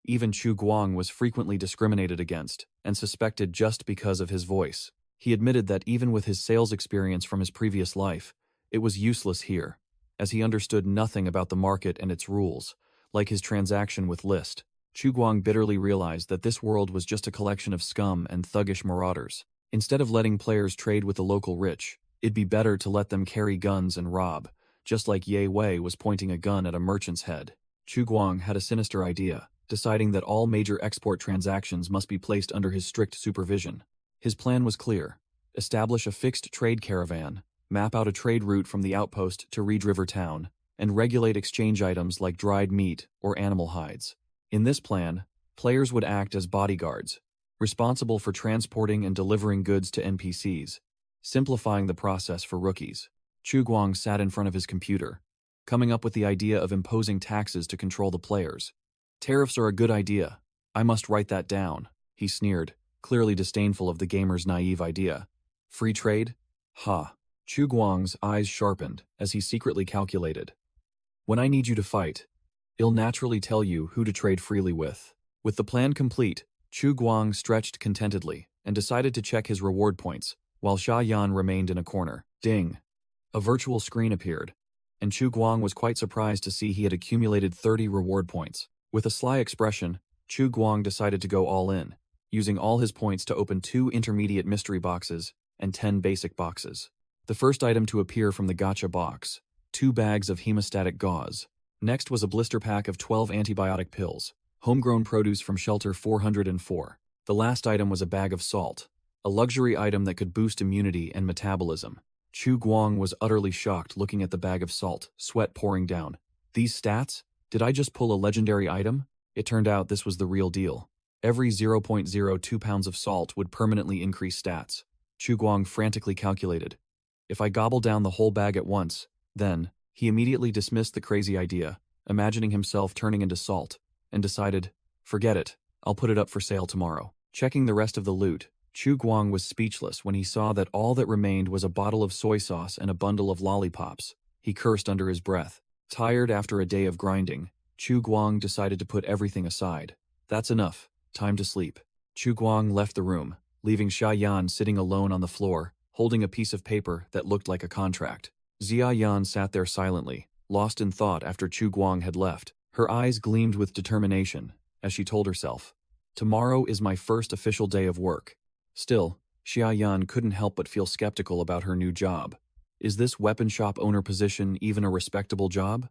Even Chu Guang was frequently discriminated against and suspected just because of his voice. He admitted that even with his sales experience from his previous life, it was useless here, as he understood nothing about the market and its rules. Like his transaction with List, Chu Guang bitterly realized that this world was just a collection of scum and thuggish marauders. Instead of letting players trade with the local rich, it'd be better to let them carry guns and rob, just like Ye Wei was pointing a gun at a merchant's head. Chu Guang had a sinister idea, deciding that all major export transactions must be placed under his strict supervision. His plan was clear: establish a fixed trade caravan, map out a trade route from the outpost to Reed River Town, and regulate exchange items like dried meat or animal hides. In this plan, players would act as bodyguards, responsible for transporting and delivering goods to NPCs, simplifying the process for rookies. Chu Guang sat in front of his computer, coming up with the idea of imposing taxes to control the players. Tariffs are a good idea. I must write that down, he sneered, clearly disdainful of the gamer's naive idea. Free trade? Ha. Chu Guang's eyes sharpened as he secretly calculated. When I need you to fight, it'll naturally tell you who to trade freely with. With the plan complete, Chu Guang stretched contentedly and decided to check his reward points, while Sha Yan remained in a corner. Ding! A virtual screen appeared, and Chu Guang was quite surprised to see he had accumulated 30 reward points. With a sly expression, Chu Guang decided to go all in, using all his points to open 2 intermediate mystery boxes and 10 basic boxes. The first item to appear from the gacha box: 2 bags of hemostatic gauze. Next was a blister pack of 12 antibiotic pills, homegrown produce from Shelter 404. The last item was a bag of salt, a luxury item that could boost immunity and metabolism. Chu Guang was utterly shocked looking at the bag of salt, sweat pouring down. These stats? Did I just pull a legendary item? It turned out this was the real deal. Every 0.02 pounds of salt would permanently increase stats. Chu Guang frantically calculated. If I gobble down the whole bag at once, then, he immediately dismissed the crazy idea, imagining himself turning into salt, and decided, forget it, I'll put it up for sale tomorrow. Checking the rest of the loot, Chu Guang was speechless when he saw that all that remained was a bottle of soy sauce and a bundle of lollipops. He cursed under his breath. Tired after a day of grinding, Chu Guang decided to put everything aside. That's enough. Time to sleep. Chu Guang left the room, leaving Sha Yan sitting alone on the floor, holding a piece of paper that looked like a contract. Xia Yan sat there silently, lost in thought after Chu Guang had left. Her eyes gleamed with determination, as she told herself, tomorrow is my first official day of work. Still, Xia Yan couldn't help but feel skeptical about her new job. Is this weapon shop owner position even a respectable job?